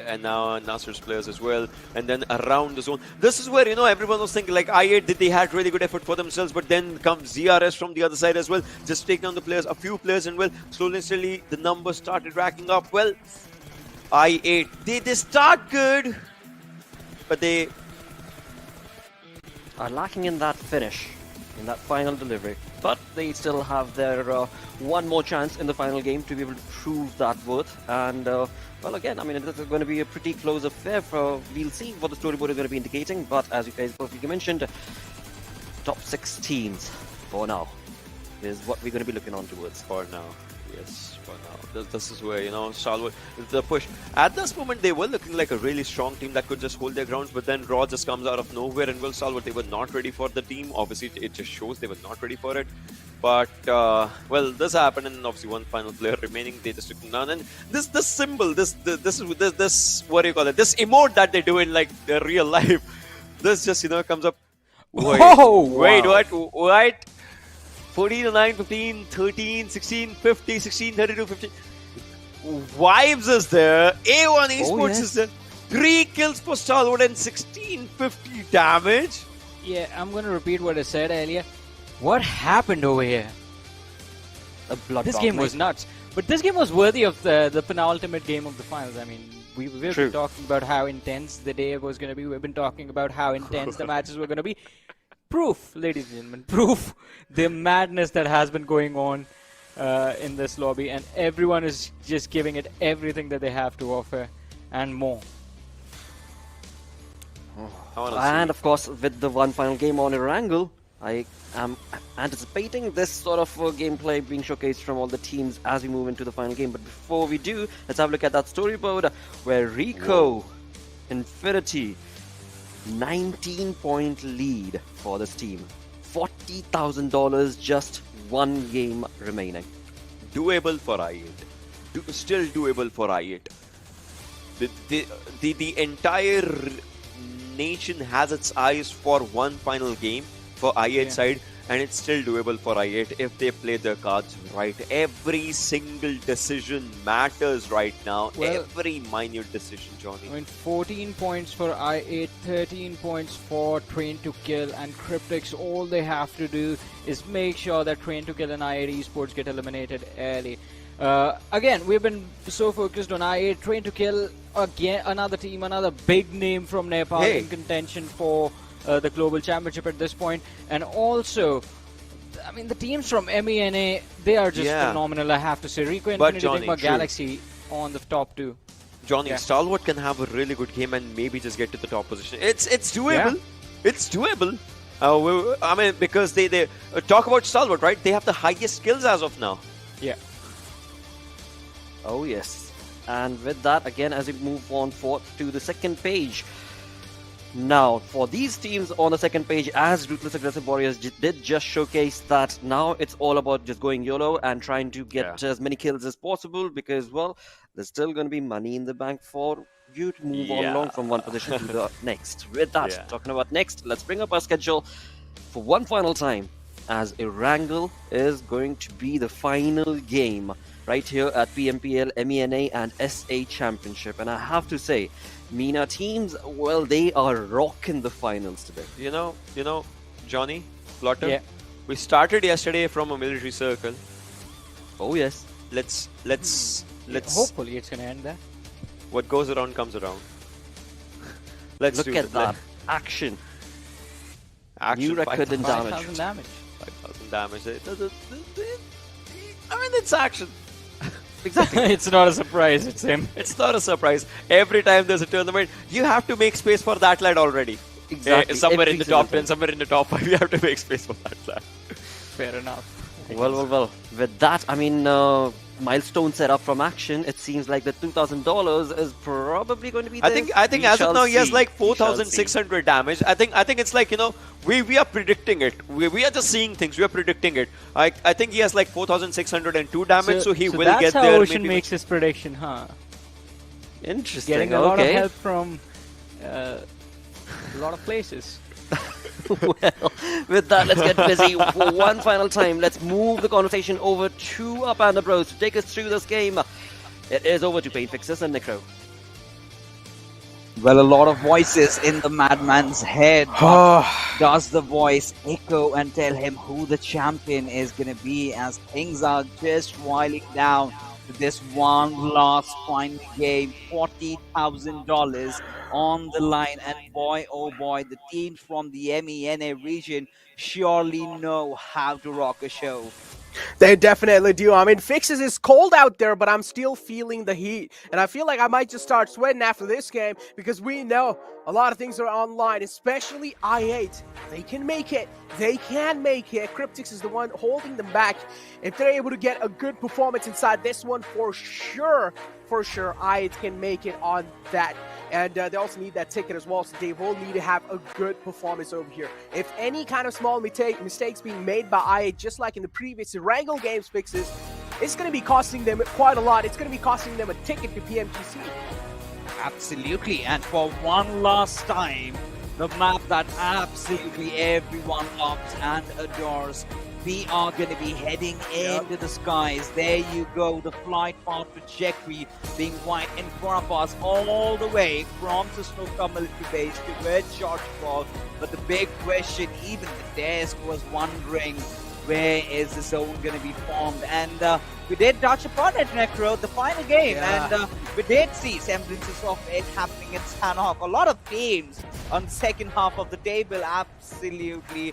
and now NASR's players as well, and then around the zone. This is where everyone was thinking like I8 they had really good effort for themselves, but then comes ZRS from the other side as well, just take down the players, a few players, and well, slowly and steadily the numbers started racking up. Well, I8 they start good, but they are lacking in that finish, in that final delivery. But they still have their one more chance in the final game to be able to prove that worth. And well, again, I mean, this is going to be a pretty close affair. We'll see what the storyboard is going to be indicating. But as you guys perfectly mentioned, top 6 teams for now is what we're going to be looking on towards. For now. Yes, for now. This is where, Stalwart, the push. At this moment, they were looking like a really strong team that could just hold their grounds, but then Raw just comes out of nowhere, and well, Stalwart, they were not ready for the team. Obviously, it just shows they were not ready for it. But, well, this happened, and obviously one final player remaining, they just took him down. And this symbol, this what do you call it? This emote that they do in, like, their real life, this just, comes up. Wait, what? 14, 9, 15, 13, 16, 50, 16, 32, 15. Vibes is there. A1 Esports is there. 3 kills for Stalwart and 1650 damage. Yeah, I'm going to repeat what I said earlier. What happened over here? A blood This game was nuts. But this game was worthy of the penultimate game of the finals. I mean, we've been talking about how intense the day was going to be. We've been talking about how intense the matches were going to be. Proof, ladies and gentlemen, proof the madness that has been going on in this lobby. And everyone is just giving it everything that they have to offer and more. And of course, with the one final game on Erangel, I am anticipating this sort of gameplay being showcased from all the teams as we move into the final game. But before we do, let's have a look at that storyboard where Rico, Infinity, 19-point lead for this team. $40,000, just one game remaining. Doable for i8. Still doable for i8. The entire nation has its eyes for one final game for i8 side, and it's still doable for i8 if they play their cards right. Every single decision matters right now. Well, every minute decision, Johnny. I mean, 14 points for i8, 13 points for Train to Kill, and Cryptics. All they have to do is make sure that Train to Kill and i8 Esports get eliminated early. Again, we've been so focused on i8. Train to Kill, again, another team, another big name from Nepal in contention for the Global Championship at this point. And also, I mean, the teams from MENA, they are just phenomenal, I have to say. Rico Infinity, Johnny, Bigma, Galaxy on the top two. Johnny, Stalwart can have a really good game and maybe just get to the top position. It's doable. It's doable. I mean, because they talk about Stalwart, right? They have the highest skills as of now. Yeah. Oh yes. And with that, again, as we move on forth to the second page. Now, for these teams on the second page, as Ruthless Aggressive Warriors did just showcase that now it's all about just going YOLO and trying to get as many kills as possible, because, well, there's still going to be money in the bank for you to move on along from one position to the next. With that, talking about next, let's bring up our schedule for one final time, as Erangel is going to be the final game right here at PMPL MENA and SA Championship. And I have to say, MENA teams, well, they are rocking the finals today. You know, Johnny, Plotter, we started yesterday from a military circle. Oh yes. Let's hopefully it's gonna end there. What goes around comes around. Let's look at that action. New record in damage. 5,000 damage. 5,000 damage. I mean, it's action. Exactly. It's not a surprise, it's him. It's not a surprise. Every time there's a tournament, you have to make space for that lad already. Exactly. Somewhere in the top 10, somewhere in the top 5, you have to make space for that lad. Fair enough. Well. With that, I mean, milestone set up from action. It seems like the $2,000 is probably going to be. I think as of now he has like 4,600 damage. I think it's like, you know, we are predicting it. We are just seeing things. We are predicting it. I think he has like 4,602 damage, so he will get there. That's how Ocean makes his prediction, huh? Interesting. Getting a lot of help from a lot of places. Well, with that, let's get busy for one final time. Let's move the conversation over to our Panda Bros to take us through this game. It is over to Paint Fixers and Necro. Well, a lot of voices in the madman's head. But does the voice echo and tell him who the champion is going to be, as things are just winding down to this one last final game? $40,000 on the line, and boy oh boy, the teams from the MENA region surely know how to rock a show. They definitely do. I mean, Fixes is cold out there, but I'm still feeling the heat. And I feel like I might just start sweating after this game, because we know a lot of things are online, especially i8. They can make it. They can make it. Cryptics is the one holding them back. If they're able to get a good performance inside this one, for sure, i8 can make it on that. And they also need that ticket as well, so they will need to have a good performance over here. If any kind of small mistakes being made by i8, just like in the previous Erangel games Fixes, it's going to be costing them quite a lot. It's going to be costing them a ticket to PMGC. Absolutely, and for one last time, the map that absolutely everyone loves and adores, we are going to be heading into the skies. There you go, the flight path trajectory being right in front of us all the way from the Snow military base to where George was. But the big question, even the desk was wondering, where is the zone going to be formed? And we did touch upon it, Necro, the final game, and we did see semblances of it happening in Sanhok. A lot of teams on the second half of the table absolutely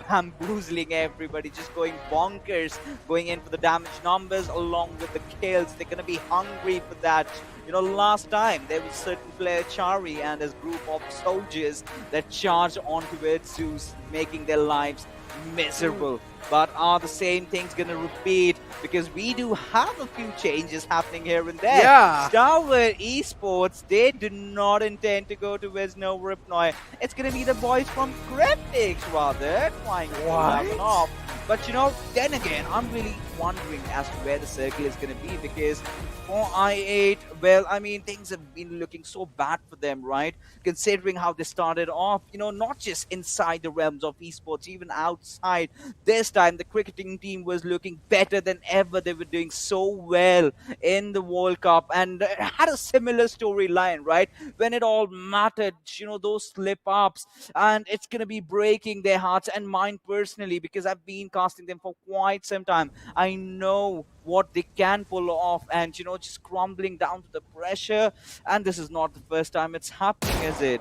bamboozling everybody, just going bonkers, going in for the damage numbers along with the kills. They're going to be hungry for that. You know, last time there was certain player Chari and his group of soldiers that charged onto Wizzes, making their lives miserable. But are the same things going to repeat? Because we do have a few changes happening here and there. Yeah. SUDOR Esports, they do not intend to go to Wisno Ripnoi. It's going to be the boys from Cryptics, rather, trying to pull that one off. But, you know, then again, I'm really wondering as to where the circle is going to be, because for I8, well, I mean, things have been looking so bad for them, right? Considering how they started off, you know, not just inside the realms of esports, even outside. This time, the cricketing team was looking better than ever. They were doing so well in the World Cup and had a similar storyline, right? When it all mattered, you know, those slip-ups, and it's going to be breaking their hearts and mine personally, because I've been casting them for quite some time. I know what they can pull off, and, you know, just crumbling down to the pressure. And this is not the first time it's happening, is it?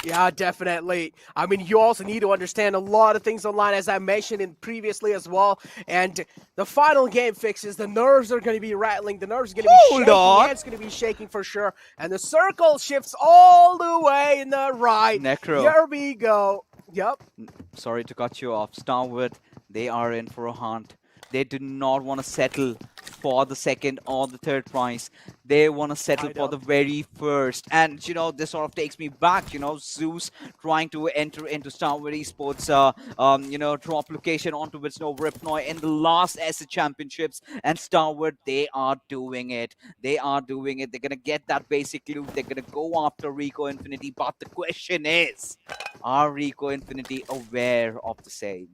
Yeah, definitely. I mean, you also need to understand a lot of things online, as I mentioned in previously as well. And the final game fixes, the nerves are going to be rattling, the nerves are going to be shaking, the head's going to be shaking for sure. And the circle shifts all the way in the right. Necro. Here we go. Yep. Sorry to cut you off. Starwood, they are in for a hunt. They do not want to settle for the second or the third prize. They want to settle for the very first. And, you know, this sort of takes me back, you know, Zeus trying to enter into Starwood Esports, you know, drop location onto Wizzno Ripnoi in the last NASR Championships. And Starwood, they are doing it. They are doing it. They're going to get that basic loot. They're going to go after Rico Infinity. But the question is, are Rico Infinity aware of the same?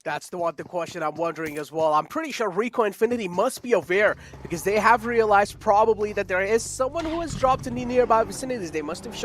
That's the question I'm wondering as well. I'm pretty sure Rico Infinity must be aware, because they have realized probably that there is someone who has dropped in the nearby vicinities. They must have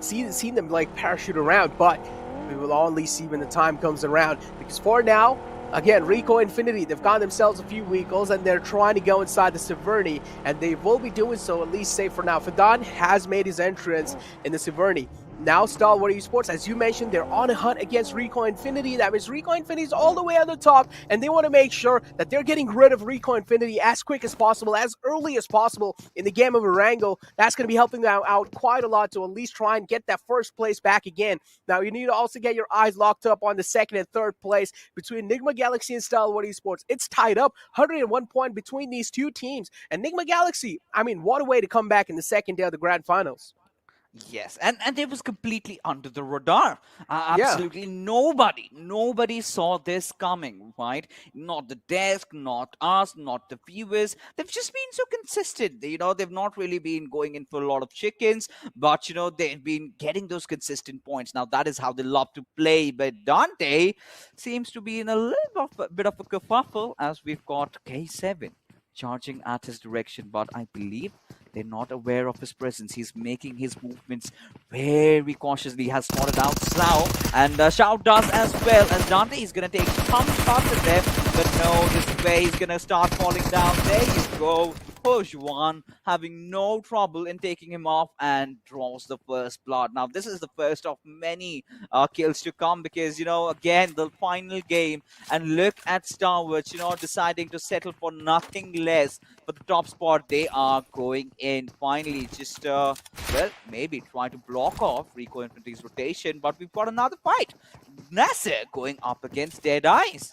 seen them like parachute around, but we will only see when the time comes around. Because for now, again, Rico Infinity, they've got themselves a few vehicles and they're trying to go inside the Severny, and they will be doing so, at least say for now. Fadan has made his entrance in the Severny. Now, Stalwart Esports, as you mentioned, they're on a hunt against Rico Infinity. That means Rico Infinity is all the way on the top, and they want to make sure that they're getting rid of Rico Infinity as quick as possible, as early as possible in the game of Erangel. That's going to be helping them out quite a lot to at least try and get that first place back again. Now, you need to also get your eyes locked up on the second and third place between Nigma Galaxy and Stalwart Esports. It's tied up, 101 point between these two teams. And Nigma Galaxy, I mean, what a way to come back in the second day of the grand finals. Yes, and it was completely under the radar. Absolutely nobody saw this coming, right? Not the desk, not us, not the viewers. They've just been so consistent. You know, they've not really been going in for a lot of chickens, but, you know, they've been getting those consistent points. Now, that is how they love to play. But Dante seems to be in a little bit of a kerfuffle, as we've got K7 charging at his direction, but I believe they're not aware of his presence. He's making his movements very cautiously. He has spotted out Slough, and Shout does as well. As Dante is going to take some shots at them, but no, this way he's going to start falling down. There you go. Push one, having no trouble in taking him off, and draws the first blood. Now, this is the first of many kills to come, because, you know, again, the final game, and look at Starwoods, you know, deciding to settle for nothing less for the top spot. They are going in finally, just, well, maybe try to block off Rico Infinity's rotation, but we've got another fight. NASR going up against DEADEYES.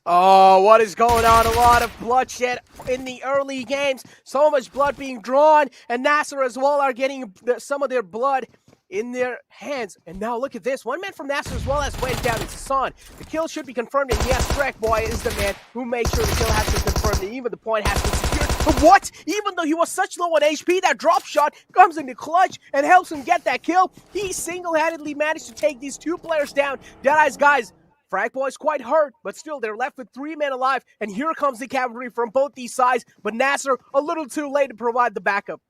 Oh, what is going on? A lot of bloodshed in the early games. So much blood being drawn, and NASR as well are getting some of their blood in their hands. And now look at this. One man from NASR as well as went down. It's Hassan. The kill should be confirmed, and yes, Trek Boy is the man who made sure the kill has been confirmed, and even the point has been secured. But what? Even though he was such low on HP, that drop shot comes in the clutch and helps him get that kill. He single-handedly managed to take these two players down. DEADEYES, guys, Frag Boy's quite hurt, but still they're left with 3 men alive, and here comes the cavalry from both these sides, but NASR a little too late to provide the backup.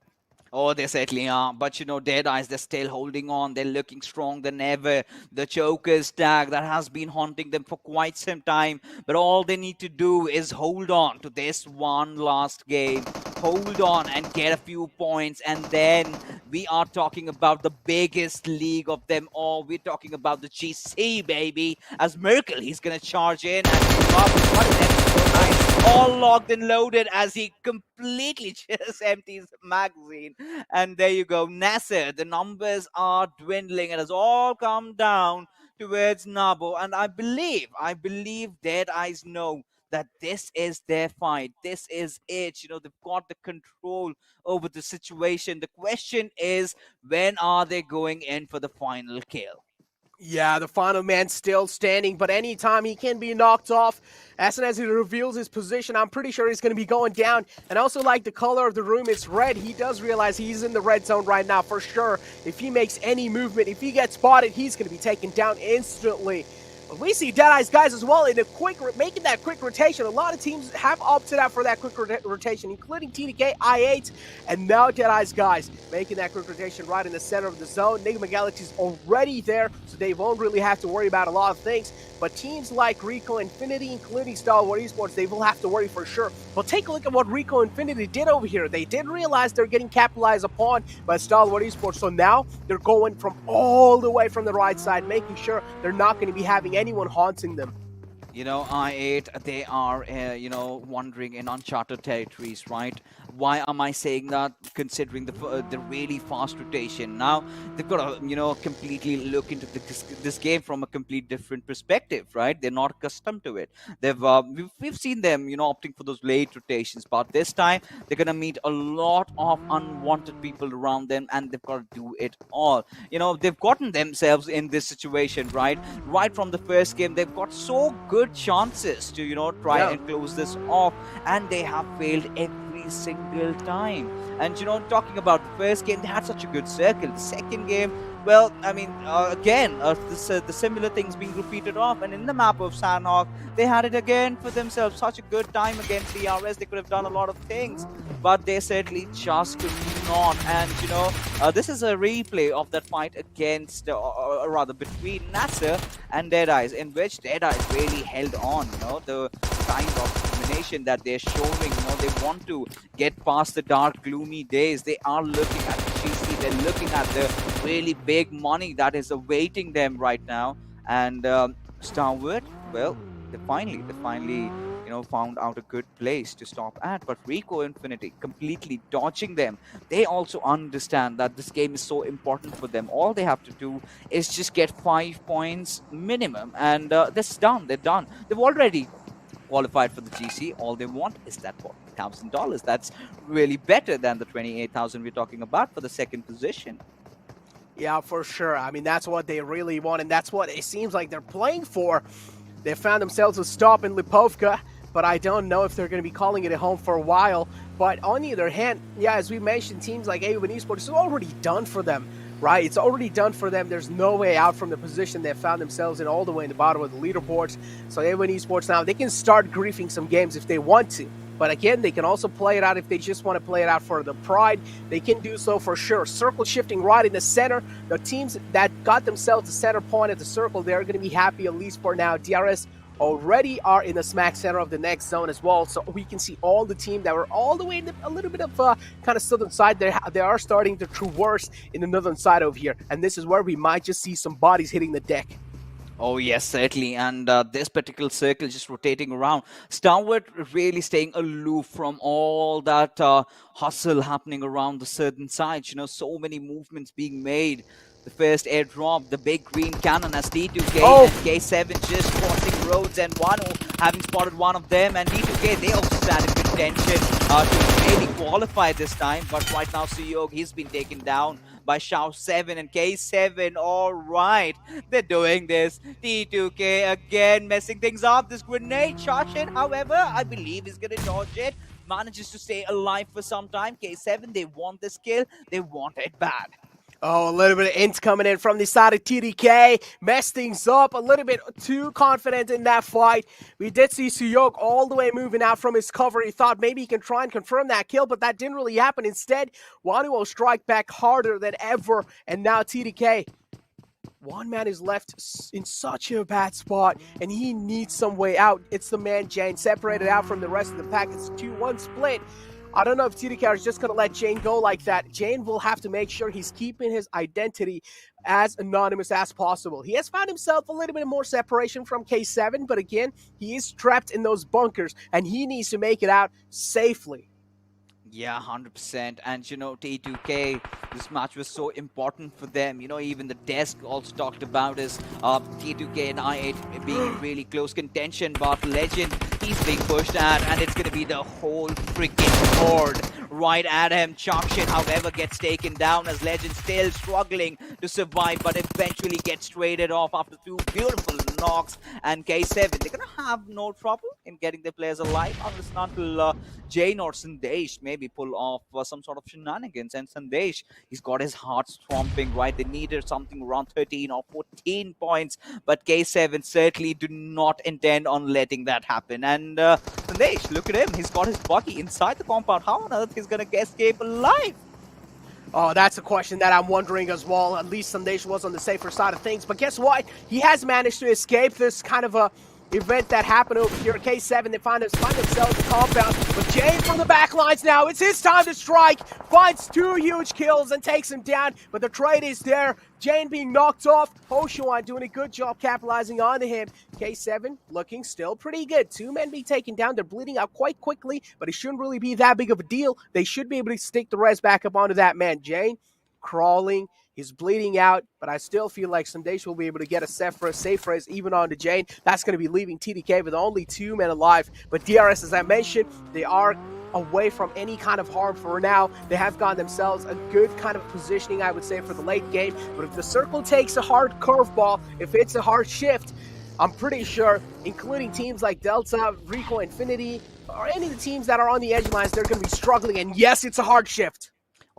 Oh, they certainly are. But, you know, Deadeyes, they're still holding on. They're looking strong than ever. The Choker's tag that has been haunting them for quite some time. But all they need to do is hold on to this one last game. Hold on and get a few points. And then we are talking about the biggest league of them all. We're talking about the GC, baby. As Merkel, he's going to charge in. And Rob is what is episode 9. All locked and loaded as he completely just empties the magazine. And there you go, NASR. The numbers are dwindling. It has all come down towards Nabo. And I believe Deadeyes know that this is their fight. This is it. You know, they've got the control over the situation. The question is, when are they going in for the final kill? Yeah, the final man still standing, but anytime he can be knocked off, as soon as he reveals his position, I'm pretty sure he's going to be going down. And also, like, the color of the room is red. He does realize he's in the red zone right now for sure. If he makes any movement, if he gets spotted, he's going to be taken down instantly. But we see Deadeyes guys as well in a making that quick rotation. A lot of teams have opted out for that quick rotation, including TDK, I8, and now Deadeyes guys making that quick rotation right in the center of the zone. Enigma Galaxy's already there, so they won't really have to worry about a lot of things. But teams like Rico Infinity, including Stalwart Esports, they will have to worry for sure. But take a look at what Rico Infinity did over here. They did realize they're getting capitalized upon by Stalwart Esports, so now they're going from all the way from the right side, making sure they're not going to be having anyone haunting them. You know, I8, they are, you know, wandering in uncharted territories, right? Why am I saying that? Considering the really fast rotation. Now, they've got to, you know, completely look into this game from a complete different perspective, right? They're not accustomed to it. We've seen them, you know, opting for those late rotations, but this time they're going to meet a lot of unwanted people around them, and they've got to do it all. You know, they've gotten themselves in this situation, right? Right from the first game, they've got so good chances to, you know, try and close this off, and they have failed every single time. And, you know, talking about the first game, they had such a good circle. The second game, well, I mean, again, the similar things being repeated off. And in the map of Sanhok, they had it again for themselves. Such a good time against DRS. They could have done a lot of things, but they certainly just could not. And, you know, this is a replay of that fight against, or rather between NASR and Deadeyes, in which Deadeyes really held on, you know, the kind of determination that they're showing. You know, they want to get past the dark, gloomy days. They are looking at the GC. They're looking at the really big money that is awaiting them right now. And Starwood, well, they finally, you know, found out a good place to stop at. But Rico Infinity completely dodging them. They also understand that this game is so important for them. All they have to do is just get 5 points minimum, and that's done. They're done. They've already qualified for the GC. All they want is that $40,000. That's really better than the 28,000 we're talking about for the second position. Yeah, for sure. I mean, that's what they really want, and that's what it seems like they're playing for. They found themselves a stop in Lipovka, but I don't know if they're going to be calling it a home for a while. But on the other hand, yeah, as we mentioned, teams like A1 Esports, it's already done for them, right? It's already done for them. There's no way out from the position they found themselves in, all the way in the bottom of the leaderboards. So A1 Esports now, they can start griefing some games if they want to. But again, they can also play it out if they just want to play it out for the pride. They can do so for sure. Circle shifting right in the center. The teams that got themselves the center point of the circle, they're going to be happy, at least for now. DRS already are in the smack center of the next zone as well. So we can see all the team that were all the way in a little bit of kind of southern side. They are starting to traverse in the northern side over here. And this is where we might just see some bodies hitting the deck. Oh, yes, certainly. And this particular circle just rotating around. Starwood really staying aloof from all that hustle happening around the certain sides. You know, so many movements being made. The first airdrop, the big green cannon as D2K and K7 just crossing roads, and Wano having spotted one of them, and D2K, they also stand in contention to really qualify this time. But right now, Suyog, he's been taken down by Shao7 and K7. All right, they're doing this. D2K again messing things up. This grenade charge it, however, I believe he's going to dodge it. Manages to stay alive for some time. K7, they want this kill. They want it bad. Oh, a little bit of int coming in from the side of TDK. Messed things up. A little bit too confident in that fight. We did see Suyok all the way moving out from his cover. He thought maybe he can try and confirm that kill, but that didn't really happen. Instead, Wanu will strike back harder than ever. And now TDK. One man is left in such a bad spot, and he needs some way out. It's the man Jane, separated out from the rest of the pack. It's a 2-1 split. I don't know if TDK is just going to let Jane go like that. Jane will have to make sure he's keeping his identity as anonymous as possible. He has found himself a little bit more separation from K7, but again, he is trapped in those bunkers, and he needs to make it out safely. Yeah, 100%. And, you know, T2K, this match was so important for them. You know, even the desk also talked about is T2K and I8 being in really close contention. But Legend, he's being pushed at, and it's going to be the whole freaking board right at him. Chakshin, however, gets taken down as Legend still struggling to survive, but eventually gets traded off after 2 beautiful knocks. And K7, they're going to have no trouble in getting their players alive unless not until Jane or Sandesh maybe pull off some sort of shenanigans. And Sandesh, he's got his heart stomping, right? They needed something around 13 or 14 points, but K7 certainly do not intend on letting that happen. And Sandesh, look at him. He's got his buggy inside the compound. How on earth he's going to escape alive? Oh, that's a question that I'm wondering as well. At least Sandesh was on the safer side of things. But guess what? He has managed to escape this kind of a event that happened over here at K7. They find themselves in the compound. But Jane from the back lines now. It's his time to strike. Finds 2 huge kills and takes him down. But the trade is there. Jane being knocked off. Hoshuan doing a good job capitalizing onto him. K7 looking still pretty good. 2 men being taken down. They're bleeding out quite quickly, but it shouldn't really be that big of a deal. They should be able to stick the res back up onto that man. Jane crawling. He's bleeding out, but I still feel like Sandesh will be able to get a safe res even onto Jane. That's going to be leaving TDK with only 2 men alive. But DRS, as I mentioned, they are away from any kind of harm for now. They have gotten themselves a good kind of positioning, I would say, for the late game. But if the circle takes a hard curveball, if it's a hard shift, I'm pretty sure, including teams like Delta, Rico Infinity, or any of the teams that are on the edge lines, they're going to be struggling. And yes, it's a hard shift.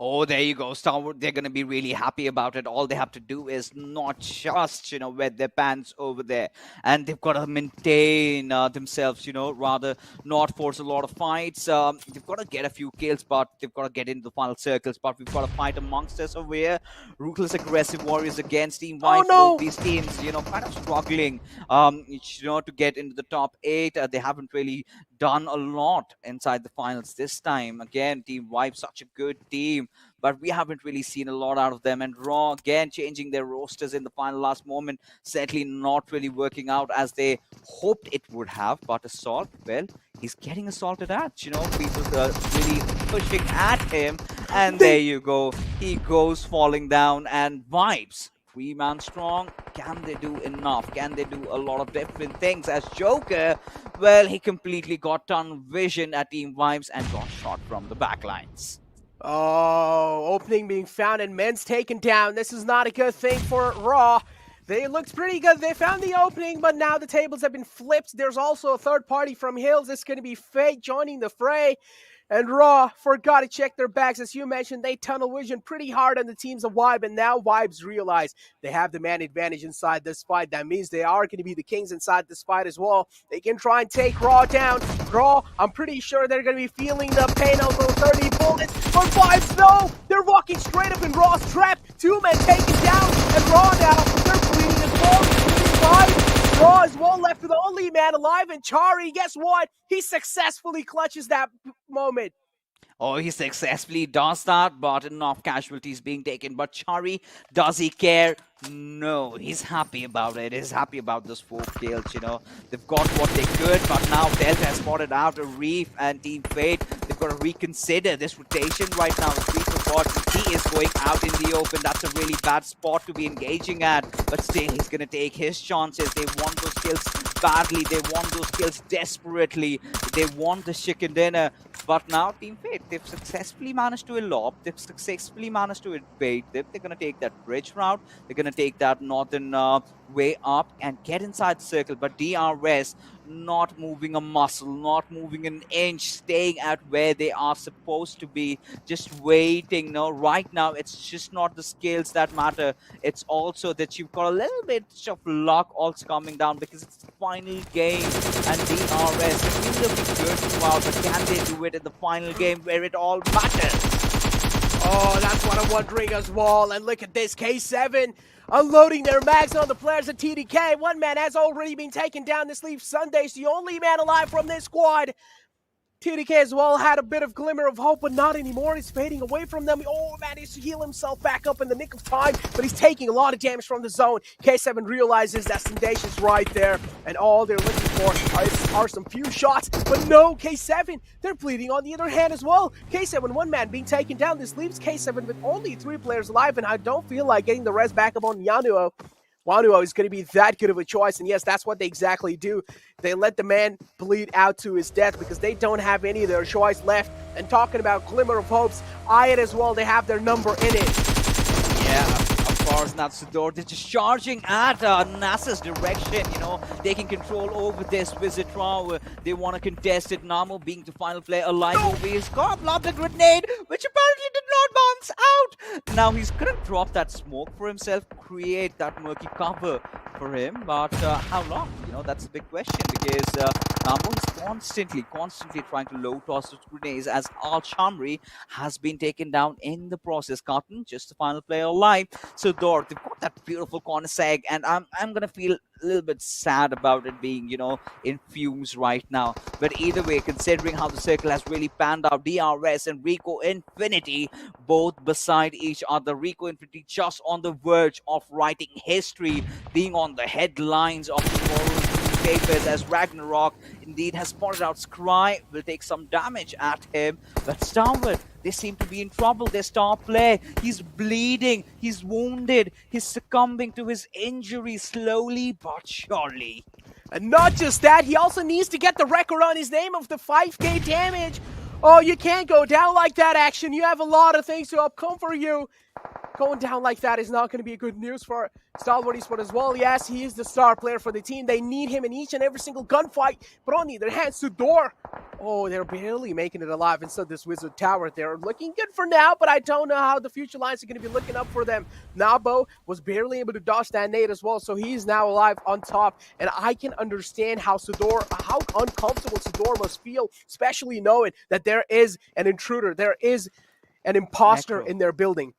Oh, there you go. Starwood, they're going to be really happy about it. All they have to do is not just, you know, wet their pants over there. And they've got to maintain themselves, you know, rather not force a lot of fights. They've got to get a few kills, but they've got to get into the final circles. But we've got to fight amongst us over here. Ruthless aggressive warriors against Team White. Oh, no! Both these teams, you know, kind of struggling, you know, to get into the top 8. They haven't really done a lot inside the finals this time. Again, Team Wipe, such a good team, but we haven't really seen a lot out of them. And Raw, again, changing their rosters in the final last moment, certainly not really working out as they hoped it would have. But Assault, well, he's getting assaulted at, you know, people really pushing at him. And there you go. He goes falling down, and Vibes, 3-man strong. Can they do enough? Can they do a lot of different things? As Joker, well, he completely got tunnel vision at Team Vibes and got shot from the backlines. Oh, opening being found and men's taken down. This is not a good thing for Raw. They looked pretty good. They found the opening, but now the tables have been flipped. There's also a third party from Hills. It's going to be Fate joining the fray. And Raw forgot to check their backs. As you mentioned, they tunnel vision pretty hard on the teams of Vibe, and now Vibes realize they have the man advantage inside this fight. That means they are going to be the kings inside this fight as well. They can try and take Raw down. Raw, I'm pretty sure they're going to be feeling the pain of those 30 bullets. But Vibes, no! They're walking straight up in Raw's trap. 2 men taken down, and Raw now, they're bleeding as well. Vibes. Raw is one left with the only man alive, and Chari, guess what? He successfully clutches that moment. Oh, he successfully does that, but enough casualties being taken. But Chari, does he care? No, he's happy about it. He's happy about those 4 kills, you know. They've got what they could, but now Delta has spotted out a Reef and Team Fate. They've got to reconsider this rotation right now. As we forgot, he is going out in the open. That's a really bad spot to be engaging at, but still, he's going to take his chances. They want those kills badly. They want those kills desperately. They want the chicken dinner. But now Team Fate, they've successfully managed to elope. They've successfully managed to evade them. They're going to take that bridge route. They're going to take that northern way up and get inside the circle. But DRS not moving a muscle, not moving an inch, staying at where they are supposed to be, just waiting. No, right now it's just not the skills that matter. It's also that you've got a little bit of luck also coming down because it's the final game and DRS have been looking good throughout, but can they do it in the final game where it all matters? Oh, that's what I'm wondering as well. And look at this, K7 unloading their mags on the players at TDK. One man has already been taken down. This leaves Sundays, the only man alive from this squad. TDK as well had a bit of glimmer of hope, but not anymore. He's fading away from them. Oh, managed to heal himself back up in the nick of time, but he's taking a lot of damage from the zone. K7 realizes that Sundays right there, and all they're looking for are some few shots. But no, K7, they're bleeding on the other hand as well. K7, one man being taken down. This leaves K7 with only 3 players alive, and I don't feel like getting the res back up on Yanuo. Wanuo is going to be that good of a choice, and yes, that's what they exactly do. They let the man bleed out to his death because they don't have any of their choice left. And talking about glimmer of hopes, IAT as well, they have their number in it. Yeah, of course, now SUDOR, they're just charging at NASA's direction, you know, taking control over this Visitor. They want to contest it. Namo being the final player alive over his car, lobbed a grenade, which apparently did not bounce out. Now he's gonna drop that smoke for himself, create that murky cover for him, but how long? You know, that's a big question because Namo is constantly trying to low toss those grenades as Al Shamri has been taken down in the process. Cotton, just the final player alive. SUDOR, they've got that beautiful corner seg, and I'm gonna feel a little bit sad about it being, you know, in fumes right now. But either way, considering how the circle has really panned out, DRS and Rico Infinity both beside each other. Rico Infinity just on the verge of writing history, being on the headlines of tomorrow's newspapers as Ragnarok indeed has spotted out Scry, will take some damage at him. But Starwood, they seem to be in trouble. Their star player, he's bleeding, he's wounded, he's succumbing to his injury slowly but surely. And not just that, he also needs to get the record on his name of the 5k damage. Oh, you can't go down like that, Action. You have a lot of things to come for you. Going down like that is not going to be good news for Stalwart Esports as well. Yes, he is the star player for the team. They need him in each and every single gunfight. But on the other hand, SUDOR, oh, they're barely making it alive. Instead, this Wizard Tower, they're looking good for now, but I don't know how the future lines are going to be looking up for them. Nabo was barely able to dodge that nade as well, so he's now alive on top. And I can understand how uncomfortable SUDOR must feel, especially knowing that there is an intruder, there is an imposter in their building.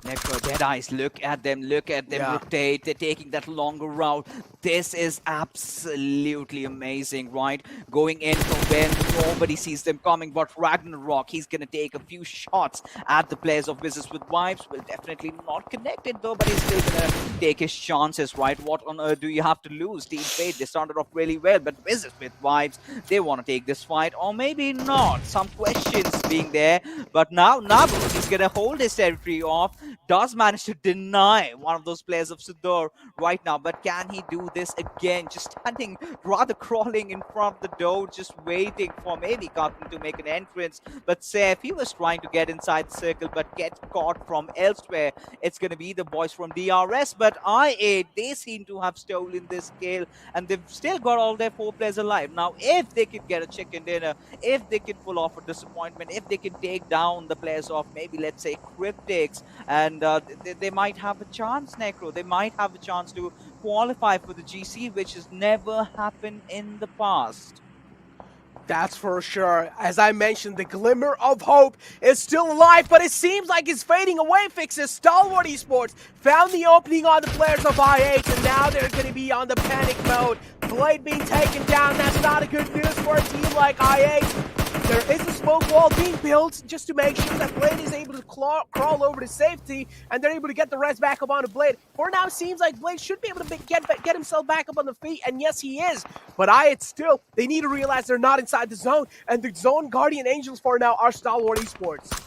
Necro, Deadeyes, look at them rotate. They're taking that longer route. This is absolutely amazing, right? Going in from when nobody sees them coming, but Ragnarok, he's gonna take a few shots at the players of Wizzes with Vibes. Will definitely not connect it though, but he's still gonna take his chances, right? What on earth do you have to lose? Team Fate, they started off really well, but Wizzes with Vibes, they want to take this fight, or maybe not. Some questions being there, but now Nabu, he's gonna hold his territory off. Does manage to deny one of those players of SUDOR right now, but can he do this again? Just standing, rather crawling in front of the door, just waiting for maybe Cotton to make an entrance. But Seth, he was trying to get inside the circle, but gets caught from elsewhere. It's going to be the boys from DRS, but IA, they seem to have stolen this kill, and they've still got all their 4 players alive. Now, if they could get a chicken dinner, if they could pull off a disappointment, if they could take down the players of maybe, let's say, Cryptics, and they might have a chance, Necro. They might have a chance to qualify for the GC, which has never happened in the past. That's for sure. As I mentioned, the glimmer of hope is still alive, but it seems like it's fading away. Fixes Stalwart Esports found the opening on the players of I8, and now they're going to be on the panic mode. Blade being taken down, that's not a good news for a team like I8. There is a smoke wall being built just to make sure that Blade is able to crawl over to safety, and they're able to get the res back up on the Blade. For now, it seems like Blade should be able to get himself back up on the feet, and yes, he is. But it's still, they need to realize they're not inside the zone, and the zone guardian angels for now are Stalwart Esports.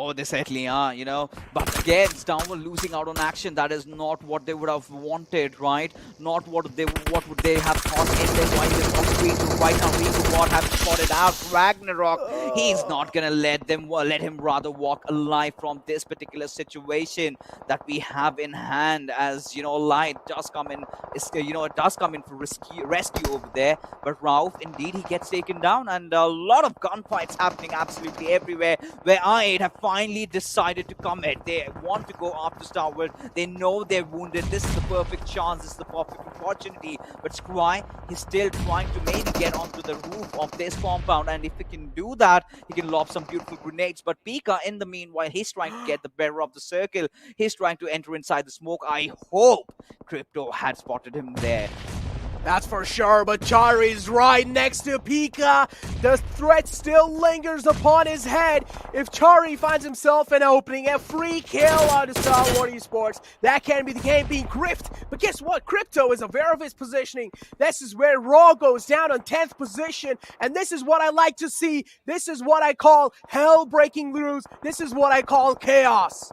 Oh, they certainly are, you know. But again, Star were losing out on action. That is not what they would have wanted, right? Not what would they have thought in their mind. They want to right now. Rico Watt have spotted out Ragnarok. He's not gonna let him rather walk alive from this particular situation that we have in hand. As you know, Light does come in. It does come in for rescue over there. But Rauf, indeed, he gets taken down, and a lot of gunfights happening absolutely everywhere. Where I8 have finally decided to commit. They want to go after Starwood. They know they're wounded. This is the perfect chance. This is the perfect opportunity. But Scry is still trying to maybe get onto the roof of this compound. And if he can do that, he can lob some beautiful grenades. But Pika, in the meanwhile, he's trying to get the better of the circle. He's trying to enter inside the smoke. I hope Crypto had spotted him there. That's for sure, but Chari's right next to Pika. The threat still lingers upon his head. If Chari finds himself an opening, a free kill on the SUDOR Esports, that can be the game being gripped. But guess what? Crypto is aware of his positioning. This is where Raw goes down on 10th position, and this is what I like to see. This is what I call hell breaking loose. This is what I call chaos.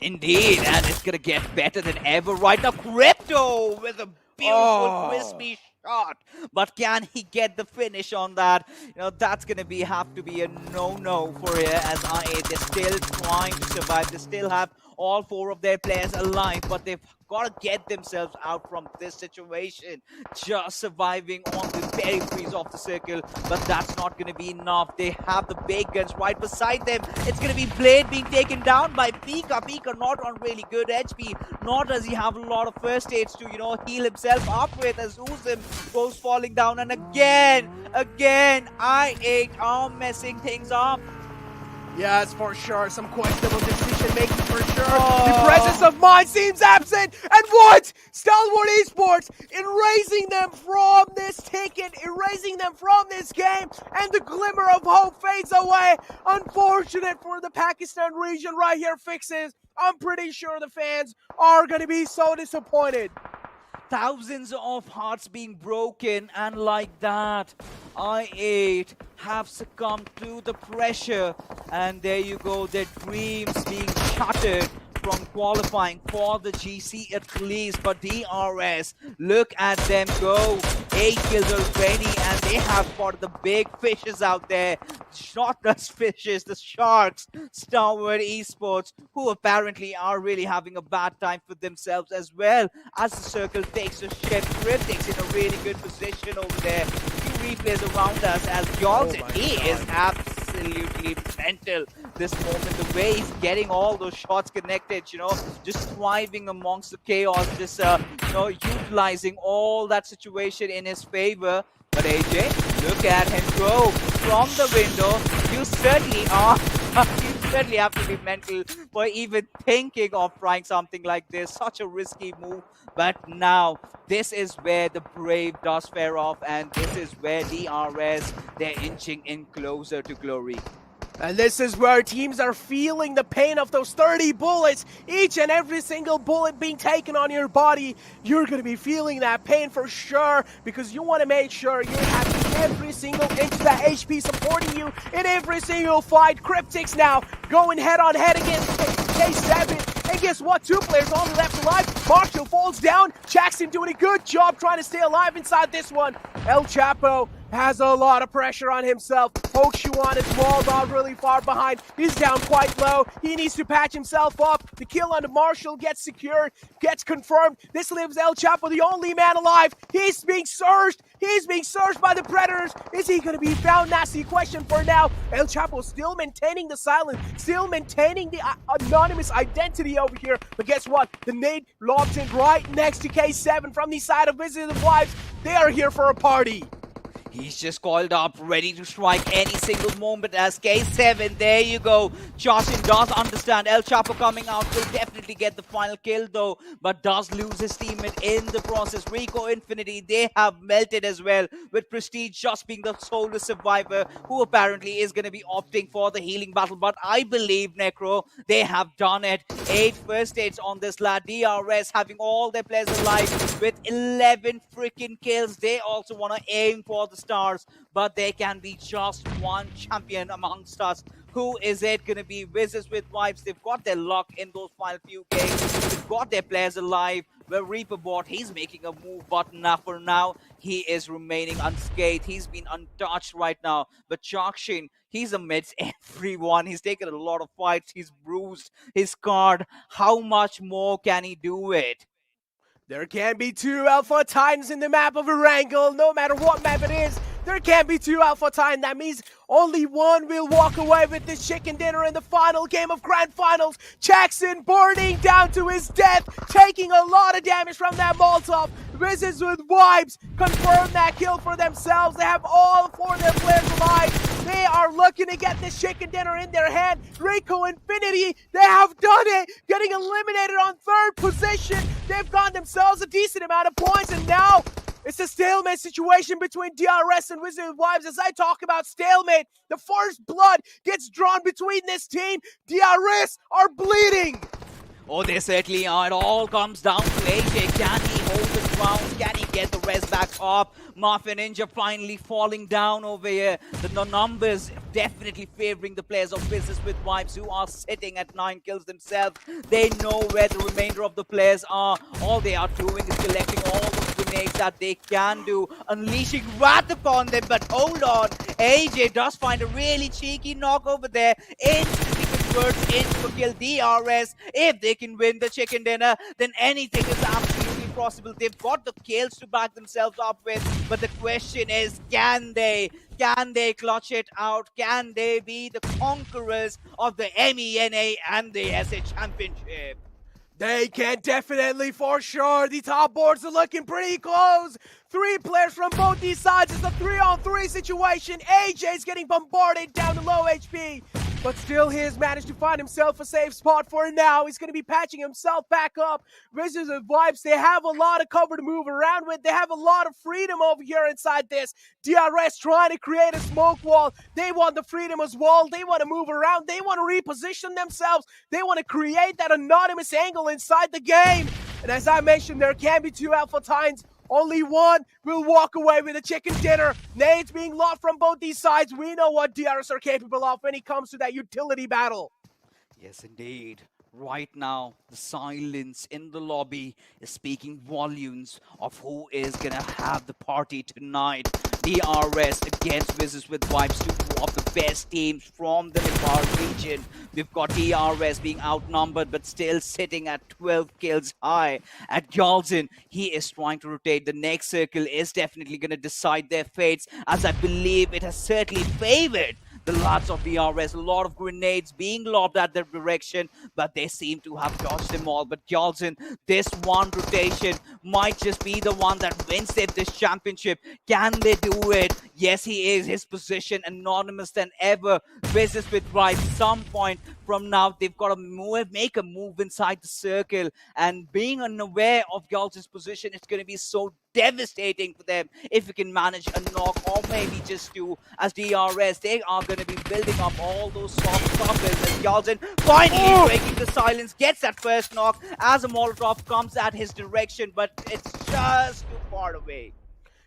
Indeed, and it's gonna get better than ever right now. Crypto with a beautiful crispy shot, but can he get the finish on that? You know, that's gonna have to be a no-no for here, as IA, they're still trying to survive. They still have all 4 of their players alive, but they've got to get themselves out from this situation. Just surviving on the peripheries of the circle, but that's not going to be enough. They have the big guns right beside them. It's going to be Blade being taken down by Pika. Pika not on really good HP, nor does he have a lot of first aids to, heal himself up with, as Uzim goes falling down. And again, I8 are messing things up. Yes, for sure. Some questionable decision making for sure. The presence of mind seems absent. And what? Stalwart Esports erasing them from this ticket, erasing them from this game, and the glimmer of hope fades away. Unfortunate for the Pakistan region right here, Fixes. I'm pretty sure the fans are going to be so disappointed. Thousands of hearts being broken, and like that, I8 have succumbed to the pressure, and there you go, their dreams being shattered from qualifying for the GC at least. But DRS, look at them go, 8 kills already, and they have spotted the big fishes out there. Not just fishes, the sharks. Stalwart Esports, who apparently are really having a bad time for themselves as well, as the circle takes a shift. Cryptics in a really good position over there. Few replays around us as Johnson, he is absolutely mental this moment. The way he's getting all those shots connected, just thriving amongst the chaos, just utilizing all that situation in his favor. But AJ, look at him go from the window. You certainly are. You certainly have to be mental for even thinking of trying something like this. Such a risky move. But now, this is where the brave does fare off, and this is where DRS, they're inching in closer to glory. And this is where teams are feeling the pain of those 30 bullets. Each and every single bullet being taken on your body. You're going to be feeling that pain for sure, because you want to make sure you're having every single inch of that HP supporting you in every single fight. Cryptics now going head-on-head against K7. And guess what? 2 players only left alive. Marshall falls down. Jackson doing a good job trying to stay alive inside this one. El Chapo has a lot of pressure on himself. Hokshuan is walled out really far behind. He's down quite low. He needs to patch himself up. The kill on the Marshall gets secured, gets confirmed. This leaves El Chapo, the only man alive. He's being searched. He's being searched by the Predators. Is he going to be found? That's the question for now. El Chapo still maintaining the silence, still maintaining the anonymous identity over here. But guess what? The nade lobs in right next to K7 from the side of Wizzes and Wives. They are here for a party. He's just called up, ready to strike any single moment as K7. There you go. Joshin does understand. El Chapo coming out will definitely get the final kill though, but does lose his teammate in the process. Rico Infinity, they have melted as well, with Prestige just being the sole survivor, who apparently is going to be opting for the healing battle. But I believe, Necro, they have done it. 8 first aids on this lad. DRS having all their players alive with 11 freaking kills. They also want to aim for the stars, but there can be just one champion amongst us Who is it going to be? Wizzes with Vibes. They've got their luck in those final few games. They've got their players alive. Where Reaper bot, he's making a move, but now for now, he is remaining unscathed. He's been untouched right now. But Chakshin, he's amidst everyone. He's taken a lot of fights. He's bruised. He's scarred. How much more can he do it? There can be 2 Alpha Titans in the map of Erangel, no matter what map it is. There can be 2 Alpha Titans. That means only one will walk away with this chicken dinner in the final game of Grand Finals. Jackson burning down to his death, taking a lot of damage from that Molotov. Wizzes with Vibes confirm that kill for themselves. They have all 4 of their players alive. They are looking to get this chicken dinner in their hand. Rico Infinity, they have done it, getting eliminated on 3rd position. They've gotten themselves a decent amount of points, and now it's a stalemate situation between DRS and Wizzes with Vibes. As I talk about stalemate, the first blood gets drawn between this team. DRS are bleeding. Oh, they certainly are. It all comes down to AJ. Can he hold his ground? Can he get the rest back up? Mafia Ninja finally falling down over here. The numbers definitely favoring the players of Wizzes with Vibes, who are sitting at 9 kills themselves. They know where the remainder of the players are. All they are doing is collecting all those grenades that they can do, unleashing wrath upon them. But hold on, AJ does find a really cheeky knock over there. Instantly converts into a kill. DRS, if they can win the chicken dinner, then anything is absolutely possible. They've got the kills to back themselves up with, but the question is, can they clutch it out? Can they be the conquerors of the MENA and the SA Championship? They can definitely, for sure. The top boards are looking pretty close. 3 players from both these sides. It's a 3-on-3 situation. AJ's getting bombarded down to low HP. But still, he has managed to find himself a safe spot for now. He's going to be patching himself back up. Wizzes with Vibes, they have a lot of cover to move around with. They have a lot of freedom over here inside this. DRS trying to create a smoke wall. They want the freedom as well. They want to move around. They want to reposition themselves. They want to create that anonymous angle inside the game. And as I mentioned, there can be 2 Alpha Titans. Only one will walk away with a chicken dinner. Nades being lost from both these sides. We know what DRS are capable of when it comes to that utility battle. Yes, indeed. Right now, the silence in the lobby is speaking volumes of who is going to have the party tonight. DRS against Wizzes with Vibes, 2 of the best teams from the Nepal region. We've got DRS being outnumbered, but still sitting at 12 kills high. At Galzin, he is trying to rotate. The next circle is definitely going to decide their fates, as I believe it has certainly favored the lads of DRS. A lot of grenades being lobbed at their direction, but they seem to have dodged them all. But Galzin, this one rotation might just be the one that wins them this championship. Can they do it? Yes, he is. His position anonymous than ever. Wizzes with Vibes, some point from now, they've got to make a move inside the circle. And being unaware of Galzin's position, it's going to be so devastating for them if we can manage a knock, or maybe just 2. As DRS, they are going to be building up all those soft covers. As Galzin finally breaking the silence, gets that first knock as a Molotov comes at his direction, but it's just too far away.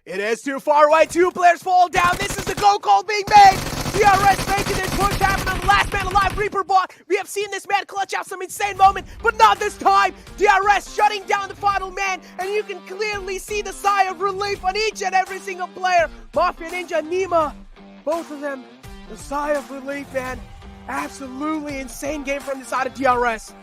It is too far away. 2 players fall down. This is the go call being made. DRS making this push happen on the last man alive, Reaper bot. We have seen this man clutch out some insane moment, but not this time. DRS shutting down the final man, and you can clearly see the sigh of relief on each and every single player. Mafia Ninja, Nima, both of them, the sigh of relief, man. Absolutely insane game from the side of DRS.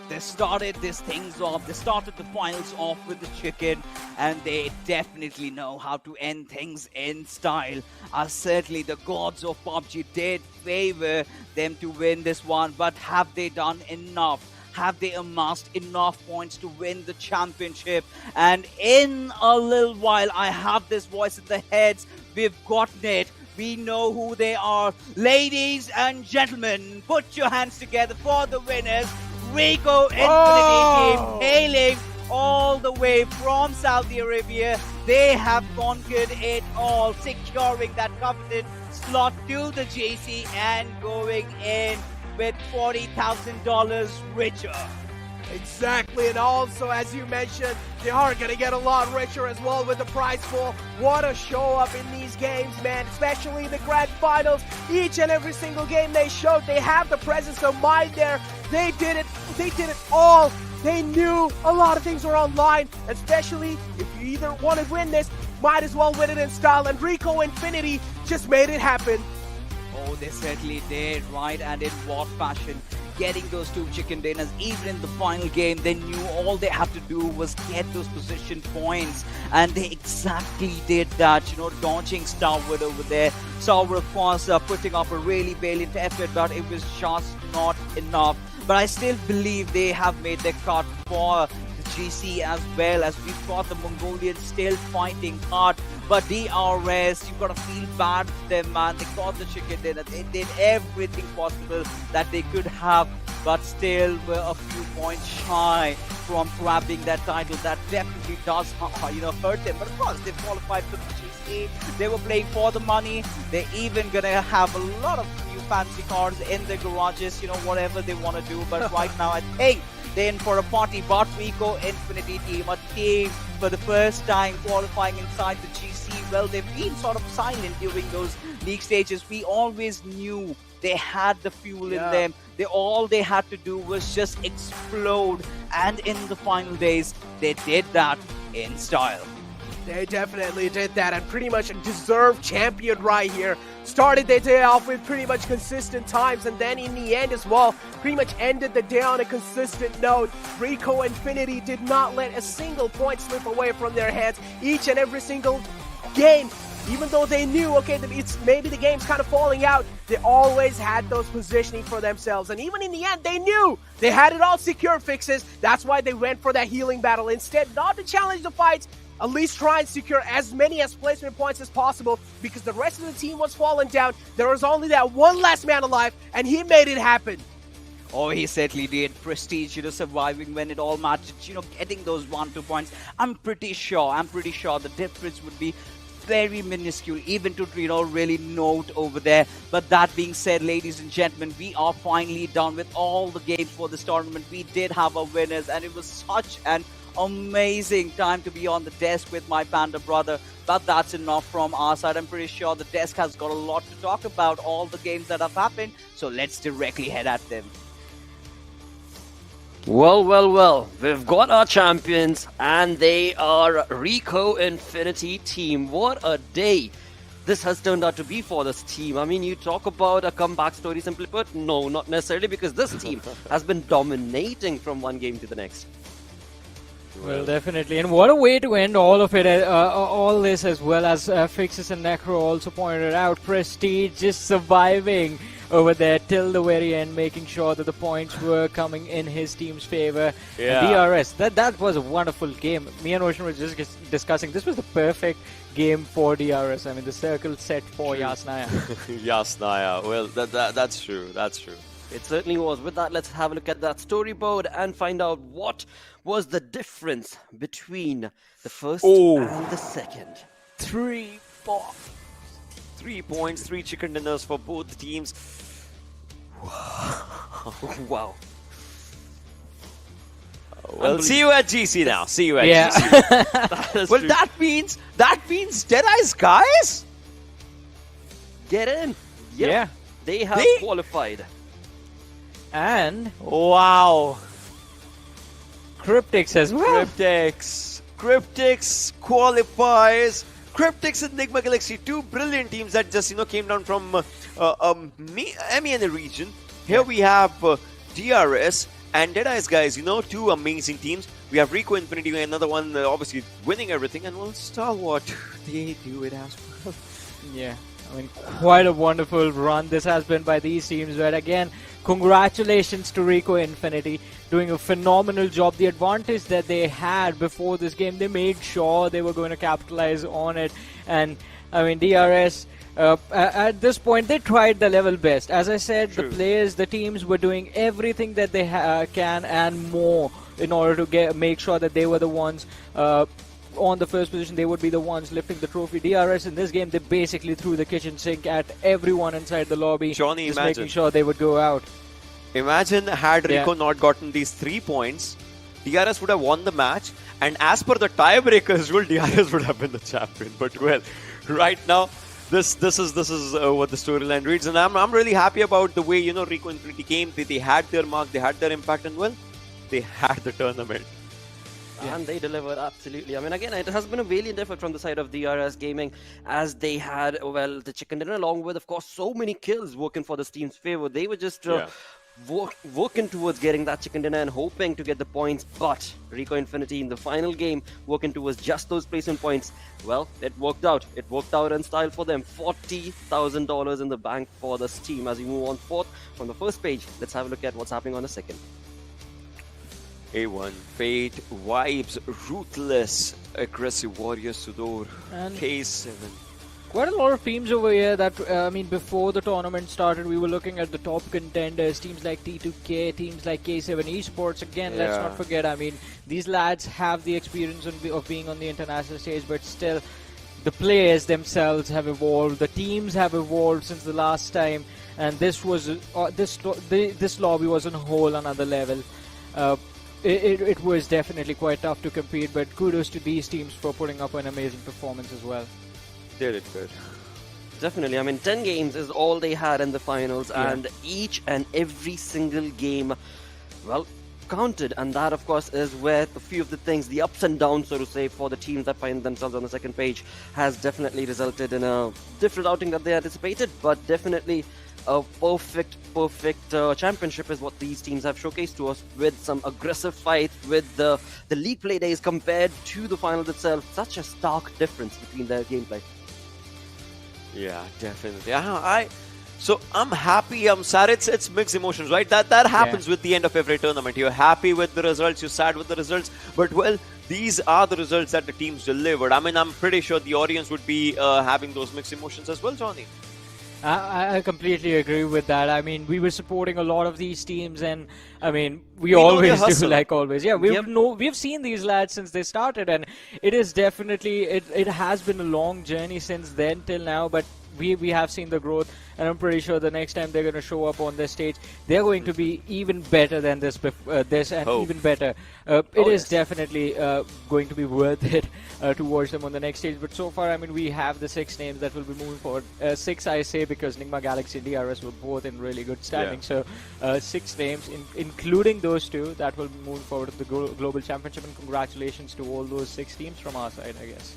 They started these things off. They started the finals off with the chicken, and they definitely know how to end things in style. Certainly the gods of PUBG did favor them to win this one, but have they done enough? Have they amassed enough points to win the championship? And in a little while, I have this voice in the heads. We've gotten it. We know who they are. Ladies and gentlemen, put your hands together for the winners. Rico Infinity Team, hailing all the way from Saudi Arabia. They have conquered it all, securing that coveted slot to the GC and going in with $40,000 richer. Exactly, and also, as you mentioned, they are going to get a lot richer as well with the prize pool. What a show up in these games, man, especially the grand finals. Each and every single game they showed, they have the presence of mind there. They did it all. They knew a lot of things were online, especially if you either want to win this, might as well win it in style, and Rico Infinity just made it happen. Oh, they certainly did, right? And in what fashion? Getting those 2 chicken dinners, even in the final game, they knew all they had to do was get those position points, and they exactly did that, you know, dodging Starwood over there. Starwood, of course, putting up a really valiant effort, but it was just not enough. But I still believe they have made their cut for the GC as well, as we've got the Mongolians still fighting hard. But DRS, you gotta feel bad for them, man. They got the chicken dinner. They did everything possible that they could have, but still were a few points shy from grabbing that title. That definitely does, hurt them. But of course, they qualified for the GC. They were playing for the money. They're even gonna have a lot of new fancy cars in their garages, whatever they want to do. But right now, I think they're in for a party. But Rico Infinity team, a team for the first time qualifying inside the GC. Well, they've been sort of silent during those league stages. We always knew they had the fuel in them. All they had to do was just explode. And in the final days, they did that in style. They definitely did that, and pretty much a deserved champion right here. Started their day off with pretty much consistent times, and then in the end as well, pretty much ended the day on a consistent note. Rico Infinity did not let a single point slip away from their hands. Each and every single game, even though they knew, okay, maybe the game's kind of falling out, they always had those positioning for themselves. And even in the end, they knew they had it all secure, Fixes. That's why they went for that healing battle. Instead, not to challenge the fights, at least try and secure as many as placement points as possible, because the rest of the team was falling down. There was only that one last man alive, and he made it happen. Oh, he certainly did. Prestige, surviving when it all mattered, getting those 1-2 points. I'm pretty sure the difference would be very minuscule, even to, really note over there. But that being said, ladies and gentlemen, we are finally done with all the games for this tournament. We did have our winners, and it was such an amazing time to be on the desk with my Panda brother. But that's enough from our side. I'm pretty sure the desk has got a lot to talk about, all the games that have happened. So let's directly head at them. Well, we've got our champions, and they are Rico Infinity team. What a day this has turned out to be for this team. I mean, you talk about a comeback story, simply put, no, not necessarily, because this team has been dominating from one game to the next. Well, definitely, and what a way to end all of it, all this, as well as Fixes and Necro also pointed out. Prestige just surviving over there till the very end, making sure that the points were coming in his team's favor. Yeah. And DRS, that was a wonderful game. Me and Ocean were just discussing, this was the perfect game for DRS. I mean, the circle set for Yasnaya. Yasnaya, well, that's true, It certainly was. With that, let's have a look at that storyboard and find out what was the difference between the first and the second. 3 points, 3 chicken dinners for both teams. Wow. Well, see you at GC now. See you at GC. Well, that means Deadeye's guys Get in. Yeah. They have qualified. And Wow. Cryptics as well. Cryptics qualifies. Cryptics and Enigma Galaxy, 2 brilliant teams that just came down from MENA region. Here we have DRS and Deadeye's guys, 2 amazing teams. We have Rico Infinity, another one obviously winning everything, and well, Stalwart, they do it as well. Yeah, I mean, quite a wonderful run this has been by these teams. But again, congratulations to Rico Infinity, doing a phenomenal job. The advantage that they had before this game, they made sure they were going to capitalize on it. And I mean, DRS, at this point, they tried their level best. As I said, the players, the teams were doing everything that they can and more in order to make sure that they were the ones on the first position. They would be the ones lifting the trophy. DRS in this game, they basically threw the kitchen sink at everyone inside the lobby, Johnny, just imagine. making sure they would go out. Imagine had Yeah. Rico not gotten these 3 points, DRS would have won the match, and as per the tiebreakers rule, DRS would have been the champion. But well, right now, this is what the storyline reads, and I'm really happy about the way Rico Infinity came. They had their mark, they had their impact, and well, they had the tournament. And they delivered, absolutely. I mean, again, it has been a valiant effort from the side of DRS Gaming, as they had, well, the chicken dinner, along with, of course, so many kills working for this team's favor. They were just working towards getting that chicken dinner and hoping to get the points, but Rico Infinity in the final game working towards just those placement points. Well, it worked out. It worked out in style for them. $40,000 in the bank for this team. As we move on forth from the first page, let's have a look at what's happening on the second. A1, Fate, Vibes, Ruthless, Aggressive Warrior, SUDOR, And K7. quite a lot of teams over here that, before the tournament started, we were looking at the top contenders, teams like T2K, teams like K7 Esports. Again, let's Yeah. not forget, these lads have the experience of being on the international stage, but still, the players themselves have evolved, the teams have evolved since the last time, and this lobby was on a whole another level. It was definitely quite tough to compete, but kudos to these teams for putting up an amazing performance as well. They did good. Definitely. I mean, 10 games is all they had in the finals, Yeah. and each and every single game, well, counted. And that, of course, is where a few of the things, the ups and downs, so to say, for the teams that find themselves on the second page, has definitely resulted in a different outing that they anticipated, but definitely a perfect championship is what these teams have showcased to us, with some aggressive fight, with the league play days compared to the finals itself. Such a stark difference between their gameplay. Yeah, definitely. So I'm happy, I'm sad. It's mixed emotions, right? That happens with the end of every tournament. You're happy with the results, you're sad with the results, but well, these are the results that the teams delivered. I mean, I'm pretty sure the audience would be having those mixed emotions as well, Johnny. I completely agree with that. I mean, we were supporting a lot of these teams, and I mean, we know always their do, hustle. like always. Yeah, Yep. we've seen these lads since they started, and it is definitely it has been a long journey since then till now. But we have seen the growth, and I'm pretty sure the next time they're going to show up on this stage, they're going to be even better than this and Hope. even better. It is definitely going to be worth it to watch them on the next stage. But so far, I mean, we have the 6 names that will be moving forward. 6, I say, because Nigma Galaxy and DRS were both in really good standing. So 6 names, including those 2, that will be moving forward to the Global Championship. And congratulations to all those 6 teams from our side, I guess.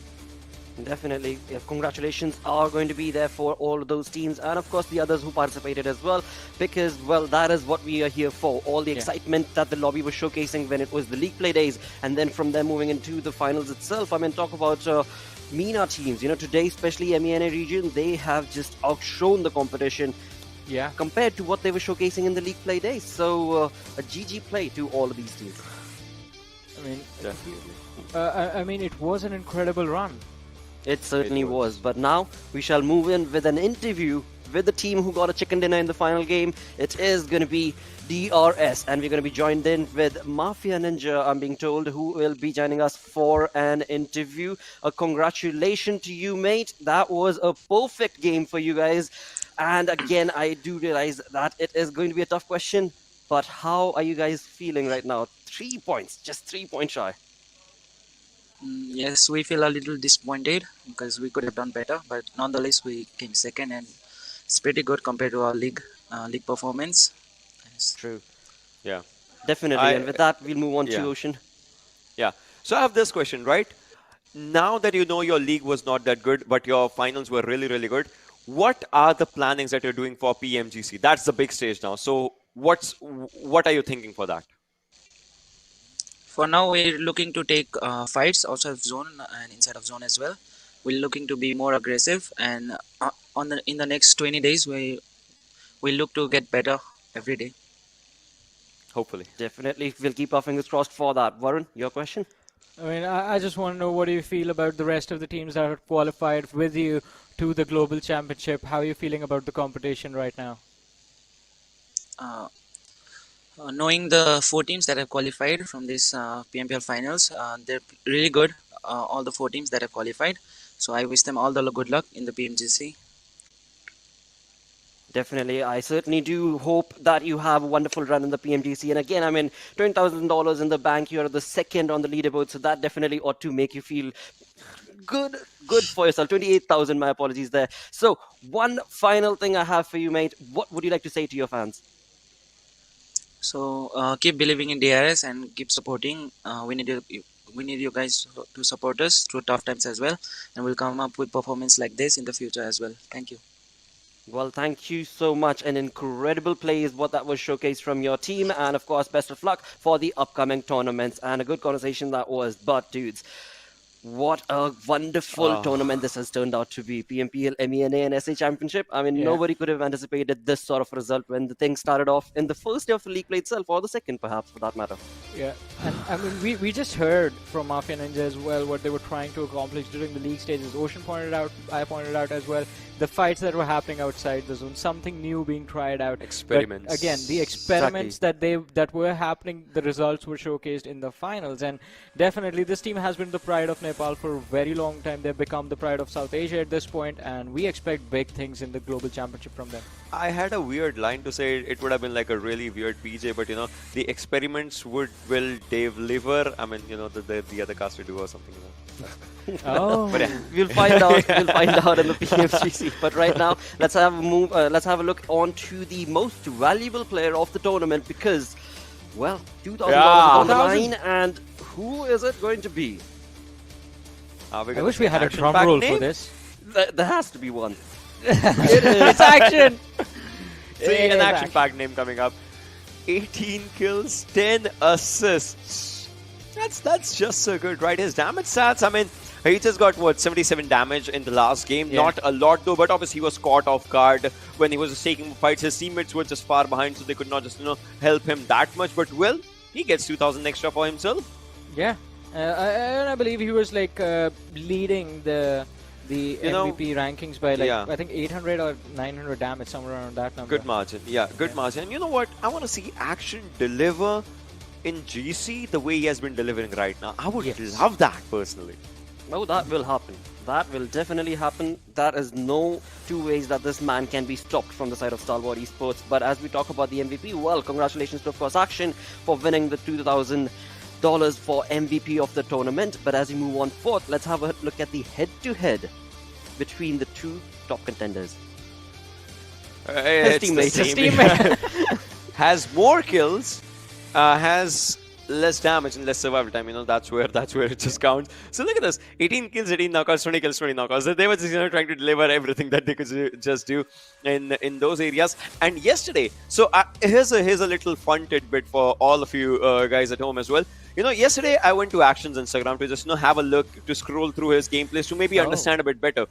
Definitely. Congratulations are going to be there for all of those teams, and of course the others who participated as well, because, well, that is what we are here for. All the excitement that the lobby was showcasing when it was the league play days, and then from there moving into the finals itself. I mean, talk about MENA teams. Today, especially MENA region, they have just outshone the competition compared to what they were showcasing in the league play days. So a GG play to all of these teams. I mean, it was an incredible run. It certainly was. But now we shall move in with an interview with the team who got a chicken dinner in the final game. It is going to be DRS, and we're going to be joined in with Mafia Ninja, I'm being told, who will be joining us for an interview. A congratulations to you, mate. That was a perfect game for you guys. And again, I do realize that it is going to be a tough question, but how are you guys feeling right now? 3 points, just 3 points shy. Yes, we feel a little disappointed because we could have done better, but nonetheless we came second, and it's pretty good compared to our league performance. Yes. True. Yeah. Definitely. And with that, we'll move on to Ocean. Yeah. So I have this question, right? Now that you know your league was not that good, but your finals were really, really good, what are the plannings that you're doing for PMGC? That's the big stage now. So what are you thinking for that? For now, we're looking to take fights outside of zone and inside of zone as well. We're looking to be more aggressive, and in the next 20 days, we look to get better every day. Hopefully. Definitely. We'll keep our fingers crossed for that. Varun, your question? I mean, I just want to know, what do you feel about the rest of the teams that have qualified with you to the Global Championship? How are you feeling about the competition right now? Knowing the 4 teams that have qualified from this PMPL finals, they're really good, all the 4 teams that have qualified. So I wish them all the good luck in the PMGC. Definitely. I certainly do hope that you have a wonderful run in the PMGC. And again, I mean, $20,000 in the bank. You're the second on the leaderboard, so that definitely ought to make you feel good for yourself. 28,000, my apologies there. So, one final thing I have for you, mate. What would you like to say to your fans? So keep believing in DRS and keep supporting. We need you guys to support us through tough times as well, and we'll come up with performance like this in the future as well. Thank you. Well, thank you so much. An incredible play is what that was showcased from your team. And of course, best of luck for the upcoming tournaments. And a good conversation that was. But dudes, what a wonderful tournament this has turned out to be. PMPL MENA and SA Championship. I mean, nobody could have anticipated this sort of result when the thing started off in the first day of the league play itself, or the second perhaps for that matter. Yeah, and I mean, we just heard from Mafia Ninja as well what they were trying to accomplish during the league stages. Ocean pointed out, I pointed out as well, the fights that were happening outside the zone, something new being tried out. Experiments. But again, the experiments that were happening, the results were showcased in the finals, and definitely this team has been the pride of Nepal for a very long time. They've become the pride of South Asia at this point, and we expect big things in the global championship from them. I had a weird line to say. It would have been like a really weird PJ, but you know, the experiments will Dave liver. I mean, you know, the other caster do or something. You know. Oh, But yeah, we'll find out. We'll find out in the PMGC. But right now, let's have a move. Let's have a look on to the most valuable player of the tournament because, well, $2,000 on the line, and who is it going to be? I wish we had a drum roll for this. There has to be one. It's action. See, an action-packed name coming up. 18 kills, 10 assists. That's just so good, right? His damage stats, I mean, he just got, what, 77 damage in the last game. Yeah. Not a lot, though, but obviously he was caught off guard when he was taking fights. His teammates were just far behind, so they could not just, you know, help him that much. But, well, he gets 2,000 extra for himself. Yeah, I believe he was like leading the MVP rankings by like I think 800 or 900 damage, somewhere around that number. Good margin, good margin. And you know what? I want to see Action deliver in GC the way he has been delivering right now. I would love that personally. Oh, that will happen. That will definitely happen. There is no two ways that this man can be stopped from the side of Stalwart Esports. But as we talk about the MVP, well, congratulations to, of course, Action for winning the $2,000 for MVP of the tournament. But as we move on forth, let's have a look at the head-to-head between the two top contenders. His teammate. Has more kills, has less damage and less survival time. You know, that's where it just counts. So look at this: 18 kills, 18 knockouts, 20 kills, 20 knockouts. They were just, you know, trying to deliver everything that they could just do in those areas. And yesterday, so here's a little fun tidbit for all of you guys at home as well. You know, yesterday I went to Action's Instagram to just, you know, have a look, to scroll through his gameplays to maybe understand a bit better.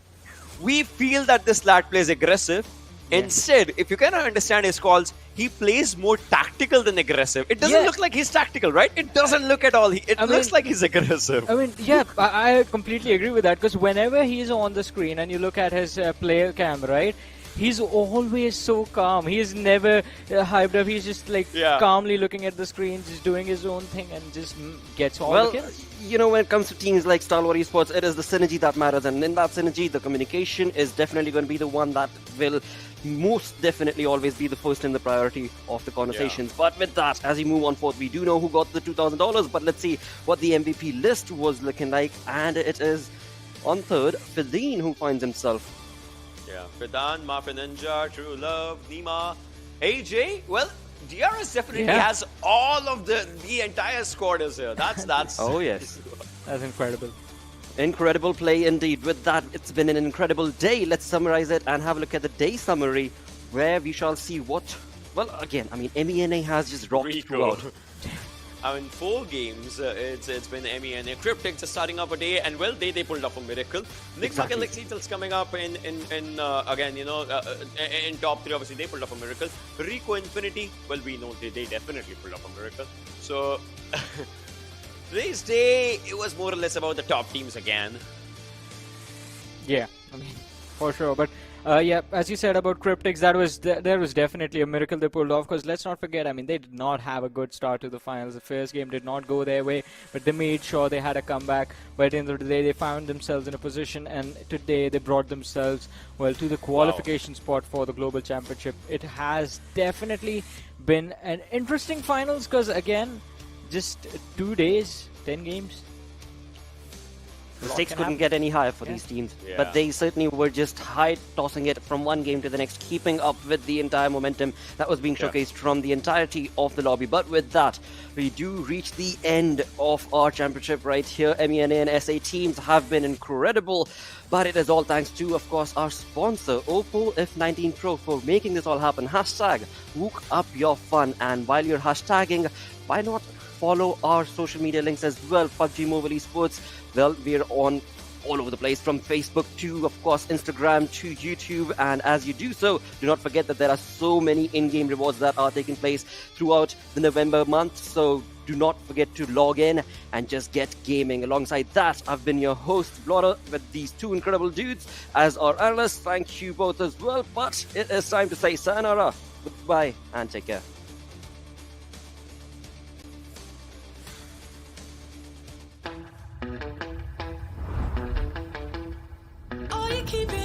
We feel that this lad plays aggressive. Instead, if you cannot understand his calls, he plays more tactical than aggressive. It doesn't look like he's tactical, right? It doesn't look at all. It looks like he's aggressive. I mean, yeah, I completely agree with that, because whenever he's on the screen and you look at his player cam, right, he's always so calm. He's never hyped up. He's just like calmly looking at the screen, just doing his own thing, and just gets all the kills. You know, when it comes to teams like Stalwart Esports, it is the synergy that matters, and in that synergy, the communication is definitely going to be the one that will most definitely always be the first in the priority of the conversations. But with that, as we move on forth, we do know who got the $2,000, but let's see what the MVP list was looking like, and it is on third, Fideen, who finds himself. Yeah, Fidan, Mafia Ninja, True Love, Nima, AJ. Well, DRS definitely has all of the entire squad is here. That's oh yes, that's incredible. Incredible play indeed. With that, it's been an incredible day. Let's summarize it and have a look at the day summary, where we shall see what. Well, again, I mean, MENA has just rocked throughout. I mean, 4 games, it's been MENA. Cryptics is starting up a day, and well, they pulled off a miracle. Nixak and Lexital's coming up in again, you know, in top 3, obviously, they pulled off a miracle. Rico Infinity, well, we know they definitely pulled off a miracle. So, today's day, it was more or less about the top teams again. Yeah, I mean, For sure. But yeah, as you said about Cryptics, there was definitely a miracle they pulled off. Because let's not forget, I mean, they did not have a good start to the finals. The first game did not go their way, but they made sure they had a comeback. But at the end of the day, they found themselves in a position, and today they brought themselves to the qualification spot for the global championship. It has definitely been an interesting finals because again, just 2 days, 10 games. The stakes couldn't get any higher for these teams, but they certainly were just high tossing it from one game to the next, keeping up with the entire momentum that was being showcased from the entirety of the lobby. But with that, we do reach the end of our championship right here. MENA and SA teams have been incredible, but it is all thanks to, of course, our sponsor, Oppo F19 Pro, for making this all happen. Hashtag Wook Up Your Fun, and while you're hashtagging, why not follow our social media links as well? PUBG Mobile Esports, well, we're on all over the place, from Facebook to, of course, Instagram to YouTube. And as you do so, do not forget that there are so many in-game rewards that are taking place throughout the November month. So do not forget to log in and just get gaming. Alongside that, I've been your host, Blotter, with these two incredible dudes as our analysts. Thank you both as well. But it is time to say sayonara, goodbye, and take care. All you keep it